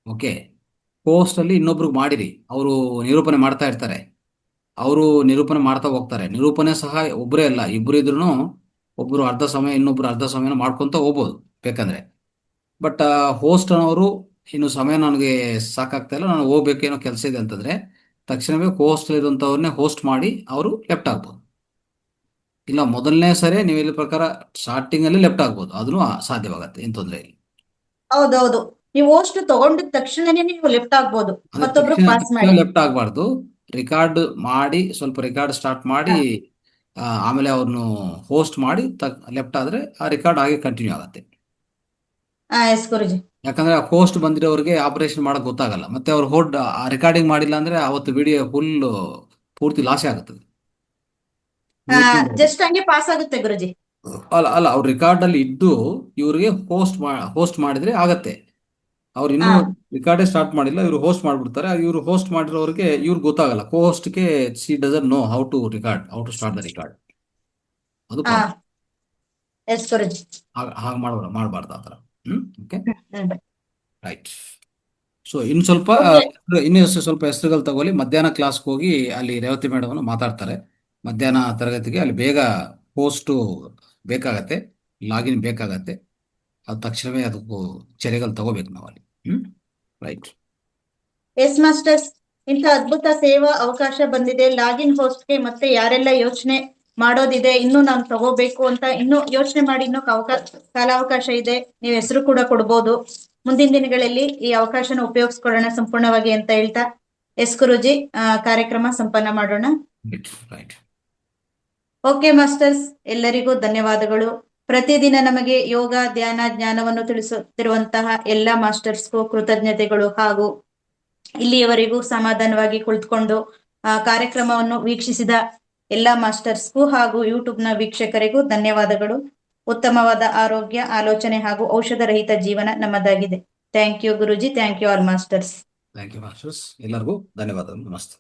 ಓಕೆ, ಹೋಸ್ಟಲ್ಲಿ ಇನ್ನೊಬ್ರಿಗೆ ಮಾಡಿರಿ, ಅವರು ನಿರೂಪಣೆ ಮಾಡ್ತಾ ಇರ್ತಾರೆ, ಅವರು ನಿರೂಪಣೆ ಮಾಡ್ತಾ ಹೋಗ್ತಾರೆ. ನಿರೂಪಣೆ ಸಹ ಒಬ್ಬರೇ ಅಲ್ಲ, ಇಬ್ಬರು ಇದ್ರೂ ಒಬ್ರು ಅರ್ಧ ಸಮಯ ಇನ್ನೊಬ್ರು ಅರ್ಧ ಸಮಯನ ಮಾಡ್ಕೊಂತ ಹೋಗ್ಬೋದು ಬೇಕಂದ್ರೆ. ಬಟ್ ಹೋಸ್ಟ್ ಅನ್ನೋರು ಇನ್ನು ಸಮಯ ನನಗೆ ಸಾಕಾಗ್ತಾ ಇಲ್ಲ, ನಾನು ಹೋಗ್ಬೇಕೇನೋ ಕೆಲಸ ಇದೆ ಅಂತಂದ್ರೆ ತಕ್ಷಣವೇ ಹೋಸ್ಟ್ ಇರುವಂತವ್ರನ್ನೇ ಹೋಸ್ಟ್ ಮಾಡಿ ಅವರು ಲೆಫ್ಟ್ ಆಗ್ಬೋದು. ಇಲ್ಲ ಮೊದಲನೇ ಸರಿ ನೀವು ಇಲ್ಲಿ ಪ್ರಕಾರ ಸ್ಟಾರ್ಟಿಂಗ್ ಅಲ್ಲಿ ಲೆಫ್ಟ್ ಆಗ್ಬೋದು, ಅದನ್ನು ಸಾಧ್ಯವಾಗತ್ತೆ, ಏನ್ ತೊಂದರೆ ಇಲ್ಲ. ಹೌದೌದು, ನೀವು ಹೋಸ್ಟ್ ತಗೊಂಡಿದ ತಕ್ಷಣನೇ ನೀವು ಲೆಫ್ಟ್ ಆಗ್ಬೋದು, ಮತ್ತೊಬ್ರು ಪಾಸ್ ಮಾಡಿ. ಲೆಫ್ಟ್ ಆಗ್ಬಾರ್ದು, ರಿಕಾರ್ಡ್ ಮಾಡಿ, ಸ್ವಲ್ಪ ರಿಕಾರ್ಡ್ ಸ್ಟಾರ್ಟ್ ಮಾಡಿ ಆಮೇಲೆ ಅವ್ರನ್ನು ಹೋಸ್ಟ್ ಮಾಡಿ ಲೆಫ್ಟ್ ಆದ್ರೆ ಆ ರಿಕಾರ್ಡ್ ಹಾಗೆ ಕಂಟಿನ್ಯೂ ಆಗತ್ತೆ. ಎಸ್ ಗುರುಜಿ. ಯಾಕಂದ್ರೆ ಆ ಹೋಸ್ಟ್ ಬಂದಿರೋರಿಗೆ ಆಪರೇಷನ್ ಮಾಡಕ್ ಗೊತ್ತಾಗಲ್ಲ, ಮತ್ತೆ ಅವ್ರು ರೆಕಾರ್ಡಿಂಗ್ ಮಾಡಿಲ್ಲ ಅಂದ್ರೆ ಅವತ್ತು ವಿಡಿಯೋ ಪೂರ್ತಿ ಲಾಸ್ ಆಗುತ್ತದೆ. ಜಸ್ಟ್ ಹಂಗೆ ಪಾಸ್ ಆಗುತ್ತೆ ಗುರುಜಿ. ಅಲ್ಲ ಅವ್ರು ರಿಕಾರ್ಡ್ ಅಲ್ಲಿ ಇದ್ದು ಇವ್ರಿಗೆ ಹೋಸ್ಟ್ ಮಾಡಿದ್ರೆ ಆಗತ್ತೆ. ಅವ್ರು ಇನ್ನೂ ರಿಕಾರ್ಡೇ ಸ್ಟಾರ್ಟ್ ಮಾಡಿಲ್ಲ, ಇವ್ರು ಹೋಸ್ಟ್ ಮಾಡ್ಬಿಡ್ತಾರೆ. ಇವ್ರು ಹೋಸ್ಟ್ ಮಾಡಿರೋರಿಗೆ ಇವ್ರಿಗೆ ಗೊತ್ತಾಗಲ್ಲ, ಹೋಸ್ಟ್ಗೆ she doesn't know how to start the record. ಅದು ಎಸ್ ಗುರುಜಿ. ಹಾಗೆ ಮಾಡಬಾರ್ದು ಆತರ. Okay, right. ಸೊ ಇನ್ನೂ ಸ್ವಲ್ಪ ಹೆಸರುಗಳು ತಗೊಳ್ಳಿ. ಮಧ್ಯಾಹ್ನ ಕ್ಲಾಸ್ಗೆ ಹೋಗಿ ಅಲ್ಲಿ ರೇವತಿ ಮೇಡಮ್ ಮಾತಾಡ್ತಾರೆ. ಮಧ್ಯಾಹ್ನ ತರಗತಿಗೆ ಅಲ್ಲಿ ಬೇಗ ಹೋಸ್ಟ್ ಬೇಕಾಗತ್ತೆ, ಲಾಗಿನ್ ಬೇಕಾಗತ್ತೆ. ಅದು ತಕ್ಷಣವೇ ಅದಕ್ಕೂ ಚರ್ಯಗಳು ತಗೋಬೇಕು ನಾವು ಅಲ್ಲಿ. ರೈಟ್. ಎಸ್ ಮಾಸ್ಟರ್ಸ್, ಇಂಥ ಅದ್ಭುತ ಸೇವಾ ಅವಕಾಶ ಬಂದಿದೆ ಲಾಗಿನ್ ಹೋಸ್ಟ್ಗೆ. ಮತ್ತೆ ಯಾರೆಲ್ಲ ಯೋಚನೆ ಮಾಡೋದಿದೆ, ಇನ್ನು ನಾನು ತಗೋಬೇಕು ಅಂತ ಇನ್ನು ಯೋಚನೆ ಮಾಡಿ, ಇನ್ನೂ ಕಾಲಾವಕಾಶ ಇದೆ, ನೀವು ಹೆಸರು ಕೂಡ ಕೊಡ್ಬೋದು. ಮುಂದಿನ ದಿನಗಳಲ್ಲಿ ಈ ಅವಕಾಶನ ಉಪಯೋಗಿಸ್ಕೊಳ್ಳೋಣ ಸಂಪೂರ್ಣವಾಗಿ ಅಂತ ಹೇಳ್ತಾ ಎಸ್ ಗುರುಜಿ ಕಾರ್ಯಕ್ರಮ ಸಂಪನ್ನ ಮಾಡೋಣ. ರೈಟ್. ಓಕೆ ಮಾಸ್ಟರ್ಸ್, ಎಲ್ಲರಿಗೂ ಧನ್ಯವಾದಗಳು. ಪ್ರತಿದಿನ ನಮಗೆ ಯೋಗ, ಧ್ಯಾನ, ಜ್ಞಾನವನ್ನು ತಿಳಿಸುತ್ತಿರುವಂತಹ ಎಲ್ಲಾ ಮಾಸ್ಟರ್ಸ್ಗೂ ಕೃತಜ್ಞತೆಗಳು, ಹಾಗೂ ಇಲ್ಲಿಯವರೆಗೂ ಸಮಾಧಾನವಾಗಿ ಕುಳಿತುಕೊಂಡು ಕಾರ್ಯಕ್ರಮವನ್ನು ವೀಕ್ಷಿಸಿದ ಎಲ್ಲಾ ಮಾಸ್ಟರ್ಸ್ಗೂ ಹಾಗೂ ಯೂಟ್ಯೂಬ್ ನ ವೀಕ್ಷಕರಿಗೂ ಧನ್ಯವಾದಗಳು. ಉತ್ತಮವಾದ ಆರೋಗ್ಯ, ಆಲೋಚನೆ ಹಾಗೂ ಔಷಧ ರಹಿತ ಜೀವನ ನಮ್ಮದಾಗಿದೆ. ಥ್ಯಾಂಕ್ ಯು ಗುರುಜಿ. Thank you all masters. Thank you masters. ಎಲ್ಲರಿಗೂ ಧನ್ಯವಾದಗಳು. ನಮಸ್ತೆ.